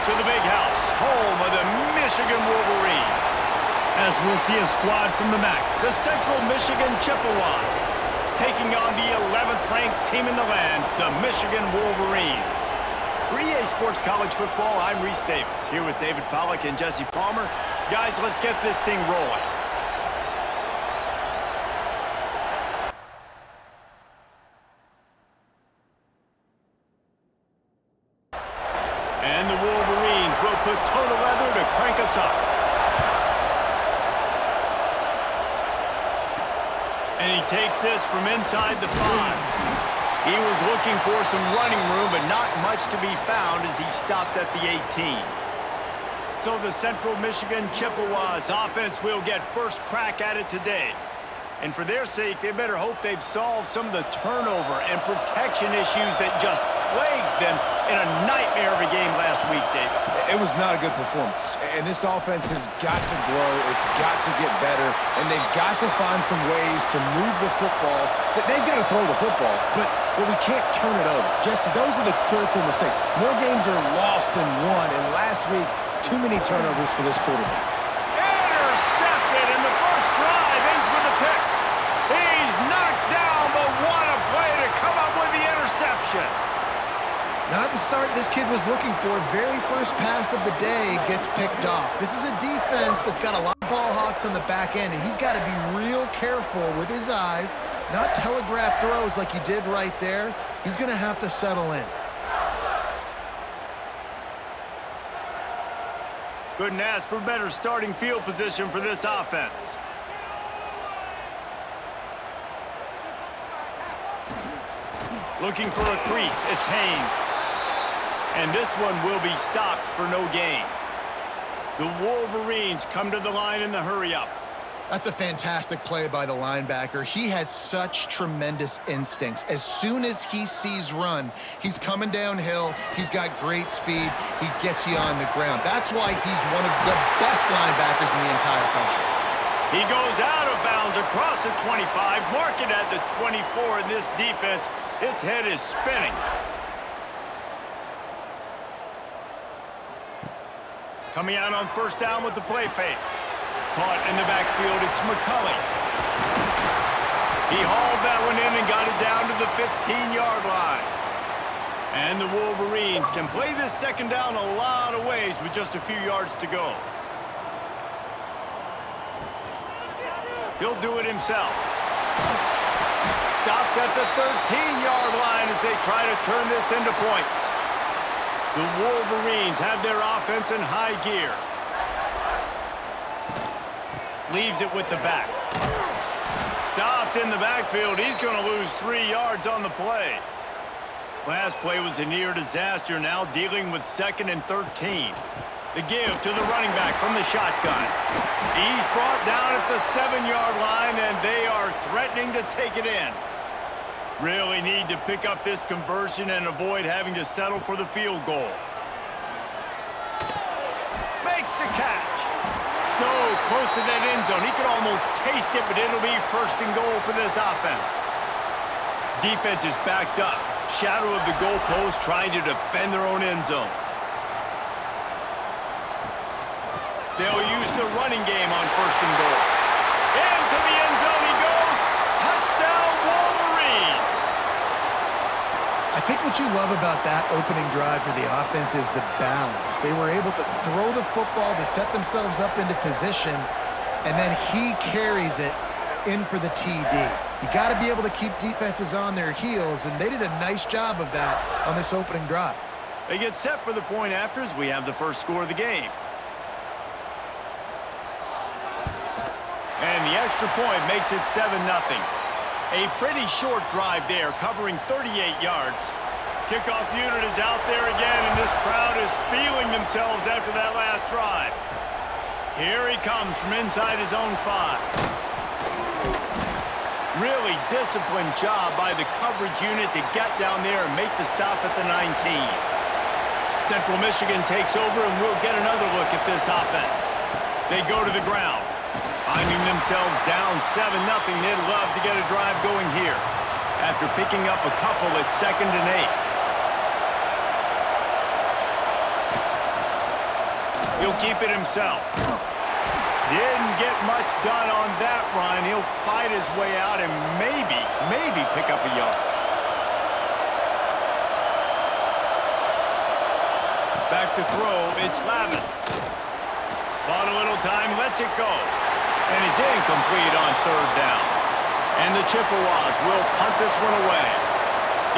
to the Big House, home of the Michigan Wolverines. As we'll see a squad from the MAC, the Central Michigan Chippewas, taking on the 11th ranked team in the land, the Michigan Wolverines. For EA Sports College Football, I'm Reese Davis, here with David Pollack and Jesse Palmer. Guys, let's get this thing rolling. And the Wolverines will put toe to leather to crank us up. And he takes this from inside the 5. He was looking for some running room, but not much to be found as he stopped at the 18. So the Central Michigan Chippewas offense will get first crack at it today. And for their sake, they better hope they've solved some of the turnover and protection issues that just plagued them in a nightmare of a game last week, Dave. It was not a good performance. And this offense has got to grow. It's got to get better. And they've got to find some ways to move the football. They've got to throw the football, but we can't turn it over. Jesse, those are the critical mistakes. More games are lost than won. And last week, too many turnovers for this quarterback. Intercepted, and the first drive ends with a pick. He's knocked down, but what a play to come up with the interception. Not the start this kid was looking for. Very first pass of the day gets picked off. This is a defense that's got a lot of ball hawks on the back end, and he's got to be real careful with his eyes, not telegraph throws like he did right there. He's going to have to settle in. Couldn't ask for better starting field position for this offense. Looking for a crease, it's Haynes. And this one will be stopped for no gain. The Wolverines come to the line in the hurry-up. That's a fantastic play by the linebacker. He has such tremendous instincts. As soon as he sees run, he's coming downhill. He's got great speed. He gets you on the ground. That's why he's one of the best linebackers in the entire country. He goes out of bounds across the 25, mark it at the 24 in this defense. Its head is spinning. Coming out on first down with the play fake. Caught in the backfield, it's McCulley. He hauled that one in and got it down to the 15-yard line. And the Wolverines can play this second down a lot of ways with just a few yards to go. He'll do it himself. Stopped at the 13-yard line as they try to turn this into points. The Wolverines have their offense in high gear. Leaves it with the back. Stopped in the backfield. He's going to lose 3 yards on the play. Last play was a near disaster, now dealing with 2nd and 13. The give to the running back from the shotgun. He's brought down at the 7-yard line, and they are threatening to take it in. Really need to pick up this conversion and avoid having to settle for the field goal. Makes the catch. So close to that end zone. He could almost taste it, but it'll be 1st and goal for this offense. Defense is backed up. Shadow of the goalpost trying to defend their own end zone. They'll use the running game on 1st and goal. Into the end zone he goes. Touchdown, Wolverines. I think what you love about that opening drive for the offense is the balance. They were able to throw the football to set themselves up into position, and then he carries it in for the TD. You got to be able to keep defenses on their heels, and they did a nice job of that on this opening drive. They get set for the point after as we have the first score of the game. And the extra point makes it 7-0. A pretty short drive there, covering 38 yards. Kickoff unit is out there again, and this crowd is feeling themselves after that last drive. Here he comes from inside his own 5. Really disciplined job by the coverage unit to get down there and make the stop at the 19. Central Michigan takes over, and we'll get another look at this offense. They go to the ground. Finding themselves down 7-0, they'd love to get a drive going here after picking up a couple at 2nd and 8. He'll keep it himself. Didn't get much done on that run. He'll fight his way out and maybe pick up a yard. Back to throw, it's Lavis. Bought a little time, lets it go. And he's incomplete on third down. And the Chippewas will punt this one away.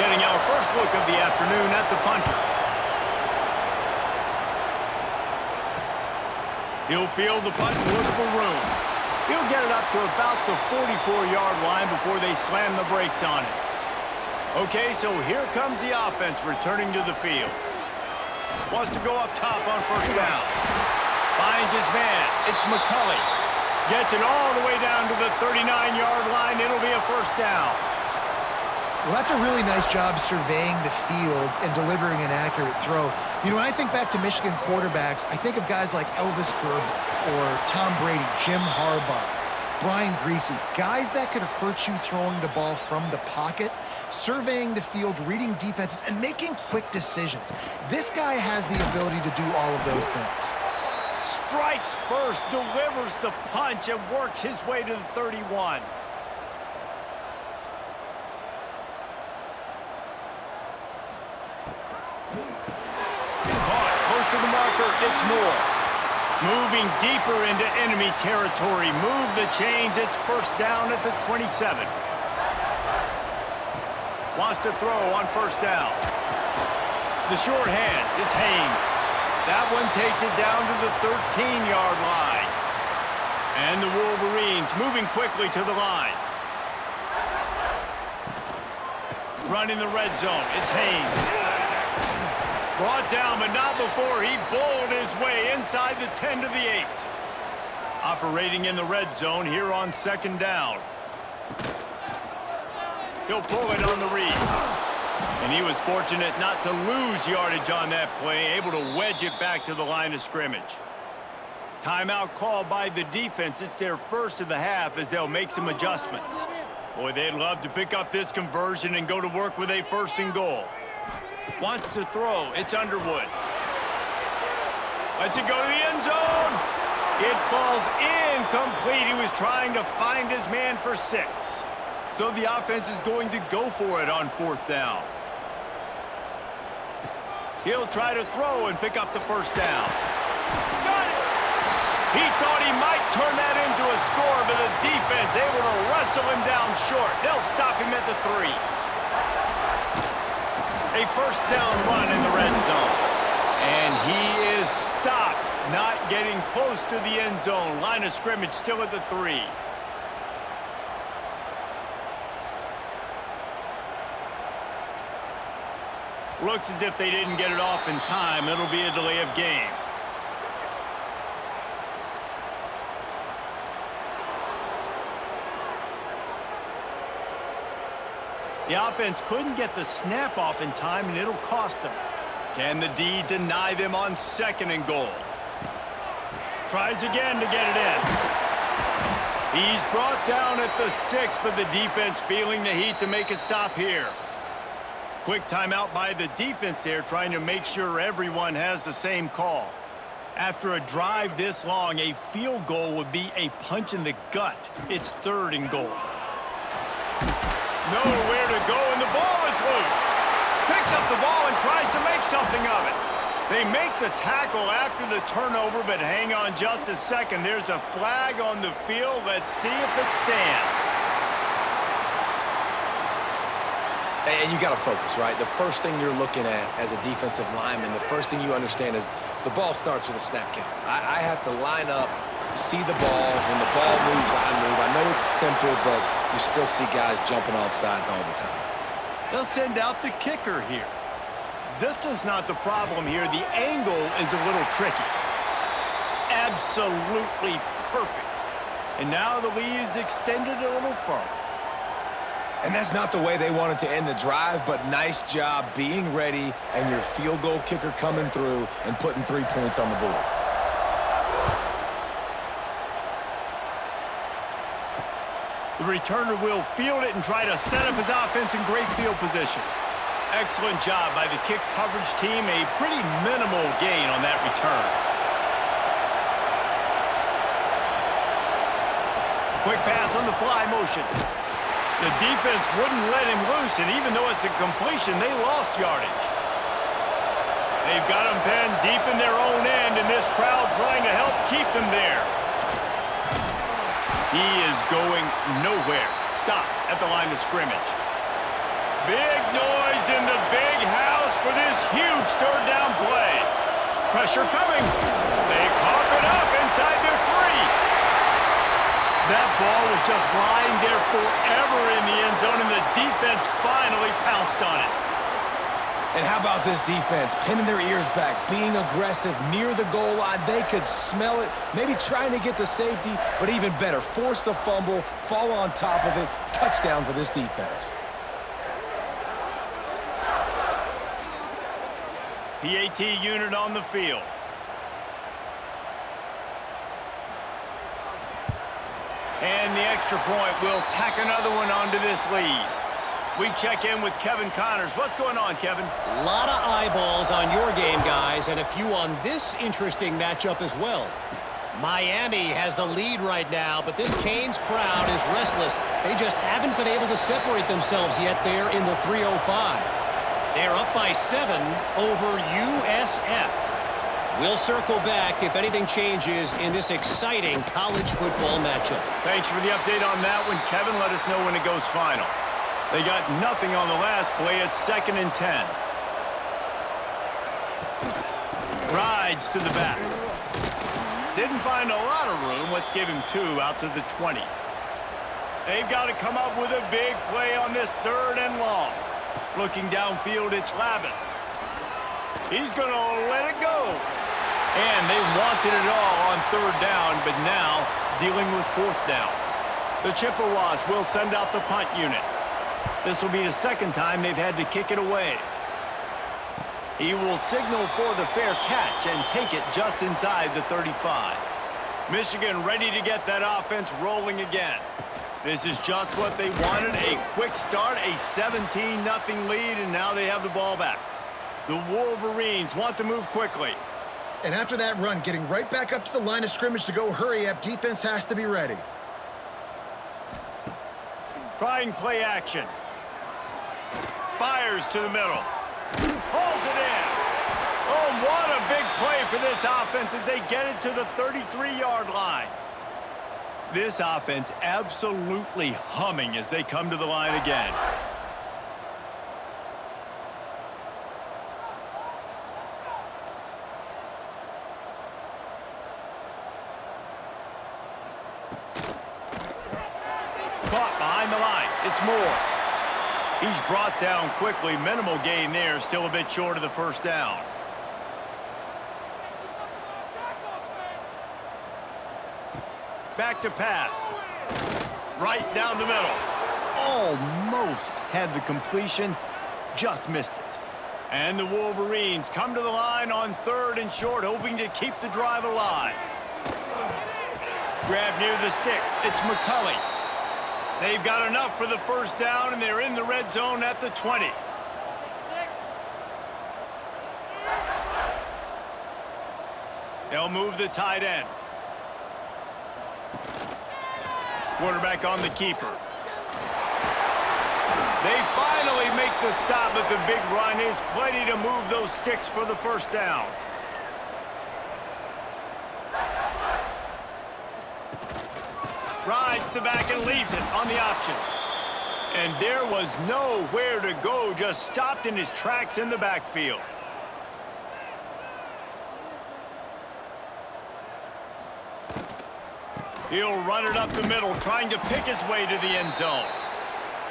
Getting our first look of the afternoon at the punter. He'll field the punt and look for room. He'll get it up to about the 44-yard line before they slam the brakes on it. Okay, so here comes the offense returning to the field. Wants to go up top on first down. Finds his man. It's McCulley. Gets it all the way down to the 39-yard line. It'll be a first down. Well, that's a really nice job surveying the field and delivering an accurate throw. You know, when I think back to Michigan quarterbacks, I think of guys like Elvis Gerber or Tom Brady, Jim Harbaugh, Brian Griese, guys that could hurt you throwing the ball from the pocket, surveying the field, reading defenses, and making quick decisions. This guy has the ability to do all of those things. Strikes first, delivers the punch, and works his way to the 31. Caught close to the marker, it's Moore. Moving deeper into enemy territory. Move the chains, it's first down at the 27. Wants to throw on first down. The short hands, it's Haynes. That one takes it down to the 13-yard line. And the Wolverines moving quickly to the line. Running the red zone, it's Haynes. Brought down, but not before he bowled his way inside the 10 to the 8. Operating in the red zone here on second down. He'll pull it on the read. And he was fortunate not to lose yardage on that play, able to wedge it back to the line of scrimmage. Timeout called by the defense. It's their first of the half as they'll make some adjustments. Boy, they'd love to pick up this conversion and go to work with a first and goal. Wants to throw. It's Underwood. Lets it go to the end zone. It falls incomplete. He was trying to find his man for 6. So the offense is going to go for it on fourth down. He'll try to throw and pick up the first down. Got it! He thought he might turn that into a score, but the defense able to wrestle him down short. They'll stop him at the 3. A first down run in the red zone. And he is stopped, not getting close to the end zone. Line of scrimmage still at the 3. Looks as if they didn't get it off in time. It'll be a delay of game. The offense couldn't get the snap off in time, and it'll cost them. Can the D deny them on second and goal? Tries again to get it in. He's brought down at the 6, but the defense feeling the heat to make a stop here. Quick timeout by the defense there, trying to make sure everyone has the same call. After a drive this long, a field goal would be a punch in the gut. It's third and goal. Nowhere to go, and the ball is loose. Picks up the ball and tries to make something of it. They make the tackle after the turnover, but hang on just a second. There's a flag on the field. Let's see if it stands. And you got to focus, right? The first thing you're looking at as a defensive lineman, the first thing you understand is the ball starts with a snap count. I have to line up, see the ball. When the ball moves, I move. I know it's simple, but you still see guys jumping off sides all the time. They'll send out the kicker here. Distance not the problem here. The angle is a little tricky. Absolutely perfect. And now the lead is extended a little further. And that's not the way they wanted to end the drive, but nice job being ready and your field goal kicker coming through and putting 3 points on the board. The returner will field it and try to set up his offense in great field position. Excellent job by the kick coverage team. A pretty minimal gain on that return. Quick pass on the fly motion. The defense wouldn't let him loose, and even though it's a completion, they lost yardage. They've got him pinned deep in their own end, and this crowd trying to help keep them there. He is going nowhere. Stop at the line of scrimmage. Big noise in the big house for this huge third down play. Pressure coming. They cough it up inside their 3. That ball was just lying there forever in the end zone, and the defense finally pounced on it. And how about this defense? Pinning their ears back, being aggressive near the goal line. They could smell it, maybe trying to get to safety, but even better, force the fumble, fall on top of it. Touchdown for this defense. PAT unit on the field. And the extra point will tack another one onto this lead. We check in with Kevin Connors. What's going on, Kevin? A lot of eyeballs on your game, guys, and a few on this interesting matchup as well. Miami has the lead right now, but this Canes crowd is restless. They just haven't been able to separate themselves yet there in the 305. They're up by 7 over USF. We'll circle back if anything changes in this exciting college football matchup. Thanks for the update on that one, Kevin. Let us know when it goes final. They got nothing on the last play. It's 2nd and 10. Rides to the back. Didn't find a lot of room. Let's give him 2 out to the 20. They've got to come up with a big play on this 3rd and long. Looking downfield, it's Labus. He's going to let it go. And they wanted it all on 3rd down, but now dealing with 4th down. The Chippewas will send out the punt unit. This will be the 2nd time they've had to kick it away. He will signal for the fair catch and take it just inside the 35. Michigan ready to get that offense rolling again. This is just what they wanted, a quick start, a 17-0 lead, and now they have the ball back. The Wolverines want to move quickly. And after that run, getting right back up to the line of scrimmage to go hurry up, defense has to be ready. Trying play action. Fires to the middle. Pulls it in. Oh, what a big play for this offense as they get it to the 33-yard line. This offense absolutely humming as they come to the line again. Caught behind the line. It's Moore. He's brought down quickly. Minimal gain there. Still a bit short of the 1st down. Back to pass. Right down the middle. Almost had the completion. Just missed it. And the Wolverines come to the line on 3rd and short, hoping to keep the drive alive. Grab near the sticks. It's McCulley. They've got enough for the 1st down, and they're in the red zone at the 20. They'll move the tight end. Quarterback on the keeper. They finally make the stop, but the big run is plenty to move those sticks for the 1st down. Rides the back and leaves it on the option. And there was nowhere to go, just stopped in his tracks in the backfield. He'll run it up the middle, trying to pick his way to the end zone.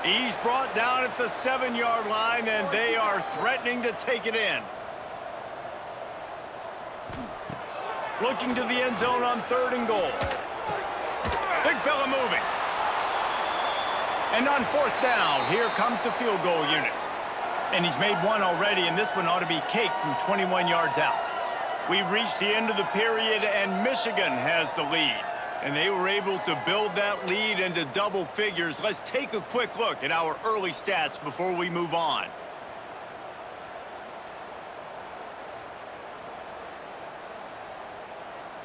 He's brought down at the 7-yard line, and they are threatening to take it in. Looking to the end zone on 3rd and goal. Big fella moving. And on 4th down, here comes the field goal unit. And he's made one already, and this one ought to be cake from 21 yards out. We've reached the end of the period, and Michigan has the lead. And they were able to build that lead into double figures. Let's take a quick look at our early stats before we move on.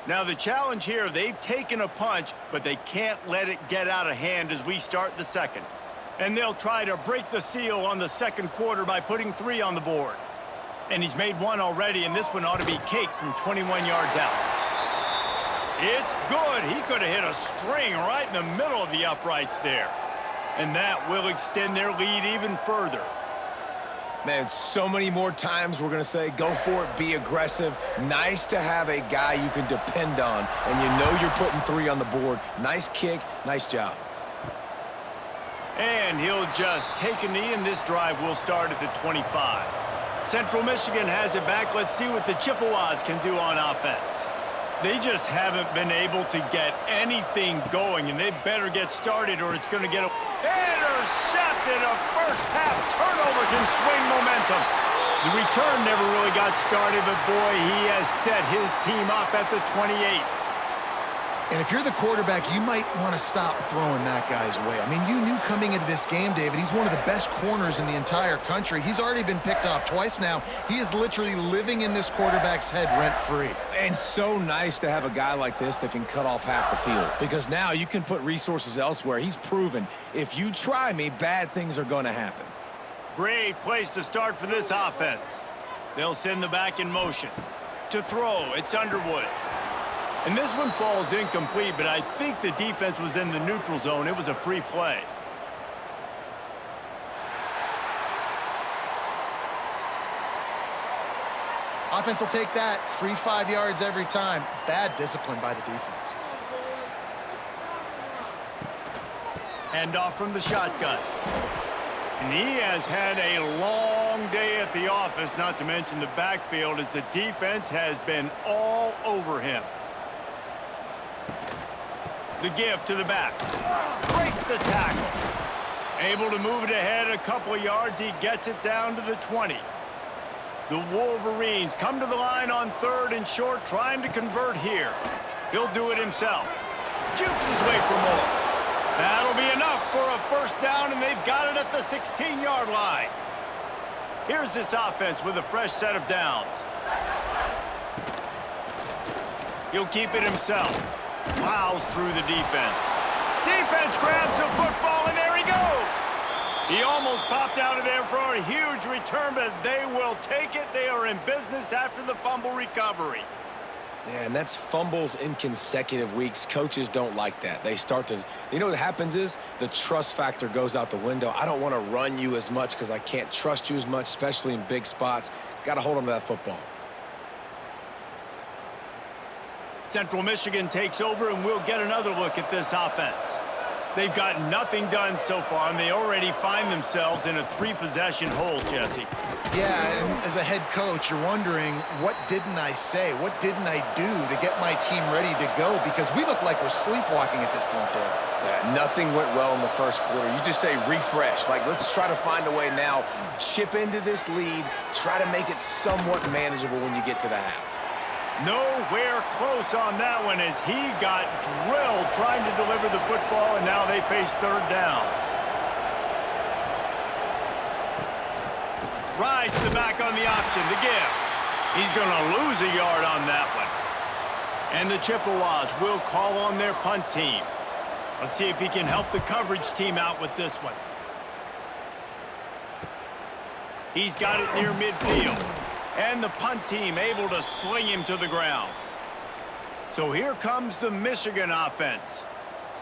Now the challenge here, they've taken a punch, but they can't let it get out of hand as we start the second. And they'll try to break the seal on the second quarter by putting 3 on the board. And he's made 1 already, and this one ought to be caked from 21 yards out. It's good. He could have hit a string right in the middle of the uprights there. And that will extend their lead even further. Man, so many more times we're going to say, go for it, be aggressive. Nice to have a guy you can depend on, and you know you're putting 3 on the board. Nice kick, nice job. And he'll just take a knee, and this drive will start at the 25. Central Michigan has it back. Let's see what the Chippewas can do on offense. They just haven't been able to get anything going, and they better get started or it's going to get intercepted. A first-half turnover can swing momentum. The return never really got started, but boy, he has set his team up at the 28. And if you're the quarterback, you might want to stop throwing that guy's way. I mean, you knew coming into this game, David, he's one of the best corners in the entire country. He's already been picked off twice now. He is literally living in this quarterback's head rent-free. And so nice to have a guy like this that can cut off half the field, because now you can put resources elsewhere. He's proven if you try me, bad things are going to happen. Great place to start for this offense. They'll send the back in motion. To throw, it's Underwood. And this one falls incomplete, but I think the defense was in the neutral zone. It was a free play. Offense will take that. Free 5 yards every time. Bad discipline by the defense. Hand off from the shotgun. And he has had a long day at the office, not to mention the backfield, as the defense has been all over him. The give to the back. Breaks the tackle. Able to move it ahead a couple of yards. He gets it down to the 20. The Wolverines come to the line on 3rd and short, trying to convert here. He'll do it himself. Jukes his way for more. That'll be enough for a first down, and they've got it at the 16-yard line. Here's this offense with a fresh set of downs. He'll keep it himself. Plows through the defense. Defense grabs the football, and there he goes. He almost popped out of there for a huge return, but they will take it. They are in business after the fumble recovery. Yeah, and that's fumbles in consecutive weeks. Coaches don't like that. They start to, you know what happens is the trust factor goes out the window. I don't want to run you as much because I can't trust you as much, especially in big spots. Got to hold on to that football. Central Michigan takes over, and we'll get another look at this offense. They've got nothing done so far, and they already find themselves in a 3-possession hole, Jesse. Yeah, and as a head coach, you're wondering, what didn't I say? What didn't I do to get my team ready to go? Because we look like we're sleepwalking at this point, Dave. Yeah, nothing went well in the first quarter. You just say refresh. Like, let's try to find a way now. Chip into this lead. Try to make it somewhat manageable when you get to the half. Nowhere close on that one as he got drilled trying to deliver the football, and now they face 3rd down. Rides the back on the option, the give. He's going to lose a yard on that one. And the Chippewas will call on their punt team. Let's see if he can help the coverage team out with this one. He's got it near midfield. And the punt team able to sling him to the ground. So here comes the Michigan offense.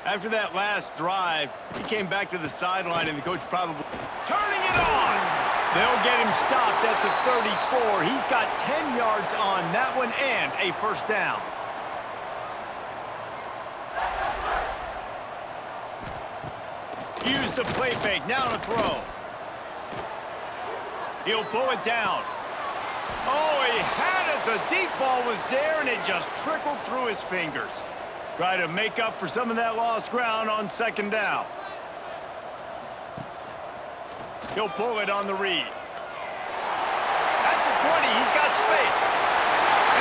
After that last drive, he came back to the sideline, and the coach probably turning it on. They'll get him stopped at the 34. He's got 10 yards on that one and a first down. Use the play fake, now to throw. He'll pull it down. Oh, he had it. The deep ball was there, and it just trickled through his fingers. Try to make up for some of that lost ground on 2nd down. He'll pull it on the read. At the 20, he's got space.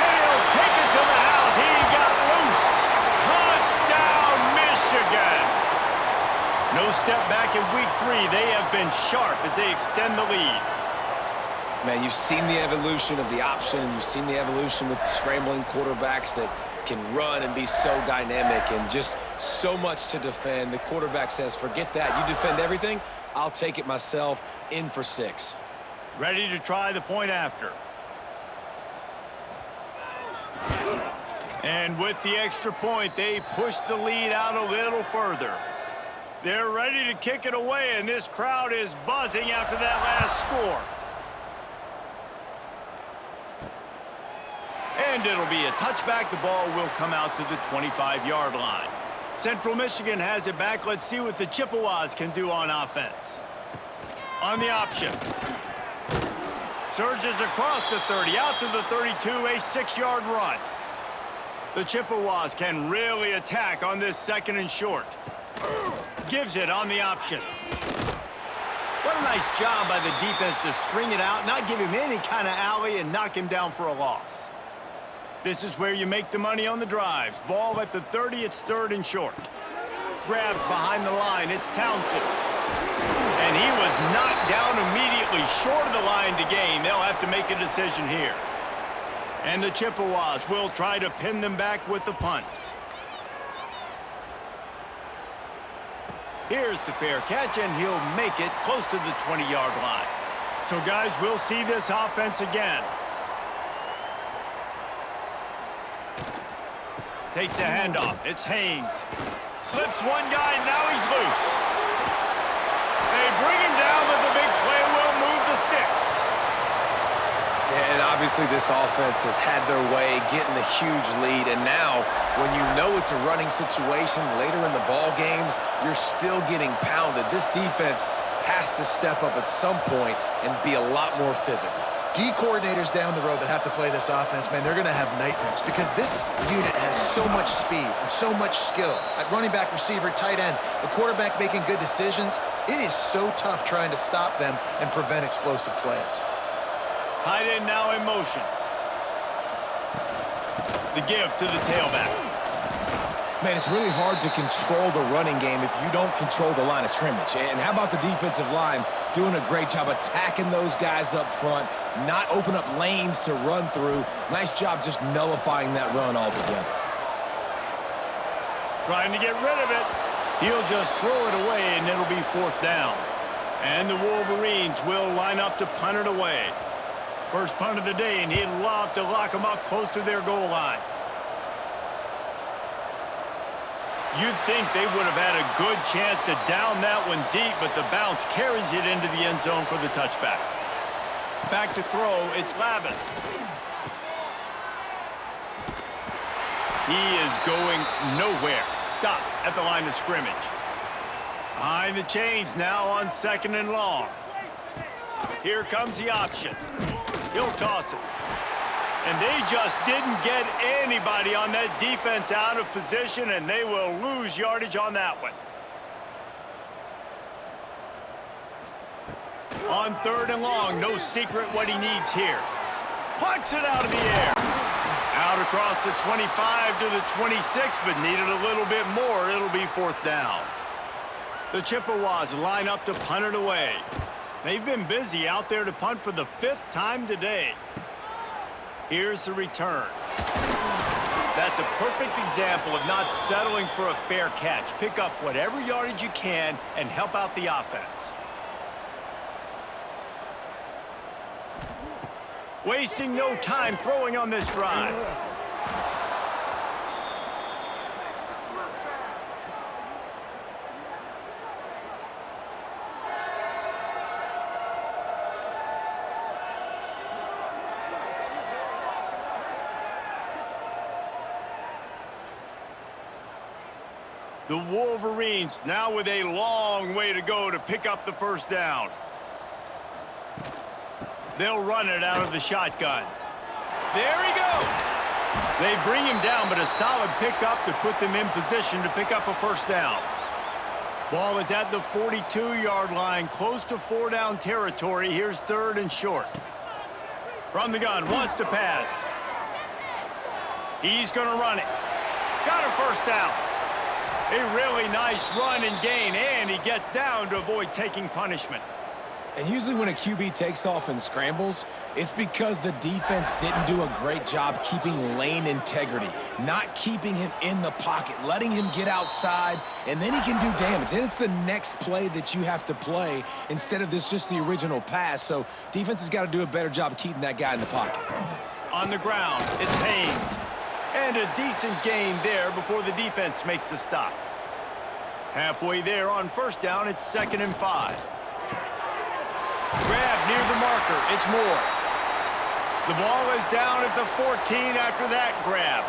And he'll take it to the house. He got loose. Touchdown, Michigan. No step back in week 3. They have been sharp as they extend the lead. Man, you've seen the evolution of the option, and you've seen the evolution with scrambling quarterbacks that can run and be so dynamic and just so much to defend. The quarterback says, forget that. You defend everything, I'll take it myself. In for 6. Ready to try the point after. And with the extra point, they push the lead out a little further. They're ready to kick it away, and this crowd is buzzing after that last score. And it'll be a touchback. The ball will come out to the 25-yard line. Central Michigan has it back. Let's see what the Chippewas can do on offense. On the option. Surges across the 30, out to the 32, a 6-yard run. The Chippewas can really attack on this 2nd and short. Gives it on the option. What a nice job by the defense to string it out, not give him any kind of alley, and knock him down for a loss. This is where you make the money on the drives. Ball at the 30, it's 3rd and short. Grabbed behind the line, it's Townsend. And he was knocked down immediately short of the line to gain. They'll have to make a decision here. And the Chippewas will try to pin them back with the punt. Here's the fair catch, and he'll make it close to the 20-yard line. So, guys, we'll see this offense again. Takes the handoff. It's Haynes. Slips one guy, now he's loose. They bring him down, but the big play will move the sticks. And obviously this offense has had their way, getting the huge lead. And now, when you know it's a running situation later in the ball games, you're still getting pounded. This defense has to step up at some point and be a lot more physical. D coordinators down the road that have to play this offense, man, they're going to have nightmares because this unit has so much speed and so much skill. At running back, receiver, tight end, the quarterback making good decisions. It is so tough trying to stop them and prevent explosive plays. Tight end now in motion. The give to the tailback. Man, it's really hard to control the running game if you don't control the line of scrimmage. And how about the defensive line doing a great job attacking those guys up front, not open up lanes to run through. Nice job just nullifying that run altogether. Trying to get rid of it. He'll just throw it away, and it'll be 4th down. And the Wolverines will line up to punt it away. First punt of the day, and he'd love to lock them up close to their goal line. You'd think they would have had a good chance to down that one deep, but the bounce carries it into the end zone for the touchback. Back to throw, it's Lavis. He is going nowhere. Stop at the line of scrimmage. Behind the chains now on 2nd and long. Here comes the option. He'll toss it. And they just didn't get anybody on that defense out of position, and they will lose yardage on that one. On 3rd and long, no secret what he needs here. Plucks it out of the air. Out across the 25 to the 26, but needed a little bit more. It'll be 4th down. The Chippewas line up to punt it away. They've been busy out there to punt for the 5th time today. Here's the return. That's a perfect example of not settling for a fair catch. Pick up whatever yardage you can and help out the offense. Wasting no time throwing on this drive. The Wolverines now with a long way to go to pick up the 1st down. They'll run it out of the shotgun. There he goes. They bring him down, but a solid pickup to put them in position to pick up a 1st down. Ball is at the 42-yard line, close to 4-down territory. Here's 3rd and short. From the gun, wants to pass. He's going to run it. Got a 1st down. A really nice run and gain, and he gets down to avoid taking punishment. And usually when a QB takes off and scrambles, it's because the defense didn't do a great job keeping lane integrity, not keeping him in the pocket, letting him get outside, and then he can do damage. And it's the next play that you have to play instead of just the original pass. So defense has got to do a better job of keeping that guy in the pocket. On the ground, it's Haynes. And a decent gain there before the defense makes the stop. Halfway there on first down, it's 2nd and 5. Grab near the marker. It's Moore. The ball is down at the 14 after that grab.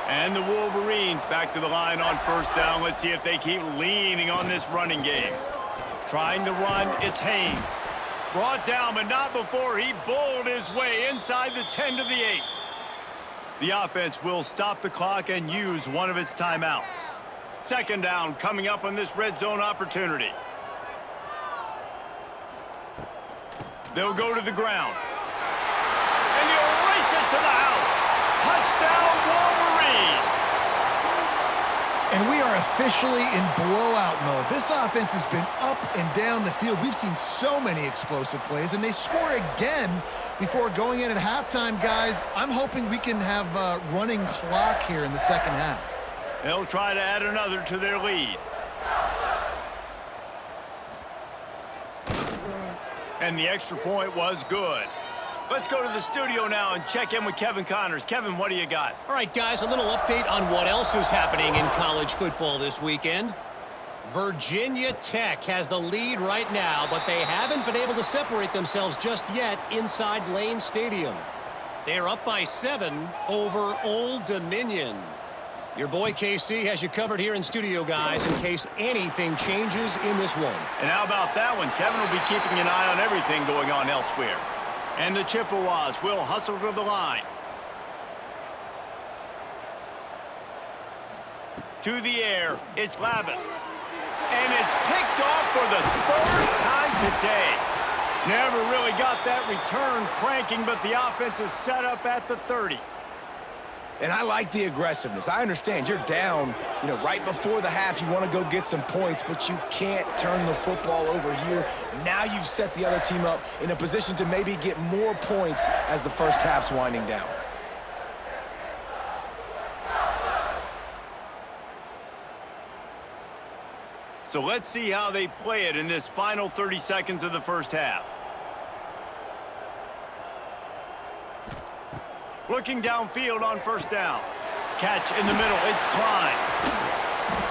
And the Wolverines back to the line on first down. Let's see if they keep leaning on this running game. Trying to run, it's Haynes. Brought down, but not before he bowled his way inside the 10 to the 8. The offense will stop the clock and use one of its timeouts. 2nd down coming up on this red zone opportunity. They'll go to the ground. And they'll race it to the house. Touchdown, Wolverines! And we are officially in blowout mode. This offense has been up and down the field. We've seen so many explosive plays, and they score again before going in at halftime, guys. I'm hoping we can have a running clock here in the second half. They'll try to add another to their lead. And the extra point was good. Let's go to the studio now and check in with Kevin Connors. Kevin, what do you got? All right, guys, a little update on what else is happening in college football this weekend. Virginia Tech has the lead right now, but they haven't been able to separate themselves just yet inside Lane Stadium. They're up by 7 over Old Dominion. Your boy KC has you covered here in studio, guys, in case anything changes in this one. And how about that one? Kevin will be keeping an eye on everything going on elsewhere. And the Chippewas will hustle to the line. To the air, it's Labus. And it's picked off for the 3rd time today. Never really got that return cranking, but the offense is set up at the 30. And I like the aggressiveness. I understand you're down, right before the half. You want to go get some points, but you can't turn the football over here. Now you've set the other team up in a position to maybe get more points as the first half's winding down. So let's see how they play it in this final 30 seconds of the first half. Looking downfield on first down. Catch in the middle. It's Klein.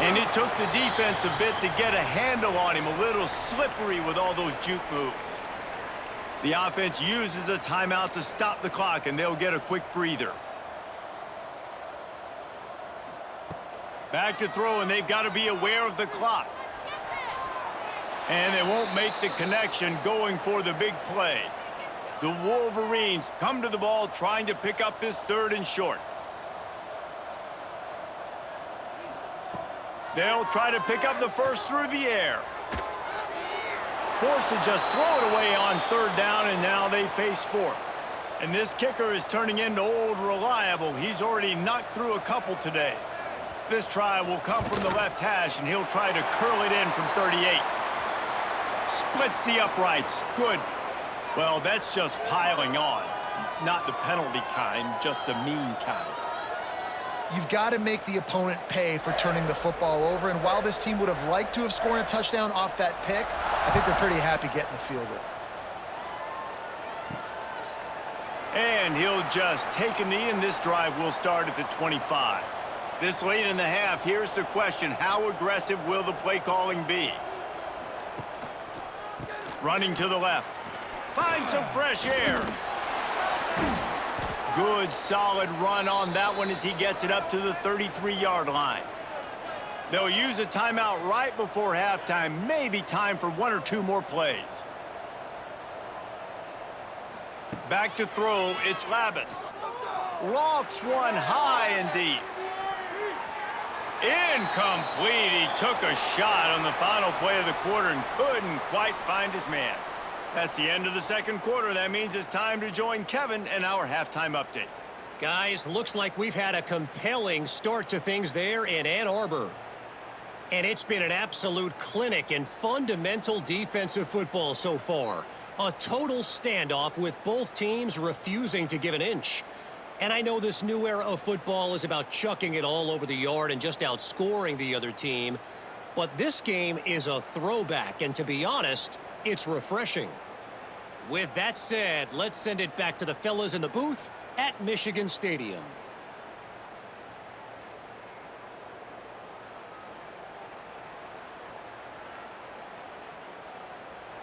And it took the defense a bit to get a handle on him. A little slippery with all those juke moves. The offense uses a timeout to stop the clock, and they'll get a quick breather. Back to throw, and they've got to be aware of the clock. And they won't make the connection going for the big play. The Wolverines come to the ball trying to pick up this 3rd and short. They'll try to pick up the first through the air. Forced to just throw it away on 3rd down, and now they face 4th. And this kicker is turning into old reliable. He's already knocked through a couple today. This try will come from the left hash, and he'll try to curl it in from 38. Splits the uprights. Good. Well, that's just piling on. Not the penalty kind, just the mean kind. You've got to make the opponent pay for turning the football over, and while this team would have liked to have scored a touchdown off that pick, I think they're pretty happy getting the field goal. And he'll just take a knee, and this drive will start at the 25. This late in the half, here's the question: how aggressive will the play calling be? Running to the left. Find some fresh air. Good, solid run on that one as he gets it up to the 33-yard line. They'll use a timeout right before halftime. Maybe time for 1 or 2 more plays. Back to throw, it's Labus. Lofts one high and deep. Incomplete. He took a shot on the final play of the quarter and couldn't quite find his man. That's the end of the second quarter. That means it's time to join Kevin in our halftime update. Guys, looks like we've had a compelling start to things there in Ann Arbor. And it's been an absolute clinic in fundamental defensive football so far. A total standoff with both teams refusing to give an inch. And I know this new era of football is about chucking it all over the yard and just outscoring the other team. But this game is a throwback, and to be honest, it's refreshing. With that said, let's send it back to the fellas in the booth at Michigan Stadium.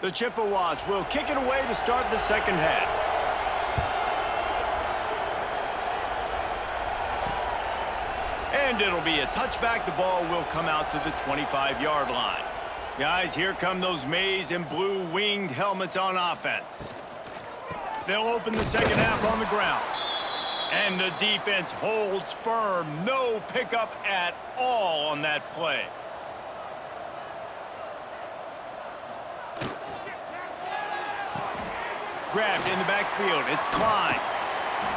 The Chippewas will kick it away to start the second half. And it'll be a touchback. The ball will come out to the 25-yard line. Guys, here come those maize and blue winged helmets on offense. They'll open the second half on the ground. And the defense holds firm. No pickup at all on that play. Grabbed in the backfield. It's Klein.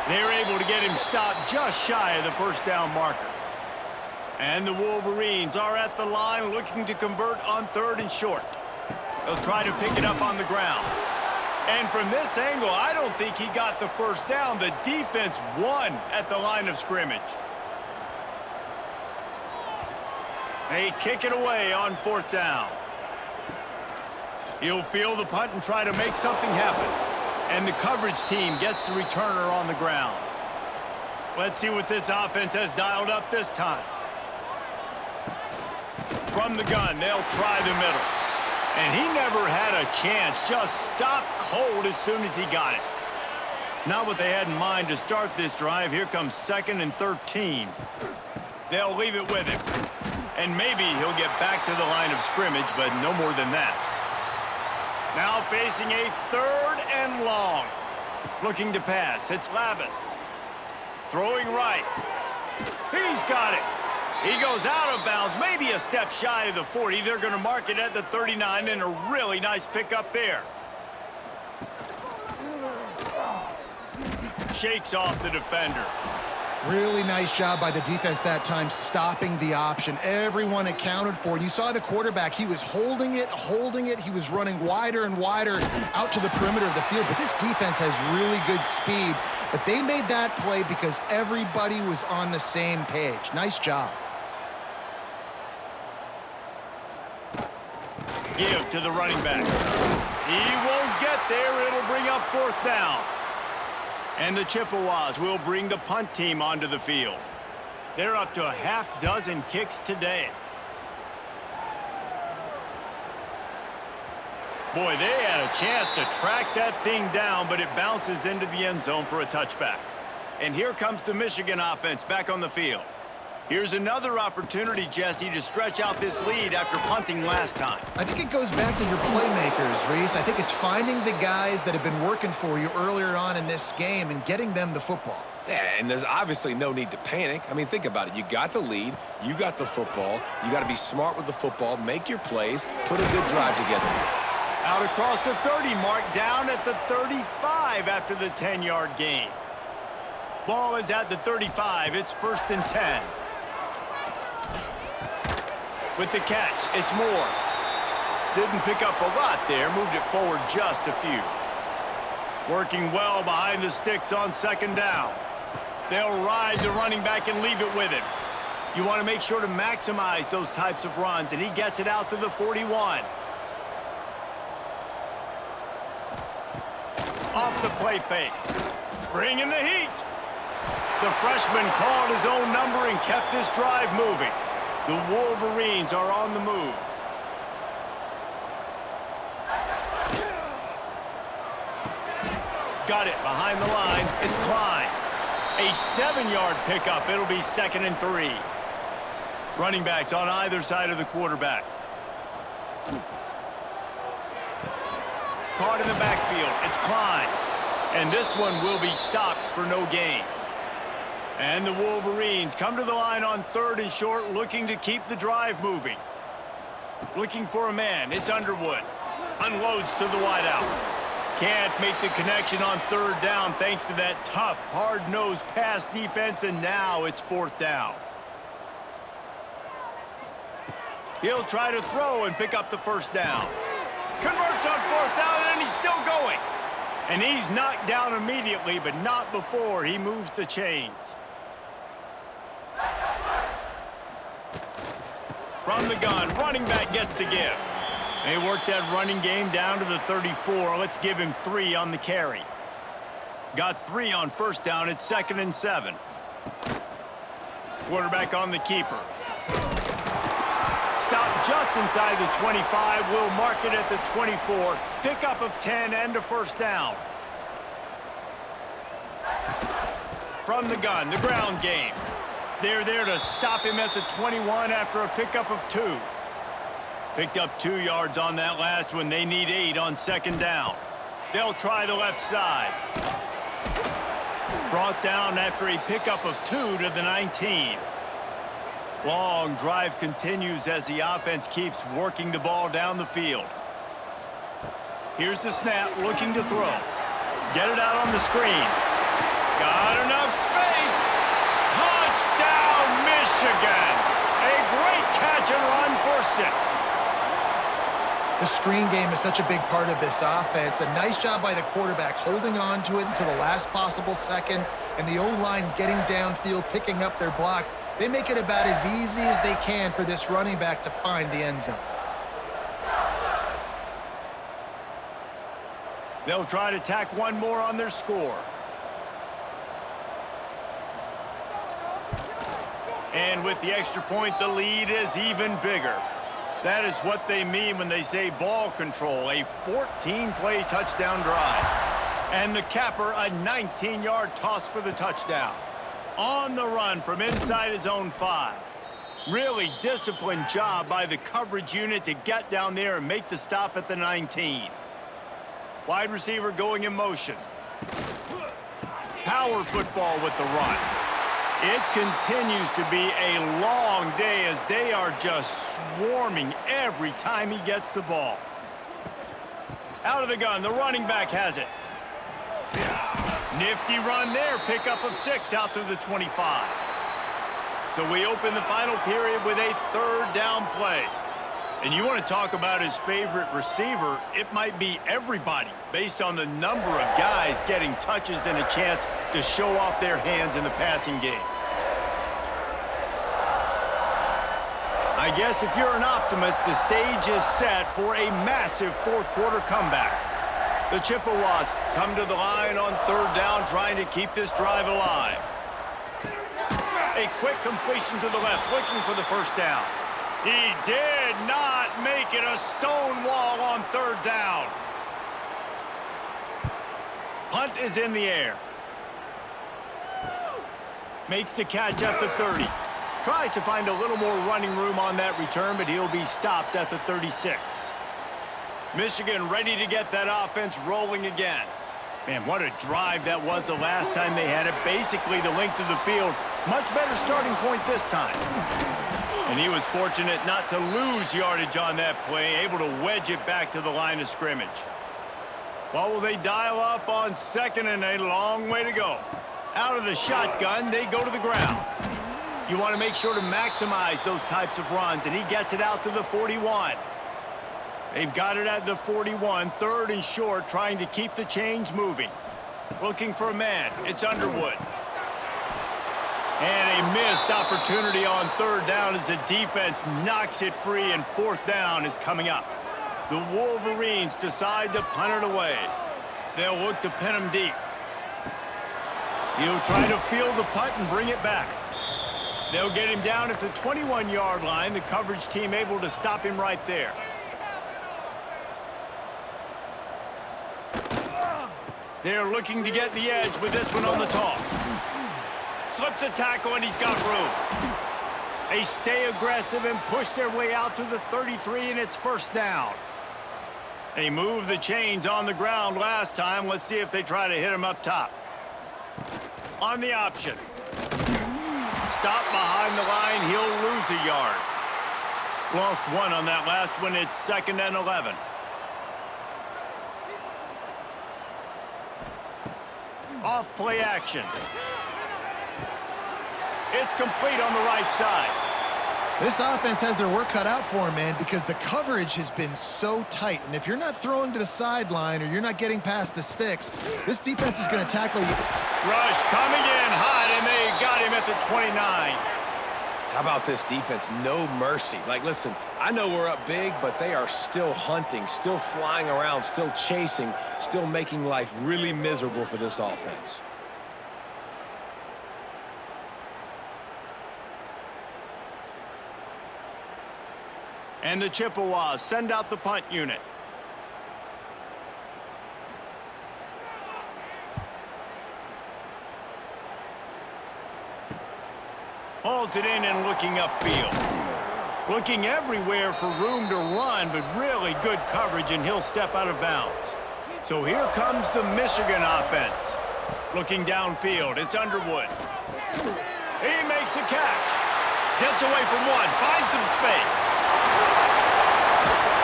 They're able to get him stopped just shy of the first down marker. And the Wolverines are at the line looking to convert on 3rd and short. They'll try to pick it up on the ground. And from this angle, I don't think he got the first down. The defense won at the line of scrimmage. They kick it away on 4th down. He'll field the punt and try to make something happen. And the coverage team gets the returner on the ground. Let's see what this offense has dialed up this time. From the gun, they'll try the middle. And he never had a chance. Just stopped cold as soon as he got it. Not what they had in mind to start this drive. Here comes 2nd and 13. They'll leave it with him. And maybe he'll get back to the line of scrimmage, but no more than that. Now facing a 3rd and long. Looking to pass. It's Lavis. Throwing right. He's got it. He goes out of bounds, maybe a step shy of the 40. They're going to mark it at the 39, and a really nice pickup there. Shakes off the defender. Really nice job by the defense that time, stopping the option. Everyone accounted for it. You saw the quarterback. He was holding it. He was running wider and wider out to the perimeter of the field. But this defense has really good speed. But they made that play because everybody was on the same page. Nice job. Give to the running back. He won't get there. It'll bring up 4th down. And the Chippewas will bring the punt team onto the field. They're up to a half-dozen kicks today. Boy, they had a chance to track that thing down, but it bounces into the end zone for a touchback. And here comes the Michigan offense back on the field. Here's another opportunity, Jesse, to stretch out this lead after punting last time. I think it goes back to your playmakers, Reese. I think it's finding the guys that have been working for you earlier on in this game and getting them the football. Yeah, and there's obviously no need to panic. I mean, think about it. You got the lead. You got the football. You got to be smart with the football, make your plays, put a good drive together. Out across the 30 mark, down at the 35 after the 10-yard gain. Ball is at the 35. It's 1st and 10. With the catch, it's Moore. Didn't pick up a lot there, moved it forward just a few. Working well behind the sticks on 2nd down. They'll ride the running back and leave it with him. You want to make sure to maximize those types of runs, and he gets it out to the 41. Off the play fake. Bringing the heat. The freshman called his own number and kept this drive moving. The Wolverines are on the move. Got it behind the line. It's Klein. A 7-yard pickup. It'll be 2nd and 3. Running backs on either side of the quarterback. Caught in the backfield. It's Klein. And this one will be stopped for no gain. And the Wolverines come to the line on 3rd and short, looking to keep the drive moving. Looking for a man. It's Underwood. Unloads to the wideout. Can't make the connection on 3rd down thanks to that tough, hard-nosed pass defense, and now it's 4th down. He'll try to throw and pick up the first down. Converts on fourth down, and he's still going. And he's knocked down immediately, but not before he moves the chains. From the gun, running back gets to give. They worked that running game down to the 34. Let's give him 3 on the carry. Got 3 on first down. It's 2nd and 7. Quarterback on the keeper. Stop just inside the 25. We'll mark it at the 24. Pickup of 10 and a first down. From the gun, the ground game. They're there to stop him at the 21 after a pickup of 2. Picked up 2 yards on that last one. They need 8 on second down. They'll try the left side. Brought down after a pickup of 2 to the 19. Long drive continues as the offense keeps working the ball down the field. Here's the snap, looking to throw. Get it out on the screen. Got enough space. Touchdown, Michigan. A great catch and run for 6. The screen game is such a big part of this offense. A nice job by the quarterback holding on to it until the last possible second, and the O-line getting downfield, picking up their blocks. They make it about as easy as they can for this running back to find the end zone. They'll try to tack one more on their score. And with the extra point, the lead is even bigger. That is what they mean when they say ball control, a 14-play touchdown drive. And the capper, a 19-yard toss for the touchdown. On the run from inside his own 5. Really disciplined job by the coverage unit to get down there and make the stop at the 19. Wide receiver going in motion. Power football with the run. It continues to be a long day as they are just swarming every time he gets the ball. Out of the gun, the running back has it. Nifty run there, pickup of 6 out to the 25. So we open the final period with a 3rd down play. And you want to talk about his favorite receiver, it might be everybody based on the number of guys getting touches and a chance to show off their hands in the passing game. I guess if you're an optimist, the stage is set for a massive 4th quarter comeback. The Chippewas come to the line on 3rd down, trying to keep this drive alive. A quick completion to the left, looking for the first down. He did not make it. A stone wall on 3rd down. Punt is in the air. Makes the catch at the 30. Tries to find a little more running room on that return, but he'll be stopped at the 36. Michigan ready to get that offense rolling again. Man, what a drive that was the last time they had it. Basically the length of the field. Much better starting point this time. And he was fortunate not to lose yardage on that play, able to wedge it back to the line of scrimmage. Well, will they dial up on 2nd and a long way to go? Out of the shotgun, they go to the ground. You want to make sure to maximize those types of runs, and he gets it out to the 41. They've got it at the 41, 3rd and short, trying to keep the chains moving. Looking for a man. It's Underwood. And a missed opportunity on 3rd down as the defense knocks it free, and 4th down is coming up. The Wolverines decide to punt it away. They'll look to pin him deep. He'll try to field the punt and bring it back. They'll get him down at the 21-yard line. The coverage team able to stop him right there. They're looking to get the edge with this one on the toss. Slips a tackle, and he's got room. They stay aggressive and push their way out to the 33, and it's 1st down. They moved the chains on the ground last time. Let's see if they try to hit him up top. On the option. Stop behind the line. He'll lose a yard. Lost 1 on that last one. It's 2nd and 11. Off play action. It's complete on the right side. This offense has their work cut out for them, man, because the coverage has been so tight. And if you're not throwing to the sideline or you're not getting past the sticks, this defense is going to tackle you. Rush coming in hot, and they got him at the 29. How about this defense? No mercy. Like, listen, I know we're up big, but they are still hunting, still flying around, still chasing, still making life really miserable for this offense. And the Chippewas send out the punt unit. Hauls it in and looking upfield. Looking everywhere for room to run, but really good coverage, and he'll step out of bounds. So here comes the Michigan offense. Looking downfield, it's Underwood. He makes a catch. Gets away from one, finds some space.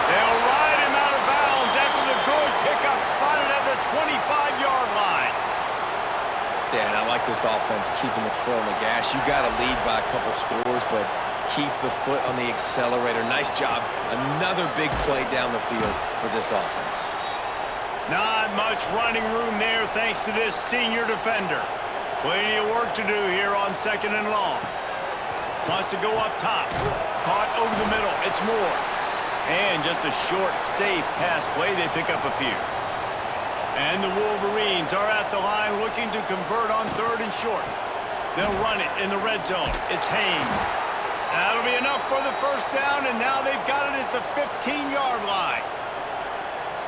They'll ride him out of bounds after the good pickup spotted at the 25-yard line. Yeah, and I like this offense keeping the foot on the gas. You got to lead by a couple scores, but keep the foot on the accelerator. Nice job. Another big play down the field for this offense. Not much running room there thanks to this senior defender. Plenty of work to do here on 2nd and long. Wants to go up top. Caught over the middle. It's Moore. And just a short, safe pass play. They pick up a few. And the Wolverines are at the line looking to convert on 3rd and short. They'll run it in the red zone. It's Haynes. That'll be enough for the first down, and now they've got it at the 15-yard line.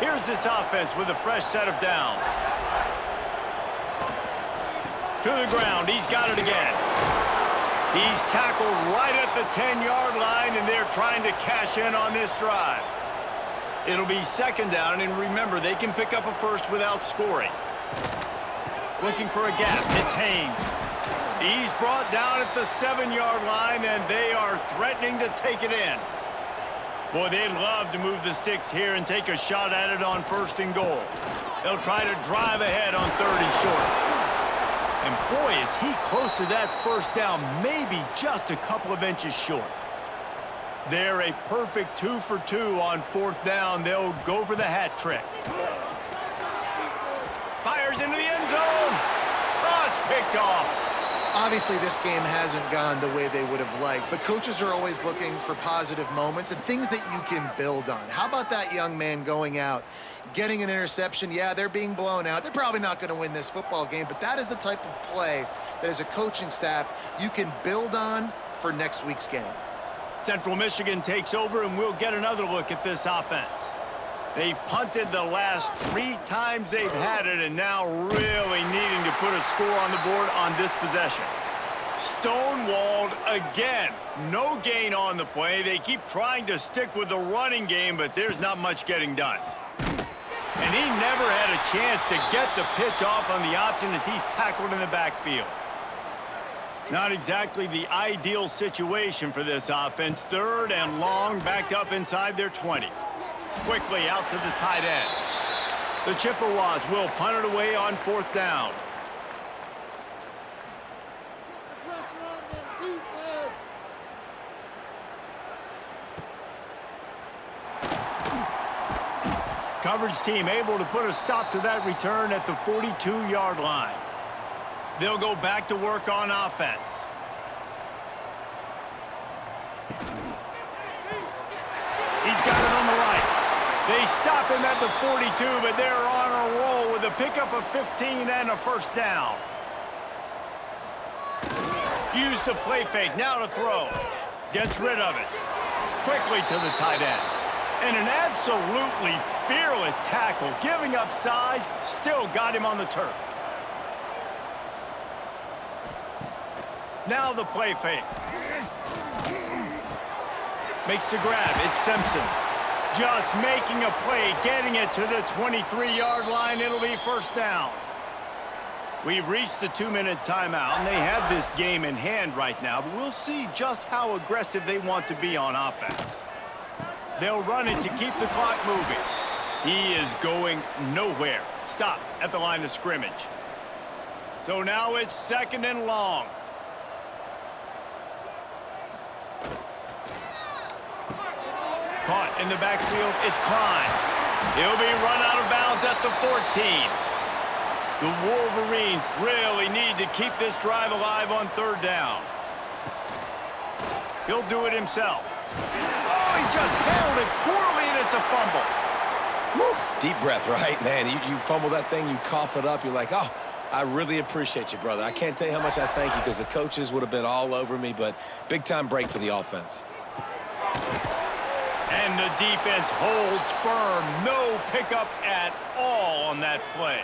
Here's this offense with a fresh set of downs. To the ground. He's got it again. He's tackled right at the 10-yard line, and they're trying to cash in on this drive. It'll be 2nd down, and remember, they can pick up a first without scoring. Looking for a gap. It's Haynes. He's brought down at the 7-yard line, and they are threatening to take it in. Boy, they'd love to move the sticks here and take a shot at it on 1st and goal. They'll try to drive ahead on 3rd and short. And boy, is he close to that first down, maybe just a couple of inches short. They're a perfect 2 for 2 on 4th down. They'll go for the hat trick. Fires into the end zone. Oh, it's picked off. Obviously, this game hasn't gone the way they would have liked, but coaches are always looking for positive moments and things that you can build on. How about that young man going out, getting an interception? Yeah, they're being blown out. They're probably not going to win this football game, but that is the type of play that as a coaching staff you can build on for next week's game. Central Michigan takes over, and we'll get another look at this offense. They've punted the last 3 times they've had it, and now really needing to put a score on the board on this possession. Stonewalled again. No gain on the play. They keep trying to stick with the running game, but there's not much getting done. And he never had a chance to get the pitch off on the option as he's tackled in the backfield. Not exactly the ideal situation for this offense. 3rd and long, backed up inside their 20. Quickly out to the tight end. The Chippewas will punt it away on 4th down. Coverage team able to put a stop to that return at the 42-yard line. They'll go back to work on offense. He's got it on the right. They stop him at the 42, but they're on a roll with a pickup of 15 and a first down. Use the play fake, now to throw. Gets rid of it. Quickly to the tight end. And an absolutely fearless tackle, giving up size, still got him on the turf. Now the play fake. Makes the grab, it's Simpson. Just making a play, getting it to the 23-yard line. It'll be first down. We've reached the 2-minute timeout, and they have this game in hand right now, but we'll see just how aggressive they want to be on offense. They'll run it to keep the clock moving. He is going nowhere. Stop at the line of scrimmage. So now it's 2nd and long. Caught in the backfield, it's Klein. He'll be run out of bounds at the 14. The Wolverines really need to keep this drive alive on third down. He'll do it himself. Oh, he just handled it poorly, and it's a fumble. Woo. Deep breath, right? Man, you fumble that thing, you cough it up, you're like, oh, I really appreciate you, brother. I can't tell you how much I thank you because the coaches would have been all over me, but big-time break for the offense. And the defense holds firm. No pickup at all on that play.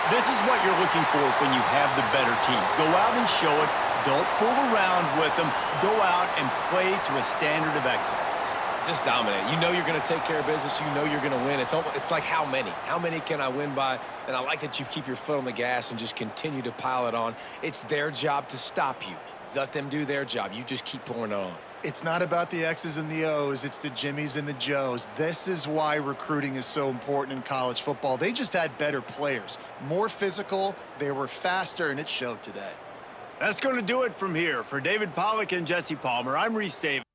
This is what you're looking for when you have the better team. Go out and show it. Don't fool around with them. Go out and play to a standard of excellence. Just dominate. You know you're going to take care of business. You know you're going to win. It's like how many? How many can I win by? And I like that you keep your foot on the gas and just continue to pile it on. It's their job to stop you. Let them do their job. You just keep pouring it on. It's not about the X's and the O's. It's the Jimmies and the Joes. This is why recruiting is so important in college football. They just had better players, more physical, they were faster, and it showed today. That's going to do it from here. For David Pollack and Jesse Palmer, I'm Reese Davis.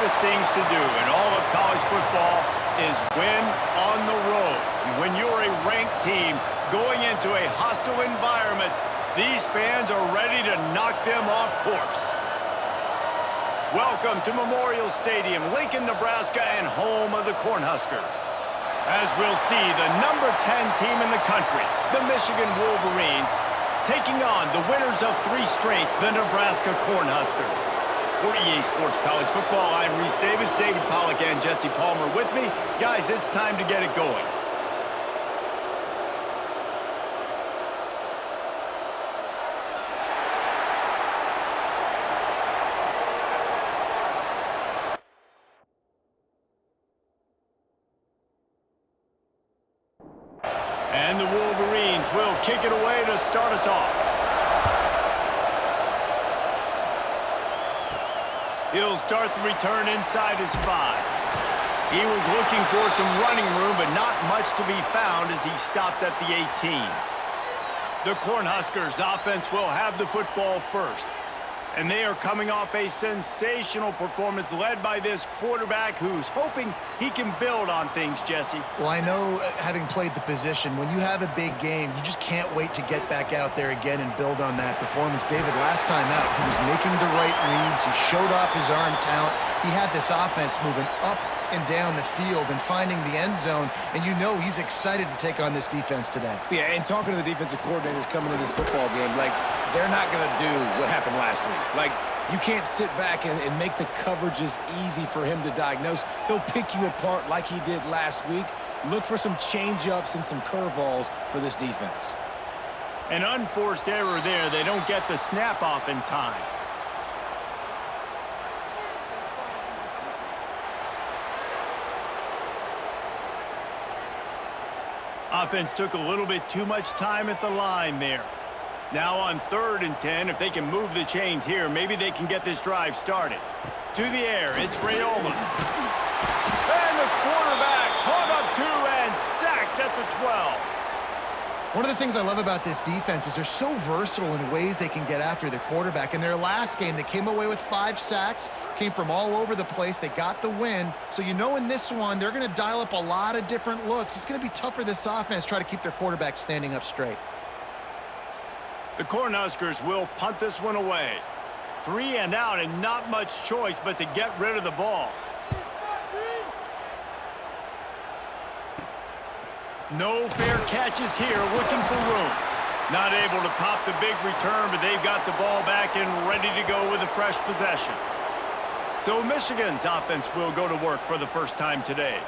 hardest things to do in all of college football is win on the road. When you're a ranked team going into a hostile environment, these fans are ready to knock them off course. Welcome to Memorial Stadium, Lincoln, Nebraska, and home of the Cornhuskers. As we'll see, the number 10 team in the country, the Michigan Wolverines, taking on the winners of 3 straight, the Nebraska Cornhuskers. For EA Sports College Football, I'm Reese Davis, David Pollack, and Jesse Palmer with me. Guys, it's time to get it going. And the Wolverines will kick it away to start us off. He'll start the return inside his 5. He was looking for some running room, but not much to be found as he stopped at the 18. The Cornhuskers offense will have the football first. And they are coming off a sensational performance led by this quarterback who's hoping he can build on things, Jesse. Well, I know, having played the position, when you have a big game, you just can't wait to get back out there again and build on that performance. David, last time out, he was making the right reads. He showed off his arm talent. He had this offense moving up and down the field and finding the end zone, and you know he's excited to take on this defense today. Yeah, and talking to the defensive coordinators coming into this football game, like, they're not going to do what happened last week. Like, you can't sit back and make the coverages easy for him to diagnose. He'll pick you apart like he did last week. Look for some change-ups and some curveballs for this defense. An unforced error there. They don't get the snap off in time. Offense took a little bit too much time at the line there. Now on 3rd and 10, if they can move the chains here, maybe they can get this drive started. To the air, it's Raiola. And the quarterback caught up 2 and sacked at the 12. One of the things I love about this defense is they're so versatile in ways they can get after the quarterback. In their last game, they came away with 5 sacks, came from all over the place. They got the win. So you know in this one, they're going to dial up a lot of different looks. It's going to be tough for this offense to try to keep their quarterback standing up straight. The Cornhuskers will punt this one away. 3 and out and not much choice but to get rid of the ball. No fair catches here, looking for room. Not able to pop the big return, but they've got the ball back and ready to go with a fresh possession. So Michigan's offense will go to work for the first time today.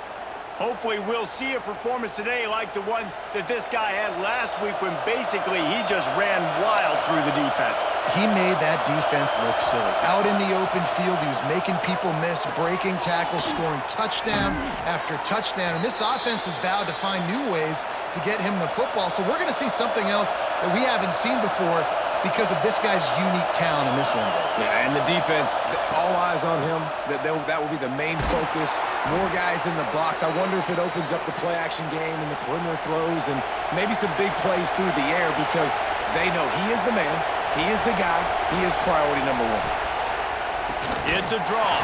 Hopefully we'll see a performance today like the one that this guy had last week when basically he just ran wild through the defense. He made that defense look silly. Out in the open field, he was making people miss, breaking tackles, scoring touchdown after touchdown. And this offense has vowed to find new ways to get him the football. So we're going to see something else that we haven't seen before because of this guy's unique talent in this one. Yeah, and the defense, all eyes on him. That will be the main focus. More guys in the box. I wonder if it opens up the play-action game and the perimeter throws and maybe some big plays through the air because they know he is the man, he is the guy, he is priority number 1. It's a draw.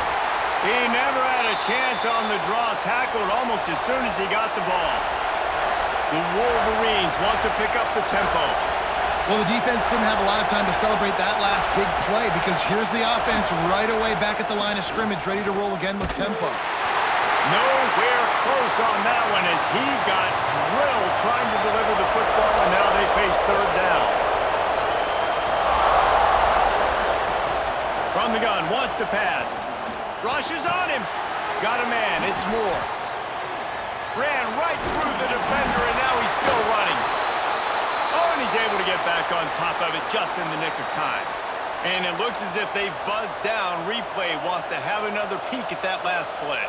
He never had a chance on the draw, tackled almost as soon as he got the ball. The Wolverines want to pick up the tempo. Well, the defense didn't have a lot of time to celebrate that last big play because here's the offense right away back at the line of scrimmage, ready to roll again with tempo. Nowhere close on that one as he got drilled trying to deliver the football, and now they face 3rd down. From the gun, wants to pass. Rushes on him. Got a man, it's Moore. Ran right through the defender, and now he's still running. Oh, and he's able to get back on top of it just in the nick of time. And it looks as if they've buzzed down. Replay wants to have another peek at that last play.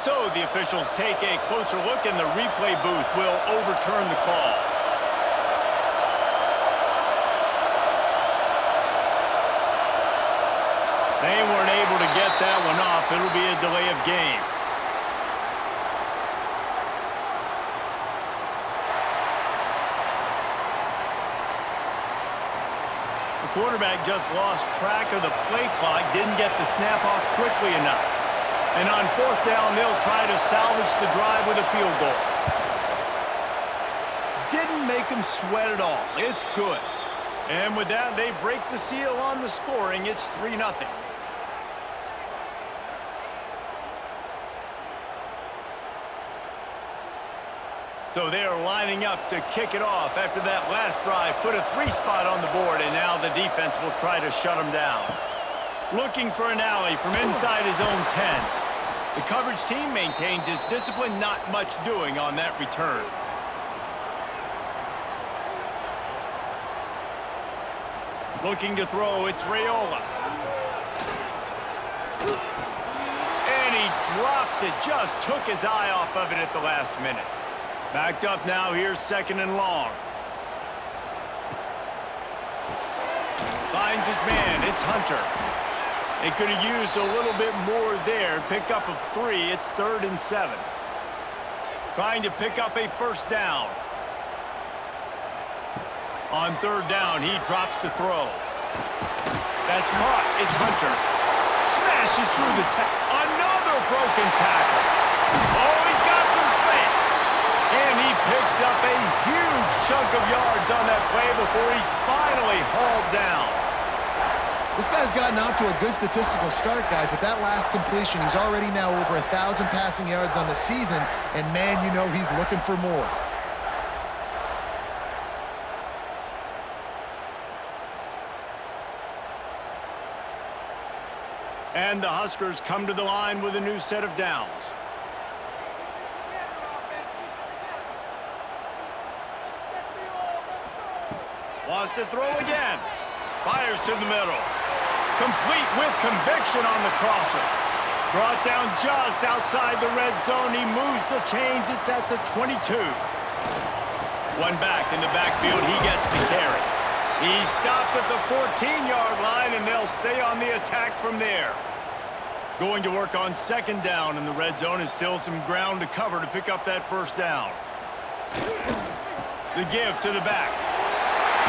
So the officials take a closer look, and the replay booth will overturn the call. They weren't able to get that one off. It'll be a delay of game. The quarterback just lost track of the play clock, didn't get the snap off quickly enough. And on fourth down, they'll try to salvage the drive with a field goal. Didn't make them sweat at all. It's good. And with that, they break the seal on the scoring. It's 3-0. So they are lining up to kick it off after that last drive. Put a 3 spot on the board, and now the defense will try to shut them down. Looking for an alley from inside his own 10. The coverage team maintains his discipline, not much doing on that return. Looking to throw, it's Raiola. And he drops it, just took his eye off of it at the last minute. Backed up now, here's 2nd and long. Finds his man, it's Hunter. They could have used a little bit more there, pick up a 3, it's 3rd and 7. Trying to pick up a first down. On 3rd down, he drops to throw. That's caught. It's Hunter. Smashes through the tackle. Another broken tackle. Oh, he's got some space. And he picks up a huge chunk of yards on that play before he's finally hauled down. This guy's gotten off to a good statistical start, guys. With that last completion, he's already now over 1,000 passing yards on the season. And, man, you know he's looking for more. And the Huskers come to the line with a new set of downs. Wants to throw again. Fires to the middle. Complete with conviction on the crosser. Brought down just outside the red zone. He moves the chains. It's at the 22. One back in the backfield. He gets the carry. He's stopped at the 14-yard line, and they'll stay on the attack from there. Going to work on 2nd down, and the red zone is still some ground to cover to pick up that first down. The give to the back.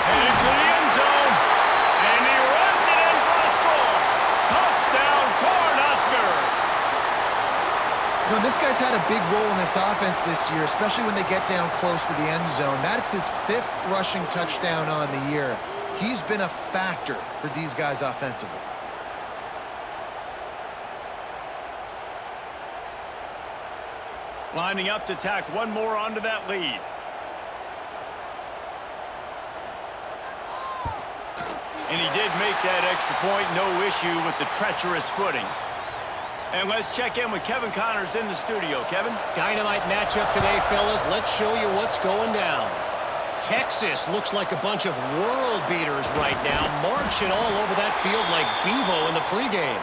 Headed to the end zone, and he runs it in for a score. Touchdown, Cornhuskers! You know, this guy's had a big role in this offense this year, especially when they get down close to the end zone. That's his 5th rushing touchdown on the year. He's been a factor for these guys offensively. Lining up to tack one more onto that lead. And he did make that extra point. No issue with the treacherous footing. And let's check in with Kevin Connors in the studio. Kevin? Dynamite matchup today, fellas. Let's show you what's going down. Texas looks like a bunch of world beaters right now, marching all over that field like Bevo in the pregame.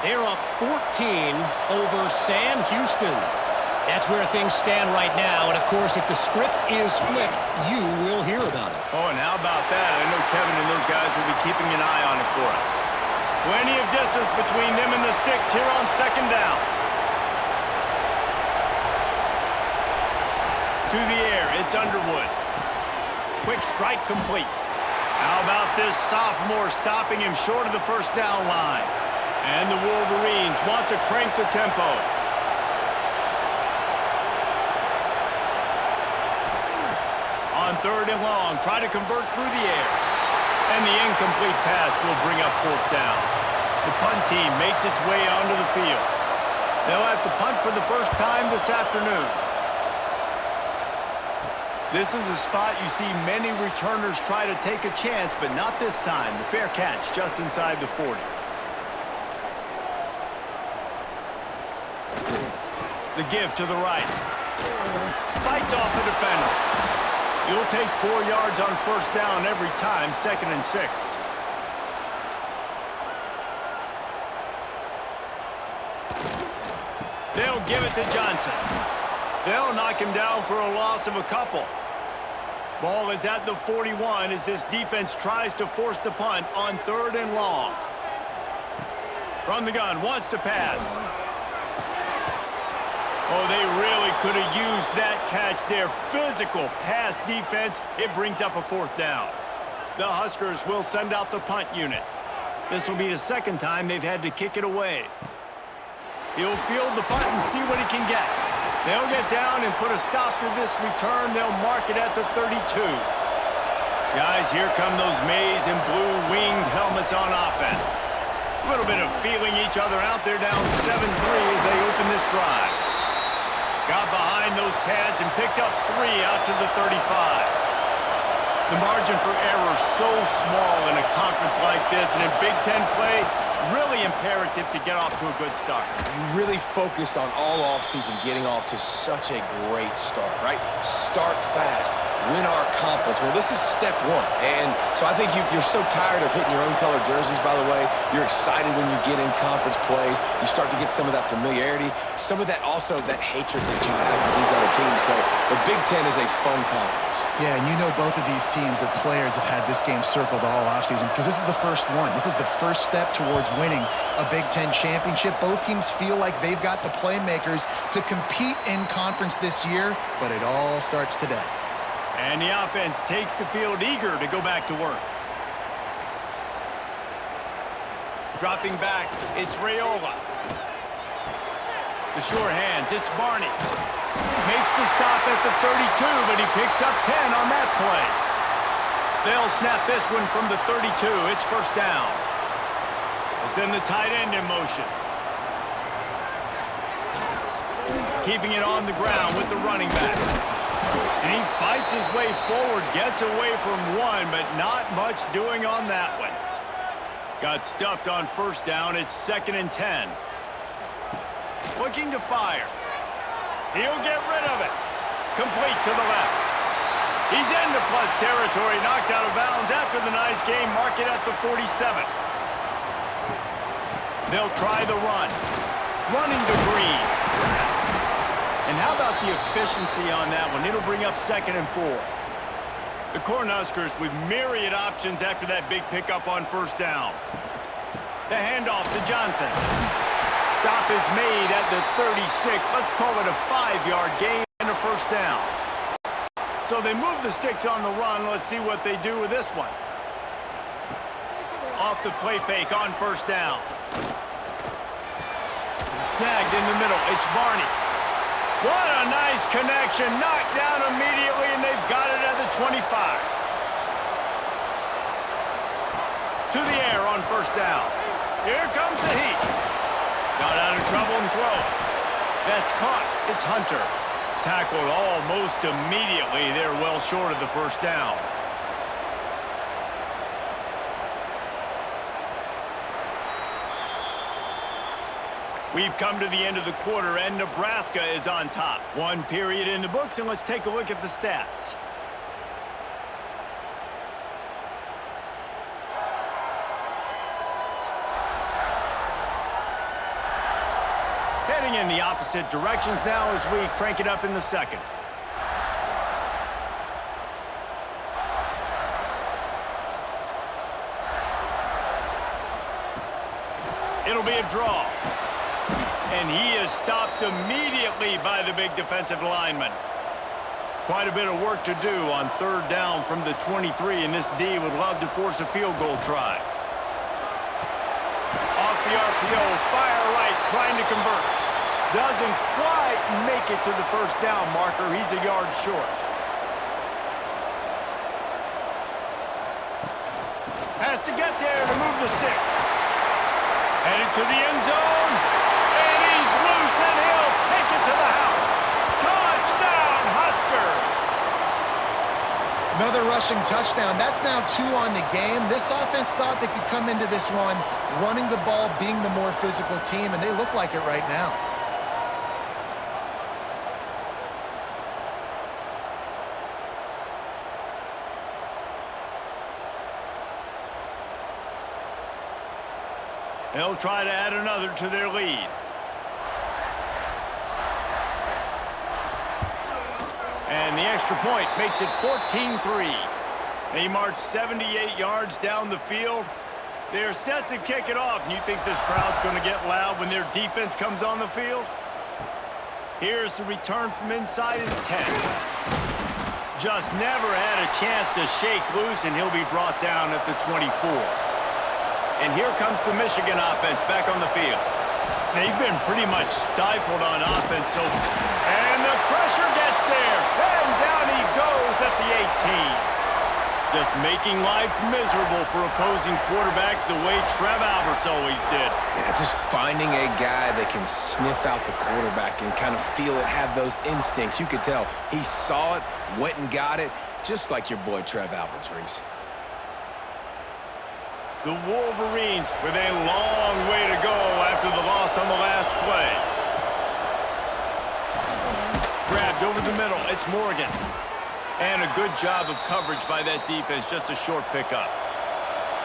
They're up 14 over Sam Houston. That's where things stand right now, and of course, if the script is flipped, you will hear about it. Oh, and how about that? I know Kevin and those guys will be keeping an eye on it for us. Plenty of distance between them and the sticks here on 2nd down. To the air, it's Underwood. Quick strike complete. How about this sophomore stopping him short of the first down line? And the Wolverines want to crank the tempo. On 3rd and long, try to convert through the air. And the incomplete pass will bring up 4th down. The punt team makes its way onto the field. They'll have to punt for the first time this afternoon. This is a spot you see many returners try to take a chance, but not this time. The fair catch just inside the 40. The give to the right. Fights off the defender. You'll take 4 yards on first down every time, 2nd and 6. They'll give it to Johnson. They'll knock him down for a loss of a couple. Ball is at the 41 as this defense tries to force the punt on 3rd and long. From the gun, wants to pass. Oh, they really could have used that catch there. Physical pass defense. It brings up a 4th down. The Huskers will send out the punt unit. This will be the second time they've had to kick it away. He'll field the punt and see what he can get. They'll get down and put a stop to this return. They'll mark it at the 32. Guys, here come those maize and blue winged helmets on offense. A little bit of feeling each other out. They're down 7-3 as they open this drive. Got behind those pads and picked up 3 out to the 35. The margin for error so small in a conference like this, and in Big Ten play, really imperative to get off to a good start. You really focus on all offseason getting off to such a great start, right? Start fast, win our conference. Well, this is step one. And so I think you're so tired of hitting your own colored jerseys, by the way. You're excited when you get in conference plays. You start to get some of that familiarity, some of that also that hatred that you have for these other teams. So the Big Ten is a fun conference. Yeah, and you know both of these teams, their players have had this game circled all offseason because this is the first one. This is the first step towards winning a Big Ten championship. Both teams feel like they've got the playmakers to compete in conference this year, but it all starts today. And the offense takes the field eager to go back to work. Dropping back, it's Raiola. The sure hands, it's Barney. Makes the stop at the 32, but he picks up 10 on that play. They'll snap this one from the 32. It's first down. Send the tight end in motion. Keeping it on the ground with the running back. And he fights his way forward, gets away from one, but not much doing on that one. Got stuffed on first down. It's 2nd and 10. Looking to fire. He'll get rid of it. Complete to the left. He's into plus territory, knocked out of bounds after the nice game. Mark it at the 47. They'll try the run. Running to Green. And how about the efficiency on that one? It'll bring up 2nd and 4. The Cornhuskers with myriad options after that big pickup on first down. The handoff to Johnson. Stop is made at the 36. Let's call it a 5-yard gain and a first down. So they move the sticks on the run. Let's see what they do with this one. Off the play fake on first down. Snagged in the middle. It's Barney. What a nice connection. Knocked down immediately, and they've got it at the 25. To the air on first down. Here comes the heat. Got out of trouble and throws. That's caught. It's Hunter. Tackled almost immediately. They're well short of the first down. We've come to the end of the quarter, and Nebraska is on top. One period in the books, and let's take a look at the stats. Heading in the opposite directions now as we crank it up in the second. It'll be a draw. And he is stopped immediately by the big defensive lineman. Quite a bit of work to do on third down from the 23, and this D would love to force a field goal try. Off the RPO, fire right, trying to convert. Doesn't quite make it to the first down marker. He's a yard short. Has to get there to move the sticks. Headed to the end zone. And he's loose, and he'll take it to the house. Touchdown, Huskers! Another rushing touchdown. That's now 2 on the game. This offense thought they could come into this one running the ball, being the more physical team, and they look like it right now. They'll try to add another to their lead. And the extra point makes it 14-3. They march 78 yards down the field. They're set to kick it off. And you think this crowd's going to get loud when their defense comes on the field? Here's the return from inside his 10. just never had a chance to shake loose, and he'll be brought down at the 24. And here comes the Michigan offense back on the field. They've been pretty much stifled on offense, and the pressure gets there, and down he goes at the 18. Just making life miserable for opposing quarterbacks the way Trev Alberts always did. Yeah, just finding a guy that can sniff out the quarterback and kind of feel it, have those instincts. You could tell he saw it, went and got it, just like your boy Trev Alberts, Reese. The Wolverines with a long way to go after the loss on the last play. Grabbed over the middle, it's Morgan. And a good job of coverage by that defense, just a short pickup.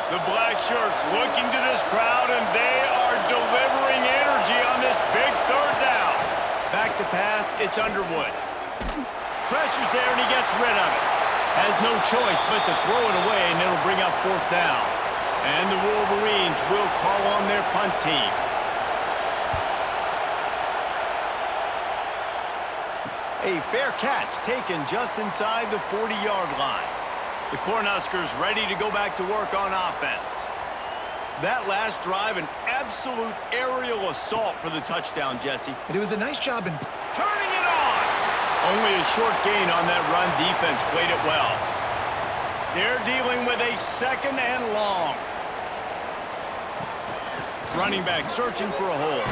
The black shirts looking to this crowd, and they are delivering energy on this big third down. Back to pass, it's Underwood. Pressure's there, and he gets rid of it. Has no choice but to throw it away, and it'll bring up fourth down. And the Wolverines will call on their punt team. A fair catch taken just inside the 40-yard line. The Cornhuskers ready to go back to work on offense. That last drive, an absolute aerial assault for the touchdown, Jesse. And it was a nice job in Turning it on! Only a short gain on that run. Defense played it well. They're dealing with a second and long. Running back searching for a hole.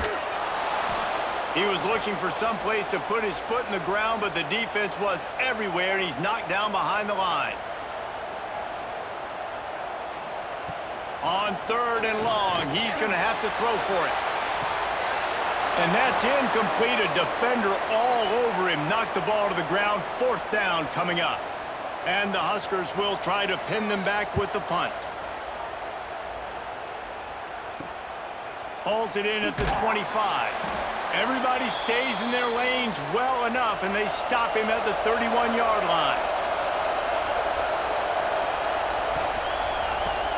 He was looking for some place to put his foot in the ground, but the defense was everywhere, and he's knocked down behind the line. On third and long, he's going to have to throw for it. And that's incomplete. A defender all over him. Knocked the ball to the ground. Fourth down coming up. And the Huskers will try to pin them back with the punt. Hauls it in at the 25. Everybody stays in their lanes well enough, and they stop him at the 31-yard line.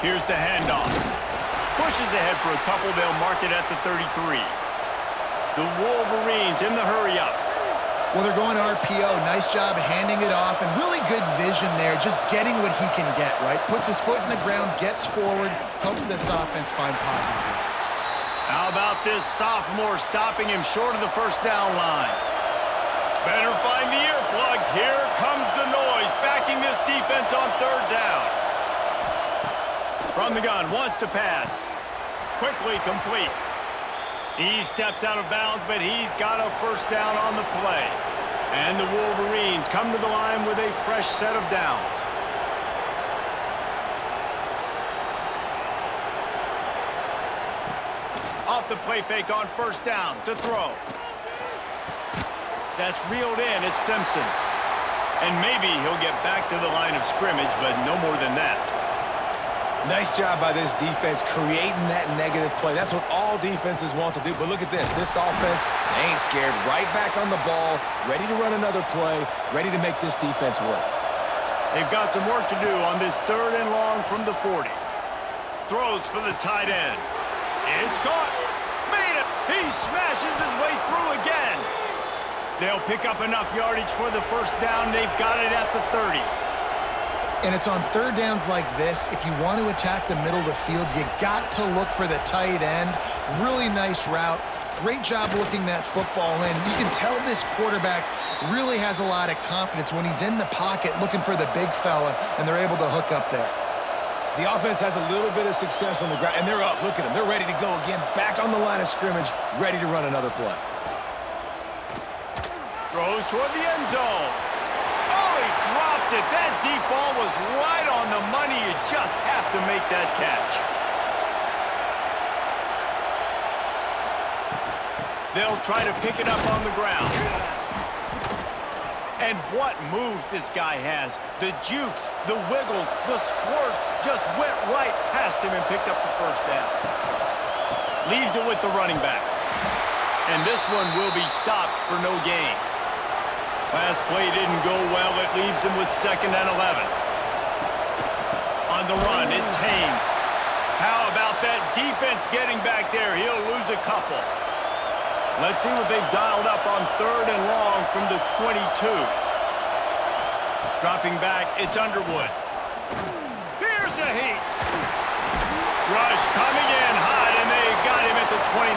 Here's the handoff. Pushes ahead for a couple. They'll mark it at the 33. The Wolverines in the hurry-up. Well, they're going RPO. Nice job handing it off, and really good vision there, just getting what he can get, right? Puts his foot in the ground, gets forward, helps this offense find positive yards. How about this sophomore stopping him short of the first down line? Better find the earplugs. Here comes the noise, backing this defense on third down. From the gun, wants to pass. Quickly complete. He steps out of bounds, but he's got a first down on the play. And the Wolverines come to the line with a fresh set of downs. Off the play fake on first down to throw. That's reeled in. It's Simpson. And maybe he'll get back to the line of scrimmage, but no more than that. Nice job by this defense creating that negative play. That's what all defenses want to do. But look at this. This offense, they ain't scared. Right back on the ball, ready to run another play, ready to make this defense work. They've got some work to do on this third and long from the 40. Throws for the tight end. It's caught. Made it. He smashes his way through again. They'll pick up enough yardage for the first down. They've got it at the 30. And it's on third downs like this, if you want to attack the middle of the field, you got to look for the tight end. Really nice route. Great job looking that football in. You can tell this quarterback really has a lot of confidence when he's in the pocket looking for the big fella, and they're able to hook up there. The offense has a little bit of success on the ground, and they're up. Look at them. They're ready to go again, back on the line of scrimmage, ready to run another play. Throws toward the end zone. Oh, he dropped it. That deep ball was right on the money. You just have to make that catch. They'll try to pick it up on the ground. And what moves this guy has. The jukes, the wiggles, the squirts just went right past him and picked up the first down. Leaves it with the running back. And this one will be stopped for no gain. Last play didn't go well. It leaves him with second and 11. On the run, it's Haynes. How about that defense getting back there? He'll lose a couple. Let's see what they've dialed up on third and long from the 22. Dropping back, it's Underwood. Here's a heat. Rush coming in hot, and they got him at the 29.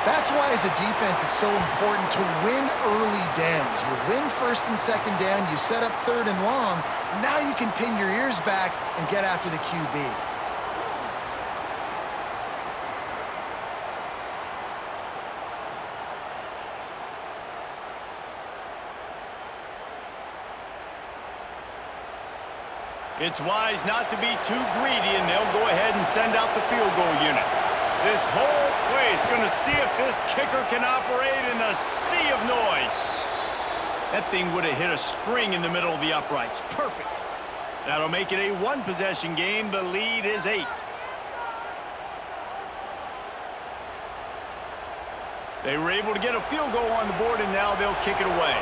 That's why, as a defense, it's so important to win early downs. You win first and second down, you set up third and long. Now you can pin your ears back and get after the QB. It's wise not to be too greedy, and they'll go ahead and send out the field goal unit. This whole place going to see if this kicker can operate in the sea of noise. That thing would have hit a string in the middle of the uprights. Perfect. That'll make it a one-possession game. The lead is 8. They were able to get a field goal on the board, and now they'll kick it away.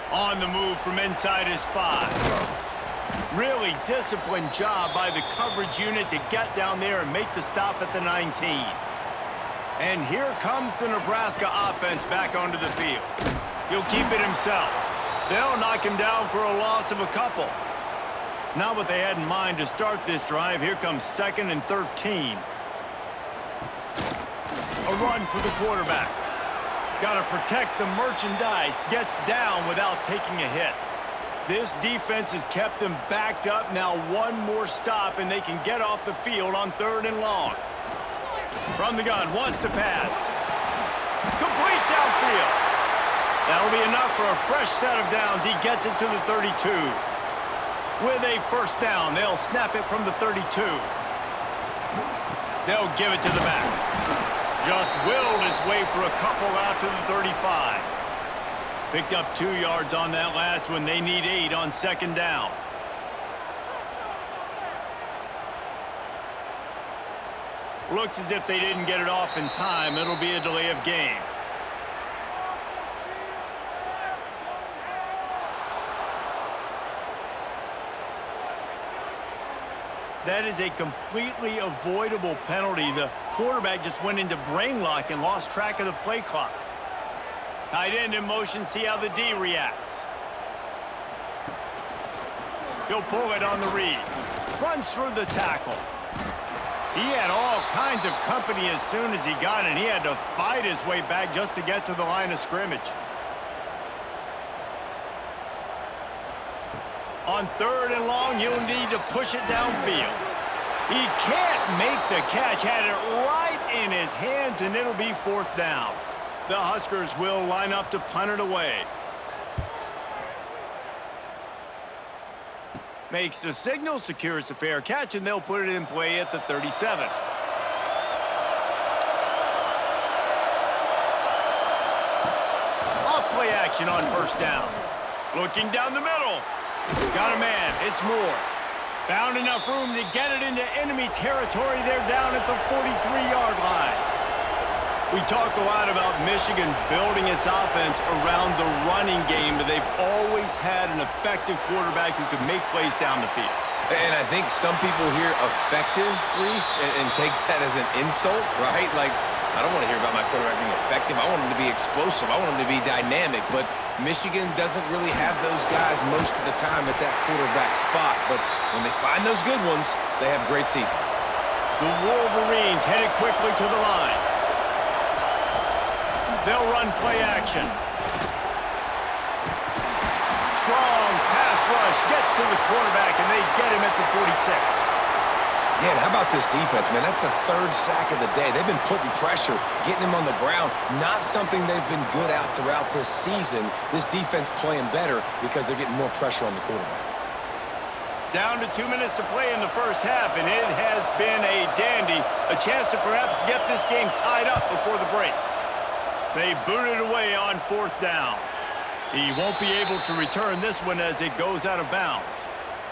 On the move from inside his 5. Really disciplined job by the coverage unit to get down there and make the stop at the 19. And here comes the Nebraska offense back onto the field. He'll keep it himself. They'll knock him down for a loss of a couple. Not what they had in mind to start this drive. Here comes 2nd and 13. A run for the quarterback. Got to protect the merchandise. Gets down without taking a hit. This defense has kept them backed up. Now one more stop, and they can get off the field on 3rd and long. From the gun, wants to pass. Complete downfield. That'll be enough for a fresh set of downs. He gets it to the 32. With a first down, they'll snap it from the 32. They'll give it to the back. Just willed his way for a couple out to the 35. Picked up 2 yards on that last one. They need 8 on 2nd down. Looks as if they didn't get it off in time. It'll be a delay of game. That is a completely avoidable penalty. The quarterback just went into brain lock and lost track of the play clock. Tight end in motion, see how the D reacts. He'll pull it on the read. Runs through the tackle. He had all kinds of company as soon as he got it. He had to fight his way back just to get to the line of scrimmage. On 3rd and long, you'll need to push it downfield. He can't make the catch. Had it right in his hands, and it'll be 4th down. The Huskers will line up to punt it away. Makes the signal, secures the fair catch, and they'll put it in play at the 37. Off play action on 1st down. Looking down the middle. Got a man. It's Moore. Found enough room to get it into enemy territory. They're down at the 43-yard line. We talk a lot about Michigan building its offense around the running game, but they've always had an effective quarterback who can make plays down the field. And I think some people hear effective, Reese, and take that as an insult, right? Like, I don't want to hear about my quarterback being effective. I want him to be explosive. I want him to be dynamic. But Michigan doesn't really have those guys most of the time at that quarterback spot. But when they find those good ones, they have great seasons. The Wolverines headed quickly to the line. They'll run play action. Strong pass rush gets to the quarterback, and they get him at the 46. Yeah, and how about this defense, man? That's the 3rd sack of the day. They've been putting pressure, getting him on the ground. Not something they've been good at throughout this season. This defense playing better because they're getting more pressure on the quarterback. Down to 2 minutes to play in the first half, and it has been a dandy. A chance to perhaps get this game tied up before the break. They boot it away on 4th down. He won't be able to return this one as it goes out of bounds.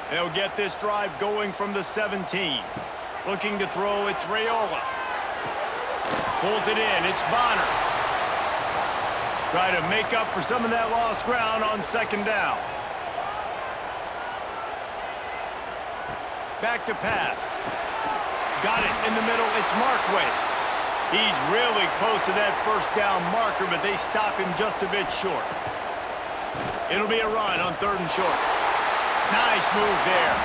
They'll get this drive going from the 17. Looking to throw, it's Raiola. Pulls it in, it's Bonner. Try to make up for some of that lost ground on 2nd down. Back to pass. Got it in the middle, it's Markway. He's really close to that first down marker, but they stop him just a bit short. It'll be a run on 3rd and short. Nice move there.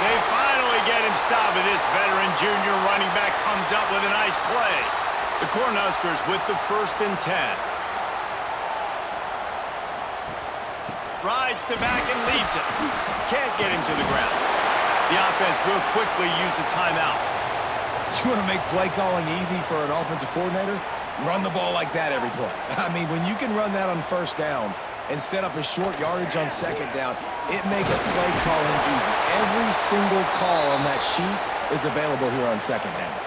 They finally get him stopped, and this veteran junior running back comes up with a nice play. The Cornhuskers with the 1st and 10. Rides to back and leaves it. Can't get him to the ground. The offense will quickly use a timeout. You want to make play calling easy for an offensive coordinator? Run the ball like that every play. I mean, when you can run that on 1st down and set up a short yardage on 2nd down, it makes play calling easy. Every single call on that sheet is available here on 2nd down.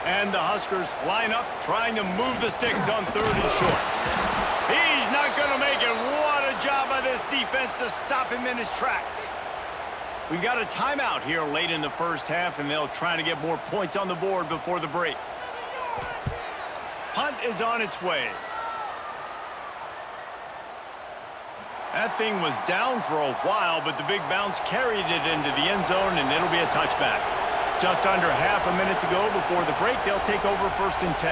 And the Huskers line up, trying to move the sticks on 3rd and short. He's not going to make it. What a job by this defense to stop him in his tracks. We got a timeout here late in the 1st half, and they'll try to get more points on the board before the break. Punt is on its way. That thing was down for a while, but the big bounce carried it into the end zone, and it'll be a touchback. Just under half a minute to go before the break. They'll take over 1st and 10.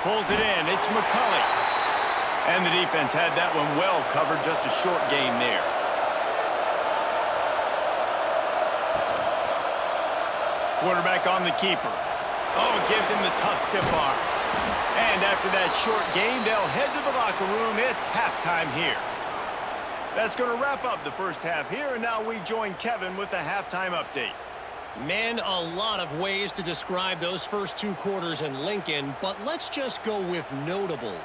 Pulls it in. It's McCulley. And the defense had that one well covered. Just a short game there. Quarterback on the keeper. Oh, gives him the tough stiff arm. And after that short game, they'll head to the locker room. It's halftime here. That's going to wrap up the 1st half here, and now we join Kevin with the halftime update. Man, a lot of ways to describe those first 2 quarters in Lincoln, but let's just go with notable.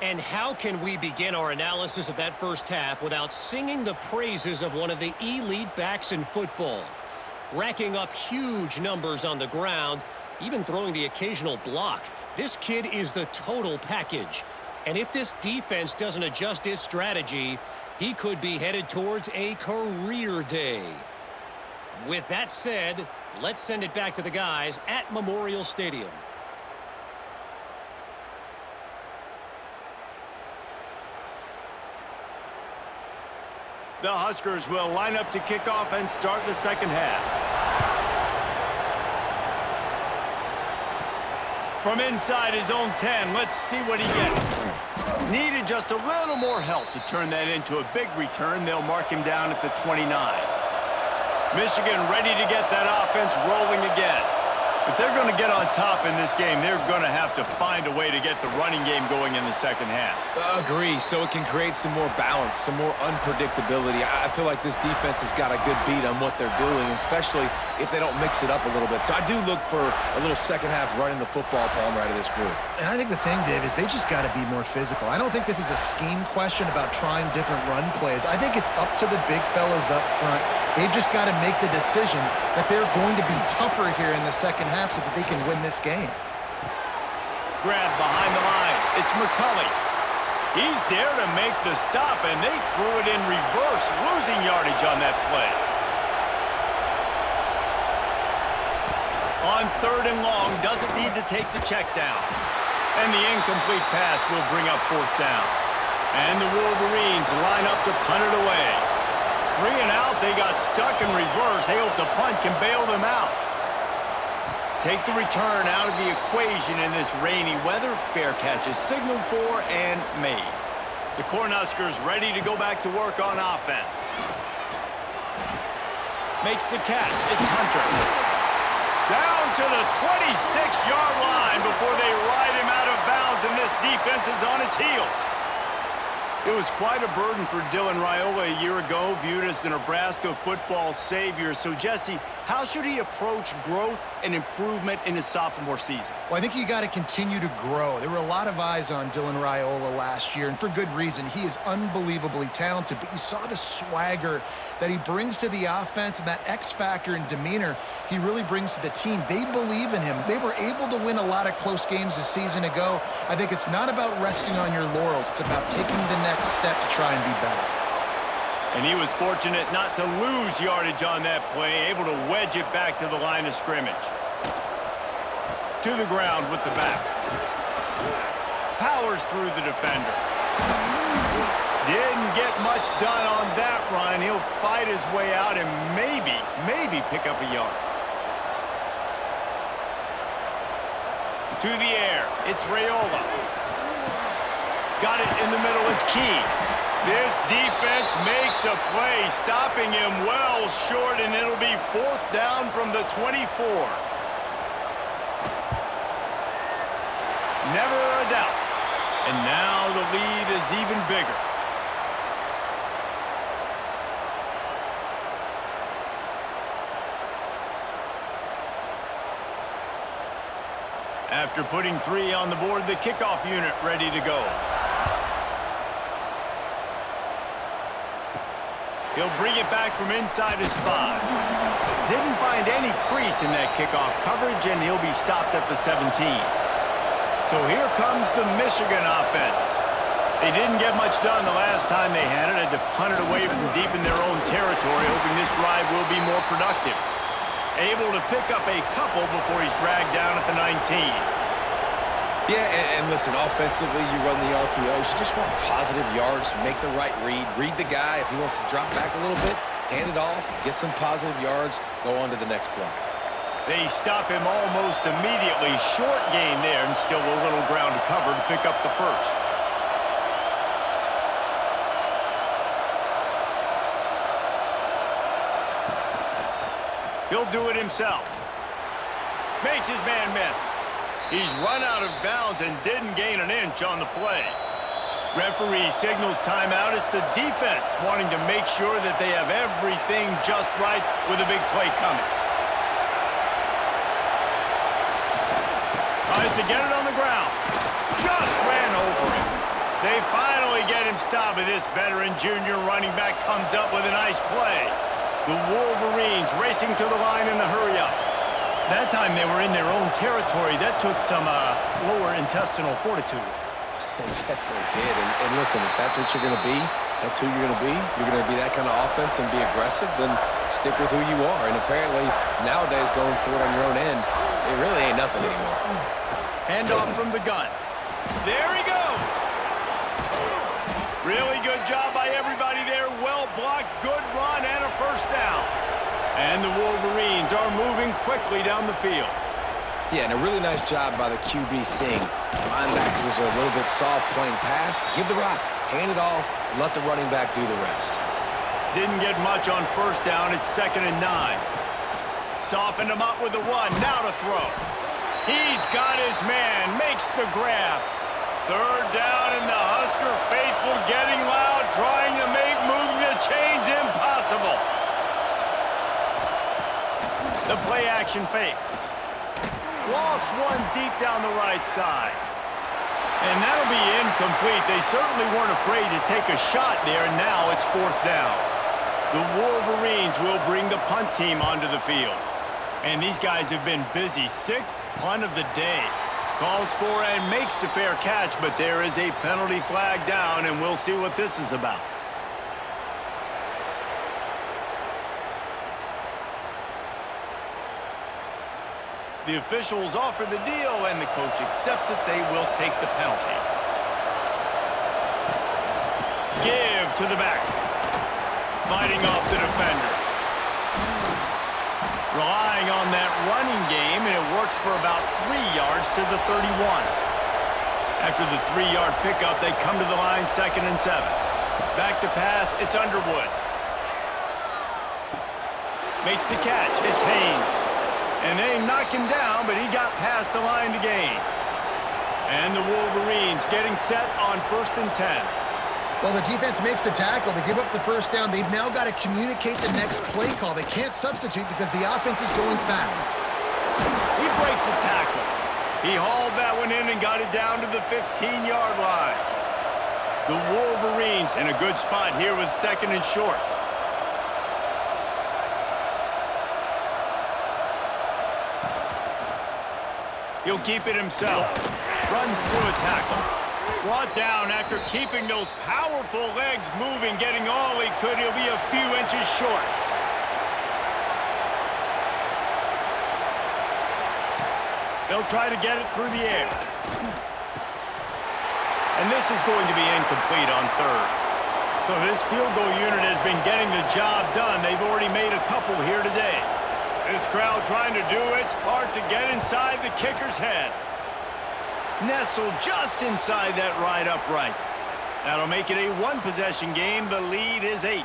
And how can we begin our analysis of that 1st half without singing the praises of one of the elite backs in football? Racking up huge numbers on the ground, even throwing the occasional block. This kid is the total package. And if this defense doesn't adjust its strategy, he could be headed towards a career day. With that said, let's send it back to the guys at Memorial Stadium. The Huskers will line up to kick off and start the 2nd half. From inside his own 10, let's see what he gets. Needed just a little more help to turn that into a big return. They'll mark him down at the 29. Michigan ready to get that offense rolling again. If they're going to get on top in this game, they're going to have to find a way to get the running game going in the 2nd half. Agree, so it can create some more balance, some more unpredictability. I feel like this defense has got a good beat on what they're doing, especially if they don't mix it up a little bit. So I do look for a little 2nd half running the football from right of this group. And I think the thing, Dave, is they just got to be more physical. I don't think this is a scheme question about trying different run plays. I think it's up to the big fellas up front. They've just got to make the decision that they're going to be tougher here in the 2nd half so that they can win this game. Grab behind the line. It's McCulley. He's there to make the stop, and they threw it in reverse, losing yardage on that play. On 3rd and long, doesn't need to take the check down. And the incomplete pass will bring up 4th down. And the Wolverines line up to punt it away. 3 and out, they got stuck in reverse. They hope the punt can bail them out. Take the return out of the equation in this rainy weather. Fair catch is signaled for and made. The Cornhuskers ready to go back to work on offense. Makes the catch. It's Hunter. Down to the 26-yard line before they ride him out of bounds, and this defense is on its heels. It was quite a burden for Dylan Raiola a year ago, viewed as the Nebraska football savior. So, Jesse, how should he approach growth and improvement in his sophomore season? Well, I think you got to continue to grow. There were a lot of eyes on Dylan Raiola last year, and for good reason. He is unbelievably talented, but you saw the swagger that he brings to the offense and that X factor and demeanor he really brings to the team. They believe in him. They were able to win a lot of close games a season ago. I think it's not about resting on your laurels. It's about taking the next step to try and be better. And he was fortunate not to lose yardage on that play, able to wedge it back to the line of scrimmage. To the ground with the back. Powers through the defender. Didn't get much done on that run. He'll fight his way out and maybe pick up a yard. To the air. It's Raiola. Got it in the middle. It's Key. This defense makes a play, stopping him well short, and it'll be 4th down from the 24. Never a doubt. And now the lead is even bigger. After putting 3 on the board, the kickoff unit ready to go. He'll bring it back from inside his 5. Didn't find any crease in that kickoff coverage, and he'll be stopped at the 17. So here comes the Michigan offense. They didn't get much done the last time they had it. Had to punt it away from deep in their own territory, hoping this drive will be more productive. Able to pick up a couple before he's dragged down at the 19. Yeah, and listen, offensively, you run the RPOs. You just want positive yards, make the right read the guy. If he wants to drop back a little bit, hand it off, get some positive yards, go on to the next play. They stop him almost immediately. Short gain there, and still a little ground to cover to pick up the first. He'll do it himself. Makes his man miss. He's run out of bounds and didn't gain an inch on the play. Referee signals timeout. It's the defense wanting to make sure that they have everything just right with a big play coming. Tries to get it on the ground. Just ran over him. They finally get him stopped, and this veteran junior running back comes up with a nice play. The Wolverines racing to the line in the hurry-up. That time they were in their own territory. That took some lower intestinal fortitude. It definitely did. And listen, if that's what you're going to be, that's who you're going to be. You're going to be that kind of offense and be aggressive, then stick with who you are. And apparently, nowadays, going for it on your own end, it really ain't nothing anymore. Handoff from the gun. There he goes. Really good job by everybody there. Well blocked, good run, and a first down. And the Wolverines are moving quickly down the field. Yeah, and a really nice job by the QB seeing linebackers are a little bit soft playing pass. Give the rock, hand it off, let the running back do the rest. Didn't get much on first down. It's 2nd and 9. Softened him up with the run. Now to throw. He's got his man. Makes the grab. 3rd down, and the Husker faithful getting loud, trying to make moving the chains impossible. The play action fake. Lost one deep down the right side. And that'll be incomplete. They certainly weren't afraid to take a shot there, and now it's 4th down. The Wolverines will bring the punt team onto the field. And these guys have been busy. 6th punt of the day. Calls for and makes the fair catch, but there is a penalty flag down, and we'll see what this is about. The officials offer the deal, and the coach accepts it. They will take the penalty. Give to the back. Fighting off the defender. Relying on that running game, and it works for about 3 yards to the 31. After the 3-yard pickup, they come to the line 2nd and 7. Back to pass, it's Underwood. Makes the catch, it's Haynes. And they knock him down, but he got past the line to gain. And the Wolverines getting set on 1st and 10. Well, the defense makes the tackle. They give up the first down. They've now got to communicate the next play call. They can't substitute because the offense is going fast. He breaks a tackle. He hauled that one in and got it down to the 15-yard line. The Wolverines in a good spot here with 2nd and short. He'll keep it himself. Runs through a tackle. Brought down after keeping those powerful legs moving, getting all he could. He'll be a few inches short. They'll try to get it through the air. And this is going to be incomplete on 3rd. So this field goal unit has been getting the job done. They've already made a couple here today. This crowd trying to do its part to get inside the kicker's head. Nestled just inside that right upright. That'll make it a one-possession game. The lead is 8.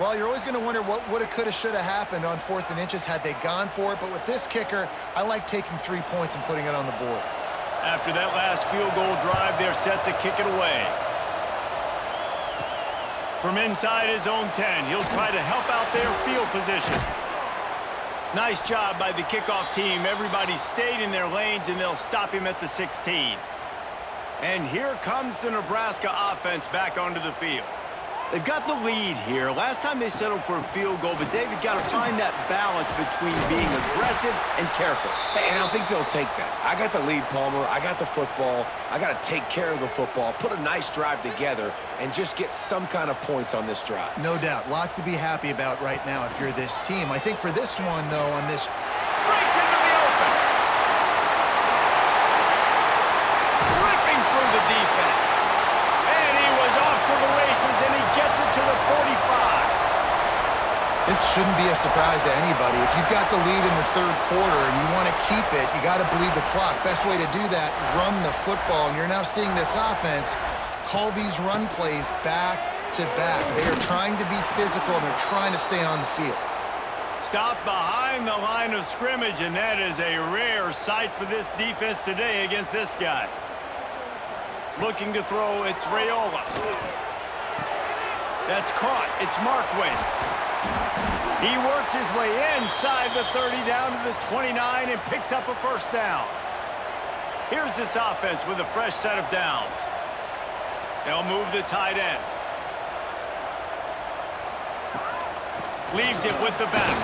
Well, you're always going to wonder what woulda, coulda, shoulda happened on 4th and inches had they gone for it. But with this kicker, I like taking 3 points and putting it on the board. After that last field goal drive, they're set to kick it away. From inside his own 10, he'll try to help out their field position. Nice job by the kickoff team. Everybody stayed in their lanes, and they'll stop him at the 16. And here comes the Nebraska offense back onto the field. They've got the lead here. Last time they settled for a field goal, but David got to find that balance between being aggressive and careful. And I think they'll take that. I got the lead, Palmer. I got the football. I got to take care of the football, put a nice drive together, and just get some kind of points on this drive. No doubt. Lots to be happy about right now if you're this team. I think for this one, though, on this... Breaks into the open. Ripping through the defense. And he was off to the races, and he gets it to the 45. This shouldn't be a surprise to anybody. If you've got the lead in the 3rd quarter and you want to keep it, you got to bleed the clock. Best way to do that, run the football. And you're now seeing this offense call these run plays back to back. They are trying to be physical, and they're trying to stay on the field. Stop behind the line of scrimmage, and that is a rare sight for this defense today against this guy. Looking to throw, it's Raiola. That's caught. It's Markway. He works his way inside the 30 down to the 29 and picks up a 1st down. Here's this offense with a fresh set of downs. They'll move the tight end. Leaves it with the back.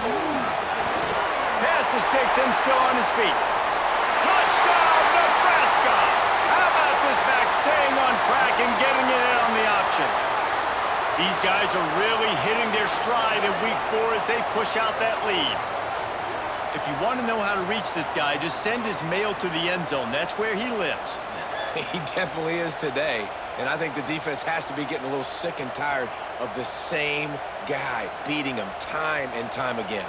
Pass the sticks and still on his feet. Touchdown, Nebraska! How about this back staying on track and getting it in on the option? These guys are really hitting their stride in week 4 as they push out that lead. If you want to know how to reach this guy, just send his mail to the end zone. That's where he lives. He definitely is today. And I think the defense has to be getting a little sick and tired of the same guy beating him time and time again.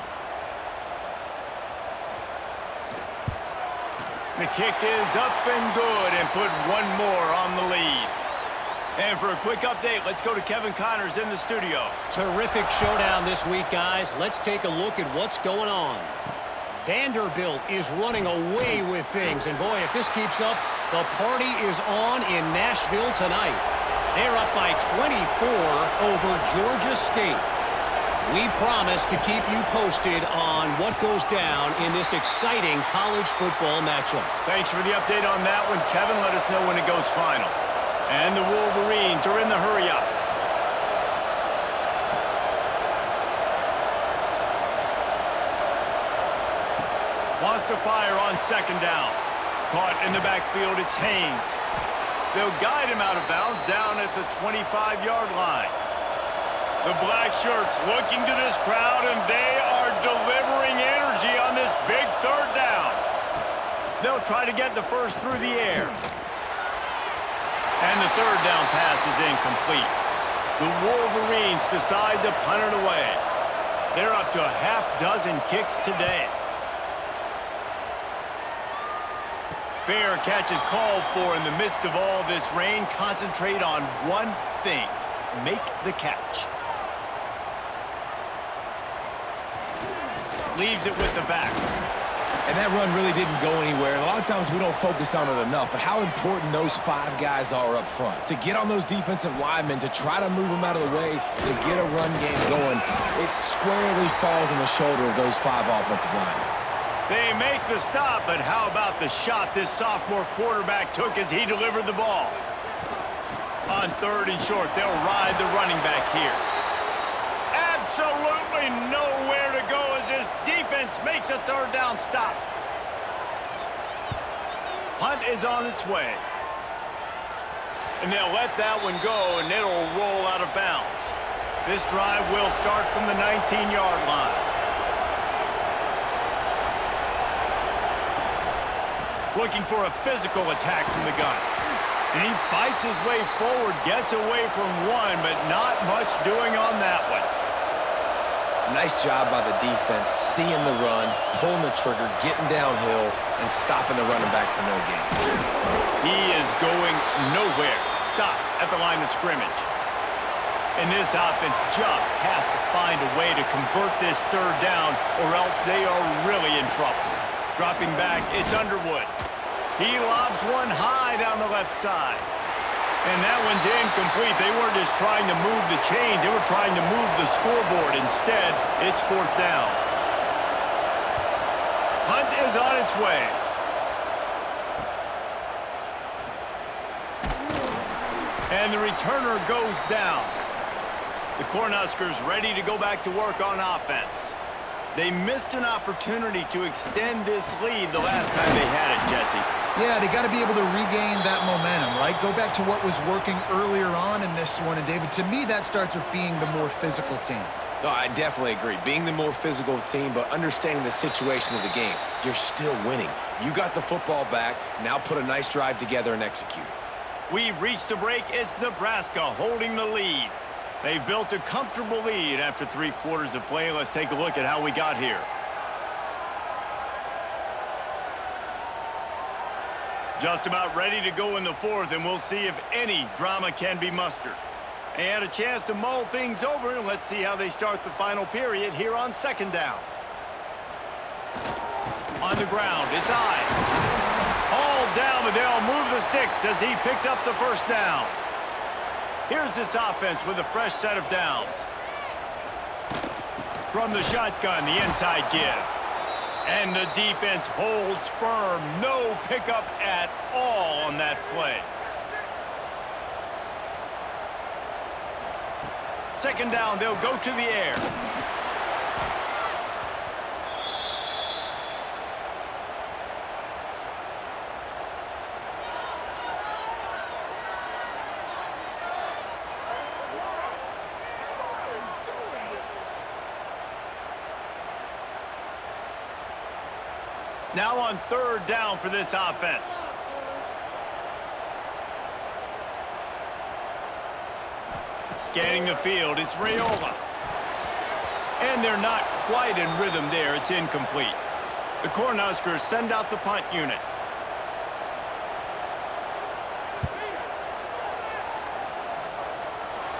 The kick is up and good and put one more on the lead. And for a quick update, let's go to Kevin Connors in the studio. Terrific showdown this week, guys. Let's take a look at what's going on. Vanderbilt is running away with things. And boy, if this keeps up, the party is on in Nashville tonight. They're up by 24 over Georgia State. We promise to keep you posted on what goes down in this exciting college football matchup. Thanks for the update on that one, Kevin. Let us know when it goes final. And the Wolverines are in the hurry-up. Wants to fire on 2nd down. Caught in the backfield, it's Haynes. They'll guide him out of bounds down at the 25-yard line. The black shirts looking to this crowd, and they are delivering energy on this big 3rd down. They'll try to get the first through the air. And the 3rd down pass is incomplete. The Wolverines decide to punt it away. They're up to a half-dozen kicks today. Fair catch is called for in the midst of all this rain. Concentrate on one thing. Make the catch. Leaves it with the back. And that run really didn't go anywhere. And a lot of times we don't focus on it enough, but how important those 5 guys are up front. To get on those defensive linemen, to try to move them out of the way, to get a run game going, it squarely falls on the shoulder of those 5 offensive linemen. They make the stop, but how about the shot this sophomore quarterback took as he delivered the ball? On 3rd and short, they'll ride the running back here. Absolutely nowhere to go as this defense makes a 3rd down stop. Punt is on its way. And they'll let that one go, and it'll roll out of bounds. This drive will start from the 19-yard line. Looking for a physical attack from the gun. And he fights his way forward, gets away from one, but not much doing on that one. Nice job by the defense, seeing the run, pulling the trigger, getting downhill, and stopping the running back for no gain. He is going nowhere. Stop at the line of scrimmage. And this offense just has to find a way to convert this third down, or else they are really in trouble. Dropping back, it's Underwood. He lobs one high down the left side. And that one's incomplete. They weren't just trying to move the chains. They were trying to move the scoreboard. Instead, it's fourth down. Hunt is on its way. And the returner goes down. The Cornhuskers ready to go back to work on offense. They missed an opportunity to extend this lead the last time they had it, Jesse. Yeah, they got to be able to regain that momentum, right? Go back to what was working earlier on in this one. And, David, to me, that starts with being the more physical team. No, I definitely agree. Being the more physical team, but understanding the situation of the game. You're still winning. You got the football back. Now put a nice drive together and execute. We've reached the break. It's Nebraska holding the lead. They've built a comfortable lead after 3 quarters of play. Let's take a look at how we got here. Just about ready to go in the fourth, and we'll see if any drama can be mustered. And a chance to mull things over, and let's see how they start the final period here on second down. On the ground, it's Ives. Hauled down, but they'll move the sticks as he picks up the first down. Here's this offense with a fresh set of downs. From the shotgun, the inside give. And the defense holds firm. No pickup at all on that play. Second down, they'll go to the air. Now on third down for this offense. Scanning the field, it's Raiola. And they're not quite in rhythm there. It's incomplete. The Cornhuskers send out the punt unit.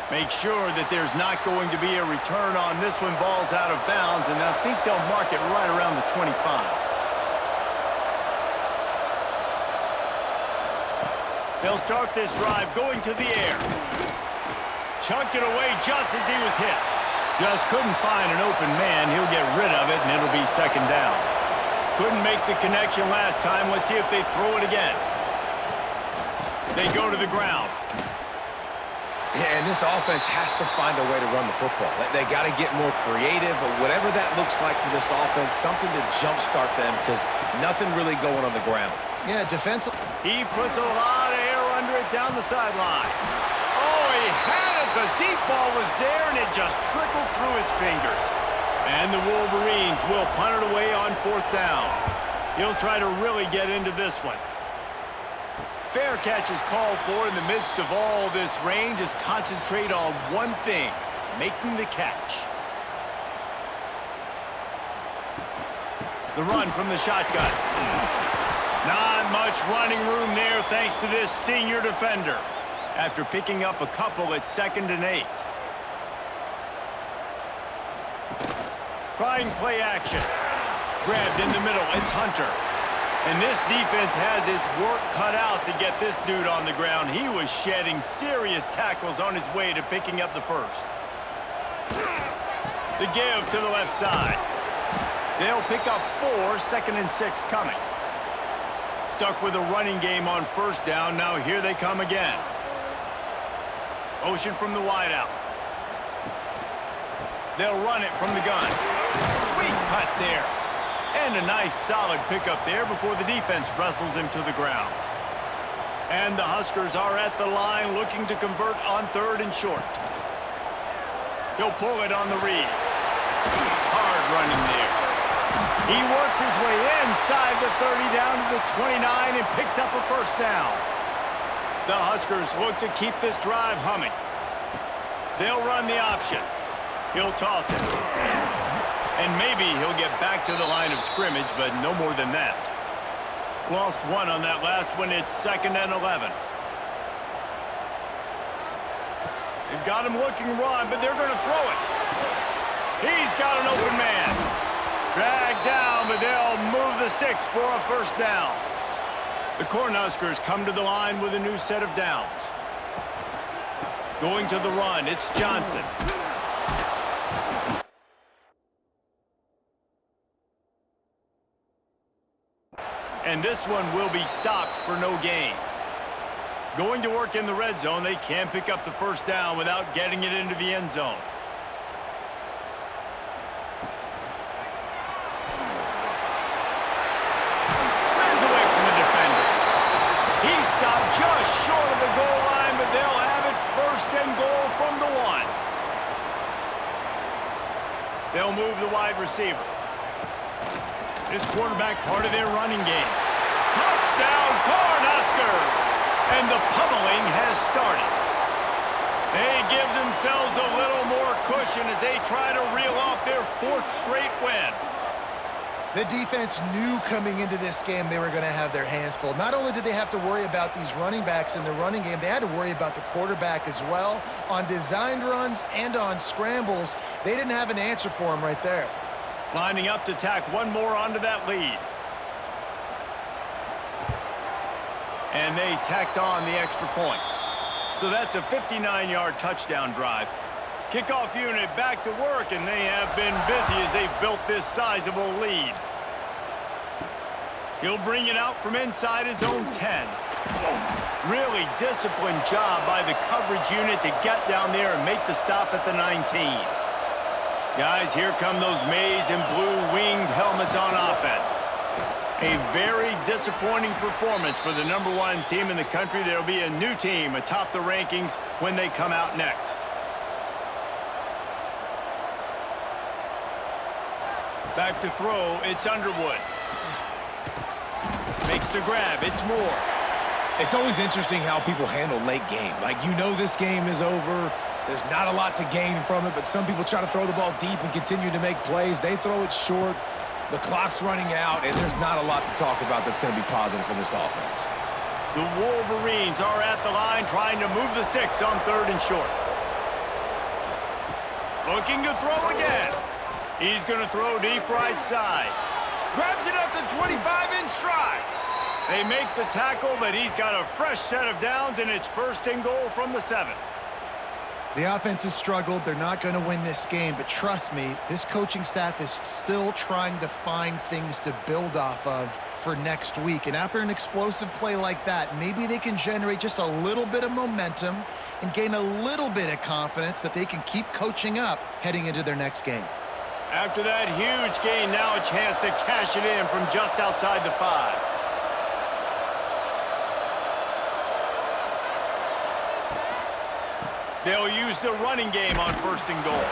Make sure that there's not going to be a return on this one. Ball's out of bounds, and I think they'll mark it right around the 25. They'll start this drive going to the air. Chunked it away just as he was hit. Just couldn't find an open man. He'll get rid of it, and it'll be second down. Couldn't make the connection last time. Let's see if they throw it again. They go to the ground. Yeah, and this offense has to find a way to run the football. They got to get more creative, but whatever that looks like for this offense, something to jumpstart them because nothing really going on the ground. Yeah, defensive. He puts a lot of air under it down the sideline. Oh, he had it. The deep ball was there, and it just trickled through his fingers. And the Wolverines will punt it away on fourth down. He'll try to really get into this one. Fair catch is called for. In the midst of all this rain, just concentrate on one thing, making the catch. The run from the shotgun. Not much running room there thanks to this senior defender. After picking up a couple at 2nd and 8. Trying play action. Grabbed in the middle, it's Hunter. And this defense has its work cut out to get this dude on the ground. He was shedding serious tackles on his way to picking up the first. The give to the left side. They'll pick up 4, 2nd and 6 coming. Stuck with a running game on first down. Now here they come again. Motion from the wideout. They'll run it from the gun. Sweet cut there. And a nice solid pickup there before the defense wrestles him to the ground. And the Huskers are at the line looking to convert on 3rd and short. He'll pull it on the read. Hard running there. He works his way inside the 30 down to the 29 and picks up a first down. The Huskers look to keep this drive humming. They'll run the option. He'll toss it. And maybe he'll get back to the line of scrimmage, but no more than that. Lost one on that last one. It's 2nd and 11. They've got him looking run, but they're going to throw it. He's got an open man. Dragged down, but they'll move the sticks for a first down. The Cornhuskers come to the line with a new set of downs. Going to the run, it's Johnson. And this one will be stopped for no gain. Going to work in the red zone, they can pick up the first down without getting it into the end zone. Spins away from the defender. He's stopped just short of the goal line, but they'll have it 1st and goal from the 1. They'll move the wide receiver. This quarterback part of their running game. Touchdown, Cornhuskers! And the pummeling has started. They give themselves a little more cushion as they try to reel off their 4th straight win. The defense knew coming into this game they were going to have their hands full. Not only did they have to worry about these running backs in the running game, they had to worry about the quarterback as well. On designed runs and on scrambles, they didn't have an answer for him right there. Lining up to tack one more onto that lead. And they tacked on the extra point. So that's a 59-yard touchdown drive. Kickoff unit back to work, and they have been busy as they've built this sizable lead. He'll bring it out from inside his own 10. Really disciplined job by the coverage unit to get down there and make the stop at the 19. Guys, here come those maize and blue winged helmets on offense. A very disappointing performance for the #1 team in the country. There'll be a new team atop the rankings when they come out next. Back to throw, it's Underwood. Makes the grab, it's Moore. It's always interesting how people handle late game. Like, you know this game is over. There's not a lot to gain from it, but some people try to throw the ball deep and continue to make plays. They throw it short. The clock's running out, and there's not a lot to talk about that's going to be positive for this offense. The Wolverines are at the line trying to move the sticks on 3rd and short. Looking to throw again. He's going to throw deep right side. Grabs it at the 25 in stride. They make the tackle, but he's got a fresh set of downs, and it's 1st and goal from the 7. The offense has struggled. They're not going to win this game, but trust me, this coaching staff is still trying to find things to build off of for next week. And after an explosive play like that, maybe they can generate just a little bit of momentum and gain a little bit of confidence that they can keep coaching up heading into their next game. After that huge gain, now a chance to cash it in from just outside the 5. They'll use the running game on 1st and goal.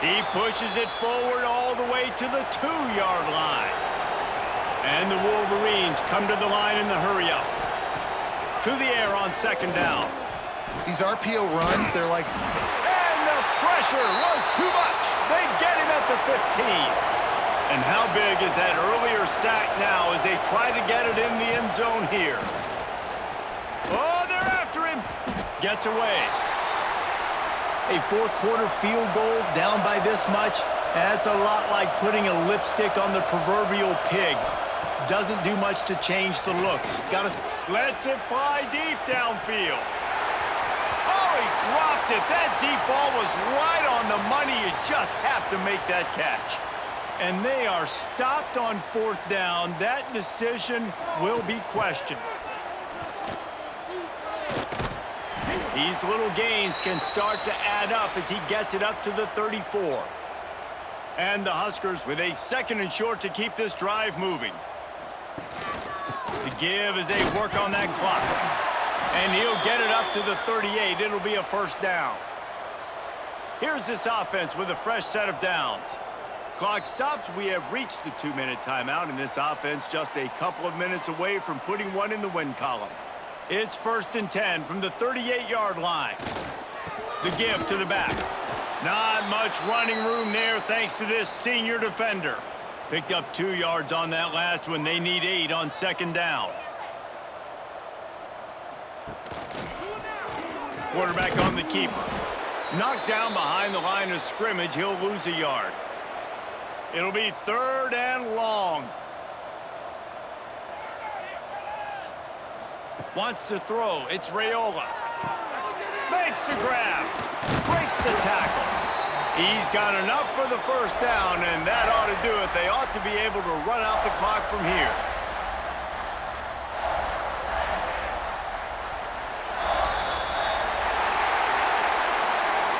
He pushes it forward all the way to the 2-yard line. And the Wolverines come to the line in the hurry-up. To the air on 2nd down. These RPO runs, they're like... And the pressure was too much. They get him at the 15. And how big is that earlier sack now as they try to get it in the end zone here? Oh, they're after him. Gets away. A 4th quarter field goal down by this much, that's a lot like putting a lipstick on the proverbial pig. Doesn't do much to change the looks. Lets it fly deep downfield. Oh, he dropped it. That deep ball was right on the money. You just have to make that catch. And they are stopped on 4th down. That decision will be questioned. These little gains can start to add up as he gets it up to the 34. And the Huskers with a 2nd and short to keep this drive moving. To give as they work on that clock. And he'll get it up to the 38. It'll be a 1st down. Here's this offense with a fresh set of downs. Clock stops. We have reached the 2-minute timeout, and this offense just a couple of minutes away from putting one in the win column. It's 1st and 10 from the 38-yard line. The give to the back. Not much running room there thanks to this senior defender. Picked up 2 yards on that last one. They need 8 on second down. Quarterback on the keeper. Knocked down behind the line of scrimmage. He'll lose a yard. It'll be 3rd and long. Wants to throw. It's Raiola. Makes the grab. Breaks the tackle. He's got enough for the first down, and that ought to do it. They ought to be able to run out the clock from here.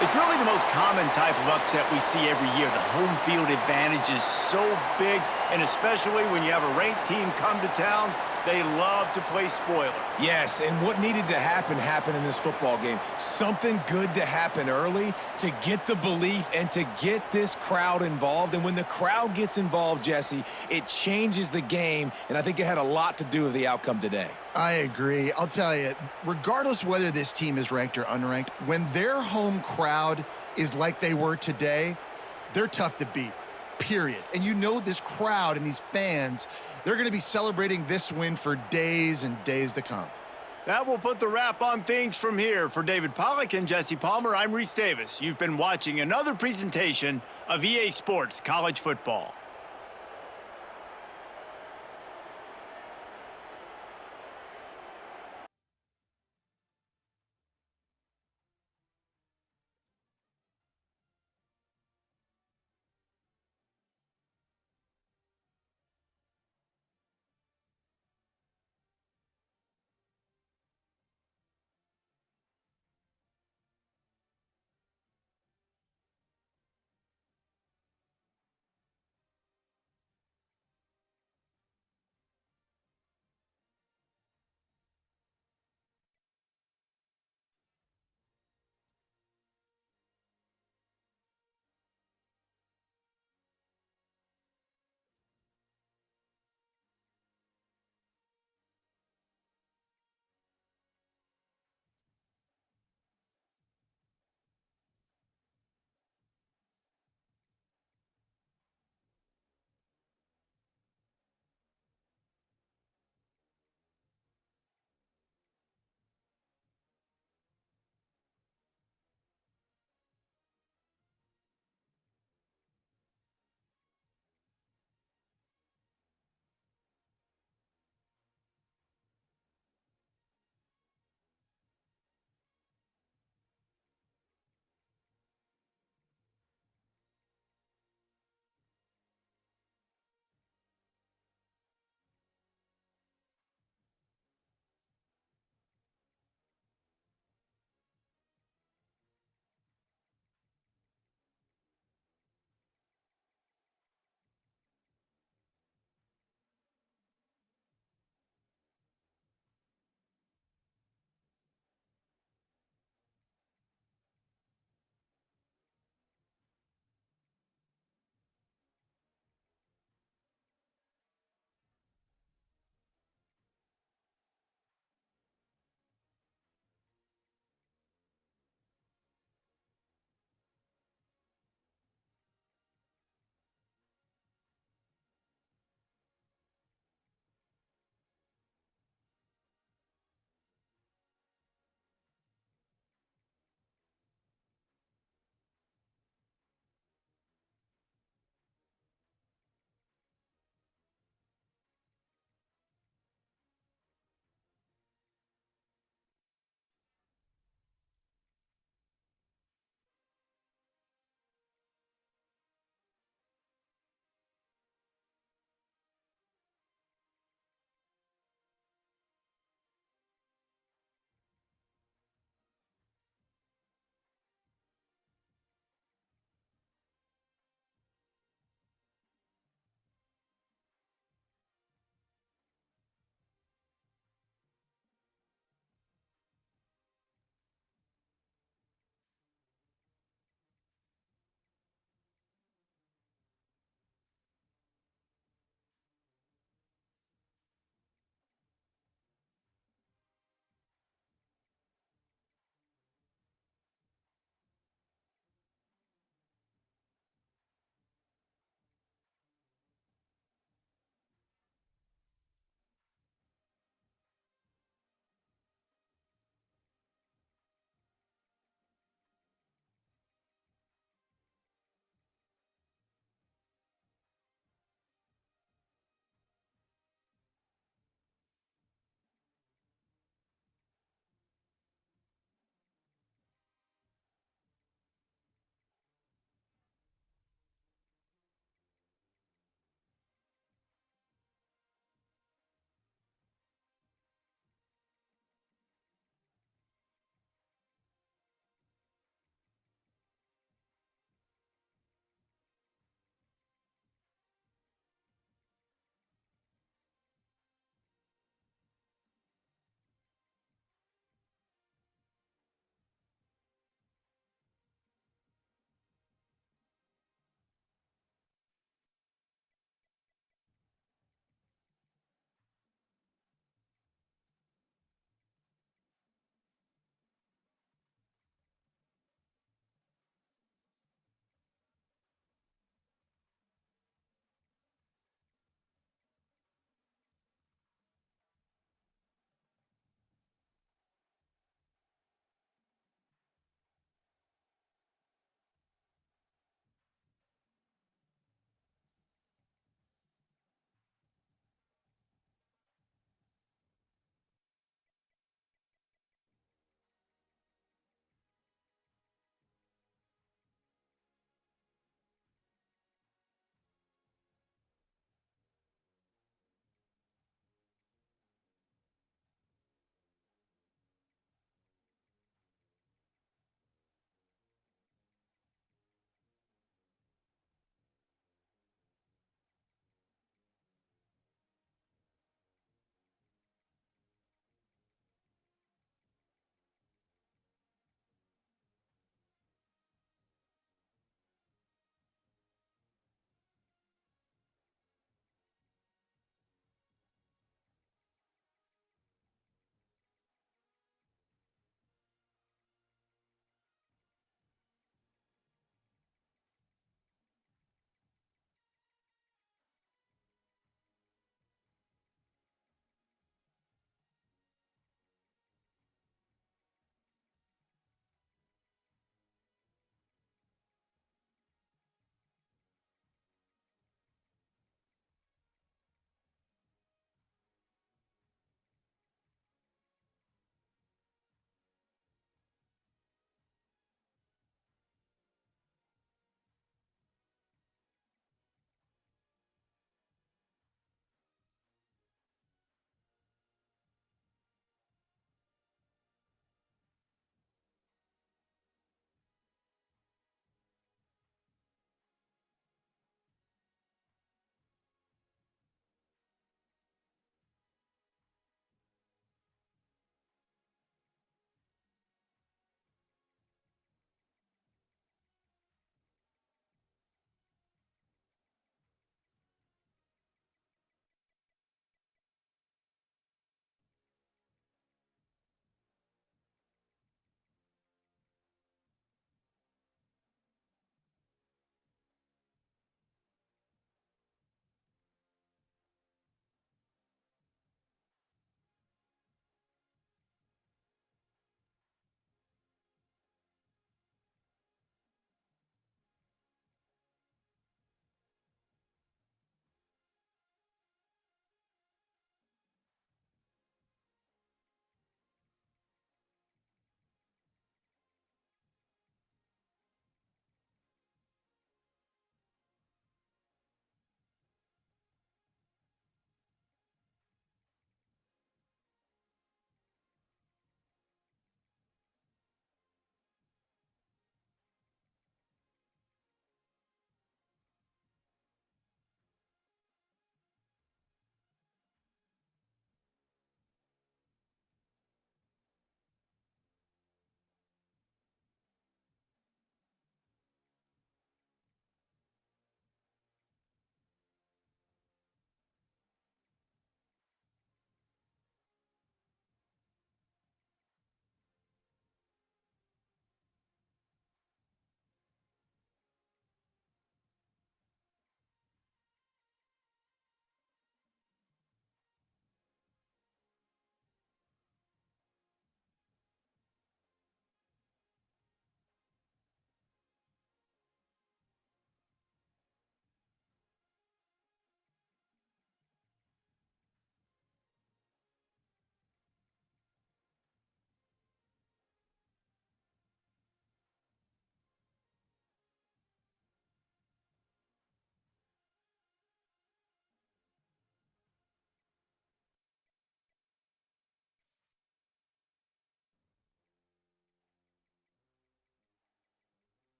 It's really the most common type of upset we see every year. The home field advantage is so big, and especially when you have a ranked team come to town, they love to play spoiler. Yes, and what needed to happen happened in this football game. Something good to happen early to get the belief and to get this crowd involved. And when the crowd gets involved, Jesse, it changes the game, and I think it had a lot to do with the outcome today. I agree. I'll tell you, regardless whether this team is ranked or unranked, when their home crowd is like they were today, they're tough to beat, period. And you know this crowd and these fans, they're going to be celebrating this win for days and days to come. That will put the wrap on things from here. For David Pollack and Jesse Palmer, I'm Reese Davis. You've been watching another presentation of EA Sports College Football.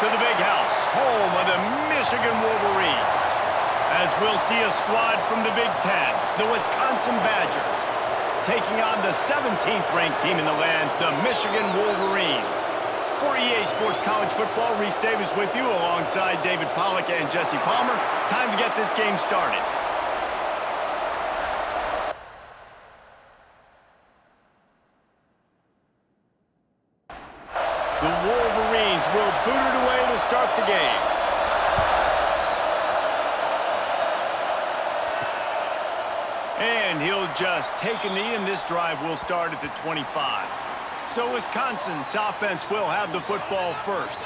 to the Big House, home of the Michigan Wolverines, as we'll see a squad from the Big Ten, the Wisconsin Badgers, taking on the 17th-ranked team in the land, the Michigan Wolverines. For EA Sports College Football, Reese Davis with you alongside David Pollack and Jesse Palmer. Time to get this game started. The Wolverines will boot it away to start the game. And he'll just take a knee, and this drive will start at the 25. So Wisconsin's offense will have the football first.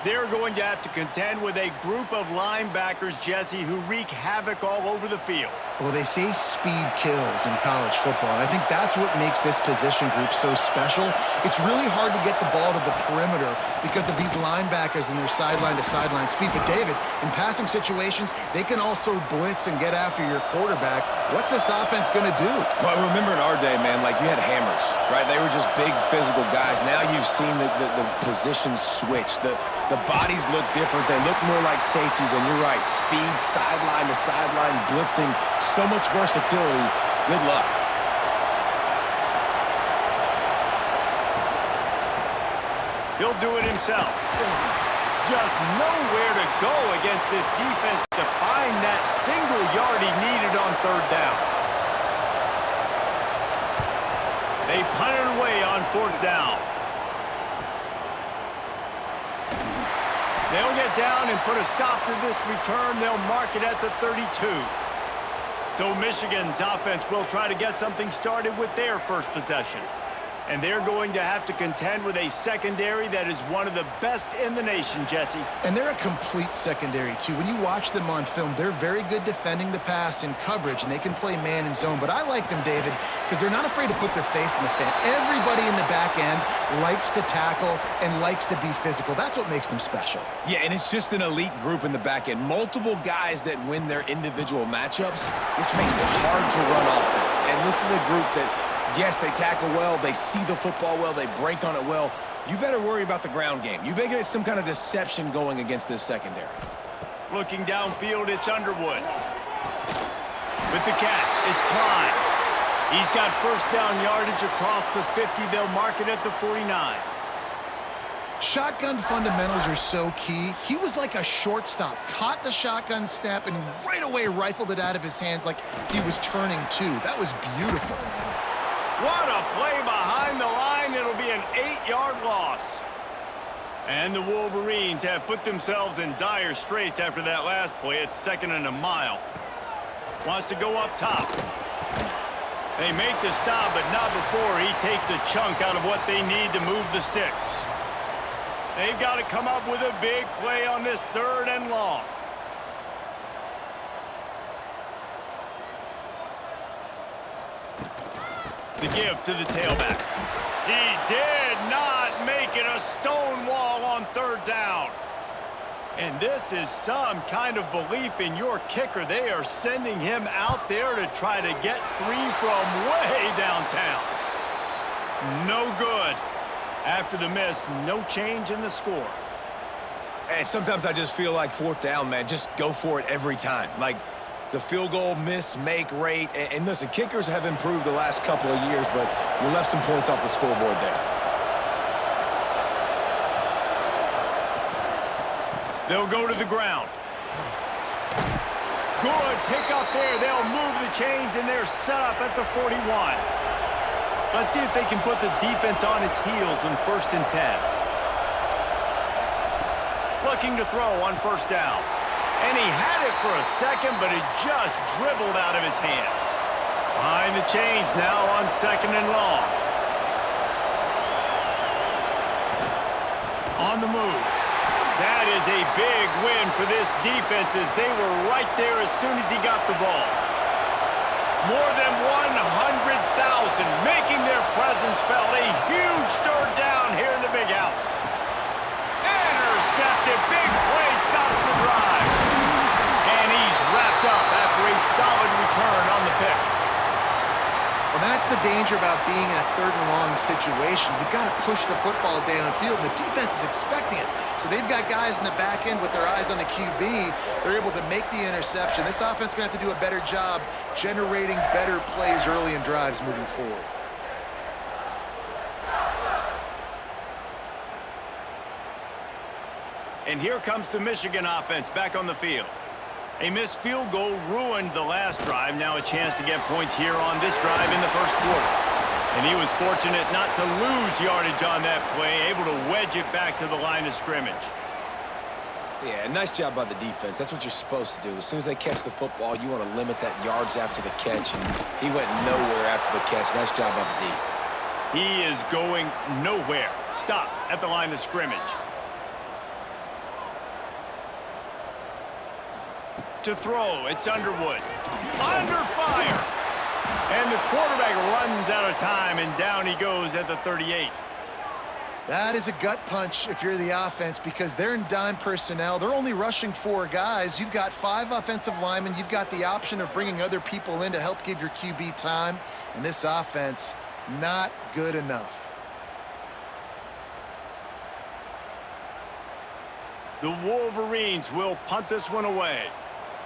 They're going to have to contend with a group of linebackers, Jesse, who wreak havoc all over the field. Well, they say speed kills in college football, and I think that's what makes this position group so special. It's really hard to get the ball to the perimeter because of these linebackers and their sideline-to-sideline speed. But, David, in passing situations, they can also blitz and get after your quarterback. What's this offense going to do? Well, remember in our day, man, like you had hammers, right? They were just big physical guys. Now you've seen the positions switch. The bodies look different. They look more like safeties, and you're right. Speed, sideline to sideline, blitzing, so much versatility. Good luck. He'll do it himself. Just nowhere to go against this defense to find that single yard he needed on third down. They punt it away on fourth down. They'll get down and put a stop to this return. They'll mark it at the 32. So Michigan's offense will try to get something started with their first possession. And they're going to have to contend with a secondary that is one of the best in the nation, Jesse. And they're a complete secondary, too. When you watch them on film, they're very good defending the pass in coverage, and they can play man and zone. But I like them, David, because they're not afraid to put their face in the fan. Everybody in the back end likes to tackle and likes to be physical. That's what makes them special. Yeah, and it's just an elite group in the back end. Multiple guys that win their individual matchups, which makes it hard to run offense. And this is a group that, yes, they tackle well, they see the football well, they break on it well. You better worry about the ground game. You better get some kind of deception going against this secondary. Looking downfield, it's Underwood. With the catch, it's Klein. He's got first down yardage across the 50. They'll mark it at the 49. Shotgun fundamentals are so key. He was like a shortstop, caught the shotgun snap, and right away rifled it out of his hands like he was turning two. That was beautiful. What a play behind the line. It'll be an 8-yard loss. And the Wolverines have put themselves in dire straits after that last play. It's second and a mile. Wants to go up top. They make the stop, but not before he takes a chunk out of what they need to move the sticks. They've got to come up with a big play on this third and long. The give to the tailback. He did not make it a stone wall on third down. And this is some kind of belief in your kicker. They are sending him out there to try to get three from way downtown. No good. After the miss, no change in the score. And sometimes I just feel like fourth down, man, just go for it every time. Like the field goal miss, make rate. And listen, kickers have improved the last couple of years, but you left some points off the scoreboard there. They'll go to the ground. Good pick up there. They'll move the chains, and they're set up at the 41. Let's see if they can put the defense on its heels in 1st and 10. Looking to throw on first down. And he had it for a second, but it just dribbled out of his hands. Behind the chains now on 2nd and long. On the move. That is a big win for this defense as they were right there as soon as he got the ball. More than 100,000 making their presence felt. A huge third down here in the Big House. Intercepted. Big play stops the drive. And he's wrapped up after a solid return on the pick. Well, that's the danger danger about being in a third and long situation. You've got to push the football downfield, and the defense is expecting it. So they've got guys in the back end with their eyes on the QB. They're able to make the interception. This offense is going to have to do a better job generating better plays early in drives moving forward. And here comes the Michigan offense back on the field. A missed field goal ruined the last drive. Now a chance to get points here on this drive in the first quarter. And he was fortunate not to lose yardage on that play, able to wedge it back to the line of scrimmage. Yeah, nice job by the defense. That's what you're supposed to do. As soon as they catch the football, you want to limit that yards after the catch, and he went nowhere after the catch. Nice job by the D. He is going nowhere. Stop at the line of scrimmage. To throw, it's Underwood. Under fire! And the quarterback runs out of time, and down he goes at the 38. That is a gut punch if you're the offense, because they're in dime personnel. They're only rushing 4 guys. You've got 5 offensive linemen. You've got the option of bringing other people in to help give your QB time. And this offense, not good enough. The Wolverines will punt this one away.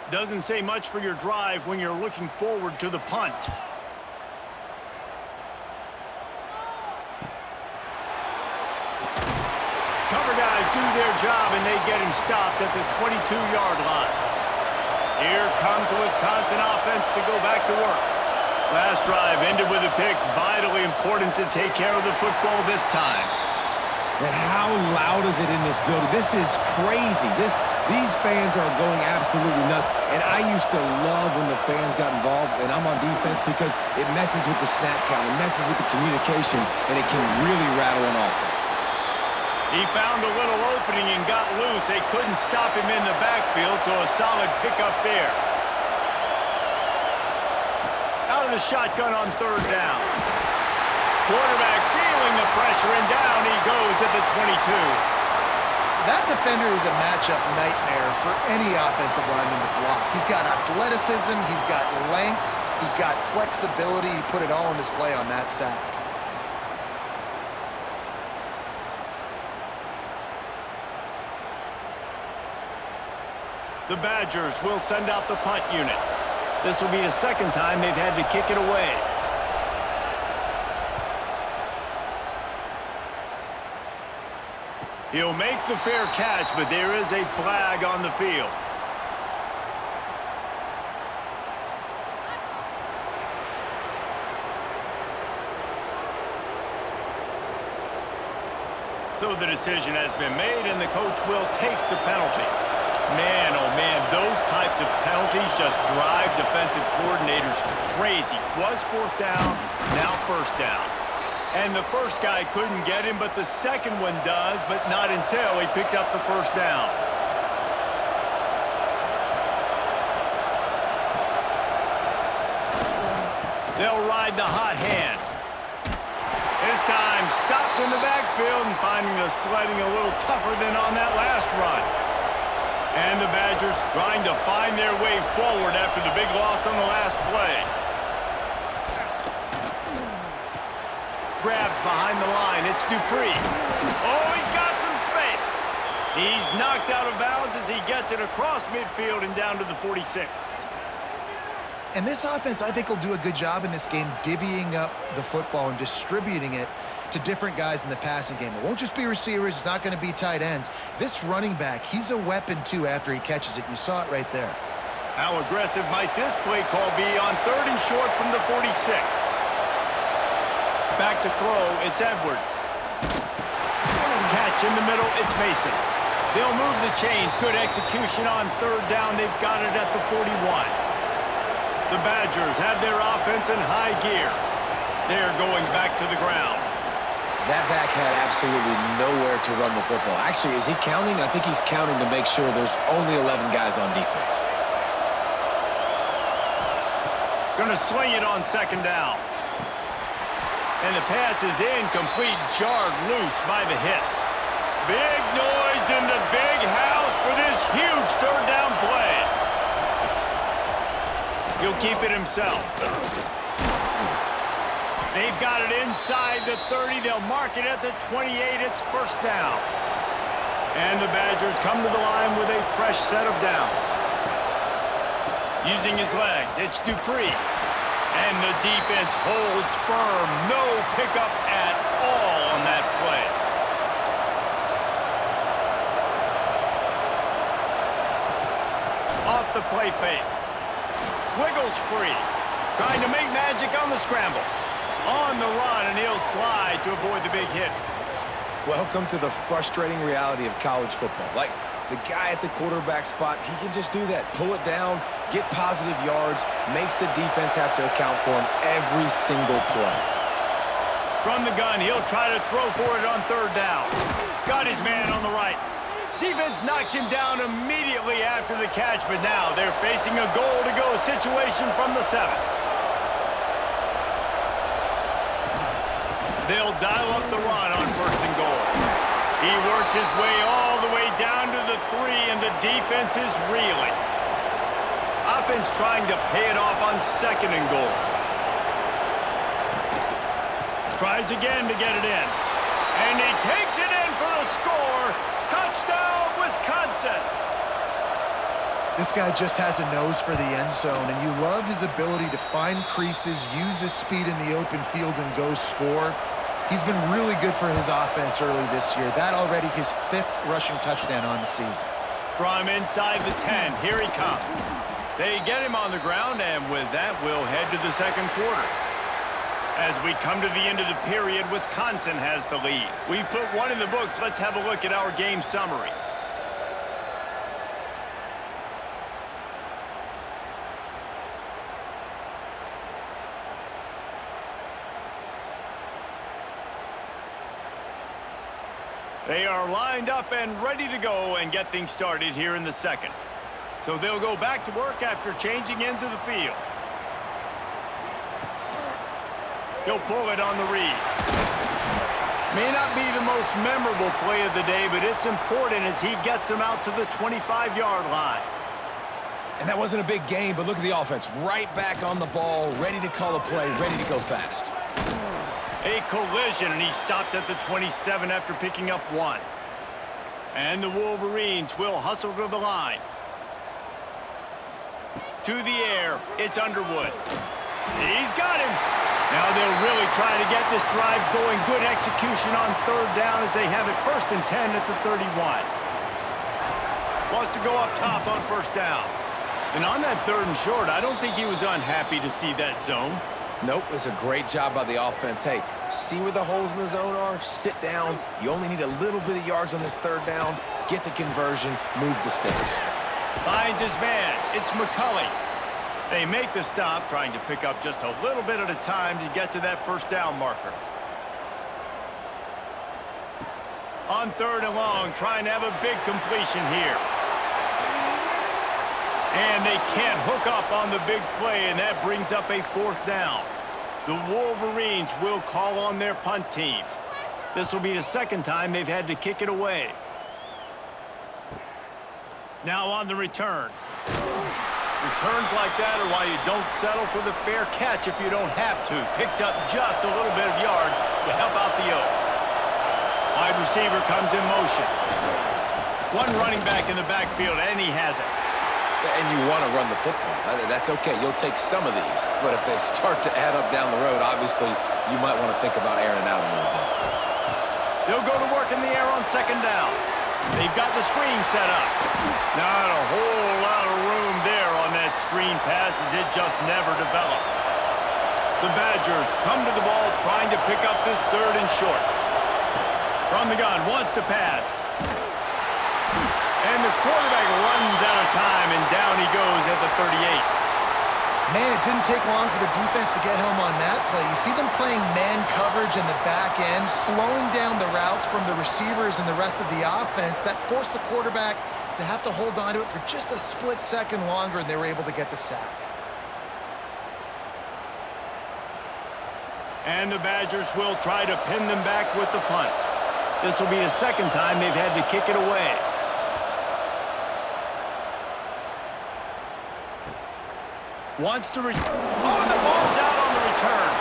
Doesn't say much for your drive when you're looking forward to the punt. Cover guys do their job, and they get him stopped at the 22-yard line. Here comes the Wisconsin offense to go back to work. Last drive ended with a pick. Vitally important to take care of the football this time. And how loud is it in this building? This is crazy. These fans are going absolutely nuts. And I used to love when the fans got involved, and I'm on defense, because it messes with the snap count, it messes with the communication, and it can really rattle an offense. He found a little opening and got loose. They couldn't stop him in the backfield, so a solid pickup there. Out of the shotgun on third down. Quarterback feeling the pressure, and down he goes at the 22. That defender is a matchup nightmare for any offensive lineman to block. He's got athleticism, he's got length, he's got flexibility. He put it all on display on that sack. The Badgers will send out the punt unit. This will be the second time they've had to kick it away. He'll make the fair catch, but there is a flag on the field. So the decision has been made, and the coach will take the penalty. Man, oh man, those types of penalties just drive defensive coordinators crazy. Was 4th down, now 1st down. And the first guy couldn't get him, but the second one does, but not until he picks up the 1st down. They'll ride the hot hand. This time stopped in the backfield and finding the sledding a little tougher than on that last run. And the Badgers trying to find their way forward after the big loss on the last play. Grabbed behind the line. It's Dupree. Oh, he's got some space. He's knocked out of bounds as he gets it across midfield and down to the 46. And this offense, I think, will do a good job in this game divvying up the football and distributing it to different guys in the passing game. It won't just be receivers. It's not going to be tight ends. This running back, he's a weapon, too, after he catches it. You saw it right there. How aggressive might this play call be on 3rd and short from the 46? Back to throw, it's Edwards. Catch in the middle, it's Mason. They'll move the chains. Good execution on 3rd down. They've got it at the 41. The Badgers have their offense in high gear. They're going back to the ground. That back had absolutely nowhere to run the football. Actually, is he counting? I think he's counting to make sure there's only 11 guys on defense. Gonna swing it on 2nd down. And the pass is incomplete, jarred loose by the hit. Big noise in the big house for this huge 3rd down play. He'll keep it himself. They've got it inside the 30. They'll mark it at the 28. It's first down. And the Badgers come to the line with a fresh set of downs. Using his legs, it's Dupree. And the defense holds firm. No pickup at all on that play. Off the play fake. Wiggles free. Trying to make magic on the scramble. On the run, and he'll slide to avoid the big hit. Welcome to the frustrating reality of college football. Like, the guy at the quarterback spot, he can just do that. Pull it down, get positive yards, makes the defense have to account for him every single play. From the gun, he'll try to throw for it on third down. Got his man on the right. Defense knocks him down immediately after the catch, but now they're facing a goal-to-go situation from the 7. They'll dial up the run on first and goal. He works his way all the way down to the 3, and the defense is reeling. Offense trying to pay it off on second and goal. Tries again to get it in. And he takes it in for the score. Touchdown, Wisconsin! This guy just has a nose for the end zone, and you love his ability to find creases, use his speed in the open field, and go score. He's been really good for his offense early this year. That already his 5th rushing touchdown on the season. From inside the 10, here he comes. They get him on the ground, and with that, we'll head to the second quarter. As we come to the end of the period, Wisconsin has the lead. We've put one in the books. Let's have a look at our game summary. They are lined up and ready to go and get things started here in the second. So they'll go back to work after changing into the field. He'll pull it on the read. May not be the most memorable play of the day, but it's important as he gets them out to the 25-yard line. And that wasn't a big gain, but look at the offense. Right back on the ball, ready to call a play, ready to go fast. A collision, and he stopped at the 27 after picking up 1. And the Wolverines will hustle to the line. To the air, it's Underwood. He's got him. Now they'll really try to get this drive going. Good execution on third down as they have it first and 10 at the 31. Wants to go up top on first down. And on that third and short, I don't think he was unhappy to see that zone. Nope, it's a great job by the offense. Hey, see where the holes in the zone are? Sit down. You only need a little bit of yards on this third down. Get the conversion, move the sticks. Finds his man. It's McCulley. They make the stop, trying to pick up just a little bit at a time to get to that first down marker. On third and long, trying to have a big completion here. And they can't hook up on the big play, and that brings up a fourth down. The Wolverines will call on their punt team. This will be the second time they've had to kick it away. Now on the return. Returns like that are why you don't settle for the fair catch if you don't have to. Picks up just a little bit of yards to help out the Oak. Wide receiver comes in motion. One running back in the backfield, and he has it. And you want to run the football. That's okay. You'll take some of these. But if they start to add up down the road, obviously, you might want to think about airing it out a little bit. They'll go to work in the air on second down. They've got the screen set up. Not a whole lot of room there on that screen pass as it just never developed. The Badgers come to the ball trying to pick up this third and short. From the gun, wants to pass. And the quarterback runs out of time, and down he goes at the 38. Man, it didn't take long for the defense to get home on that play. You see them playing man coverage in the back end, slowing down the routes from the receivers and the rest of the offense. That forced the quarterback to have to hold on to it for just a split second longer, and they were able to get the sack. And the Badgers will try to pin them back with the punt. This will be the second time they've had to kick it away. Wants to oh, the ball's out on the return.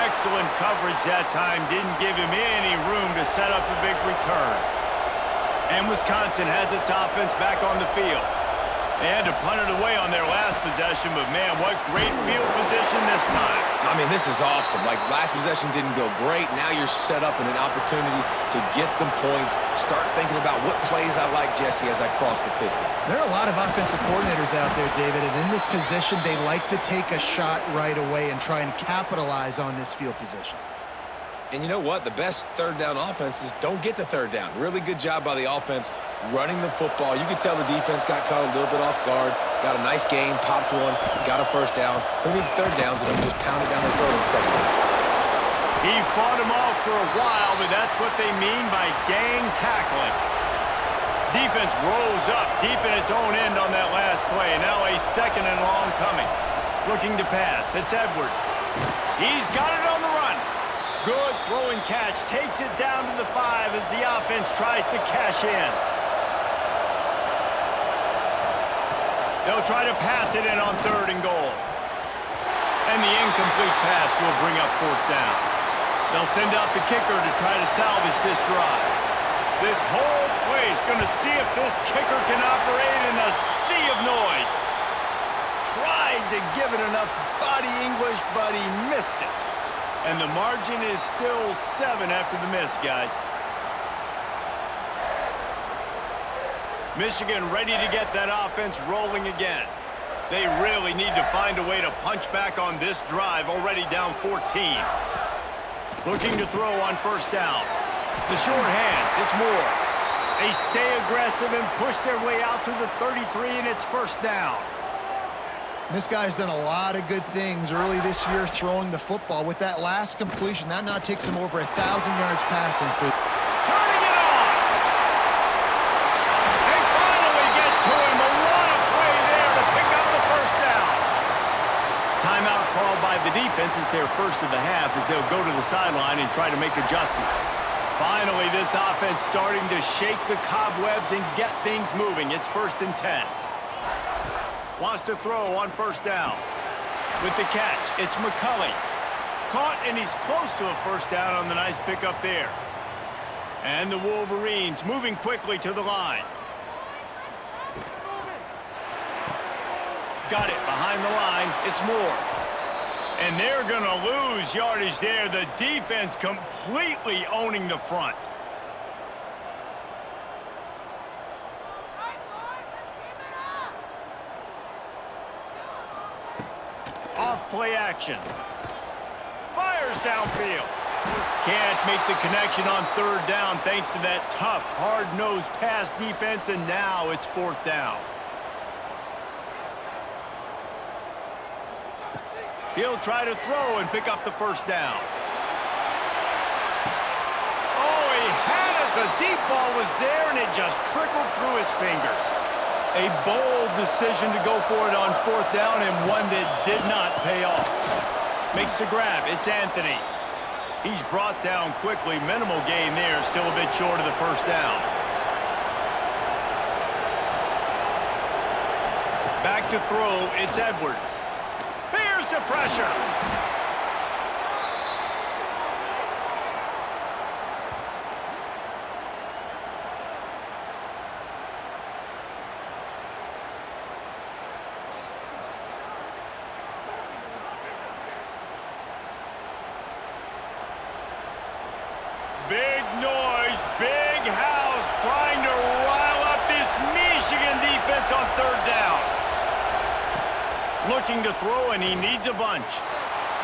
Excellent coverage that time. Didn't give him any room to set up a big return. And Wisconsin has its offense back on the field. They had to punt it away on their last possession, but man, what great field position this time. I mean, this is awesome. Like, last possession didn't go great. Now you're set up in an opportunity to get some points. Start thinking about what plays I like, Jesse, as I cross the 50. There are a lot of offensive coordinators out there, David, and in this position, they like to take a shot right away and try and capitalize on this field position. And you know what? The best third down offenses don't get to third down. Really good job by the offense running the football. You could tell the defense got caught a little bit off guard, got a nice gain, popped one, got a first down. Who needs third downs and just pound it down their throat in second down? He fought him off for a while, but that's what they mean by gang tackling. Defense rolls up deep in its own end on that last play. Now a second and long coming. Looking to pass. It's Edwards. He's got it on the run. Good throw and catch. Takes it down to the 5 as the offense tries to cash in. They'll try to pass it in on 3rd and goal. And the incomplete pass will bring up 4th down. They'll send out the kicker to try to salvage this drive. This whole play is going to see if this kicker can operate in the sea of noise. Tried to give it enough body English, but he missed it. And the margin is still 7 after the miss, guys. Michigan ready to get that offense rolling again. They really need to find a way to punch back on this drive, already down 14. Looking to throw on 1st down. The short hands, it's Moore. They stay aggressive and push their way out to the 33, and it's 1st down. This guy's done a lot of good things early this year throwing the football. With that last completion, that now takes him over 1,000 yards passing for... Turning it on! They finally get to him. A lot of play there to pick up the 1st down. Timeout called by the defense. It's their first of the half as they'll go to the sideline and try to make adjustments. Finally, this offense starting to shake the cobwebs and get things moving. It's 1st and 10. Wants to throw on 1st down. With the catch, it's McCulley. Caught, and he's close to a 1st down on the nice pickup there. And the Wolverines moving quickly to the line. Got it behind the line. It's Moore. And they're going to lose yardage there. The defense completely owning the front. Off play action. Fires downfield. Can't make the connection on 3rd down thanks to that tough, hard-nosed pass defense, and now it's 4th down. He'll try to throw and pick up the 1st down. Oh, he had it. The deep ball was there, and it just trickled through his fingers. A bold decision to go for it on 4th down, and one that did not pay off. Makes the grab. It's Anthony. He's brought down quickly. Minimal gain there. Still a bit short of the 1st down. Back to throw. It's Edwards. Bears the pressure. Big noise, big house, trying to rile up this Michigan defense on 3rd down. Looking to throw, and he needs a bunch.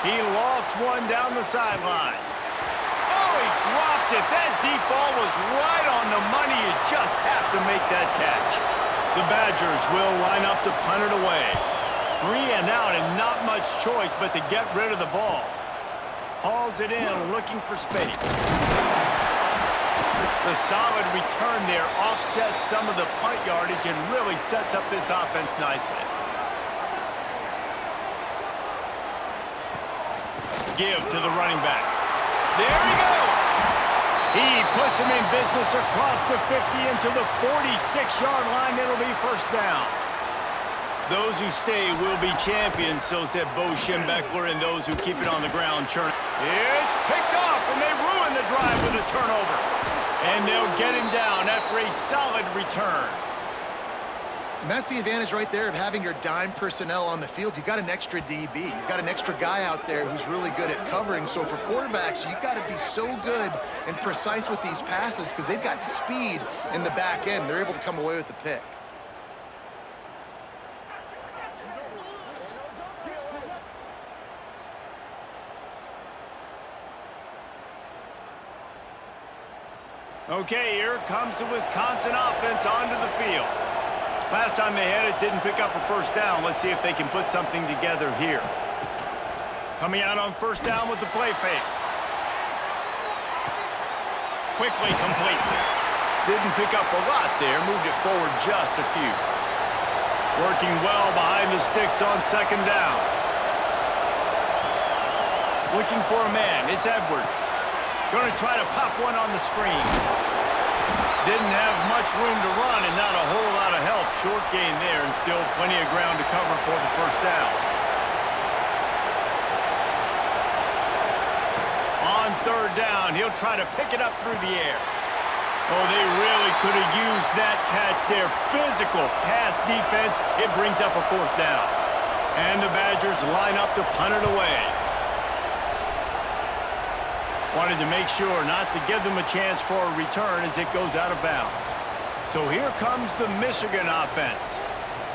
He lofts one down the sideline. Oh, he dropped it. That deep ball was right on the money. You just have to make that catch. The Badgers will line up to punt it away. 3 and out, and not much choice but to get rid of the ball. Hauls it in, looking for space. The solid return there offsets some of the punt yardage and really sets up this offense nicely. Give to the running back. There he goes! He puts him in business across the 50 into the 46-yard line. It'll be 1st down. Those who stay will be champions, so said Bo Schembechler, and those who keep it on the ground churn. It's picked off, and they ruin the drive with a turnover. And they'll get him down after a solid return. And that's the advantage right there of having your dime personnel on the field. You've got an extra DB. You've got an extra guy out there who's really good at covering. So for quarterbacks, you've got to be so good and precise with these passes because they've got speed in the back end. They're able to come away with the pick. Okay, here comes the Wisconsin offense onto the field. Last time they had it, didn't pick up a first down. Let's see if they can put something together here. Coming out on first down with the play fake. Quickly complete. Didn't pick up a lot there, moved it forward just a few. Working well behind the sticks on second down. Looking for a man, it's Edwards. Going to try to pop one on the screen. Didn't have much room to run and not a whole lot of help. Short gain there and still plenty of ground to cover for the first down. On third down, he'll try to pick it up through the air. Oh, they really could have used that catch there. Physical pass defense. It brings up a fourth down. And the Badgers line up to punt it away. Wanted to make sure not to give them a chance for a return as it goes out of bounds. So here comes the Michigan offense.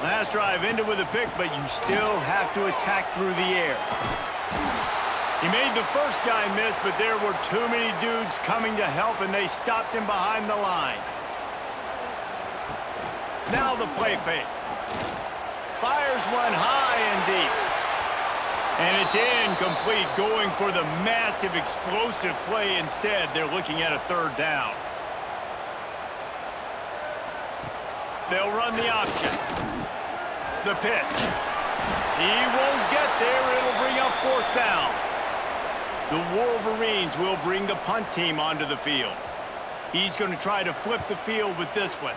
Last drive ended with a pick, but you still have to attack through the air. He made the first guy miss, but there were too many dudes coming to help, and they stopped him behind the line. Now the play fake. Fires one high and deep. And it's incomplete, going for the massive explosive play. Instead, they're looking at a third down. They'll run the option. The pitch. He won't get there. It'll bring up fourth down. The Wolverines will bring the punt team onto the field. He's going to try to flip the field with this one.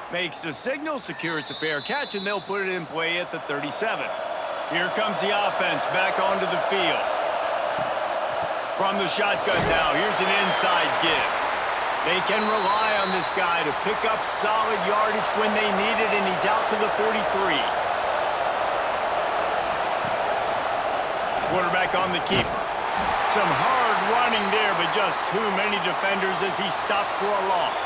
Makes the signal, secures the fair catch, and they'll put it in play at the 37. Here comes the offense back onto the field. From the shotgun now, here's an inside give. They can rely on this guy to pick up solid yardage when they need it, and he's out to the 43. Quarterback on the keeper. Some hard running there, but just too many defenders as he stopped for a loss.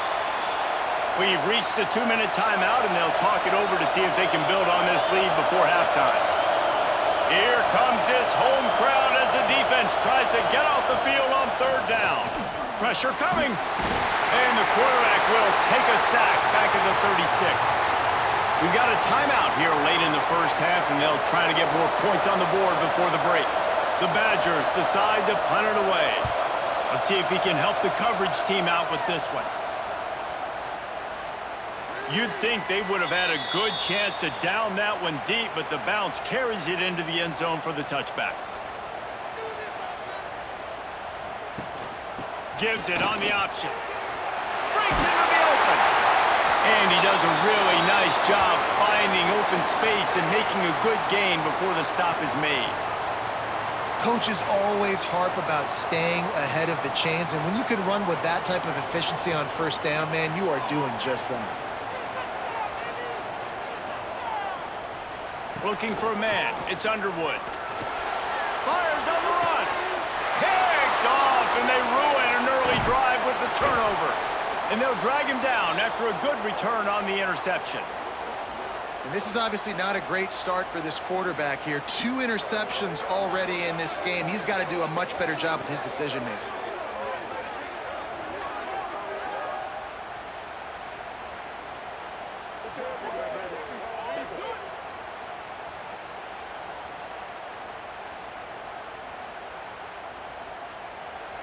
We've reached the 2-minute timeout, and they'll talk it over to see if they can build on this lead before halftime. Here comes this home crowd as the defense tries to get off the field on third down. Pressure coming. And the quarterback will take a sack back at the 36. We've got a timeout here late in the first half, and they'll try to get more points on the board before the break. The Badgers decide to punt it away. Let's see if he can help the coverage team out with this one. You'd think they would have had a good chance to down that one deep, but the bounce carries it into the end zone for the touchback. Gives it on the option. Breaks into the open. And he does a really nice job finding open space and making a good gain before the stop is made. Coaches always harp about staying ahead of the chains, and when you can run with that type of efficiency on first down, man, you are doing just that. Looking for a man. It's Underwood. Fires on the run. Picked off, and they ruin an early drive with the turnover. And they'll drag him down after a good return on the interception. And this is obviously not a great start for this quarterback here. 2 interceptions already in this game. He's got to do a much better job with his decision-making.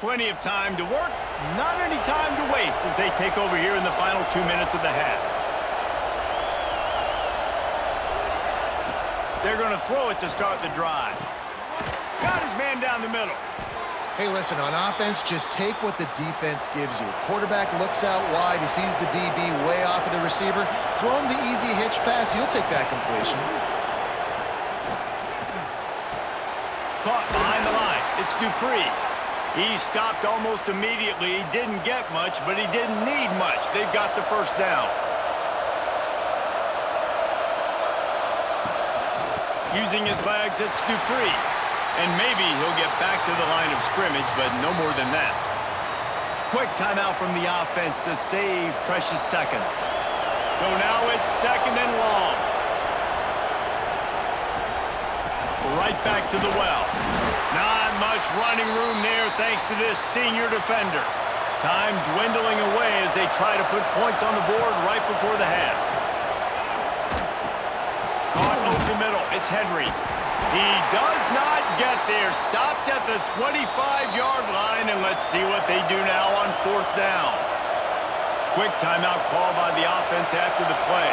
Plenty of time to work, not any time to waste as they take over here in the final 2 minutes of the half. They're going to throw it to start the drive. Got his man down the middle. Hey, listen, on offense, just take what the defense gives you. Quarterback looks out wide. He sees the DB way off of the receiver. Throw him the easy hitch pass. You'll take that completion. Caught behind the line. It's Dupree. He stopped almost immediately. He didn't get much, but he didn't need much. They've got the first down. Using his legs, it's Dupree. And maybe he'll get back to the line of scrimmage, but no more than that. Quick timeout from the offense to save precious seconds. So now it's 2nd and long. Right back to the well. Not much running room there thanks to this senior defender. Time dwindling away as they try to put points on the board right before the half. Caught over the middle. It's Henry. He does not get there. Stopped at the 25-yard line, and let's see what they do now on 4th down. Quick timeout call by the offense after the play.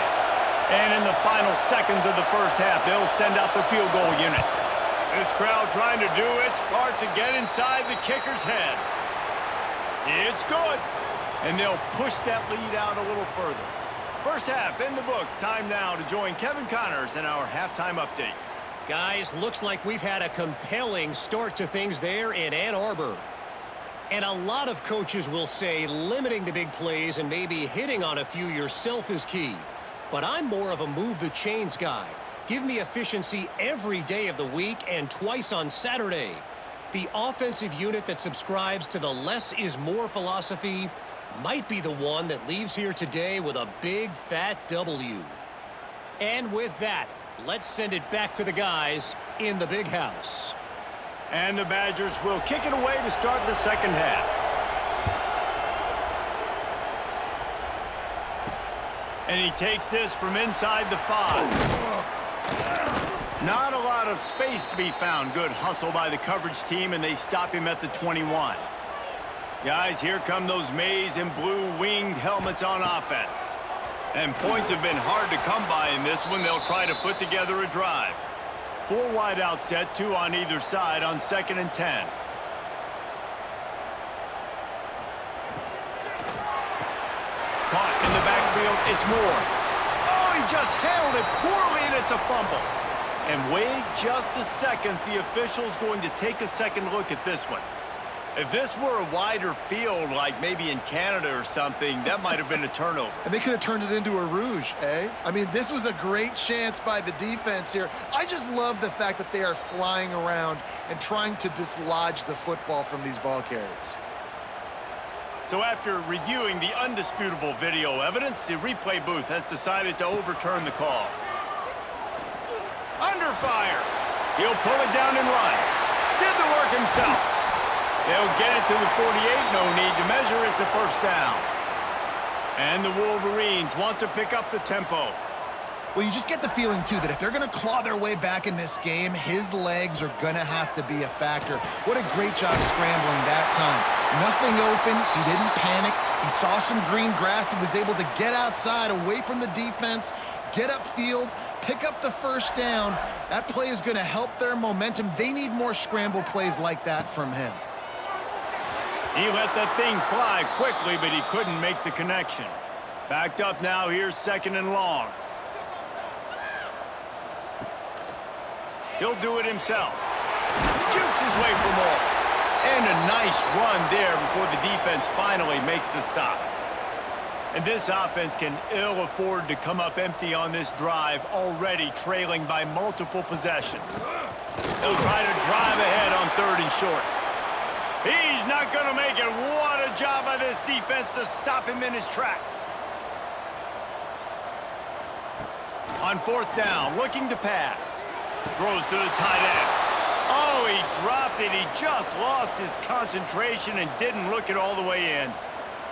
And in the final seconds of the first half, they'll send out the field goal unit. This crowd trying to do its part to get inside the kicker's head. It's good. And they'll push that lead out a little further. First half in the books. Time now to join Kevin Connors in our halftime update. Guys, looks like we've had a compelling start to things there in Ann Arbor. And a lot of coaches will say limiting the big plays and maybe hitting on a few yourself is key. But I'm more of a move the chains guy. Give me efficiency every day of the week and twice on Saturday. The offensive unit that subscribes to the less is more philosophy might be the one that leaves here today with a big fat W. And with that, let's send it back to the guys in the big house. And the Badgers will kick it away to start the second half. And he takes this from inside the 5. Not a lot of space to be found. Good hustle by the coverage team, and they stop him at the 21. Guys, here come those maize and blue winged helmets on offense. And points have been hard to come by in this one. They'll try to put together a drive. 4 wide out set, 2 on either side on 2nd and 10. Caught in the backfield, it's Moore. Oh, he just handled it poorly, and it's a fumble. And wait just a second. The official's going to take a second look at this one. If this were a wider field, like maybe in Canada or something, that might have been a turnover. And they could have turned it into a rouge, eh? I mean, this was a great chance by the defense here. I just love the fact that they are flying around and trying to dislodge the football from these ball carriers. So after reviewing the undisputable video evidence, the replay booth has decided to overturn the call. Under fire. He'll pull it down and run. Did the work himself. They'll get it to the 48. No need to measure. It's a first down. And the Wolverines want to pick up the tempo. Well, you just get the feeling, too, that if they're going to claw their way back in this game, his legs are going to have to be a factor. What a great job scrambling that time. Nothing open. He didn't panic. He saw some green grass. He was able to get outside, away from the defense, get upfield, pick up the first down. That play is going to help their momentum. They need more scramble plays like that from him. He let that thing fly quickly, but he couldn't make the connection. Backed up now, here's 2nd and long. He'll do it himself. Jukes his way for more. And a nice run there before the defense finally makes the stop. And this offense can ill afford to come up empty on this drive, already trailing by multiple possessions. They'll try to drive ahead on 3rd and short. He's not going to make it. What a job by this defense to stop him in his tracks. On 4th down, looking to pass. Throws to the tight end. Oh, he dropped it. He just lost his concentration and didn't look it all the way in.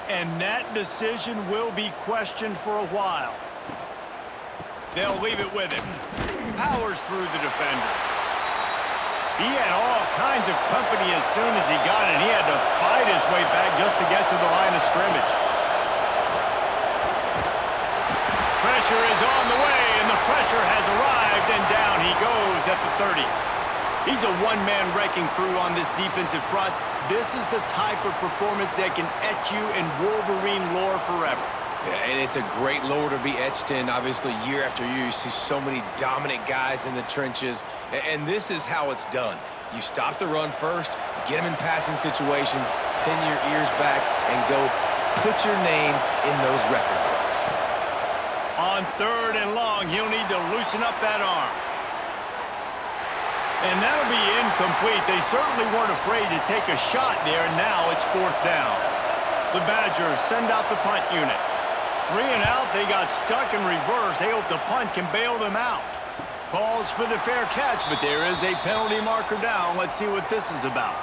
And that decision will be questioned for a while. They'll leave it with him. Powers through the defender. He had all kinds of company as soon as he got it. He had to fight his way back just to get to the line of scrimmage. Pressure is on the way, and the pressure has arrived, and down he goes at the 30. He's a one-man wrecking crew on this defensive front. This is the type of performance that can etch you in Wolverine lore forever. Yeah, and it's a great lore to be etched in. Obviously, year after year, you see so many dominant guys in the trenches, and this is how it's done. You stop the run first, get them in passing situations, pin your ears back, and go put your name in those record books. On 3rd and long, he'll need to loosen up that arm. And that'll be incomplete. They certainly weren't afraid to take a shot there, and now it's 4th down. The Badgers send out the punt unit. 3 and out, they got stuck in reverse. They hope the punt can bail them out. Calls for the fair catch, but there is a penalty marker down. Let's see what this is about.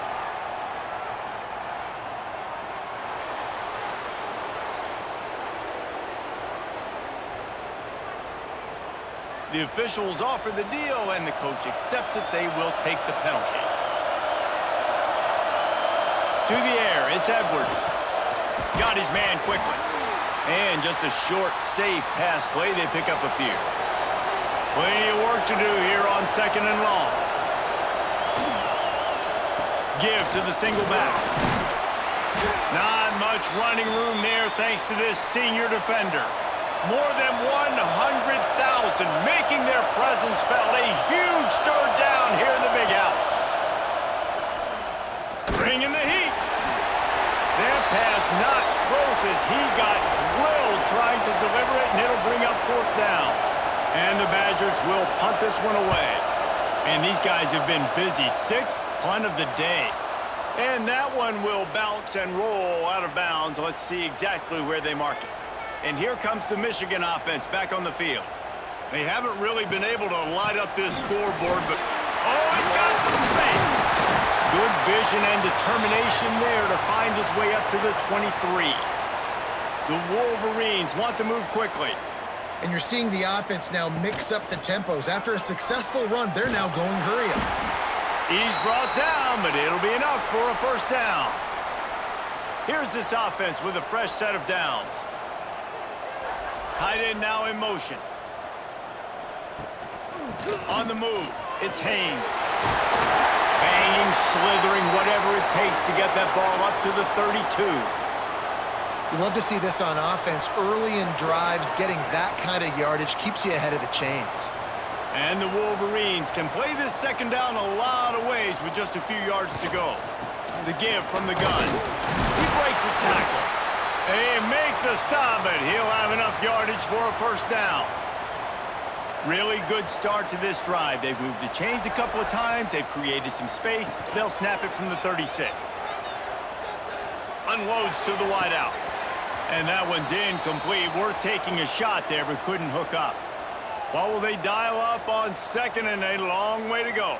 The officials offer the deal, and the coach accepts it. They will take the penalty. To the air, it's Edwards. Got his man quickly. And just a short, safe pass play. They pick up a few. Plenty of work to do here on 2nd and long. Give to the single back. Not much running room there thanks to this senior defender. More than 100,000 making their presence felt. A huge 3rd down here in the big house. Bringing the heat. That pass not close as he got drilled trying to deliver it, and it'll bring up 4th down. And the Badgers will punt this one away. And these guys have been busy. 6th punt of the day. And that one will bounce and roll out of bounds. Let's see exactly where they mark it. And here comes the Michigan offense back on the field. They haven't really been able to light up this scoreboard, but oh, he's got some space. Good vision and determination there to find his way up to the 23. The Wolverines want to move quickly. And you're seeing the offense now mix up the tempos. After a successful run, they're now going hurry up. He's brought down, but it'll be enough for a 1st down. Here's this offense with a fresh set of downs. Tight end now in motion. On the move, it's Haynes. Banging, slithering, whatever it takes to get that ball up to the 32. You love to see this on offense. Early in drives, getting that kind of yardage keeps you ahead of the chains. And the Wolverines can play this 2nd down a lot of ways with just a few yards to go. The give from the gun. He breaks a tackle. They make the stop, but he'll have enough yardage for a 1st down. Really good start to this drive. They've moved the chains a couple of times. They've created some space. They'll snap it from the 36. Unloads to the wideout. And that one's incomplete. Worth taking a shot there, but couldn't hook up. What will they dial up on 2nd and a long way to go?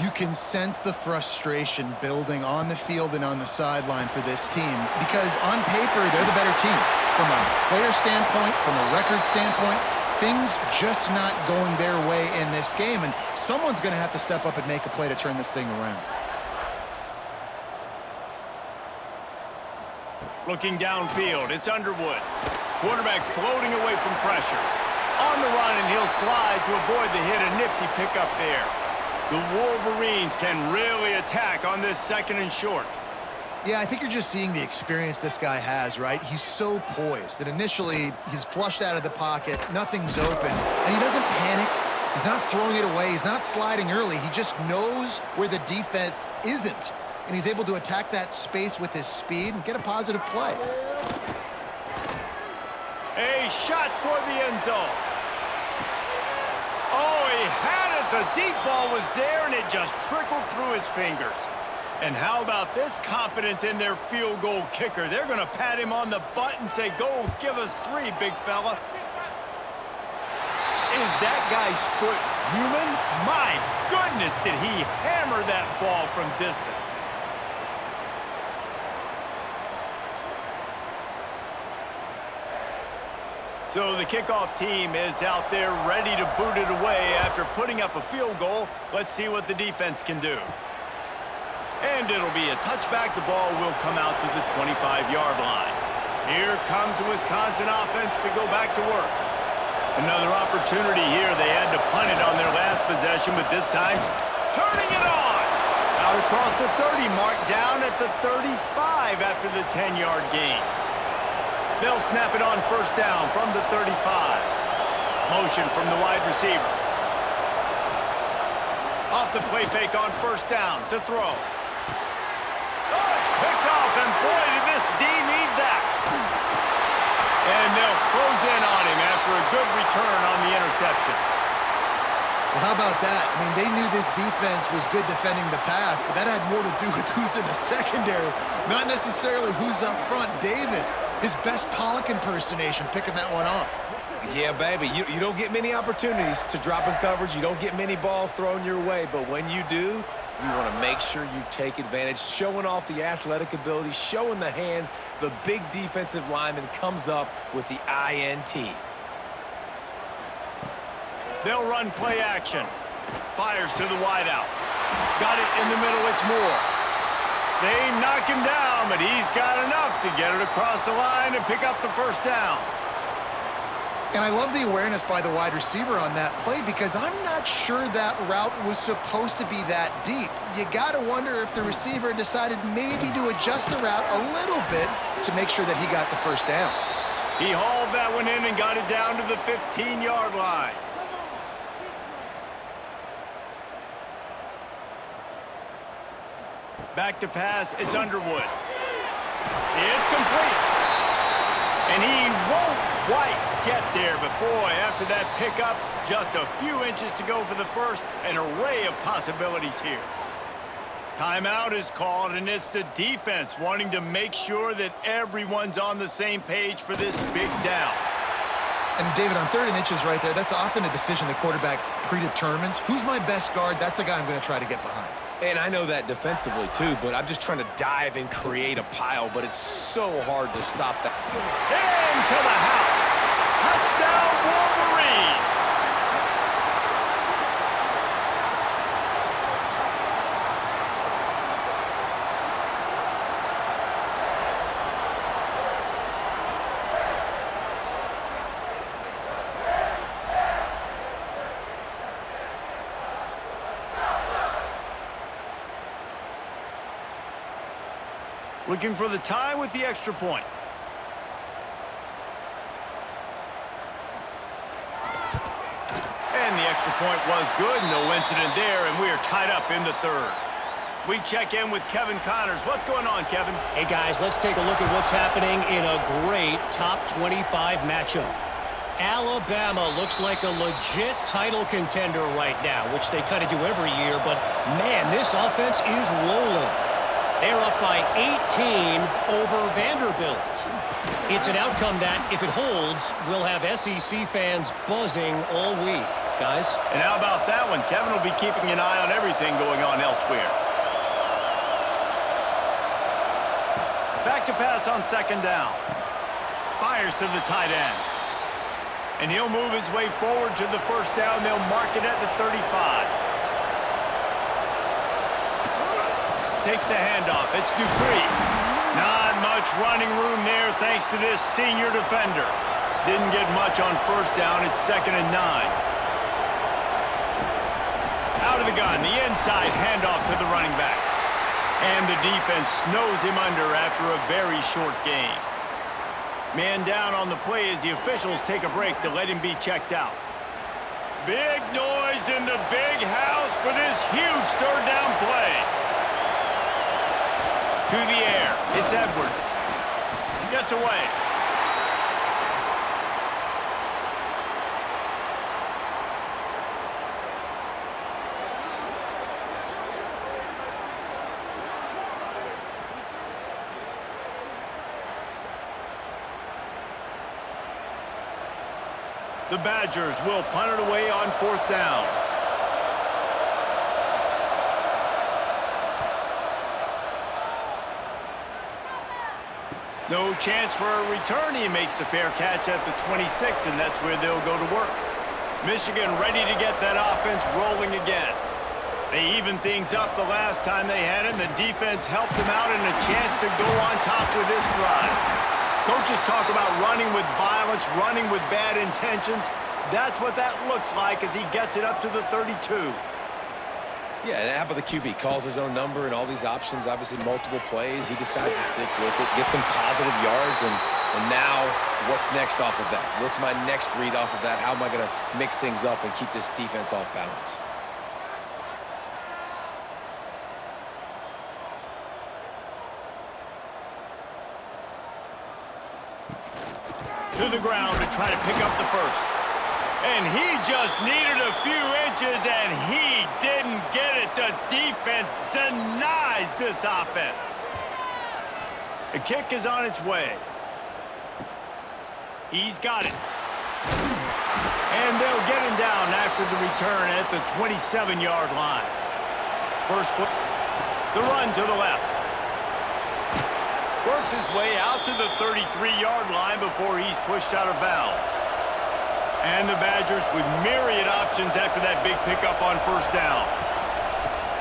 You can sense the frustration building on the field and on the sideline for this team because on paper, they're the better team. From a player standpoint, from a record standpoint, things just not going their way in this game, and someone's going to have to step up and make a play to turn this thing around. Looking downfield, it's Underwood. Quarterback floating away from pressure. On the run, and he'll slide to avoid the hit. A nifty pickup there. The Wolverines can really attack on this 2nd and short. Yeah, I think you're just seeing the experience this guy has, right? He's so poised that initially he's flushed out of the pocket, nothing's open, and he doesn't panic. He's not throwing it away. He's not sliding early. He just knows where the defense isn't, and he's able to attack that space with his speed and get a positive play. A shot toward the end zone. Oh, he had it. The deep ball was there, and it just trickled through his fingers. And how about this confidence in their field goal kicker? They're going to pat him on the butt and say, go give us 3, big fella. Is that guy's foot human? My goodness, did he hammer that ball from distance. So the kickoff team is out there ready to boot it away after putting up a field goal. Let's see what the defense can do. And it'll be a touchback. The ball will come out to the 25-yard line. Here comes the Wisconsin offense to go back to work. Another opportunity here. They had to punt it on their last possession, but this time turning it on. Out across the 30 mark, down at the 35 after the 10-yard gain. They'll snap it on first down from the 35. Motion from the wide receiver. Off the play fake on first down to throw. Oh, it's picked off, and boy, did this D need that. And they'll close in on him after a good return on the interception. Well, how about that? I mean, they knew this defense was good defending the pass, but that had more to do with who's in the secondary, not necessarily who's up front. David, his best Pollock impersonation, picking that one off. Yeah, baby, you don't get many opportunities to drop in coverage. You don't get many balls thrown your way, but when you do, you want to make sure you take advantage, showing off the athletic ability, showing the hands. The big defensive lineman comes up with the INT. They'll run play action. Fires to the wideout. Got it in the middle, it's Moore. They knock him down, but he's got enough to get it across the line and pick up the first down. And I love the awareness by the wide receiver on that play because I'm not sure that route was supposed to be that deep. You got to wonder if the receiver decided maybe to adjust the route a little bit to make sure that he got the first down. He hauled that one in and got it down to the 15-yard line. Back to pass, it's Underwood. It's complete. And he won't quite get there, but boy, after that pickup, just a few inches to go for the first, an array of possibilities here. Timeout is called, and it's the defense wanting to make sure that everyone's on the same page for this big down. And David, on 3rd and inches right there, that's often a decision the quarterback predetermines. Who's my best guard? That's the guy I'm going to try to get behind. And I know that defensively, too, but I'm just trying to dive and create a pile, but it's so hard to stop that. Into the house. Touchdown, Wolverines. Looking for the tie with the extra point. And the extra point was good. No incident there, and we are tied up in the 3rd. We check in with Kevin Connors. What's going on, Kevin? Hey, guys, let's take a look at what's happening in a great top 25 matchup. Alabama looks like a legit title contender right now, which they kind of do every year, but, man, this offense is rolling. They're up by 18 over Vanderbilt. It's an outcome that, if it holds, will have SEC fans buzzing all week. Guys? And how about that one? Kevin will be keeping an eye on everything going on elsewhere. Back to pass on 2nd down. Fires to the tight end. And he'll move his way forward to the first down. They'll mark it at the 35. Takes the handoff. It's Dupree. Not much running room there thanks to this senior defender. Didn't get much on first down. It's 2nd and 9. Out of the gun. The inside handoff to the running back. And the defense snows him under after a very short game. Man down on the play as the officials take a break to let him be checked out. Big noise in the big house for this huge 3rd down play. To the air. It's Edwards. Gets away. The Badgers will punt it away on 4th down. No chance for a return. He makes the fair catch at the 26, and that's where they'll go to work. Michigan ready to get that offense rolling again. They evened things up the last time they had it, and the defense helped them out and a chance to go on top with this drive. Coaches talk about running with violence, running with bad intentions. That's what that looks like as he gets it up to the 32. Yeah, and how about the QB? Calls his own number and all these options, obviously multiple plays. He decides to stick with it, get some positive yards, and now what's next off of that? What's my next read off of that? How am I going to mix things up and keep this defense off balance? To the ground to try to pick up the first. And he just needed a few inches, and he didn't get it. The defense denies this offense. The kick is on its way. He's got it. And they'll get him down after the return at the 27-yard line. First play. The run to the left. Works his way out to the 33-yard line before he's pushed out of bounds. And the Badgers with myriad options after that big pickup on first down.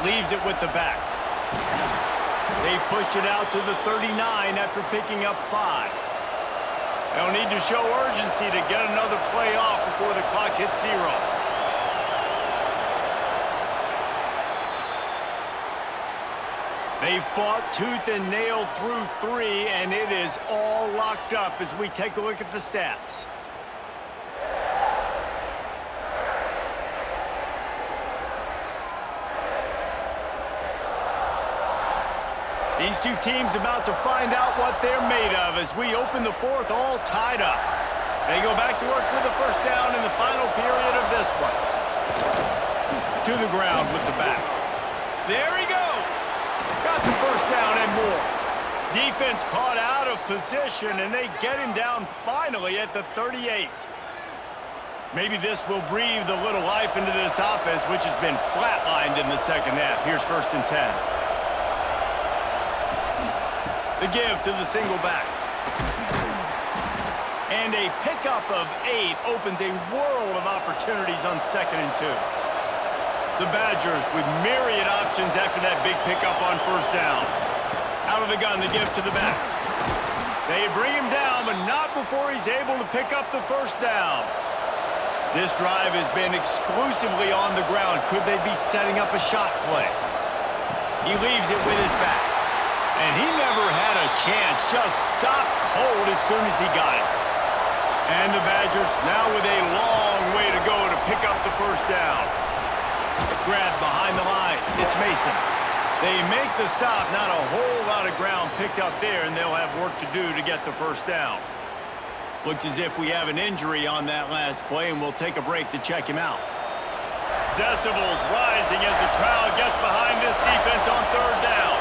Leaves it with the back. They've pushed it out to the 39 after picking up 5. They'll need to show urgency to get another play off before the clock hits 0. They fought tooth and nail through 3, and it is all locked up as we take a look at the stats. These two teams about to find out what they're made of as we open the fourth all tied up. They go back to work with the first down in the final period of this one. To the ground with the back. There he goes. Got the first down and more. Defense caught out of position, and they get him down finally at the 38. Maybe this will breathe a little life into this offense, which has been flatlined in the second half. Here's 1st and 10. The give to the single back. And a pickup of 8 opens a world of opportunities on 2nd and 2. The Badgers with myriad options after that big pickup on first down. Out of the gun, the give to the back. They bring him down, but not before he's able to pick up the first down. This drive has been exclusively on the ground. Could they be setting up a shot play? He leaves it with his back. And he never had a chance, just stopped cold as soon as he got it. And the Badgers now with a long way to go to pick up the first down. Grab behind the line, it's Mason. They make the stop, not a whole lot of ground picked up there, and they'll have work to do to get the first down. Looks as if we have an injury on that last play, and we'll take a break to check him out. Decibels rising as the crowd gets behind this defense on third down.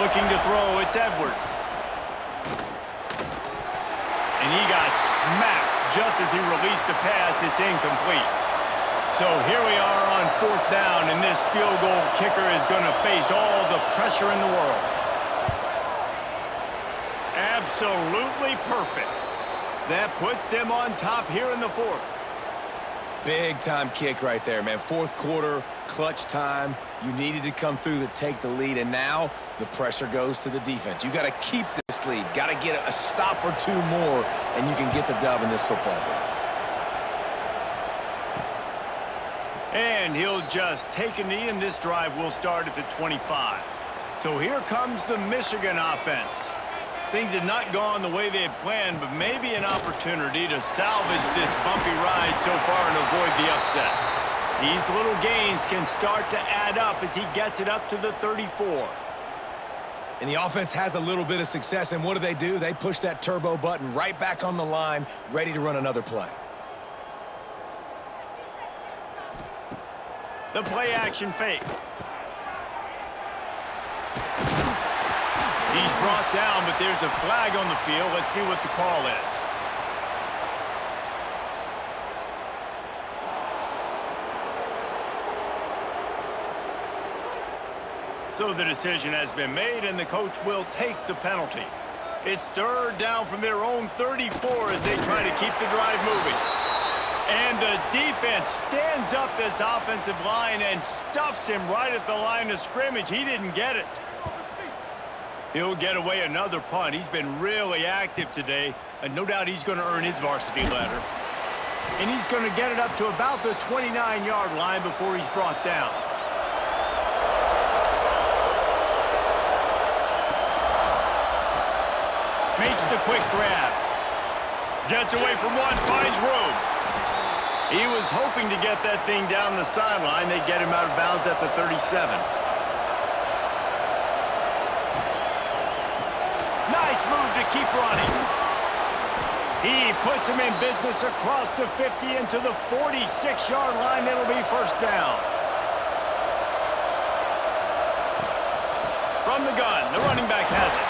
Looking to throw, it's Edwards. And he got smacked just as he released the pass. It's incomplete. So here we are on 4th down, and this field goal kicker is going to face all the pressure in the world. Absolutely perfect. That puts them on top here in the 4th. Big-time kick right there, man. 4th quarter, clutch time. You needed to come through to take the lead, and now the pressure goes to the defense. You got to keep this lead. Got to get a stop or 2 more, and you can get the dub in this football game. And he'll just take a knee, and this drive will start at the 25. So here comes the Michigan offense. Things had not gone the way they had planned, but maybe an opportunity to salvage this bumpy ride so far and avoid the upset. These little gains can start to add up as he gets it up to the 34. And the offense has a little bit of success, and what do? They push that turbo button right back on the line, ready to run another play. The play-action fake. He's brought down, but there's a flag on the field. Let's see what the call is. So the decision has been made, and the coach will take the penalty. It's 3rd down from their own 34 as they try to keep the drive moving. And the defense stands up this offensive line and stuffs him right at the line of scrimmage. He didn't get it. He'll get away another punt. He's been really active today, and no doubt he's going to earn his varsity letter. And he's going to get it up to about the 29-yard line before he's brought down. Makes the quick grab. Gets away from one, finds room. He was hoping to get that thing down the sideline. They get him out of bounds at the 37. Nice move to keep running. He puts him in business across the 50 into the 46-yard line. It'll be first down. From the gun, the running back has it.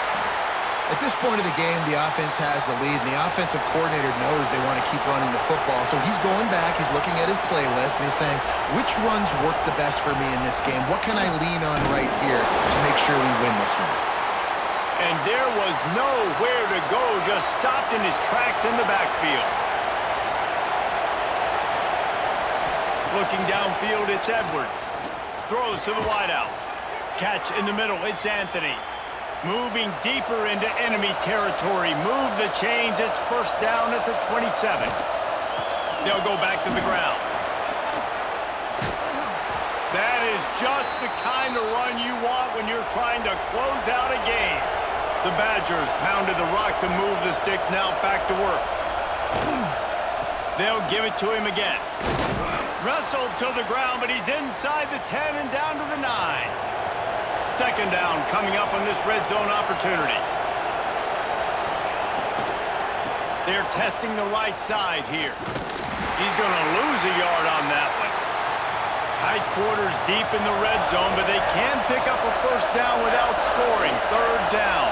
At this point of the game, the offense has the lead, and the offensive coordinator knows they want to keep running the football. So he's going back, he's looking at his playlist, and he's saying, which runs work the best for me in this game? What can I lean on right here to make sure we win this one? And there was nowhere to go, just stopped in his tracks in the backfield. Looking downfield, it's Edwards. Throws to the wideout. Catch in the middle, it's Anthony. Moving deeper into enemy territory. Move the chains. It's first down at the 27. They'll go back to the ground. That is just the kind of run you want when you're trying to close out a game. The Badgers pounded the rock to move the sticks. Now back to work. They'll give it to him again. Wrestled to the ground, but he's inside the 10 and down to the 9. Second down coming up on this red zone opportunity. They're testing the right side here. He's going to lose a yard on that one. Tight quarters deep in the red zone, but they can pick up a first down without scoring. Third down.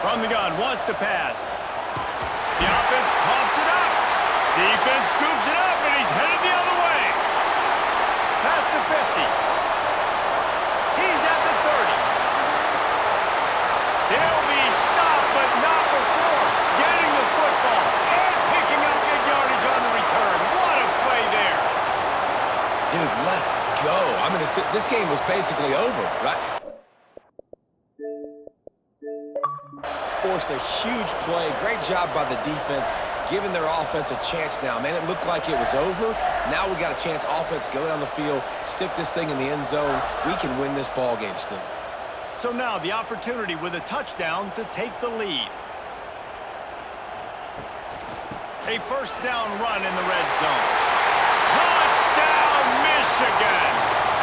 From the gun, wants to pass. The offense coughs it up. Defense scoops it up, and he's headed the other way. Past the 50. He's at the 30. He'll be stopped, but not before getting the football and picking up big yardage on the return. What a play there. Dude, let's go. I'm going to say this game was basically over, right? Forced a huge play. Great job by the defense, giving their offense a chance now. Man, it looked like it was over. Now we got a chance. Offense, go down the field, stick this thing in the end zone. We can win this ball game still. So now the opportunity with a touchdown to take the lead. A first down run in the red zone. Touchdown, Michigan!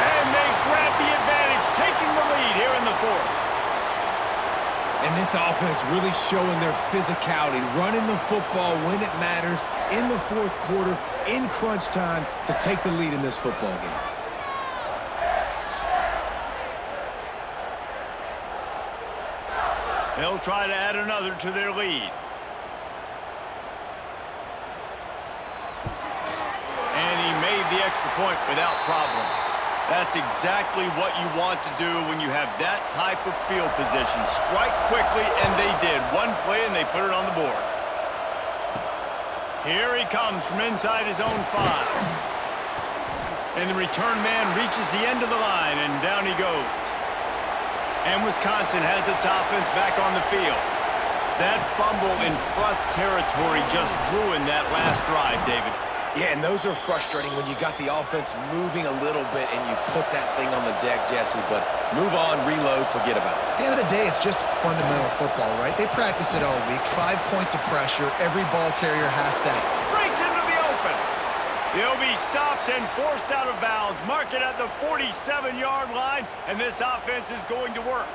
And they grab the advantage, taking the lead here in the fourth. And this offense really showing their physicality, running the football when it matters, in the fourth quarter, in crunch time, to take the lead in this football game. They'll try to add another to their lead. And he made the extra point without problem. That's exactly what you want to do when you have that type of field position. Strike quickly, and they did. One play, and they put it on the board. Here he comes from inside his own 5. And the return man reaches the end of the line, and down he goes. And Wisconsin has its offense back on the field. That fumble in plus territory just ruined that last drive, David. Yeah, and those are frustrating when you got the offense moving a little bit and you put that thing on the deck, Jesse. But move on, reload, forget about it. At the end of the day, it's just fundamental football, right? They practice it all week. 5 points of pressure. Every ball carrier has that. Breaks into the open. He'll be stopped and forced out of bounds. Mark it at the 47-yard line, and this offense is going to work.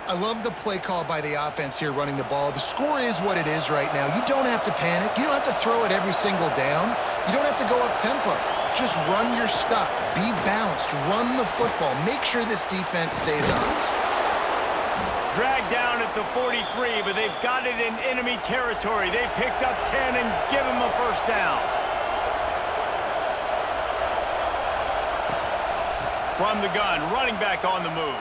I love the play call by the offense here running the ball. The score is what it is right now. You don't have to panic. You don't have to throw it every single down. You don't have to go up tempo. Just run your stuff. Be balanced. Run the football. Make sure this defense stays honest. Dragged down at the 43, but they've got it in enemy territory. They picked up 10 and give him a first down. From the gun, running back on the move.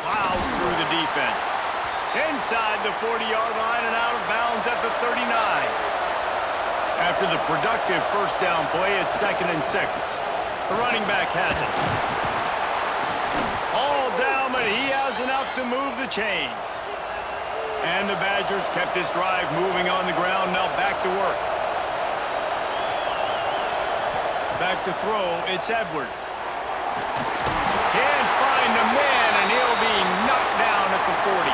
Plows through the defense. Inside the 40-yard line and out of bounds at the 39. After the productive first down play, it's 2nd and 6. The running back has it. All down, but he has enough to move the chains. And the Badgers kept this drive moving on the ground. Now back to work. Back to throw, it's Edwards. Can't find a man, and he'll be knocked down at the 40.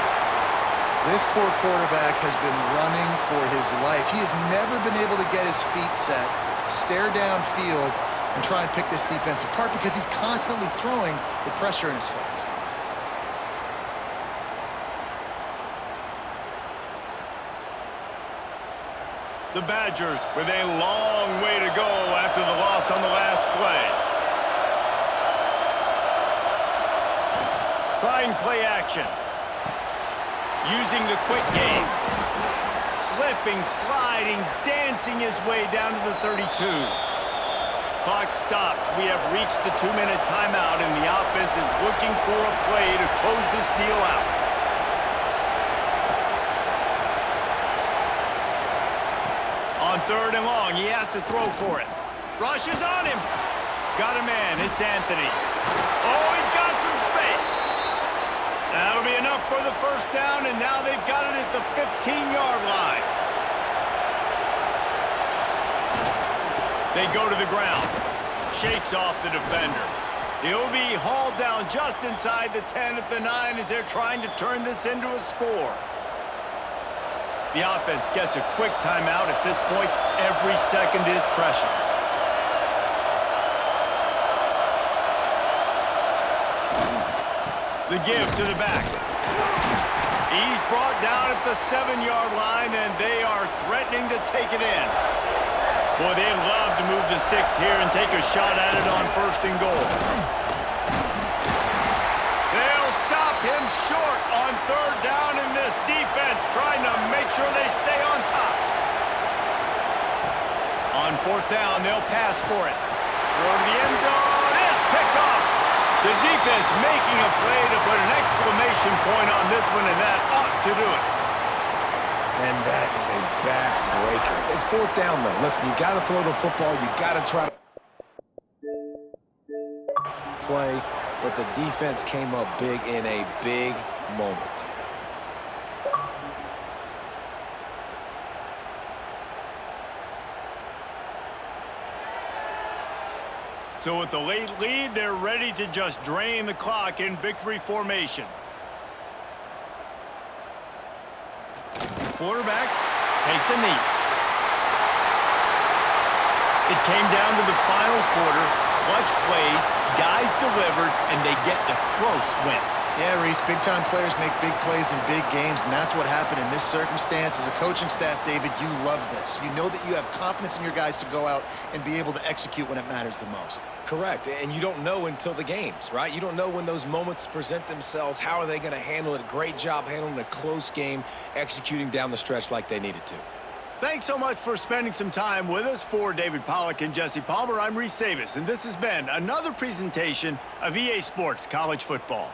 This poor quarterback has been running for his life. He has never been able to get his feet set, stare downfield, and try and pick this defense apart because he's constantly throwing with pressure in his face. The Badgers with a long way to go after the loss on the last play. Trying play action. Using the quick game. Slipping, sliding, dancing his way down to the 32. Clock stops. We have reached the 2-minute timeout, and the offense is looking for a play to close this deal out. On 3rd and long, he has to throw for it. Rush is on him. Got a man. It's Anthony. Oh, he's got some space. That'll be enough for the first down, and now they've got it at the 15-yard line. They go to the ground. Shakes off the defender. He'll be hauled down just inside the 10 at the 9 as they're trying to turn this into a score. The offense gets a quick timeout at this point. Every second is precious. The give to the back. He's brought down at the 7-yard line, and they are threatening to take it in. Boy, they'd love to move the sticks here and take a shot at it on 1st and goal. They'll stop him short on 3rd down, in this defense trying to make sure they stay on top. On 4th down, they'll pass for it. Throw to the end zone. It's picked off. The defense making a play to put an exclamation point on this one, and that ought to do it. And that is a back-breaker. It's 4th down, though. Listen, you got to throw the football. You got to try to play, but the defense came up big in a big moment. So with the late lead, they're ready to just drain the clock in victory formation. Quarterback takes a knee. It came down to the final quarter. Clutch plays, guys delivered, and they get a close win. Yeah, Reese, big-time players make big plays in big games, and that's what happened in this circumstance. As a coaching staff, David, you love this. You know that you have confidence in your guys to go out and be able to execute when it matters the most. Correct, and you don't know until the games, right? You don't know when those moments present themselves. How are they going to handle it? Great job handling a close game, executing down the stretch like they needed to. Thanks so much for spending some time with us. For David Pollack and Jesse Palmer, I'm Reese Davis, and this has been another presentation of EA Sports College Football.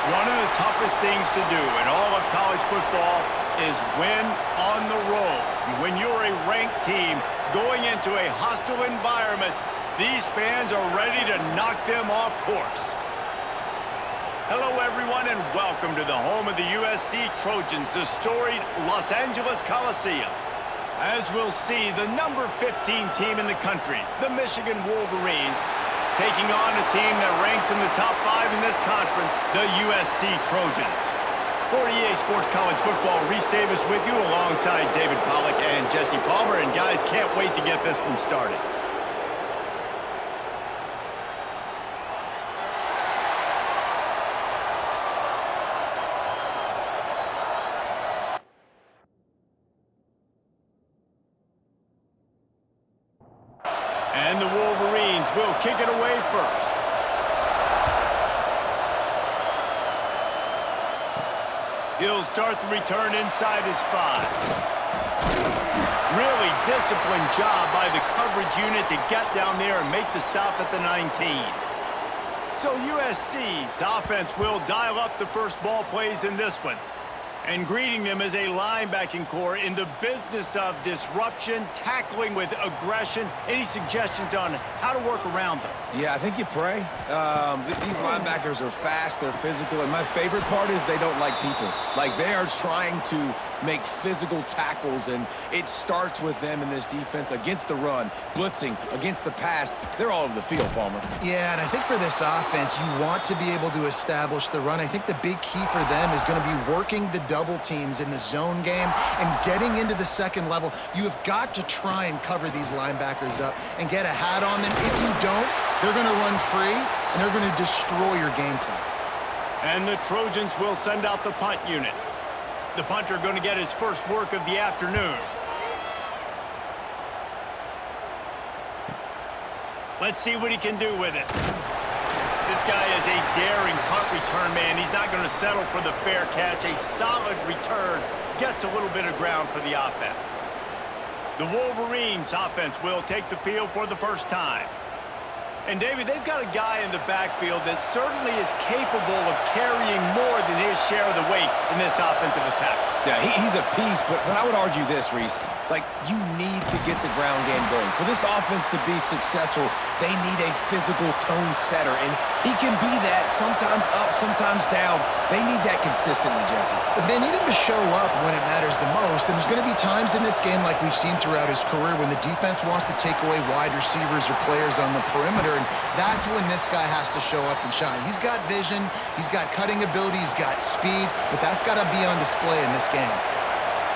One of the toughest things to do in all of college football is win on the road. When you're a ranked team going into a hostile environment, these fans are ready to knock them off course. Hello, everyone, and welcome to the home of the USC Trojans, the storied Los Angeles Coliseum. As we'll see, the number 15 team in the country, the Michigan Wolverines, taking on a team that ranks in the top 5 in this conference, the USC Trojans. For EA Sports College Football, Reese Davis with you alongside David Pollack and Jesse Palmer. And guys, can't wait to get this one started. And the Wolverines will kick it away first. He'll start the return inside his 5. Really disciplined job by the coverage unit to get down there and make the stop at the 19. So USC's offense will dial up the first ball plays in this one. And greeting them as a linebacking core in the business of disruption, tackling with aggression. Any suggestions on how to work around them? Yeah, I think you pray. These linebackers are fast, they're physical, and my favorite part is they don't like people. Like, they are trying to make physical tackles, and it starts with them in this defense against the run, blitzing, against the pass. They're all over the field, Palmer. Yeah, and I think for this offense, you want to be able to establish the run. I think the big key for them is going to be working the double teams in the zone game and getting into the second level. You have got to try and cover these linebackers up and get a hat on them. If you don't, they're going to run free, and they're going to destroy your game plan. And the Trojans will send out the punt unit. The punter going to get his first work of the afternoon. Let's see what he can do with it. This guy is a daring punt return man. He's not going to settle for the fair catch. A solid return gets a little bit of ground for the offense. The Wolverines offense will take the field for the first time. And, David, they've got a guy in the backfield that certainly is capable of carrying more than his share of the weight in this offensive attack. Yeah, he's a piece, but I would argue this, Reese. Like, you need to get the ground game going. For this offense to be successful, they need a physical tone setter, and he can be that, sometimes up, sometimes down. They need that consistently, Jesse. But they need him to show up when it matters the most, and there's going to be times in this game like we've seen throughout his career when the defense wants to take away wide receivers or players on the perimeter, and that's when this guy has to show up and shine. He's got vision, he's got cutting ability, he's got speed, but that's got to be on display in this game.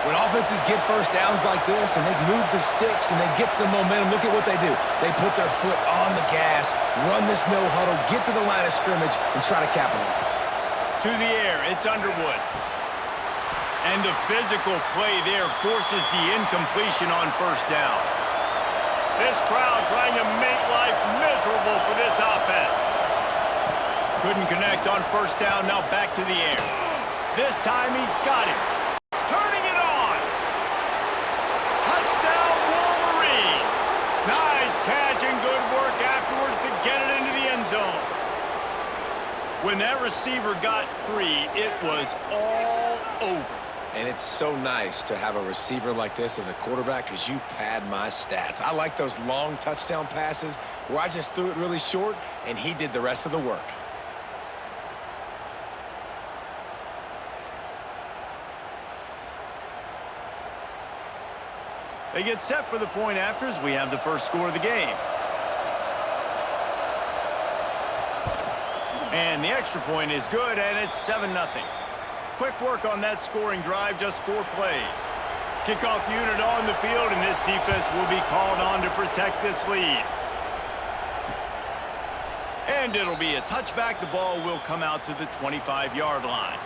When offenses get first downs like this and they move the sticks and they get some momentum, look at what they do. They put their foot on the gas, run this no huddle, get to the line of scrimmage, and try to capitalize. To the air, it's Underwood. And the physical play there forces the incompletion on first down. This crowd trying to make life miserable for this offense. Couldn't connect on first down, now back to the air. This time he's got it. Turning it on. Touchdown Wolverines. Nice catch and good work afterwards to get it into the end zone. When that receiver got free, it was all over. And it's so nice to have a receiver like this as a quarterback because you pad my stats. I like those long touchdown passes where I just threw it really short and he did the rest of the work. They get set for the point after as we have the first score of the game. And the extra point is good, and it's 7-0. Quick work on that scoring drive, just 4 plays. Kickoff unit on the field, and this defense will be called on to protect this lead. And it'll be a touchback. The ball will come out to the 25-yard line.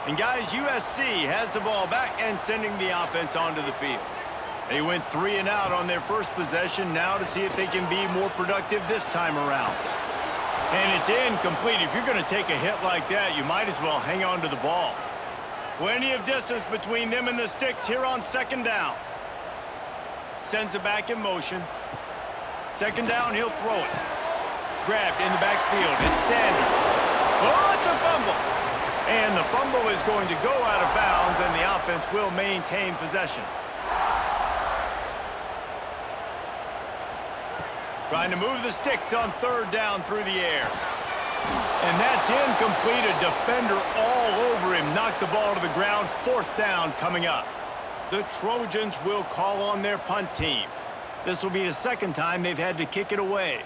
And guys, USC has the ball back and sending the offense onto the field. They went 3 and out on their first possession, now to see if they can be more productive this time around. And it's incomplete. If you're going to take a hit like that, you might as well hang on to the ball. Plenty of distance between them and the sticks here on second down. Sends it back in motion. Second down, he'll throw it. Grabbed in the backfield. It's Sanders. Oh, it's a fumble. And the fumble is going to go out of bounds, and the offense will maintain possession. Trying to move the sticks on third down through the air. And that's incomplete. A defender all over him. Knocked the ball to the ground. Fourth down coming up. The Trojans will call on their punt team. This will be the second time they've had to kick it away.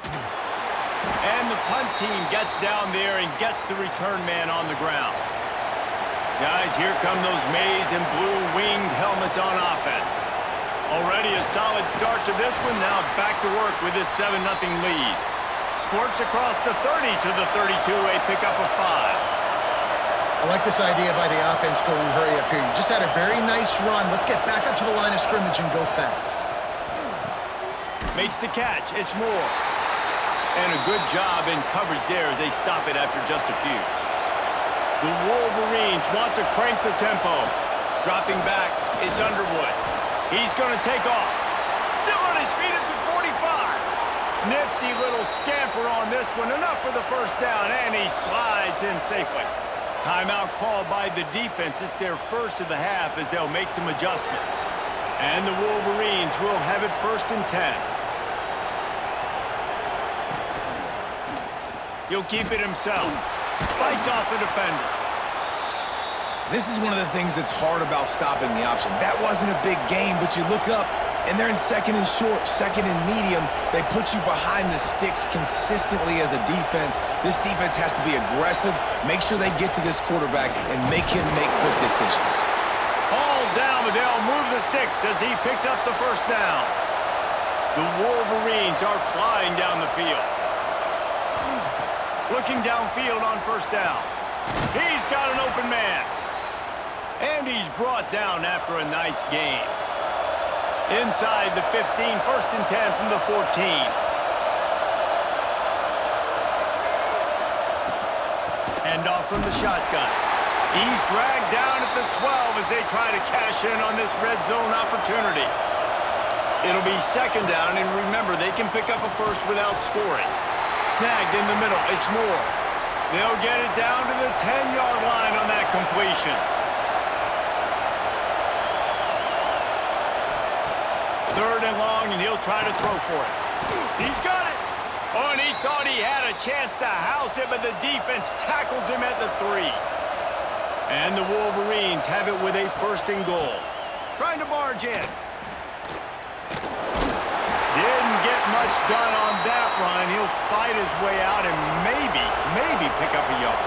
And the punt team gets down there and gets the return man on the ground. Guys, here come those maize and blue winged helmets on offense. Already a solid start to this one. Now back to work with this 7-0 lead. Squirts across the 30 to the 32, a pickup of 5. I like this idea by the offense going hurry up here. You just had a very nice run. Let's get back up to the line of scrimmage and go fast. Makes the catch. It's Moore. And a good job in coverage there as they stop it after just a few. The Wolverines want to crank the tempo. Dropping back, it's Underwood. He's going to take off. Still on his feet at the 45. Nifty little scamper on this one. Enough for the first down, and he slides in safely. Timeout called by the defense. It's their first of the half as they'll make some adjustments. And the Wolverines will have it 1st and 10. He'll keep it himself. Fights off a defender. This is one of the things that's hard about stopping the option. That wasn't a big gain, but you look up, and they're in 2nd and short, 2nd and medium. They put you behind the sticks consistently as a defense. This defense has to be aggressive, make sure they get to this quarterback, and make him make quick decisions. Ball down, but they'll move the sticks as he picks up the first down. The Wolverines are flying down the field. Looking downfield on first down. He's got an open man. And he's brought down after a nice gain. Inside the 15, 1st and 10 from the 14. Handoff from the shotgun. He's dragged down at the 12 as they try to cash in on this red zone opportunity. It'll be 2nd down, and remember, they can pick up a first without scoring. Snagged in the middle, it's Moore. They'll get it down to the 10-yard line on that completion. 3rd and long, and he'll try to throw for it. He's got it. Oh, and he thought he had a chance to house it, but the defense tackles him at the 3. And the Wolverines have it with a 1st and goal. Trying to barge in. Didn't get much done on that run. He'll fight his way out and maybe pick up a yard.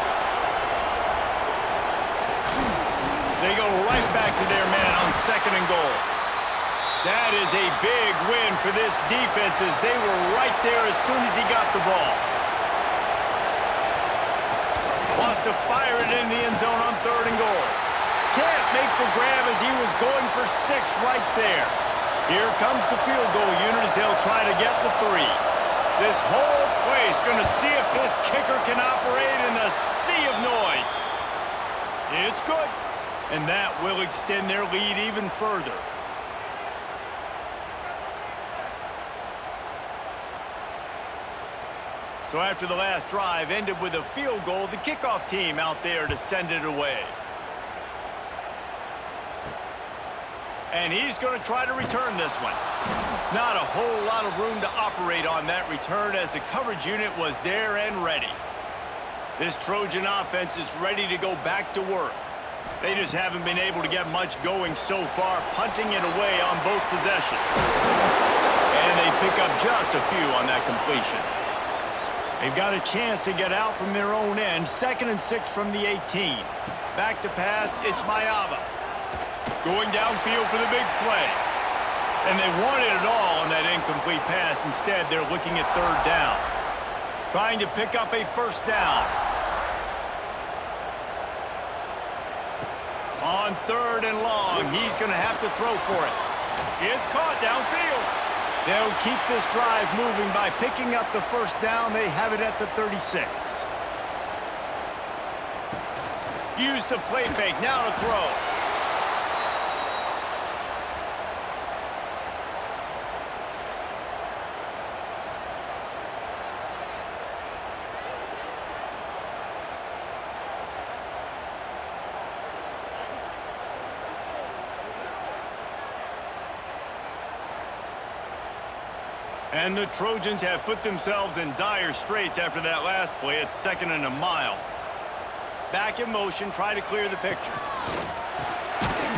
They go right back to their man on 2nd and goal. That is a big win for this defense as they were right there as soon as he got the ball. Wants to fire it in the end zone on 3rd and goal. Can't make the grab as he was going for 6 right there. Here comes the field goal unit as they'll try to get the 3. This whole place going to see if this kicker can operate in the sea of noise. It's good. And that will extend their lead even further. So after the last drive ended with a field goal, the kickoff team out there to send it away. And he's going to try to return this one. Not a whole lot of room to operate on that return as the coverage unit was there and ready. This Trojan offense is ready to go back to work. They just haven't been able to get much going so far, punting it away on both possessions. And they pick up just a few on that completion. They've got a chance to get out from their own end. 2nd and 6 from the 18. Back to pass, it's Mayava. Going downfield for the big play. And they wanted it all on that incomplete pass. Instead, they're looking at 3rd down. Trying to pick up a 1st down. On 3rd and long, he's going to have to throw for it. It's caught downfield. They'll keep this drive moving by picking up the 1st down. They have it at the 36. Use the play fake, now to throw. And the Trojans have put themselves in dire straits after that last play. It's 2nd and a mile. Back in motion, try to clear the picture.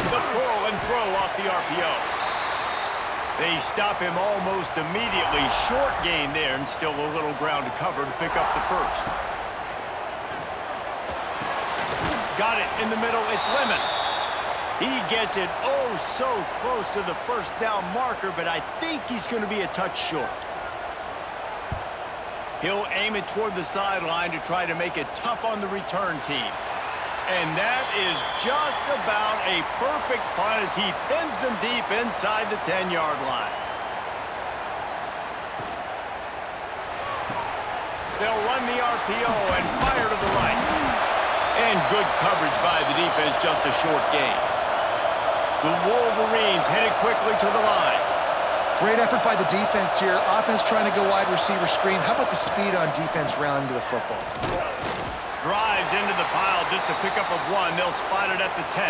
The pull and throw off the RPO. They stop him almost immediately. Short gain there, and still a little ground to cover to pick up the first. Got it in the middle. It's Lemon. He gets it oh so close to the first down marker, but I think he's going to be a touch short. He'll aim it toward the sideline to try to make it tough on the return team. And that is just about a perfect punt as he pins them deep inside the 10-yard line. They'll run the RPO and fire to the right. And good coverage by the defense, just a short gain. The Wolverines headed quickly to the line. Great effort by the defense here. Offense trying to go wide receiver screen. How about the speed on defense rounding to the football? Drives into the pile just to pick up a 1. They'll spot it at the 10.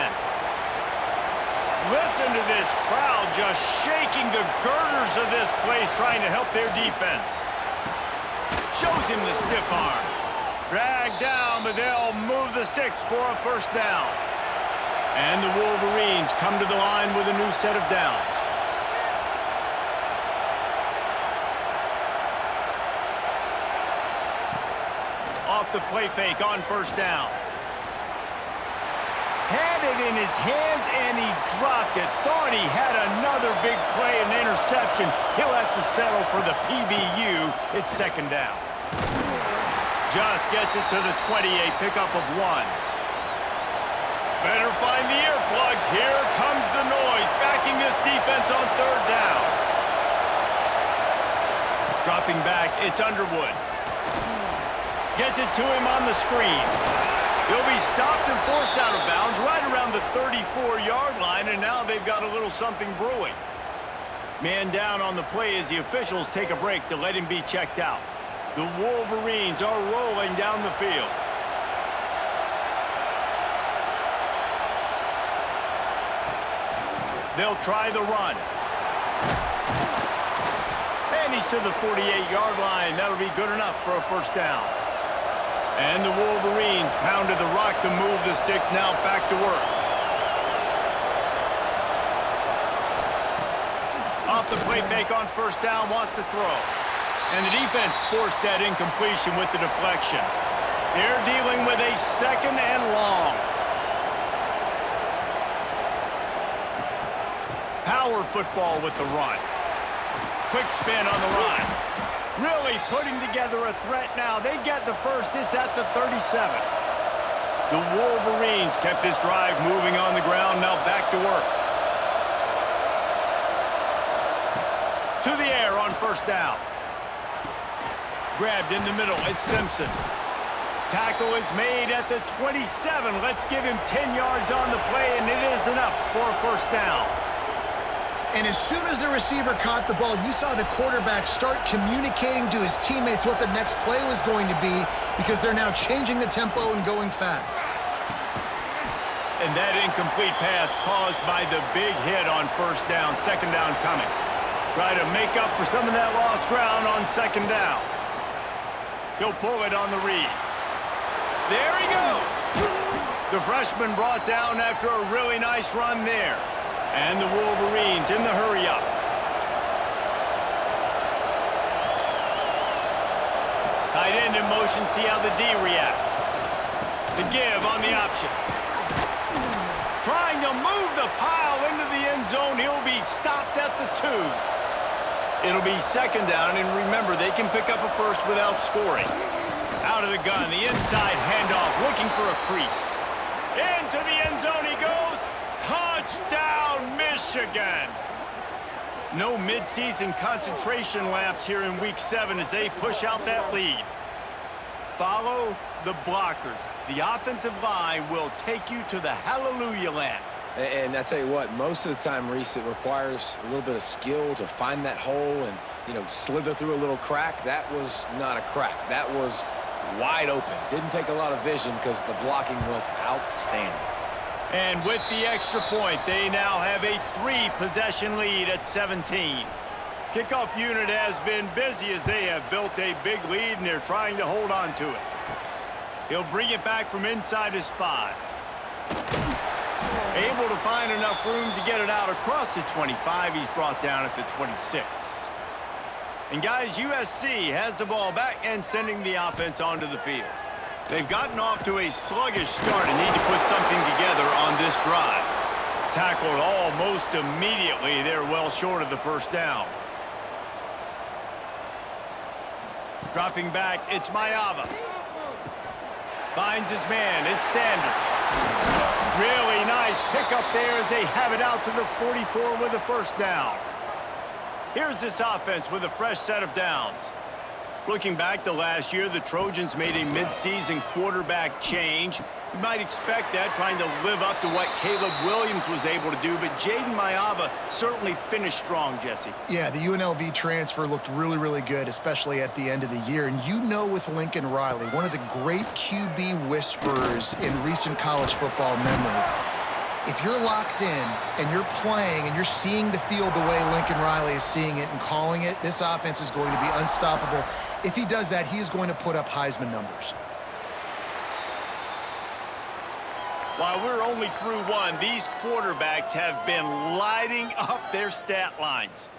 Listen to this crowd just shaking the girders of this place trying to help their defense. Shows him the stiff arm. Dragged down, but they'll move the sticks for a first down. And the Wolverines come to the line with a new set of downs. Off the play fake on first down. Had it in his hands and he dropped it. Thought he had another big play and interception. He'll have to settle for the PBU. It's 2nd down. Just gets it to the 28, pickup of 1. Better find the earplugs. Here comes the noise, backing this defense on 3rd down. Dropping back, it's Underwood. Gets it to him on the screen. He'll be stopped and forced out of bounds right around the 34-yard line, and now they've got a little something brewing. Man down on the play as the officials take a break to let him be checked out. The Wolverines are rolling down the field. They'll try the run. And he's to the 48-yard line. That'll be good enough for a first down. And the Wolverines pounded the rock to move the sticks, now back to work. Off the play fake on first down, wants to throw. And the defense forced that incompletion with the deflection. They're dealing with a 2nd and long. Power football with the run. Quick spin on the run. Really putting together a threat now. They get the first. It's at the 37. The Wolverines kept this drive moving on the ground. Now back to work. To the air on first down. Grabbed in the middle. It's Simpson. Tackle is made at the 27. Let's give him 10 yards on the play, and it is enough for a first down. And as soon as the receiver caught the ball, you saw the quarterback start communicating to his teammates what the next play was going to be because they're now changing the tempo and going fast. And that incomplete pass caused by the big hit on first down. 2nd down coming. Try to make up for some of that lost ground on 2nd down. He'll pull it on the read. There he goes. The freshman brought down after a really nice run there. And the Wolverines in the hurry-up. Tight end in motion, see how the D reacts. The give on the option. Trying to move the pile into the end zone. He'll be stopped at the 2. It'll be 2nd down, and remember, they can pick up a first without scoring. Out of the gun, the inside handoff, looking for a crease. Into the end zone he goes. Touchdown, Michigan! No midseason concentration laps here in Week 7 as they push out that lead. Follow the blockers. The offensive line will take you to the hallelujah land. And I tell you what, most of the time, Reese, it requires a little bit of skill to find that hole and, slither through a little crack. That was not a crack. That was wide open. Didn't take a lot of vision because the blocking was outstanding. And with the extra point, they now have a 3-possession lead at 17. Kickoff unit has been busy as they have built a big lead, and they're trying to hold on to it. He'll bring it back from inside his 5. Able to find enough room to get it out across the 25. He's brought down at the 26. And guys, USC has the ball back and sending the offense onto the field. They've gotten off to a sluggish start and need to put something together on this drive. Tackled almost immediately. They're well short of the first down. Dropping back, it's Maiava. Finds his man, it's Sanders. Really nice pickup there as they have it out to the 44 with a first down. Here's this offense with a fresh set of downs. Looking back to last year, the Trojans made a midseason quarterback change. You might expect that, trying to live up to what Caleb Williams was able to do, but Jaden Maiava certainly finished strong, Jesse. Yeah, the UNLV transfer looked really, really good, especially at the end of the year. And you know, with Lincoln Riley, one of the great QB whisperers in recent college football memory, if you're locked in and you're playing and you're seeing the field the way Lincoln Riley is seeing it and calling it, this offense is going to be unstoppable. If he does that, he is going to put up Heisman numbers. While we're only through one, these quarterbacks have been lighting up their stat lines.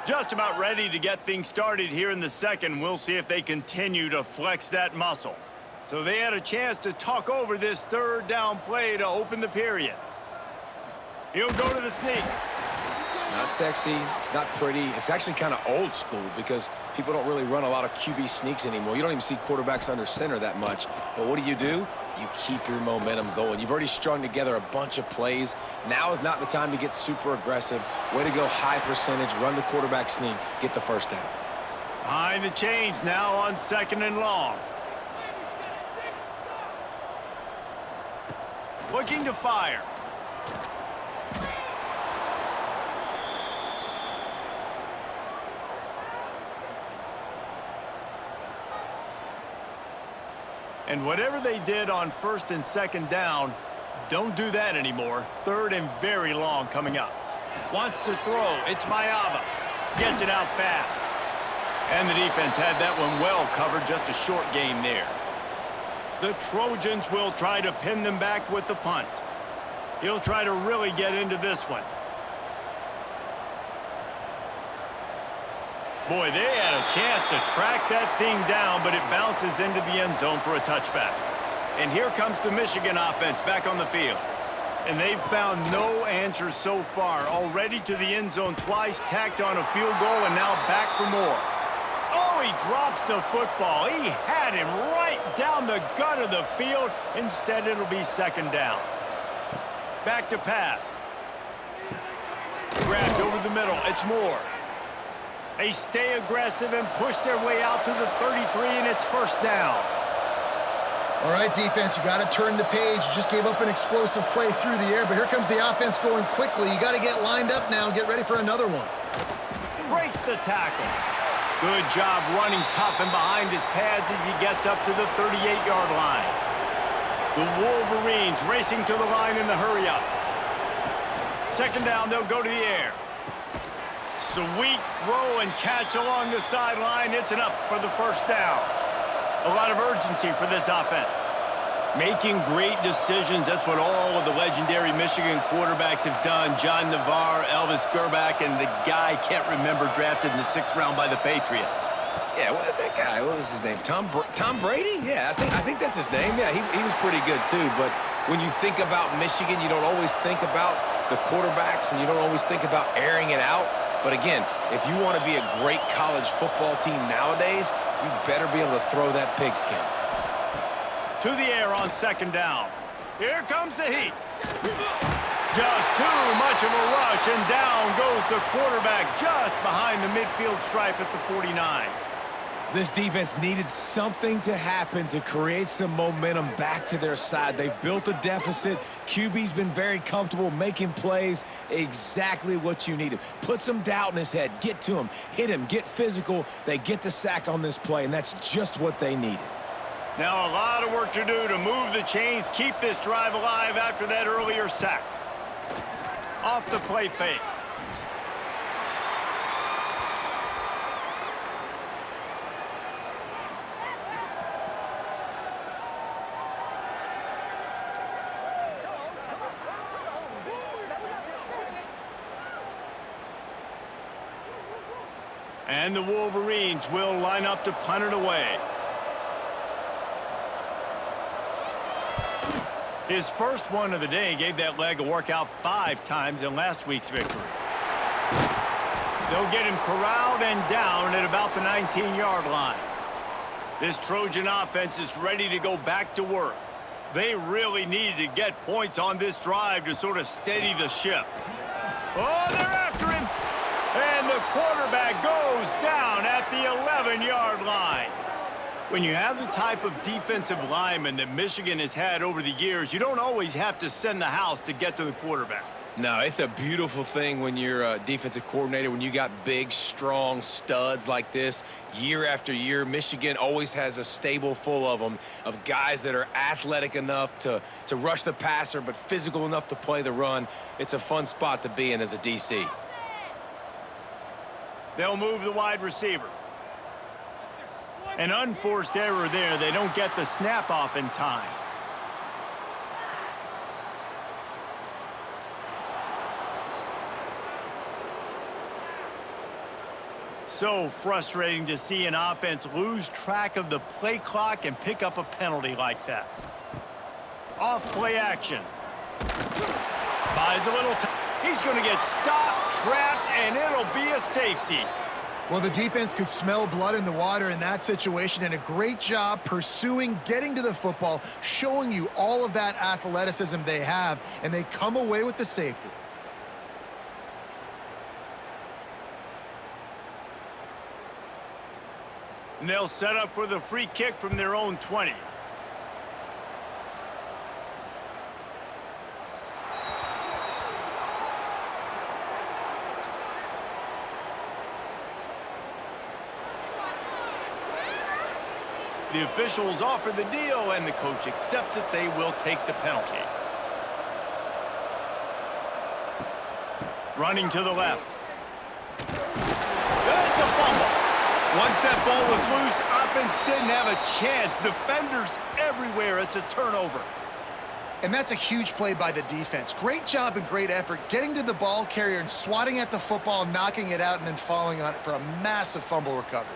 Just about ready to get things started here in the second. We'll see if they continue to flex that muscle. So they had a chance to talk over this third down play to open the period. He'll go to the sneak. It's not sexy. It's not pretty. It's actually kind of old school because people don't really run a lot of QB sneaks anymore. You don't even see quarterbacks under center that much. But what do? You keep your momentum going. You've already strung together a bunch of plays. Now is not the time to get super aggressive. Way to go high percentage, run the quarterback sneak, get the first down. Behind the chains now on 2nd and long. Looking to fire. And whatever they did on 1st and 2nd down, don't do that anymore. 3rd and very long coming up. Wants to throw. It's Maiava. Gets it out fast. And the defense had that one well covered. Just a short game there. The Trojans will try to pin them back with the punt. He'll try to really get into this one. Boy, they had a chance to track that thing down, but it bounces into the end zone for a touchback. And here comes the Michigan offense back on the field. And they've found no answer so far. Already to the end zone twice, tacked on a field goal, and now back for more. Oh, he drops the football. He had him right down the gut of the field. Instead, it'll be 2nd down. Back to pass. Grabbed over the middle. It's Moore. They stay aggressive and push their way out to the 33, and it's 1st down. All right, defense, you got to turn the page. You just gave up an explosive play through the air, but here comes the offense going quickly. You got to get lined up now and get ready for another one. Breaks the tackle. Good job running tough and behind his pads as he gets up to the 38-yard line. The Wolverines racing to the line in the hurry-up. 2nd down, they'll go to the air. Sweet throw and catch along the sideline. It's enough for the 1st down. A lot of urgency for this offense. Making great decisions. That's what all of the legendary Michigan quarterbacks have done. John Navarre, Elvis Gerbach, and the guy, can't remember, drafted in the 6th round by the Patriots. Yeah, well, that guy, what was his name? Tom Brady? Yeah, I think that's his name. Yeah, he was pretty good too. But when you think about Michigan, you don't always think about the quarterbacks, and you don't always think about airing it out. But again, if you want to be a great college football team nowadays, you better be able to throw that pigskin. To the air on 2nd down. Here comes the heat. Just too much of a rush, and down goes the quarterback just behind the midfield stripe at the 49. This defense needed something to happen to create some momentum back to their side. They've built a deficit. QB's been very comfortable making plays. Exactly what you needed. Put some doubt in his head. Get to him. Hit him. Get physical. They get the sack on this play, and that's just what they needed. Now a lot of work to do to move the chains, keep this drive alive after that earlier sack. Off the play fake. And the Wolverines will line up to punt it away. His first one of the day gave that leg a workout 5 times in last week's victory. They'll get him corralled and down at about the 19-yard line. This Trojan offense is ready to go back to work. They really needed to get points on this drive to sort of steady the ship. Oh, they're after him! And the quarterback goes down at the 11-yard line. When you have the type of defensive lineman that Michigan has had over the years, you don't always have to send the house to get to the quarterback. No, it's a beautiful thing when you're a defensive coordinator, when you got big, strong studs like this year after year. Michigan always has a stable full of them, of guys that are athletic enough to rush the passer, but physical enough to play the run. It's a fun spot to be in as a DC. They'll move the wide receiver. An unforced error there. They don't get the snap off in time. So frustrating to see an offense lose track of the play clock and pick up a penalty like that. Off play action. Buys a little time. He's going to get stopped, trapped, and it'll be a safety. Well, the defense could smell blood in the water in that situation, and a great job pursuing, getting to the football, showing you all of that athleticism they have, and they come away with the safety. And they'll set up for the free kick from their own 20. The officials offer the deal, and the coach accepts it. They will take the penalty. Running to the left. It's a fumble. Once that ball was loose, offense didn't have a chance. Defenders everywhere. It's a turnover. And that's a huge play by the defense. Great job and great effort getting to the ball carrier and swatting at the football, knocking it out, and then falling on it for a massive fumble recovery.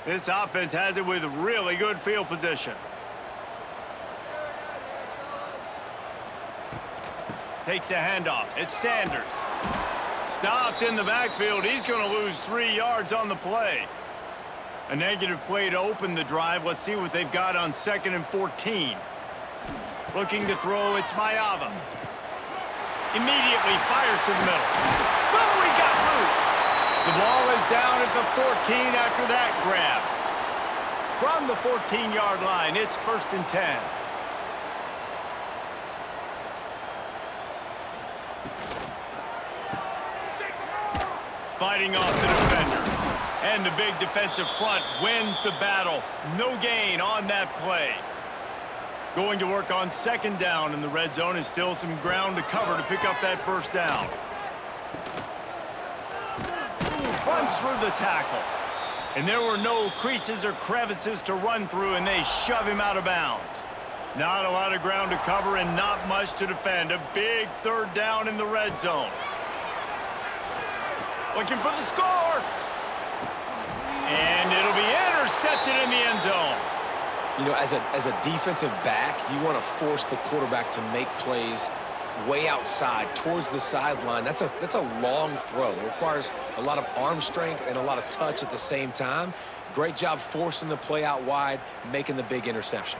This offense has it with really good field position. Takes the handoff. It's Sanders. Stopped in the backfield. He's going to lose 3 yards on the play. A negative play to open the drive. Let's see what they've got on 2nd and 14. Looking to throw. It's Mayava. Immediately fires to the middle. Oh, he got loose. The ball is down at the 14 after that grab. From the 14-yard line, it's 1st and 10. Fighting off the defender. And the big defensive front wins the battle. No gain on that play. Going to work on 2nd down in the red zone, and still some ground to cover to pick up that 1st down. Runs through the tackle. And there were no creases or crevices to run through, and they shove him out of bounds. Not a lot of ground to cover and not much to defend. A big 3rd down in the red zone. Looking for the score. And it'll be intercepted in the end zone. You know, as a defensive back, you want to force the quarterback to make plays way outside towards the sideline. That's a long throw. It requires a lot of arm strength and a lot of touch at the same time. Great job forcing the play out wide, making the big interception.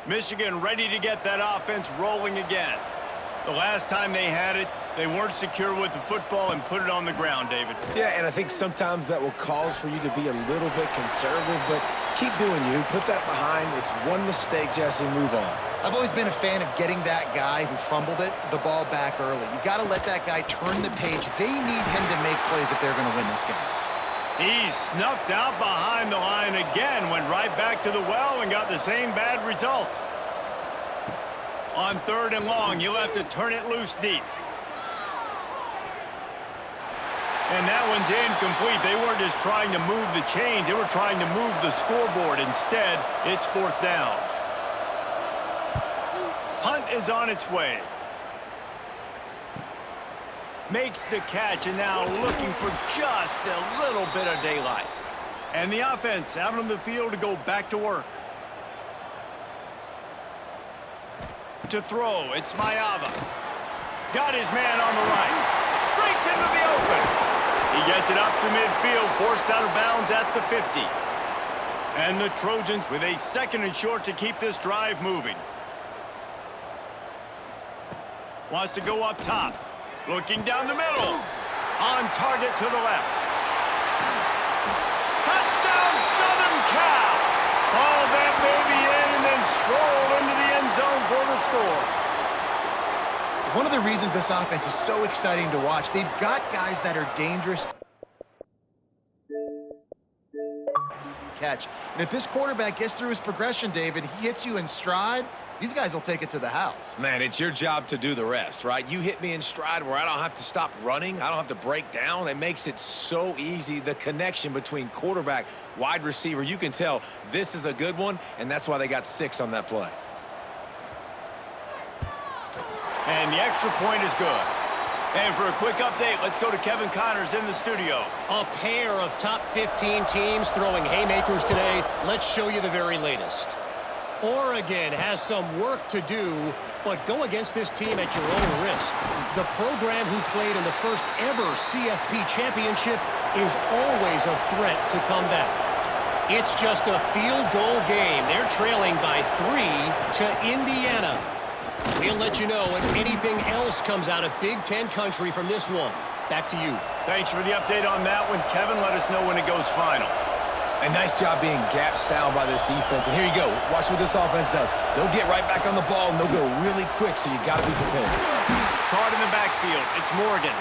Michigan ready to get that offense rolling again. The last time they had it, They weren't secure with the football and put it on the ground, David. Yeah, and I think sometimes that will cause for you to be a little bit conservative, but keep doing you. Put that behind. It's one mistake, Jesse. Move on. I've always been a fan of getting that guy who fumbled it, the ball back early. You got to let that guy turn the page. They need him to make plays if they're going to win this game. He snuffed out behind the line again, went right back to the well and got the same bad result. On 3rd and long, you'll have to turn it loose deep. And that one's incomplete. They weren't just trying to move the chains. They were trying to move the scoreboard. Instead, it's 4th down. Punt is on its way. Makes the catch and now looking for just a little bit of daylight. And the offense out on the field to go back to work. To throw, it's Maiava. Got his man on the right. Breaks into the open. He gets it up to midfield, forced out of bounds at the 50. And the Trojans with a 2nd and short to keep this drive moving. Wants to go up top. Looking down the middle. On target to the left. Touchdown, Southern Cal! All that baby in and then stroll into the end zone for the score. One of the reasons this offense is so exciting to watch, they've got guys that are dangerous. Catch. And if this quarterback gets through his progression, David, he hits you in stride, these guys will take it to the house. Man, it's your job to do the rest, right? You hit me in stride where I don't have to stop running. I don't have to break down. It makes it so easy, the connection between quarterback, wide receiver. You can tell this is a good one, and that's why they got 6 on that play. And the extra point is good. And for a quick update, let's go to Kevin Connors in the studio. A pair of top 15 teams throwing haymakers today. Let's show you the very latest. Oregon has some work to do, but go against this team at your own risk. The program who played in the first ever CFP championship is always a threat to come back. It's just a field goal game. They're trailing by 3 to Indiana. We'll let you know if anything else comes out of Big Ten country from this one. Back to you. Thanks for the update on that one, Kevin. Let us know when it goes final. A nice job being gap sound by this defense. And here you go. Watch what this offense does. They'll get right back on the ball, and they'll go really quick, so you got to be prepared. Caught in the backfield. It's Morgan.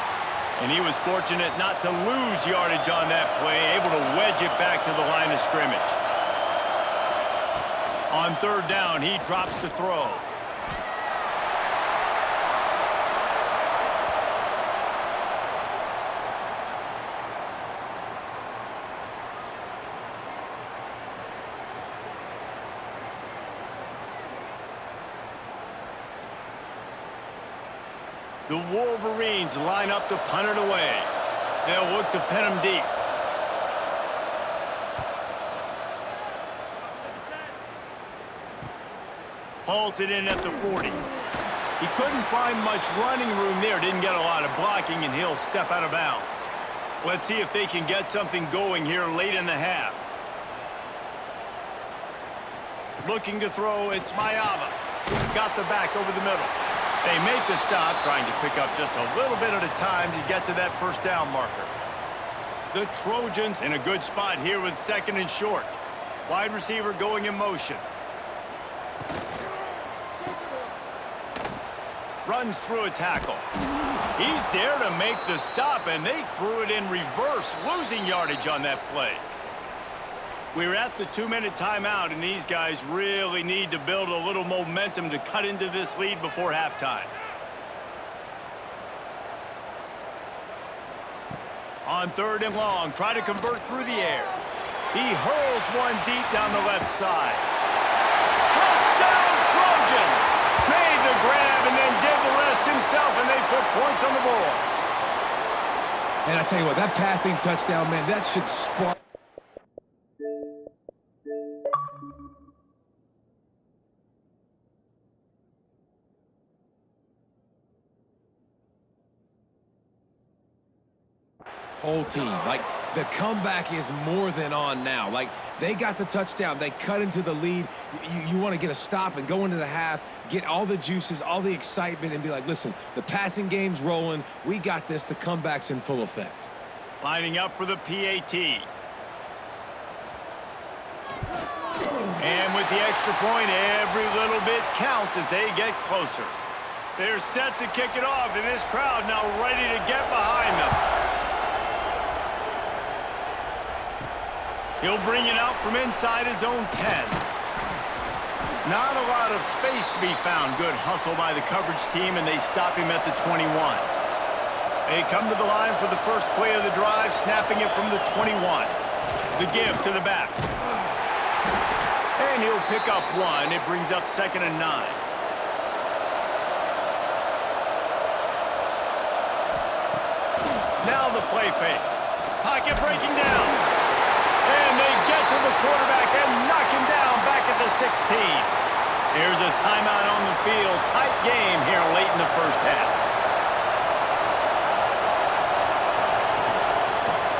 And he was fortunate not to lose yardage on that play, able to wedge it back to the line of scrimmage. On 3rd down, he drops to throw. The Wolverines line up to punt it away. They'll look to pin him deep. Hauls it in at the 40. He couldn't find much running room there. Didn't get a lot of blocking, and he'll step out of bounds. Let's see if they can get something going here late in the half. Looking to throw, it's Maiava. Got the back over the middle. They make the stop, trying to pick up just a little bit at a time to get to that 1st down marker. The Trojans in a good spot here with 2nd and short. Wide receiver going in motion. Runs through a tackle. He's there to make the stop, and they threw it in reverse, losing yardage on that play. We're at the 2-minute timeout, and these guys really need to build a little momentum to cut into this lead before halftime. On 3rd and long, try to convert through the air. He hurls one deep down the left side. Touchdown, Trojans! Made the grab and then did the rest himself, and they put points on the board. And I tell you what, that passing touchdown, man, that should spark. Whole team. Like, the comeback is more than on now. Like, they got the touchdown. They cut into the lead. You want to get a stop and go into the half, get all the juices, all the excitement, and be like, listen, the passing game's rolling. We got this. The comeback's in full effect. Lining up for the PAT. And with the extra point, every little bit counts as they get closer. They're set to kick it off, and this crowd now ready to get behind them. He'll bring it out from inside his own 10. Not a lot of space to be found. Good hustle by the coverage team, and they stop him at the 21. They come to the line for the first play of the drive, snapping it from the 21. The give to the back. And he'll pick up one. It brings up 2nd and 9. Now the play fake. Pocket breaking down. And they get to the quarterback and knock him down back at the 16. Here's a timeout on the field. Tight game here late in the first half.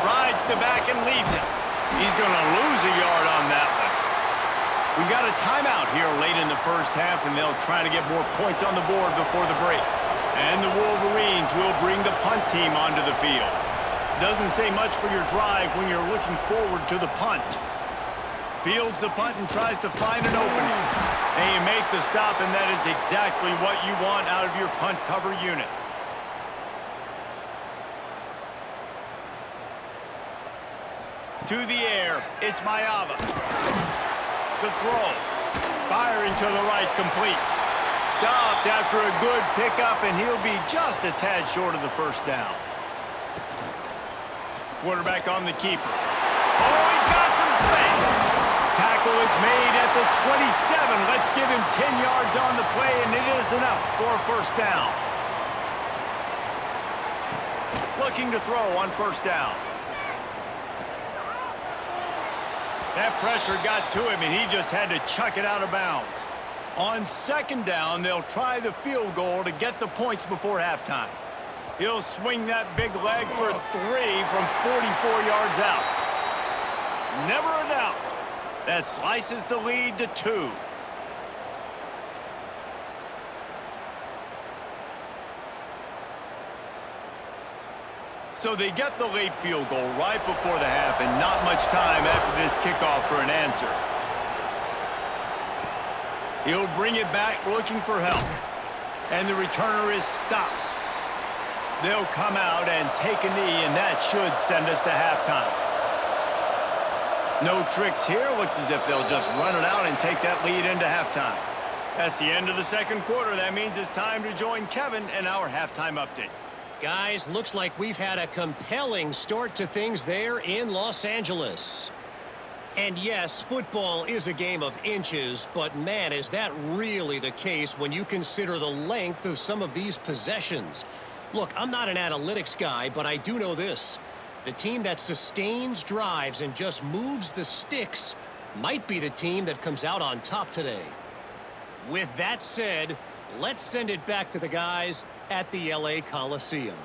Rides to back and leaves it. He's going to lose a yard on that one. We got a timeout here late in the first half, and they'll try to get more points on the board before the break. And the Wolverines will bring the punt team onto the field. Doesn't say much for your drive when you're looking forward to the punt. Fields the punt and tries to find an opening. And you make the stop, and that is exactly what you want out of your punt cover unit. To the air, it's Mayava. The throw. Firing to the right, complete. Stopped after a good pickup, and he'll be just a tad short of the first down. Quarterback on the keeper. Oh, he's got some space. Tackle is made at the 27. Let's give him 10 yards on the play, and it is enough for a first down. Looking to throw on first down. That pressure got to him, and he just had to chuck it out of bounds. On 2nd down, they'll try the field goal to get the points before halftime. He'll swing that big leg for 3 from 44 yards out. Never a doubt. That slices the lead to 2. So they get the late field goal right before the half, and not much time after this kickoff for an answer. He'll bring it back looking for help. And the returner is stopped. They'll come out and take a knee, and that should send us to halftime. No tricks here. Looks as if they'll just run it out and take that lead into halftime. That's the end of the second quarter. That means it's time to join Kevin in our halftime update. Guys, looks like we've had a compelling start to things there in Los Angeles. And yes, football is a game of inches, but man, is that really the case when you consider the length of some of these possessions. Look, I'm not an analytics guy, but I do know this. The team that sustains drives and just moves the sticks might be the team that comes out on top today. With that said, let's send it back to the guys at the LA Coliseum.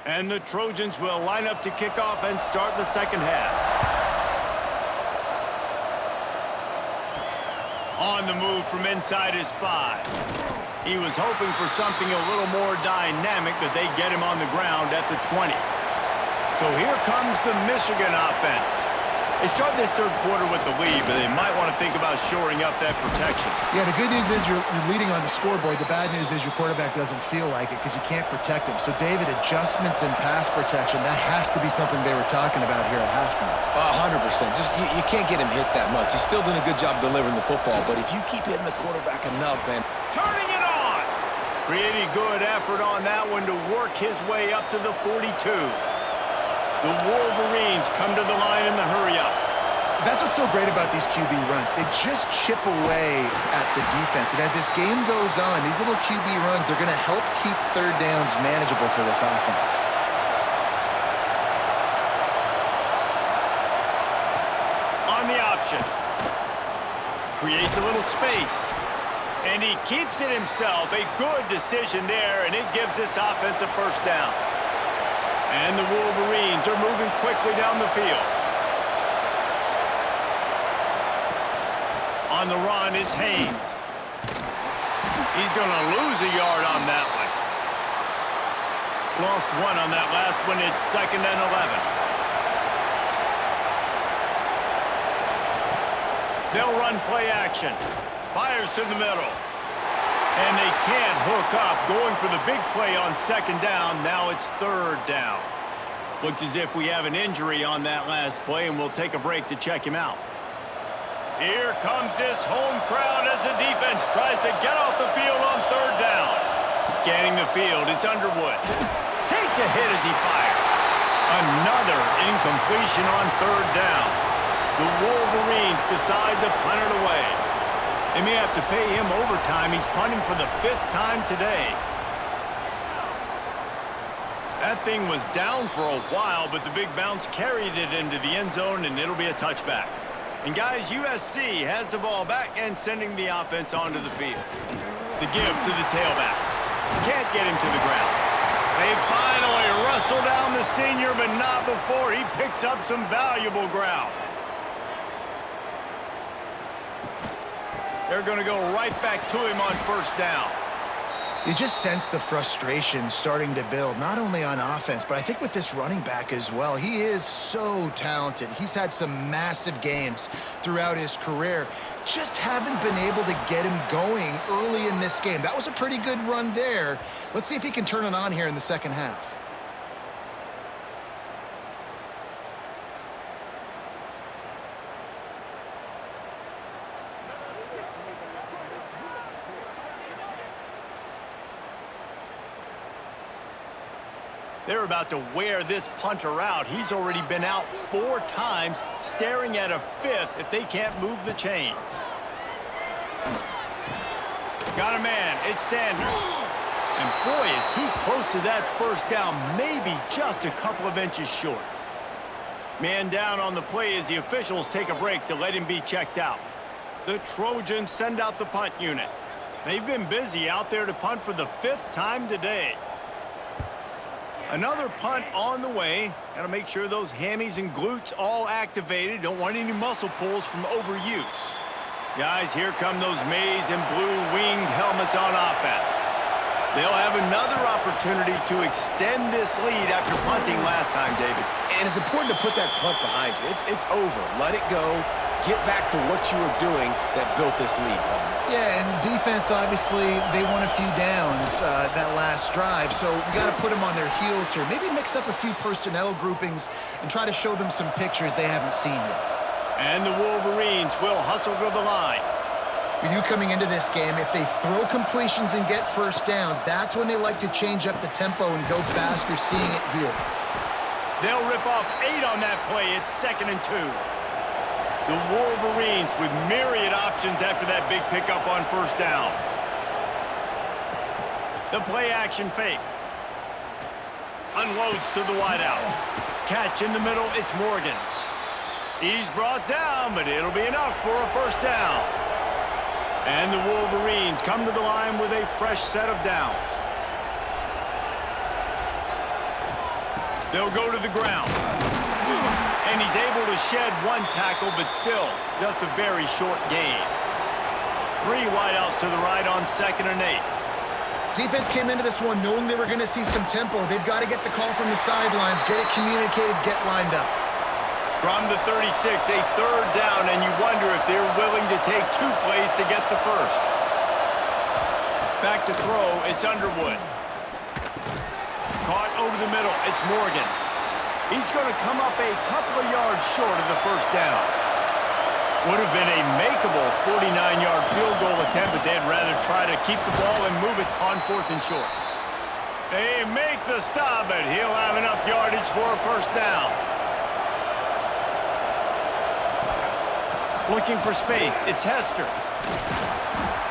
And the Trojans will line up to kick off and start the second half. On the move from inside his 5. He was hoping for something a little more dynamic, but they get him on the ground at the 20. So here comes the Michigan offense. They start this third quarter with the lead, but they might want to think about shoring up that protection. Yeah, the good news is you're leading on the scoreboard. The bad news is your quarterback doesn't feel like it because you can't protect him. So, David, adjustments in pass protection, that has to be something they were talking about here at halftime. 100%. Just you can't get him hit that much. He's still doing a good job delivering the football, but if you keep hitting the quarterback enough, man. Turning it on! Pretty good effort on that one to work his way up to the 42. The Wolverines come to the line in the hurry-up. That's what's so great about these QB runs. They just chip away at the defense. And as this game goes on, these little QB runs, they're going to help keep third downs manageable for this offense. On the option. Creates a little space. And he keeps it himself. A good decision there, and it gives this offense a first down. And the Wolverines are moving quickly down the field. On the run, it's Haynes. He's going to lose a yard on that one. Lost one on that last one. It's 2nd and 11. They'll run play action. Fires to the middle. And they can't hook up. Going for the big play on 2nd down. Now it's 3rd down. Looks as if we have an injury on that last play, and we'll take a break to check him out. Here comes this home crowd as the defense tries to get off the field on 3rd down. Scanning the field, it's Underwood. Takes a hit as he fires. Another incompletion on 3rd down. The Wolverines decide to punt it away. They may have to pay him overtime. He's punting for the 5th time today. That thing was down for a while, but the big bounce carried it into the end zone, and it'll be a touchback. And guys, USC has the ball back and sending the offense onto the field. The give to the tailback. Can't get him to the ground. They finally wrestle down the senior, but not before he picks up some valuable ground. They're going to go right back to him on 1st down. You just sense the frustration starting to build, not only on offense, but I think with this running back as well. He is so talented. He's had some massive games throughout his career. Just haven't been able to get him going early in this game. That was a pretty good run there. Let's see if he can turn it on here in the second half. They're about to wear this punter out. He's already been out 4 times, staring at a 5th if they can't move the chains. Got a man. It's Sanders. And boy, is he close to that 1st down, maybe just a couple of inches short. Man down on the play as the officials take a break to let him be checked out. The Trojans send out the punt unit. They've been busy out there to punt for the 5th time today. Another punt on the way. Got to make sure those hammies and glutes all activated. Don't want any muscle pulls from overuse. Guys, here come those maize and blue winged helmets on offense. They'll have another opportunity to extend this lead after punting last time, David. And it's important to put that punt behind you. It's over. Let it go. Get back to what you were doing that built this lead, Paul. Yeah, and defense, obviously, they won a few downs that last drive, so we got to put them on their heels here. Maybe mix up a few personnel groupings and try to show them some pictures they haven't seen yet. And the Wolverines will hustle to the line. With you coming into this game, if they throw completions and get 1st downs, that's when they like to change up the tempo and go faster, seeing it here. They'll rip off 8 on that play. It's 2nd and 2. The Wolverines with myriad options after that big pickup on 1st down. The play action fake. Unloads to the wideout. Catch in the middle, it's Morgan. He's brought down, but it'll be enough for a 1st down. And the Wolverines come to the line with a fresh set of downs. They'll go to the ground. And he's able to shed 1 tackle, but still just a very short gain. 3 wideouts to the right on 2nd and 8. Defense came into this one knowing they were going to see some tempo. They've got to get the call from the sidelines, get it communicated, get lined up. From the 36, a 3rd down, and you wonder if they're willing to take 2 plays to get the 1st. Back to throw, it's Underwood. Caught over the middle, it's Morgan. He's going to come up a couple of yards short of the 1st down. Would have been a makeable 49-yard field goal attempt, but they'd rather try to keep the ball and move it on 4th and short. They make the stop, but he'll have enough yardage for a 1st down. Looking for space, it's Hester.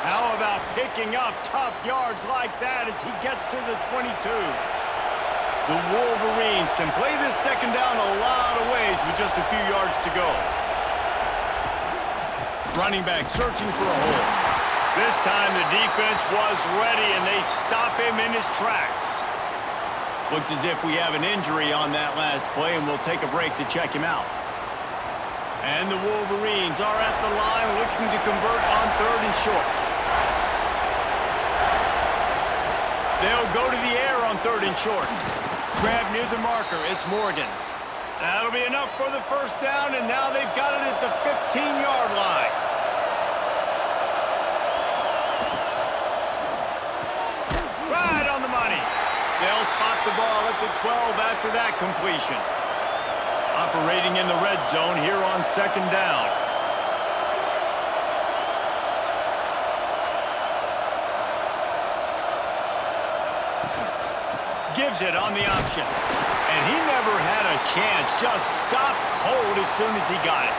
How about picking up tough yards like that as he gets to the 22? The Wolverines can play this 2nd down a lot of ways with just a few yards to go. Running back searching for a hole. This time the defense was ready, and they stop him in his tracks. Looks as if we have an injury on that last play, and we'll take a break to check him out. And the Wolverines are at the line looking to convert on 3rd and short. They'll go to the air on 3rd and short. Grab near the marker. It's Morgan. That'll be enough for the first down, and now they've got it at the 15-yard line. Right on the money. They'll spot the ball at the 12 after that completion. Operating in the red zone here on 2nd down. Gives it on the option. And he never had a chance. Just stopped cold as soon as he got it.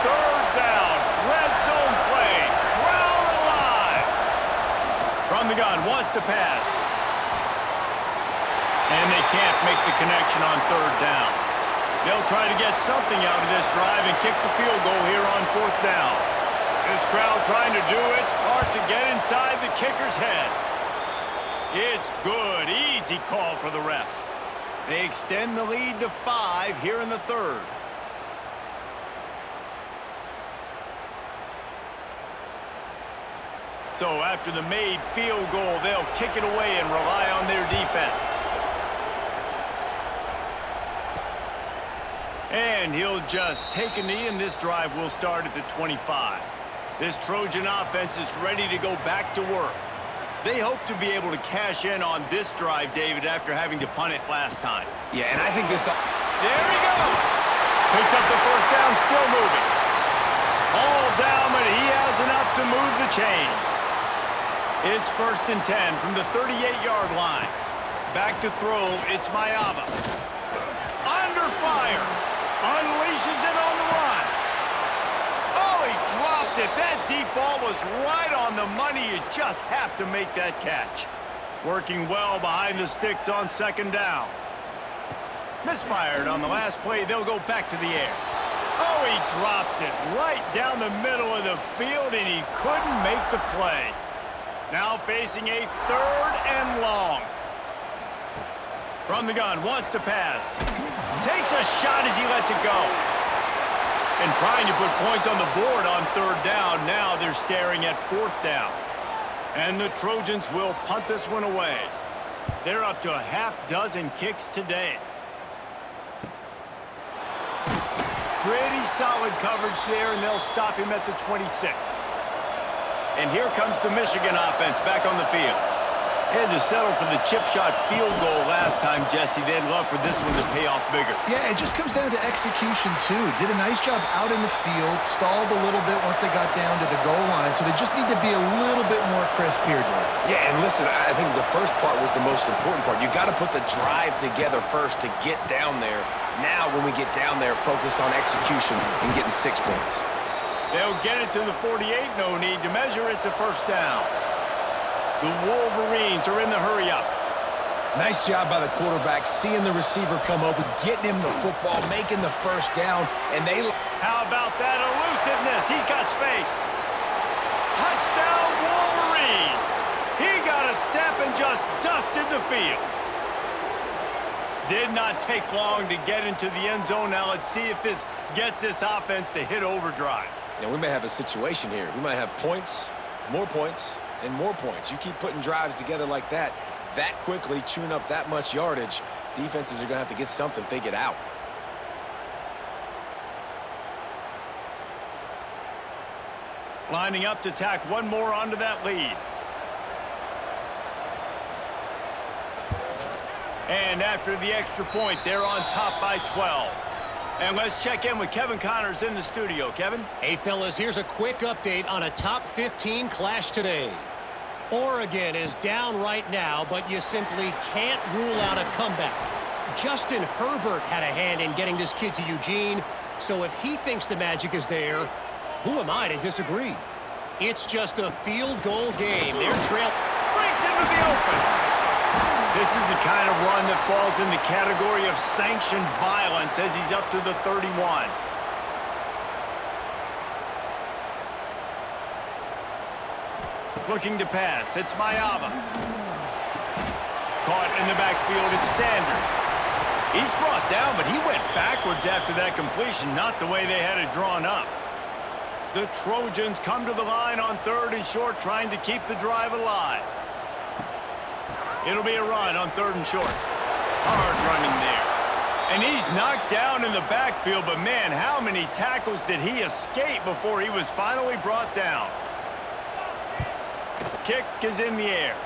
3rd down. Red zone play. Crowd alive. From the gun. Wants to pass. And they can't make the connection on 3rd down. They'll try to get something out of this drive and kick the field goal here on 4th down. This crowd trying to do its part to get inside the kicker's head. It's good. Easy call for the refs. They extend the lead to 5 here in the 3rd. So after the made field goal, they'll kick it away and rely on their defense. And he'll just take a knee, and this drive will start at the 25. This Trojan offense is ready to go back to work. They hope to be able to cash in on this drive, David, after having to punt it last time. Yeah, and I think this... There he goes! Picks up the first down, still moving. All down, but he has enough to move the chains. It's 1st and 10 from the 38-yard line. Back to throw, it's Mayava. Under fire. Unleashes it on the run. Oh, he dropped it. That deep ball was right on the money. You just have to make that catch. Working well behind the sticks on 2nd down. Misfired on the last play. They'll go back to the air. Oh, he drops it right down the middle of the field, and he couldn't make the play. Now facing a 3rd and long. From the gun, wants to pass. Takes a shot as he lets it go. And trying to put points on the board on 3rd down. Now they're staring at 4th down. And the Trojans will punt this one away. They're up to a half-dozen kicks today. Pretty solid coverage there, and they'll stop him at the 26. And here comes the Michigan offense back on the field. They had to settle for the chip shot field goal last time, Jesse. They'd love for this one to pay off bigger. Yeah, it just comes down to execution, too. Did a nice job out in the field, stalled a little bit once they got down to the goal line, so they just need to be a little bit more crisp here, Dave. Yeah, and listen, I think the first part was the most important part. You got to put the drive together first to get down there. Now, when we get down there, focus on execution and getting 6 points. They'll get it to the 48. No need to measure. It's a first down. The Wolverines are in the hurry-up. Nice job by the quarterback, seeing the receiver come open, getting him the football, making the first down, and they... How about that elusiveness? He's got space. Touchdown, Wolverines. He got a step and just dusted the field. Did not take long to get into the end zone. Now let's see if this gets this offense to hit overdrive. Now, we may have a situation here. We might have points, more points, and more points. You keep putting drives together like that quickly, chewing up that much yardage, defenses are going to have to get something figured out. Lining up to tack one more onto that lead. And after the extra point, they're on top by 12. And let's check in with Kevin Connors in the studio. Kevin? Hey, fellas, here's a quick update on a top 15 clash today. Oregon is down right now, but you simply can't rule out a comeback. Justin Herbert had a hand in getting this kid to Eugene, so if he thinks the magic is there, who am I to disagree? It's just a field goal game. They're trail... Breaks into the open. This is the kind of run that falls in the category of sanctioned violence as he's up to the 31. Looking to pass. It's Mayava. Caught in the backfield. It's Sanders. He's brought down, but he went backwards after that completion, not the way they had it drawn up. The Trojans come to the line on 3rd and short, trying to keep the drive alive. It'll be a run on 3rd and short. Hard running there. And he's knocked down in the backfield, but man, how many tackles did he escape before he was finally brought down? Kick is in the air.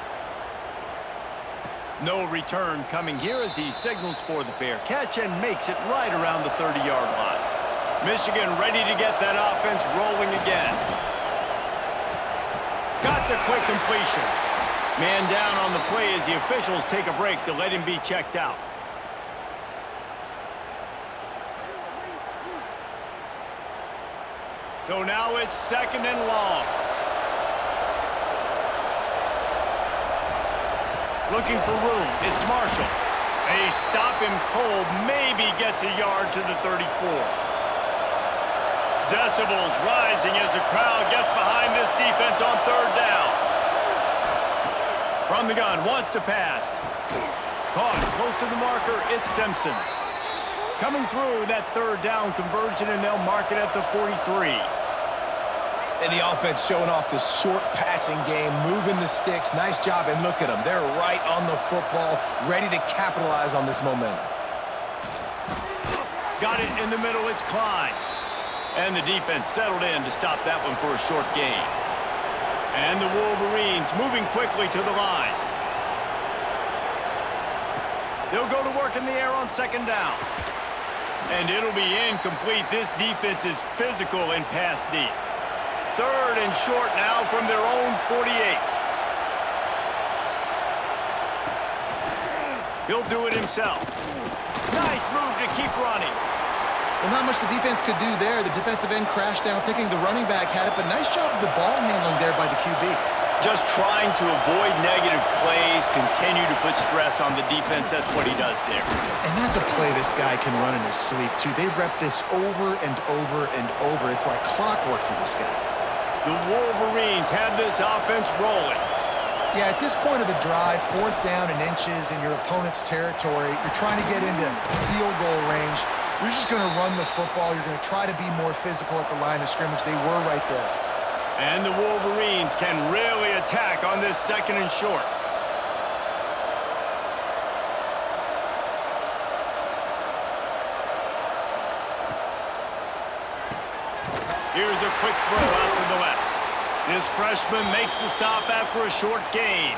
No return coming here as he signals for the fair catch and makes it right around the 30-yard line. Michigan ready to get that offense rolling again. Got the quick completion. Man down on the play as the officials take a break to let him be checked out. So now it's 2nd and long. Looking for room. It's Marshall. They stop him cold. Maybe gets a yard to the 34. Decibels rising as the crowd gets behind this defense on 3rd down. From the gun, wants to pass. Caught close to the marker. It's Simpson. Coming through that 3rd down conversion, and they'll mark it at the 43. And the offense showing off this short passing game, moving the sticks. Nice job, and look at them. They're right on the football, ready to capitalize on this momentum. Got it in the middle. It's Klein. And the defense settled in to stop that one for a short gain. And the Wolverines moving quickly to the line. They'll go to work in the air on 2nd down. And it'll be incomplete. This defense is physical and pass deep. 3rd and short now from their own 48. He'll do it himself. Nice move to keep running. Well, not much the defense could do there. The defensive end crashed down thinking the running back had it, but nice job of the ball handling there by the QB. Just trying to avoid negative plays, continue to put stress on the defense. That's what he does there. And that's a play this guy can run in his sleep, too. They rep this over and over and over. It's like clockwork for this guy. The Wolverines have this offense rolling. Yeah, at this point of the drive, 4th down and inches in your opponent's territory, you're trying to get into field goal range. You're just going to run the football. You're going to try to be more physical at the line of scrimmage. They were right there. And the Wolverines can really attack on this 2nd and short. Here's a quick throw out to the left. This freshman makes the stop after a short gain.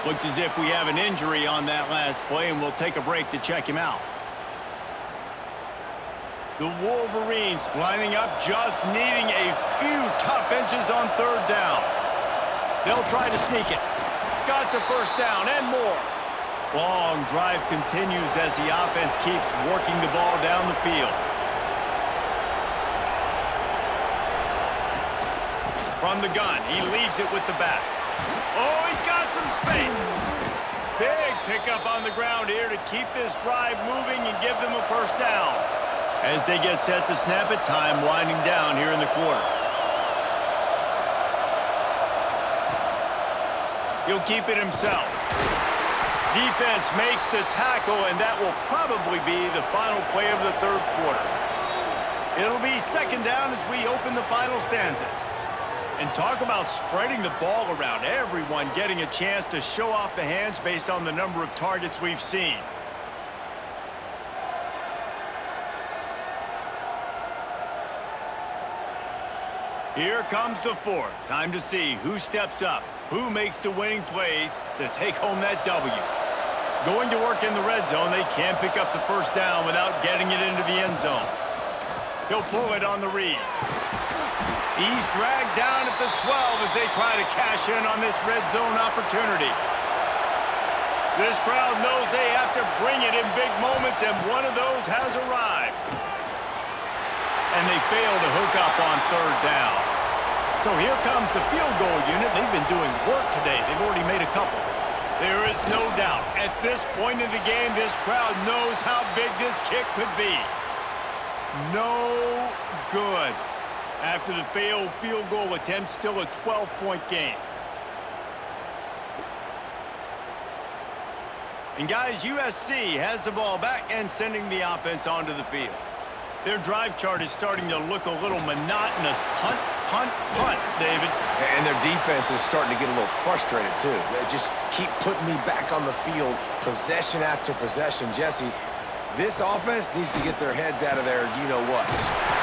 Looks as if we have an injury on that last play, and we'll take a break to check him out. The Wolverines lining up, just needing a few tough inches on 3rd down. They'll try to sneak it. Got to 1st down and more. Long drive continues as the offense keeps working the ball down the field. From the gun, he leaves it with the back. Oh, he's got some space. Big pickup on the ground here to keep this drive moving and give them a 1st down. As they get set to snap it, time winding down here in the quarter. He'll keep it himself. Defense makes the tackle, and that will probably be the final play of the 3rd quarter. It'll be 2nd down as we open the final stanza. And talk about spreading the ball around. Everyone getting a chance to show off the hands based on the number of targets we've seen. Here comes the 4th. Time to see who steps up, who makes the winning plays to take home that W. Going to work in the red zone, they can't pick up the 1st down without getting it into the end zone. He'll pull it on the read. He's dragged down at the 12 as they try to cash in on this red zone opportunity. This crowd knows they have to bring it in big moments, and one of those has arrived. And they fail to hook up on 3rd down. So here comes the field goal unit. They've been doing work today. They've already made a couple. There is no doubt, at this point in the game, this crowd knows how big this kick could be. No good. After the failed field goal attempt, still a 12-point game. And guys, USC has the ball back and sending the offense onto the field. Their drive chart is starting to look a little monotonous. Punt, punt, punt, David. And their defense is starting to get a little frustrated, too. They just keep putting me back on the field, possession after possession. Jesse, this offense needs to get their heads out of their you-know-whats.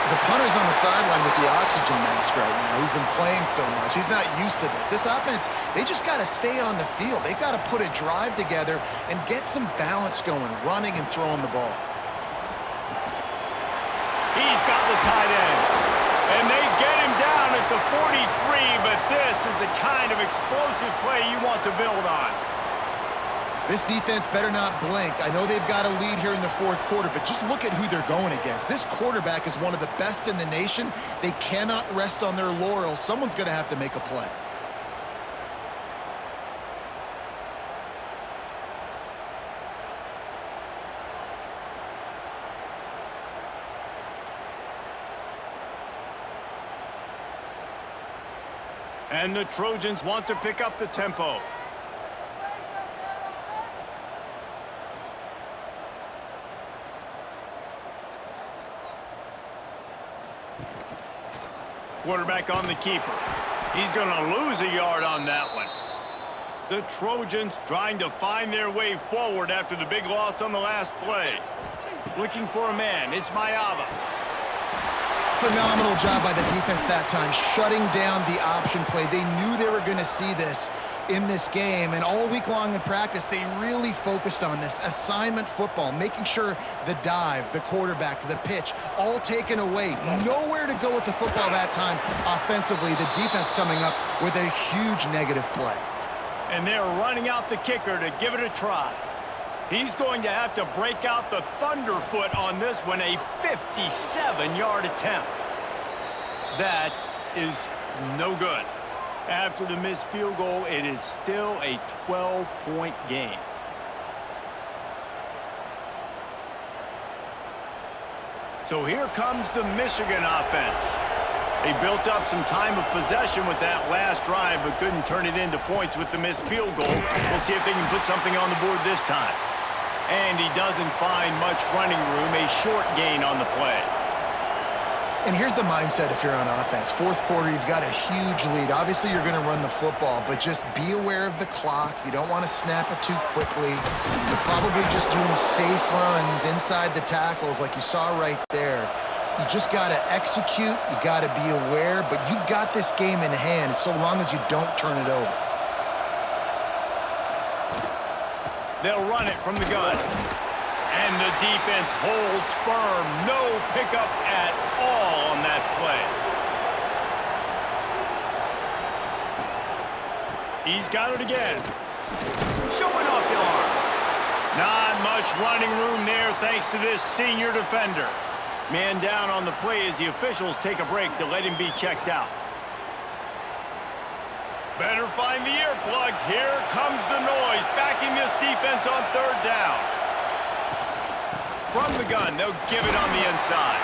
The punter's on the sideline with the oxygen mask right now. He's been playing so much. He's not used to this. This offense, they just got to stay on the field. They've got to put a drive together and get some balance going, running and throwing the ball. He's got the tight end. And they get him down at the 43, but this is the kind of explosive play you want to build on. This defense better not blink. I know they've got a lead here in the fourth quarter, but just look at who they're going against. This quarterback is one of the best in the nation. They cannot rest on their laurels. Someone's going to have to make a play. And the Trojans want to pick up the tempo. Quarterback on the keeper. He's going to lose a yard on that one. The Trojans trying to find their way forward after the big loss on the last play. Looking for a man. It's Mayava. Phenomenal job by the defense that time, shutting down the option play. They knew they were going to see this in this game, and all week long in practice, they really focused on this assignment football, making sure the dive, the quarterback, the pitch, all taken away. Nowhere to go with the football that time offensively. The defense coming up with a huge negative play. And they're running out the kicker to give it a try. He's going to have to break out the thunderfoot on this one, a 57-yard attempt. That is no good. After the missed field goal, it is still a 12-point game. So here comes the Michigan offense. They built up some time of possession with that last drive, but couldn't turn it into points with the missed field goal. We'll see if they can put something on the board this time. And he doesn't find much running room, a short gain on the play. And here's the mindset if you're on offense. Fourth quarter, you've got a huge lead. Obviously, you're going to run the football, but just be aware of the clock. You don't want to snap it too quickly. You're probably just doing safe runs inside the tackles like you saw right there. You just got to execute. You got to be aware, but you've got this game in hand so long as you don't turn it over. They'll run it from the gun. And the defense holds firm. No pickup at all on that play. He's got it again. Showing off the arms. Not much running room there thanks to this senior defender. Man down on the play as the officials take a break to let him be checked out. Better find the earplugs. Here comes the noise, backing this defense on third down. From the gun, they'll give it on the inside.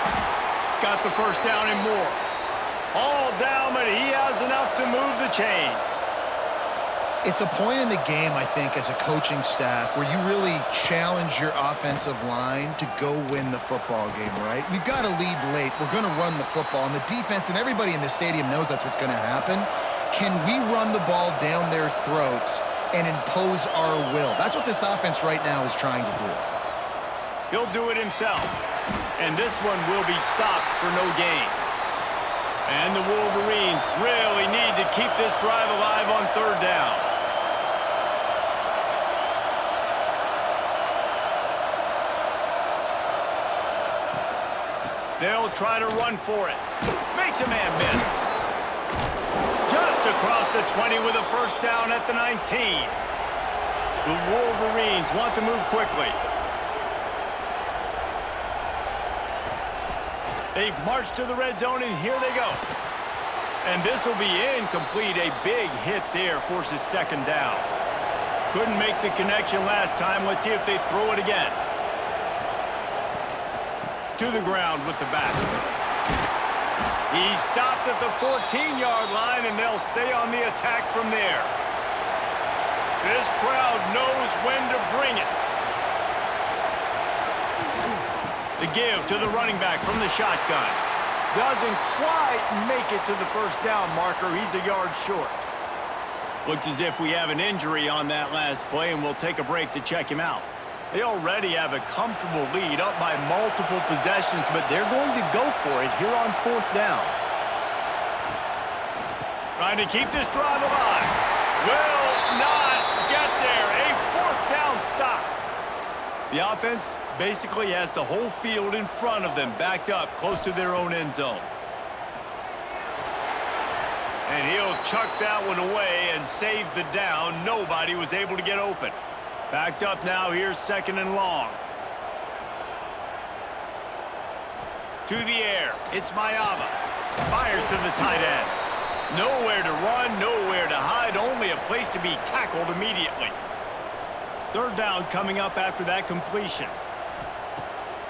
Got the first down and more. All down, but he has enough to move the chains. It's a point in the game, I think, as a coaching staff where you really challenge your offensive line to go win the football game, right? We've got to lead late. We're going to run the football, and the defense and everybody in the stadium knows that's what's going to happen. Can we run the ball down their throats and impose our will? That's what this offense right now is trying to do. He'll do it himself. And this one will be stopped for no gain. And the Wolverines really need to keep this drive alive on third down. They'll try to run for it. Makes a man miss. Just across the 20 with a first down at the 19. The Wolverines want to move quickly. They've marched to the red zone, and here they go. And this will be incomplete. A big hit there forces second down. Couldn't make the connection last time. Let's see if they throw it again. To the ground with the back. He stopped at the 14-yard line, and they'll stay on the attack from there. This crowd knows when to bring it. The give to the running back from the shotgun. Doesn't quite make it to the first down marker. He's a yard short. Looks as if we have an injury on that last play, and we'll take a break to check him out. They already have a comfortable lead, up by multiple possessions, but they're going to go for it here on fourth down. Trying to keep this drive alive. Will not get there. A fourth down stop. The offense basically has the whole field in front of them, backed up close to their own end zone. And he'll chuck that one away and save the down. Nobody was able to get open. Backed up now, here's second and long. To the air, it's Mayava. Fires to the tight end. Nowhere to run, nowhere to hide, only a place to be tackled immediately. Third down coming up after that completion.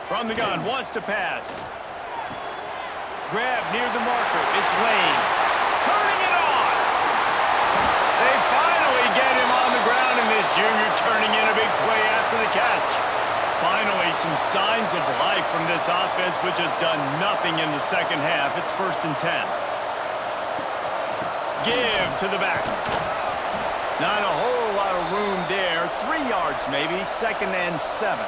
From the gun, wants to pass. Grab near the marker, it's Lane. Turning it on! They finally get him on the ground, and this junior turning in a big play after the catch. Finally, some signs of life from this offense, which has done nothing in the second half. It's 1st and 10. Give to the back. Not a whole lot of room there. 3 yards maybe, 2nd and 7.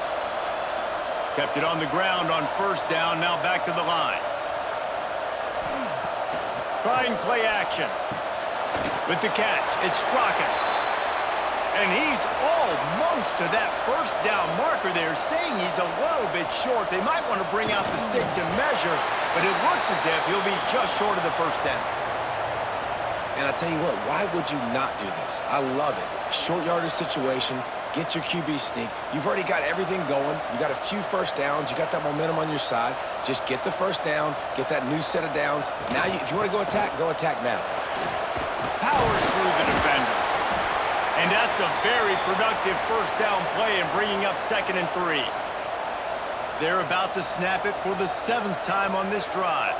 Kept it on the ground on first down, now back to the line. Trying play action. With the catch, it's Strachan. And he's almost to that first down marker there, saying he's a little bit short. They might want to bring out the sticks and measure, but it looks as if he'll be just short of the first down. And I tell you what, why would you not do this? I love it. Short yardage situation, get your QB sneak. You've already got everything going. You got a few first downs. You got that momentum on your side. Just get the first down, get that new set of downs. Now, if you want to go attack now. Powers through the defender. And that's a very productive first down play and bringing up 2nd and 3. They're about to snap it for the 7th time on this drive.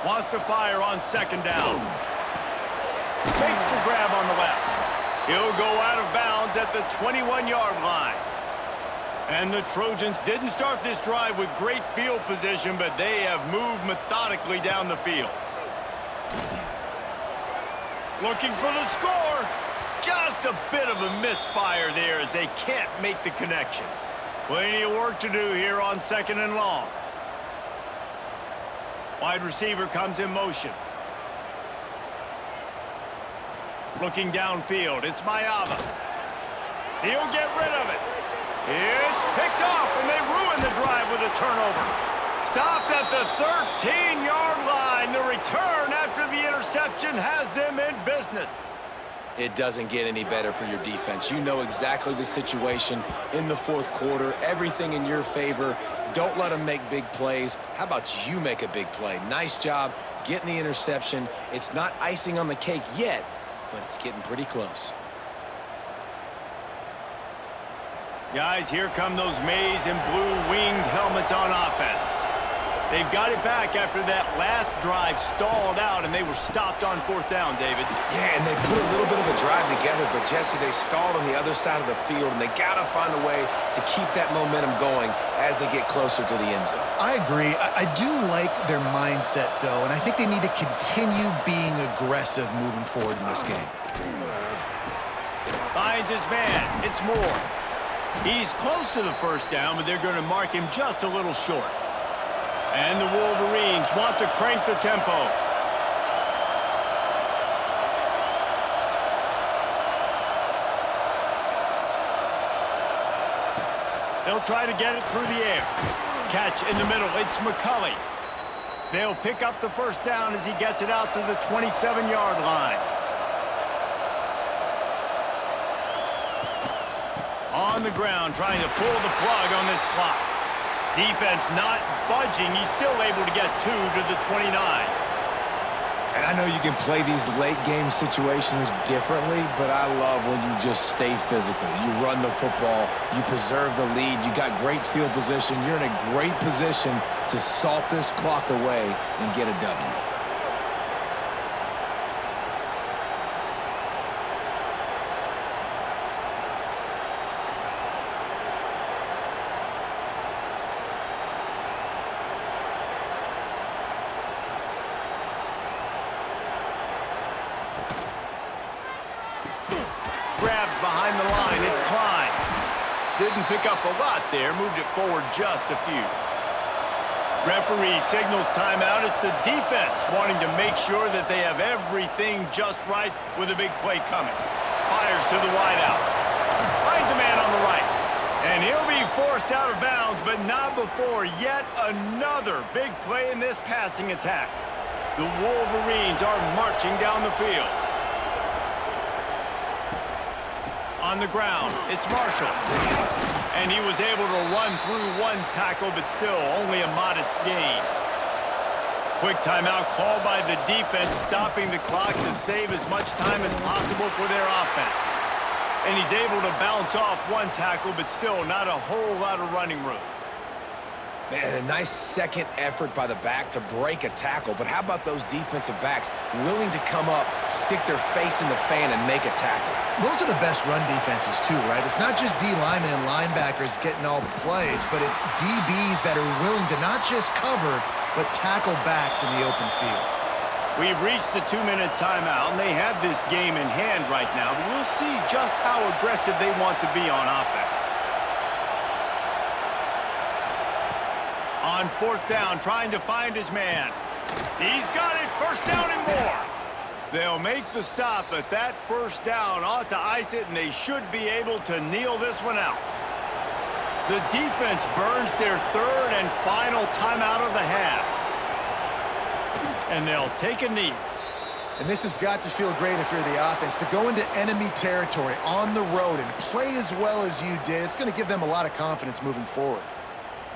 Wants to fire on 2nd down. Makes the grab on the left. He'll go out of bounds at the 21-yard line. And the Trojans didn't start this drive with great field position, but they have moved methodically down the field. Looking for the score. Just a bit of a misfire there as they can't make the connection. Plenty of work to do here on 2nd and long. Wide receiver comes in motion. Looking downfield, it's Mayava. He'll get rid of it. It's picked off, and they ruin the drive with a turnover. Stopped at the 13-yard line. The return after the interception has them in business. It doesn't get any better for your defense. You know exactly the situation in the 4th quarter. Everything in your favor. Don't let them make big plays. How about you make a big play? Nice job getting the interception. It's not icing on the cake yet, but it's getting pretty close. Guys, here come those maize and blue winged helmets on offense. They've got it back after that last drive stalled out, and they were stopped on 4th down, David. Yeah, and they put a little bit of a drive together, but, Jesse, they stalled on the other side of the field, and they got to find a way to keep that momentum going as they get closer to the end zone. I agree. I do like their mindset, though, and I think they need to continue being aggressive moving forward in this game. Finds his man. It's Moore. He's close to the first down, but they're going to mark him just a little short. And the Wolverines want to crank the tempo. They'll try to get it through the air. Catch in the middle. It's McCulley. They'll pick up the first down as he gets it out to the 27-yard line. On the ground, trying to pull the plug on this clock. Defense not budging. He's still able to get 2 to the 29. And I know you can play these late-game situations differently, but I love when you just stay physical. You run the football. You preserve the lead. You got great field position. You're in a great position to salt this clock away and get a W. Grabbed behind the line. It's Klein. Didn't pick up a lot there. Moved it forward just a few. Referee signals timeout. It's the defense wanting to make sure that they have everything just right with a big play coming. Fires to the wideout. Finds a man on the right. And he'll be forced out of bounds, but not before yet another big play in this passing attack. The Wolverines are marching down the field. On the ground, it's Marshall. And he was able to run through one tackle, but still only a modest gain. Quick timeout called by the defense, stopping the clock to save as much time as possible for their offense. And he's able to bounce off one tackle, but still not a whole lot of running room. Man, a nice second effort by the back to break a tackle. But how about those defensive backs willing to come up, stick their face in the fan, and make a tackle? Those are the best run defenses, too, right? It's not just D linemen and linebackers getting all the plays, but it's DBs that are willing to not just cover, but tackle backs in the open field. We've reached the 2-minute timeout, and they have this game in hand right now, but we'll see just how aggressive they want to be on offense. On fourth down, trying to find his man. He's got it, first down and more. They'll make the stop, but that first down ought to ice it, and they should be able to kneel this one out. The defense burns their third and final timeout of the half. And they'll take a knee. And this has got to feel great if you're the offense, to go into enemy territory on the road and play as well as you did. It's going to give them a lot of confidence moving forward.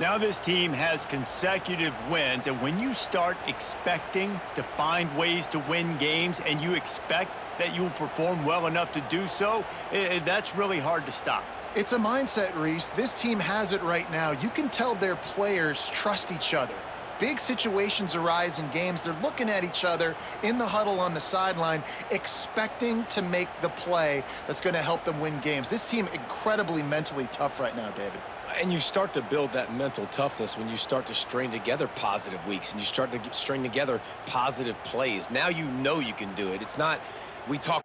Now this team has consecutive wins, and when you start expecting to find ways to win games and you expect that you will perform well enough to do so, that's really hard to stop. It's a mindset, Reese. This team has it right now. You can tell their players trust each other. Big situations arise in games. They're looking at each other in the huddle on the sideline, expecting to make the play that's going to help them win games. This team incredibly mentally tough right now, David. And you start to build that mental toughness when you start to string together positive weeks and you start to string together positive plays. Now you know you can do it. It's not, we talk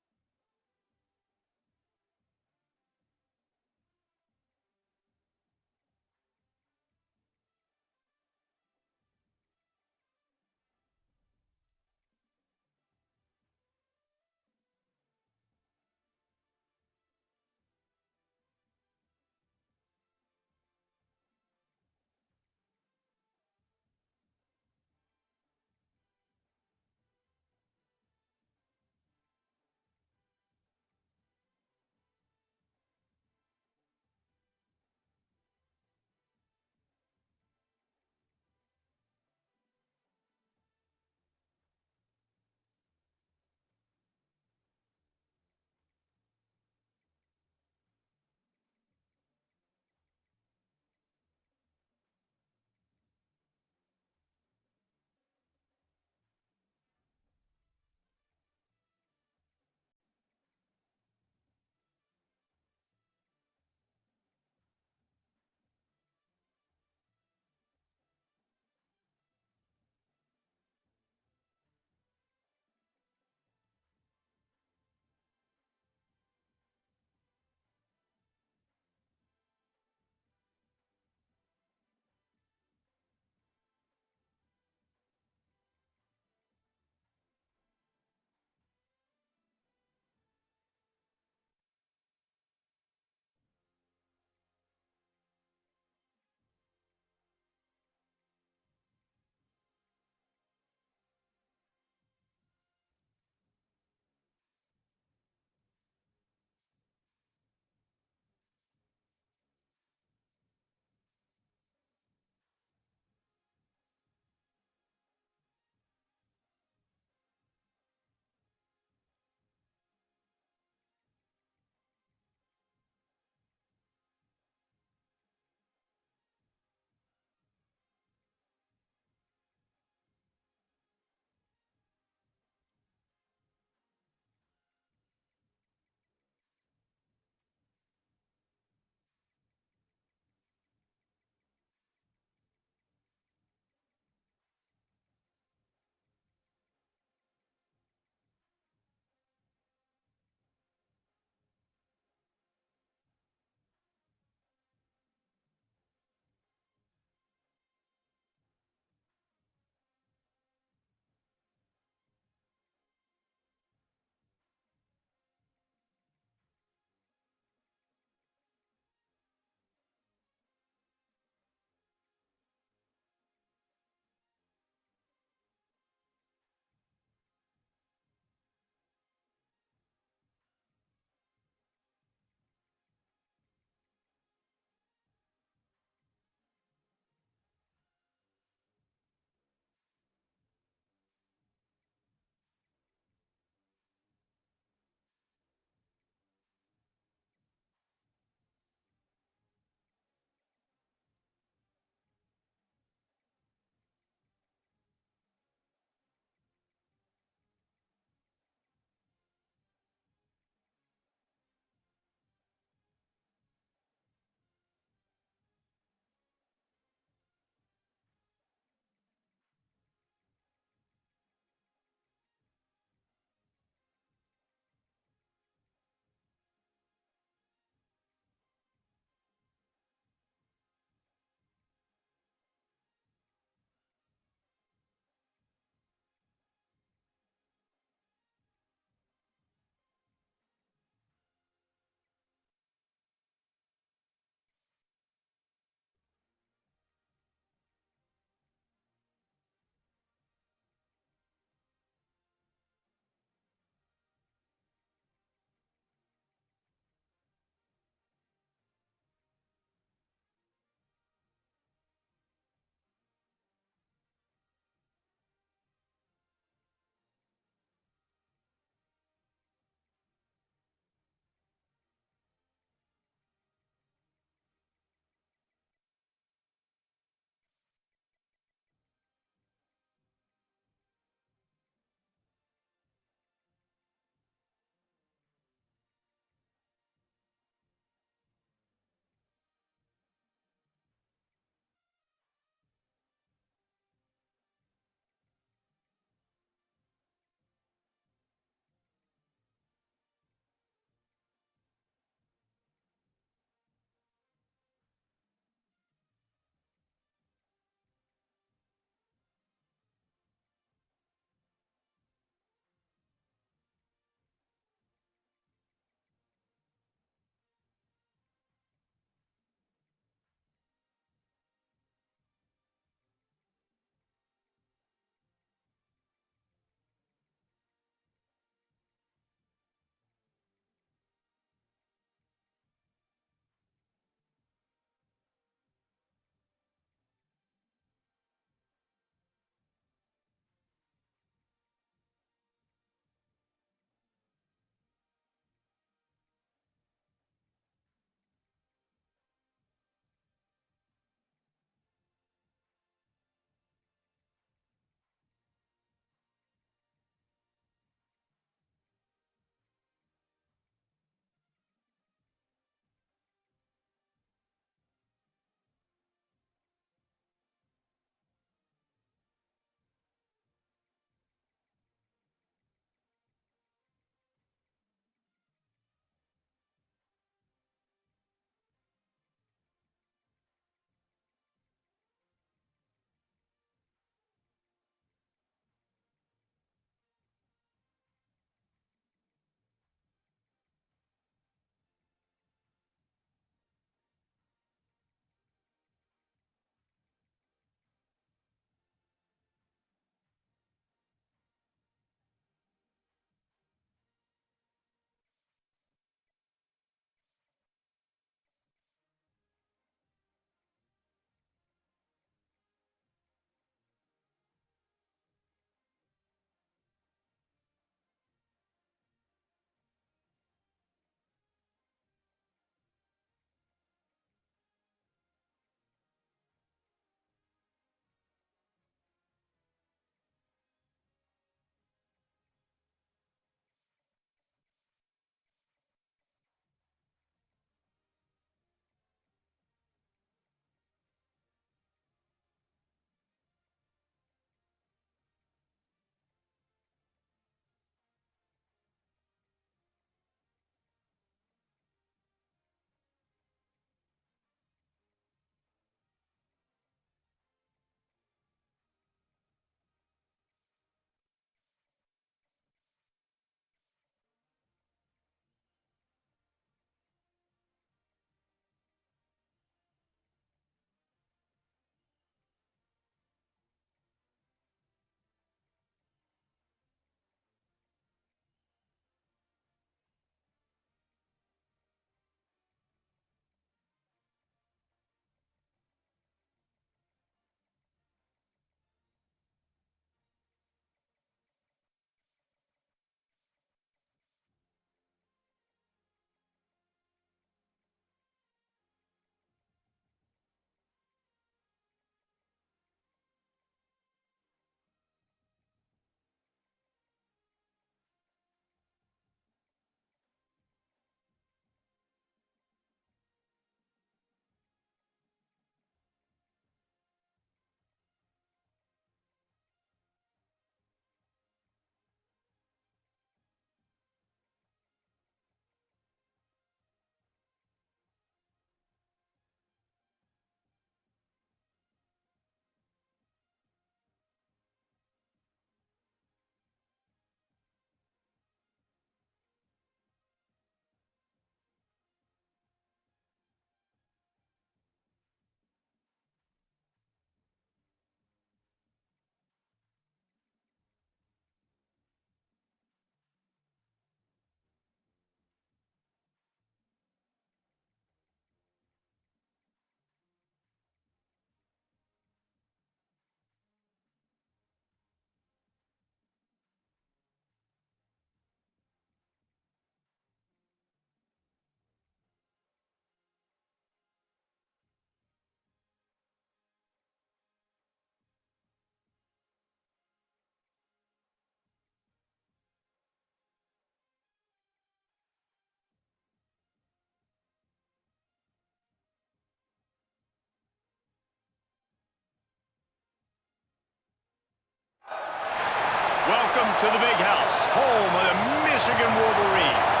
Welcome to the Big House, home of the Michigan Wolverines.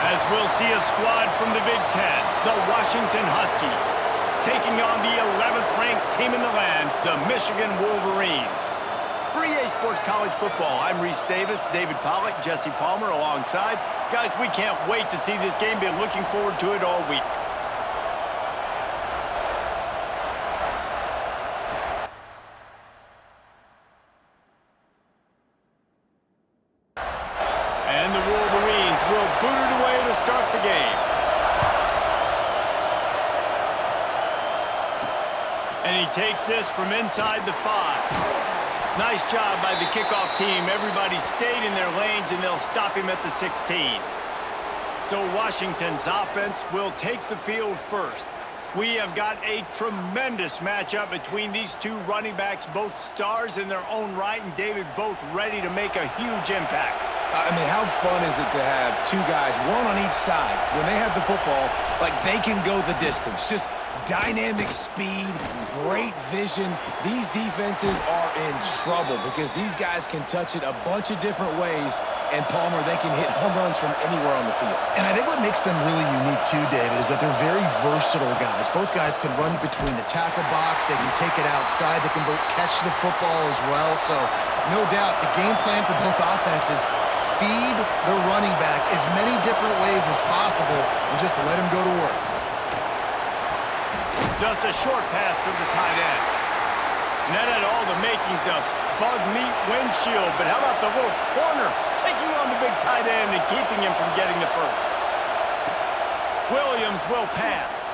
As we'll see a squad from the Big Ten, the Washington Huskies, taking on the 11th ranked team in the land, the Michigan Wolverines. For EA Sports College Football, I'm Reese Davis, David Pollack, Jesse Palmer alongside. Guys, we can't wait to see this game. Been looking forward to it all week. And the Wolverines will boot it away to start the game. And he takes this from inside the 5. Nice job by the kickoff team. Everybody stayed in their lanes, and they'll stop him at the 16. So Washington's offense will take the field first. We have got a tremendous matchup between these two running backs, both stars in their own right, and David, both ready to make a huge impact. I mean, how fun is it to have two guys, one on each side, when they have the football, like they can go the distance. Just dynamic speed, great vision. These defenses are in trouble because these guys can touch it a bunch of different ways, and Palmer, they can hit home runs from anywhere on the field. And I think what makes them really unique too, David, is that they're very versatile guys. Both guys can run between the tackle box. They can take it outside. They can both catch the football as well. So no doubt the game plan for both offenses, feed the running back as many different ways as possible and just let him go to work. Just a short pass to the tight end. And that had all the makings of bug meat windshield, but how about the little corner taking on the big tight end and keeping him from getting the first? Williams will pass.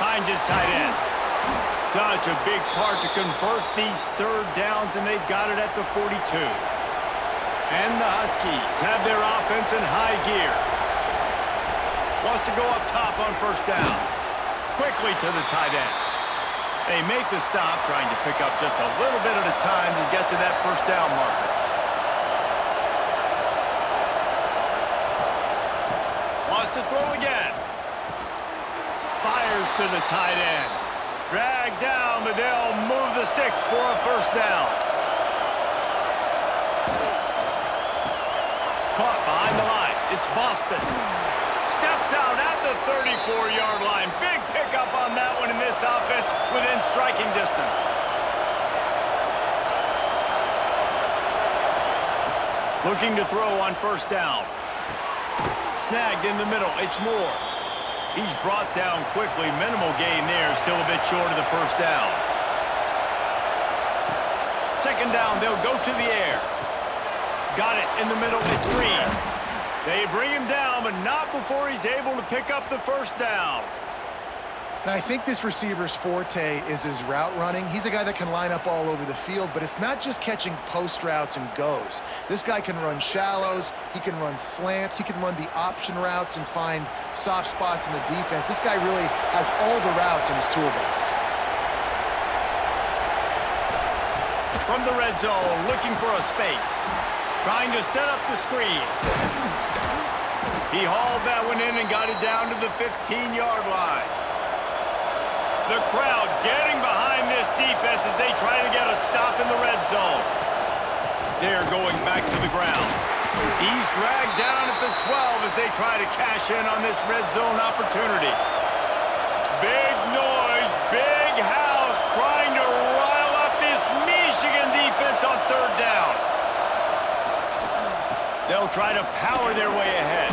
Finds his tight end. Such a big part to convert these third downs, and they've got it at the 42. And the Huskies have their offense in high gear. Wants to go up top on first down. Quickly to the tight end. They make the stop, trying to pick up just a little bit at a time to get to that first down marker. Wants to throw again. Fires to the tight end. Dragged down, but they'll move the sticks for a first down. Caught behind the line. It's Boston. Steps out at the 34-yard line. Big pickup on that one in this offense within striking distance. Looking to throw on first down. Snagged in the middle. It's Moore. He's brought down quickly. Minimal gain there. Still a bit short of the first down. Second down. They'll go to the air. Got it in the middle. It's Green. They bring him down, but not before he's able to pick up the first down. And I think this receiver's forte is his route running. He's a guy that can line up all over the field, but it's not just catching post routes and goes. This guy can run shallows, he can run slants, he can run the option routes and find soft spots in the defense. This guy really has all the routes in his toolbox. From the red zone, looking for a space. Trying to set up the screen. He hauled that one in and got it down to the 15-yard line. The crowd getting behind this defense as they try to get a stop in the red zone. They're going back to the ground. He's dragged down at the 12 as they try to cash in on this red zone opportunity. Big noise, big house, trying to rile up this Michigan defense on third down. They'll try to power their way ahead.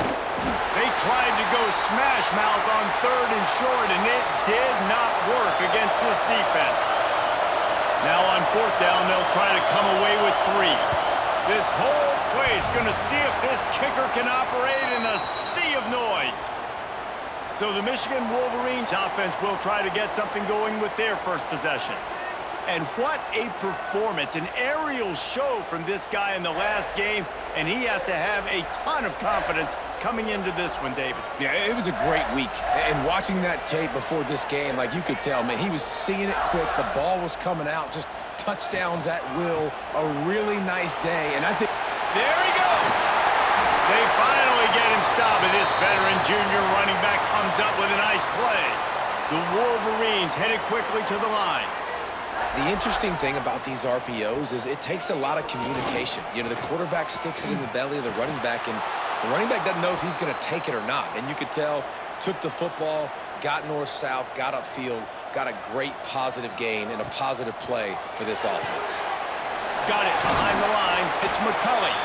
They tried to go smash mouth on third and short, and it did not work against this defense. Now on fourth down, they'll try to come away with 3. This whole place going to see if this kicker can operate in a sea of noise. So the Michigan Wolverines offense will try to get something going with their first possession. And what a performance, an aerial show from this guy in the last game, and he has to have a ton of confidence coming into this one, David. Yeah, it was a great week. And watching that tape before this game, like you could tell, man, he was seeing it quick. The ball was coming out, just touchdowns at will. A really nice day, and I think... There he goes! They finally get him stopped, and this veteran junior running back comes up with a nice play. The Wolverines headed quickly to the line. The interesting thing about these RPOs is it takes a lot of communication. You know, the quarterback sticks it in the belly of the running back, and the running back doesn't know if he's going to take it or not. And you could tell, took the football, got north-south, got upfield, got a great positive gain and a positive play for this offense. Got it behind the line. It's McCulley.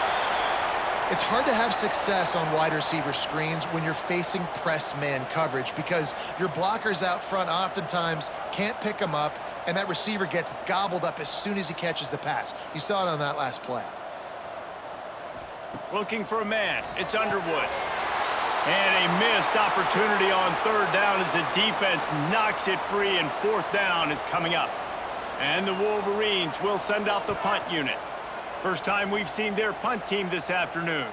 It's hard to have success on wide receiver screens when you're facing press man coverage because your blockers out front oftentimes can't pick them up, and that receiver gets gobbled up as soon as he catches the pass. You saw it on that last play. Looking for a man. It's Underwood. And a missed opportunity on third down as the defense knocks it free, and fourth down is coming up. And the Wolverines will send out the punt unit. First time we've seen their punt team this afternoon.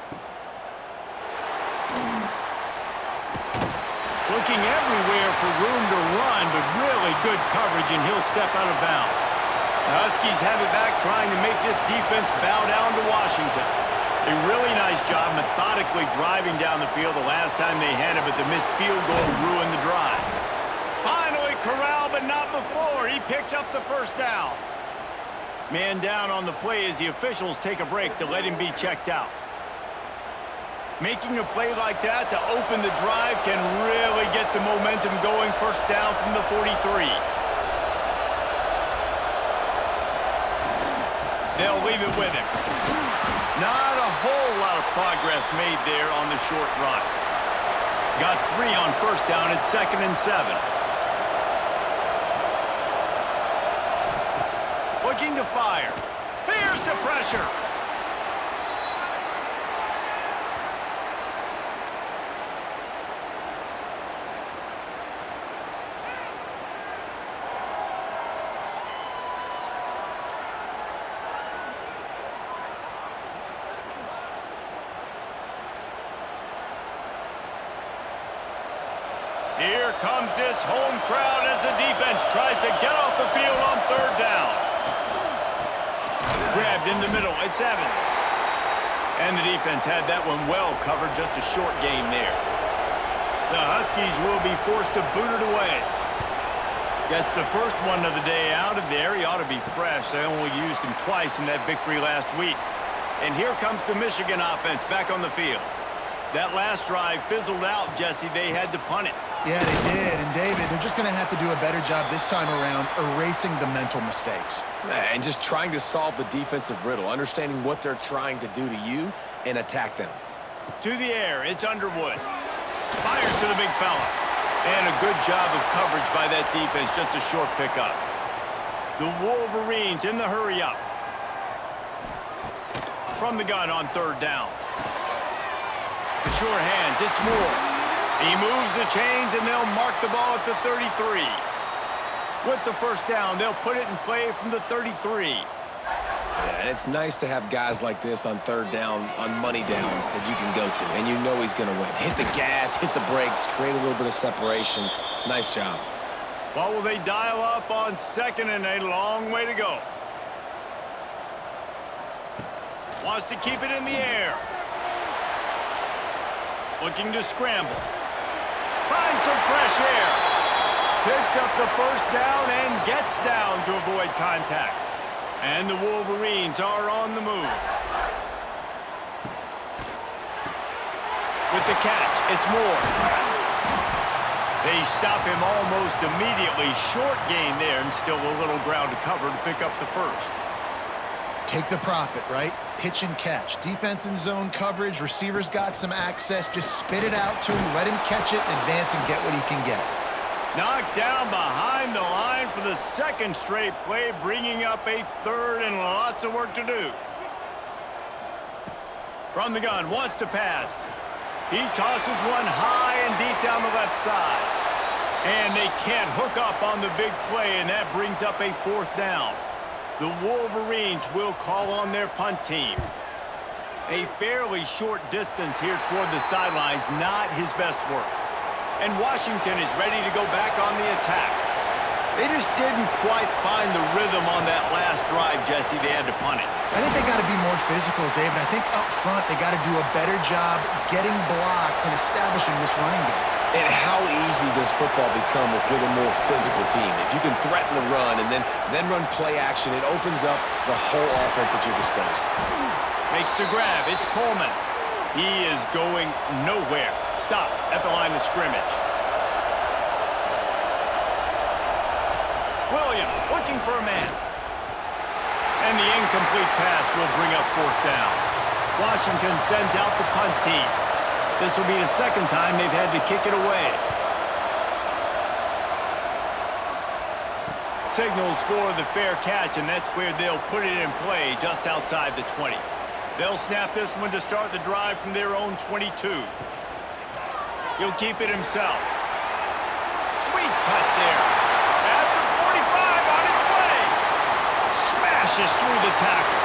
Looking everywhere for room to run, but really good coverage, and he'll step out of bounds. The Huskies have it back, trying to make this defense bow down to Washington. A really nice job methodically driving down the field the last time they had it, but the missed field goal ruined the drive. Finally corralled, but not before. He picks up the first down. Man down on the play as the officials take a break to let him be checked out. Making a play like that to open the drive can really get the momentum going. First down from the 43. They'll leave it with him. Not a whole lot of progress made there on the short run. Got 3 on first down at 2nd and 7. Looking to fire. Here's the pressure. Here comes this home crowd as the defense tries to get off the field on third down. Grabbed in the middle, it's Evans. And the defense had that one well covered, just a short game there. The Huskies will be forced to boot it away. Gets the first one of the day out of there. He ought to be fresh. They only used him twice in that victory last week. And here comes the Michigan offense back on the field. That last drive fizzled out, Jesse. They had to punt it. Yeah, they did. And, David, they're just going to have to do a better job this time around erasing the mental mistakes. And just trying to solve the defensive riddle, understanding what they're trying to do to you and attack them. To the air, it's Underwood. Fires to the big fella. And a good job of coverage by that defense, just a short pickup. The Wolverines in the hurry-up. From the gun on third down. The sure hands, it's Moore. He moves the chains, and they'll mark the ball at the 33. With the first down, they'll put it in play from the 33. Yeah, and it's nice to have guys like this on third down, on money downs that you can go to, and you know he's going to win. Hit the gas, hit the brakes, create a little bit of separation. Nice job. Well, will they dial up on second and a long way to go? Wants to keep it in the air. Looking to scramble. Finds some fresh air. Picks up the first down and gets down to avoid contact. And the Wolverines are on the move. With the catch, it's Moore. They stop him almost immediately. Short gain there, and still a little ground to cover to pick up the first. Take the profit, right? Pitch and catch. Defense in zone coverage. Receivers got some access. Just spit it out to him. Let him catch it, advance, and get what he can get. Knocked down behind the line for the second straight play, bringing up a third and lots of work to do. From the gun, wants to pass. He tosses one high and deep down the left side. And they can't hook up on the big play, and that brings up a fourth down. The Wolverines will call on their punt team. A fairly short distance here toward the sidelines, not his best work. And Washington is ready to go back on the attack. They just didn't quite find the rhythm on that last drive, Jesse. They had to punt it. I think they got to be more physical, David. I think up front they got to do a better job getting blocks and establishing this running game. And how easy does football become if you're the more physical team? If you can threaten the run and then run play action, it opens up the whole offense at your disposal. Makes the grab. It's Coleman. He is going nowhere. Stop at the line of scrimmage. Williams looking for a man. And the incomplete pass will bring up 4th down. Washington sends out the punt team. This will be the second time they've had to kick it away. Signals for the fair catch, and that's where they'll put it in play just outside the 20. They'll snap this one to start the drive from their own 22. He'll keep it himself. Sweet cut there. At the 45 on his way. Smashes through the tackle.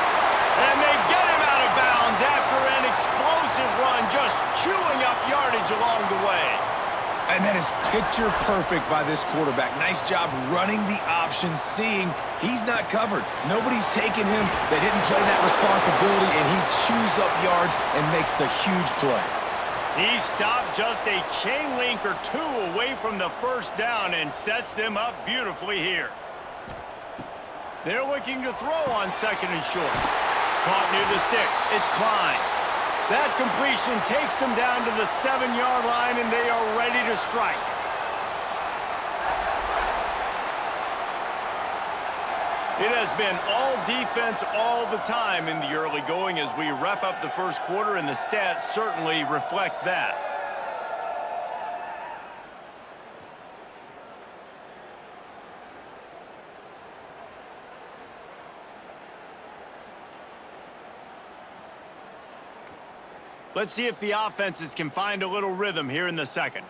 And they get him out of bounds after an explosive run, just chewing up yardage along the way. And that is picture perfect by this quarterback. Nice job running the option, seeing he's not covered. Nobody's taking him. They didn't play that responsibility, and he chews up yards and makes the huge play. He stopped just a chain link or two away from the first down and sets them up beautifully here. They're looking to throw on 2nd and short. Caught near the sticks. It's Klein. That completion takes them down to the 7-yard line, and they are ready to strike. It has been all defense all the time in the early going as we wrap up the first quarter, and the stats certainly reflect that. Let's see if the offenses can find a little rhythm here in the second.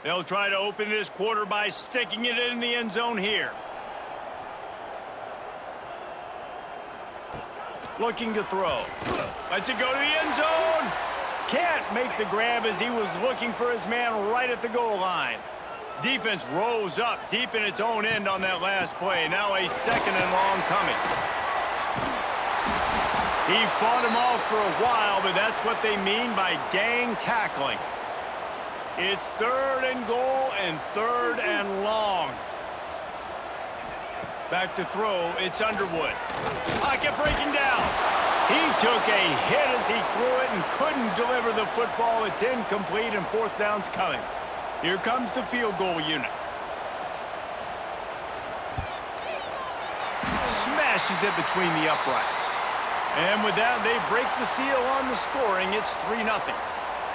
They'll try to open this quarter by sticking it in the end zone here. Looking to throw. Lets it go to the end zone. Can't make the grab as he was looking for his man right at the goal line. Defense rose up deep in its own end on that last play. Now a 2nd and long coming. He fought him off for a while, but that's what they mean by gang tackling. It's 3rd and goal and 3rd and long. Back to throw, it's Underwood. Pocket breaking down. He took a hit as he threw it and couldn't deliver the football. It's incomplete and 4th down's coming. Here comes the field goal unit. Smashes it between the uprights. And with that, they break the seal on the scoring. It's 3-0.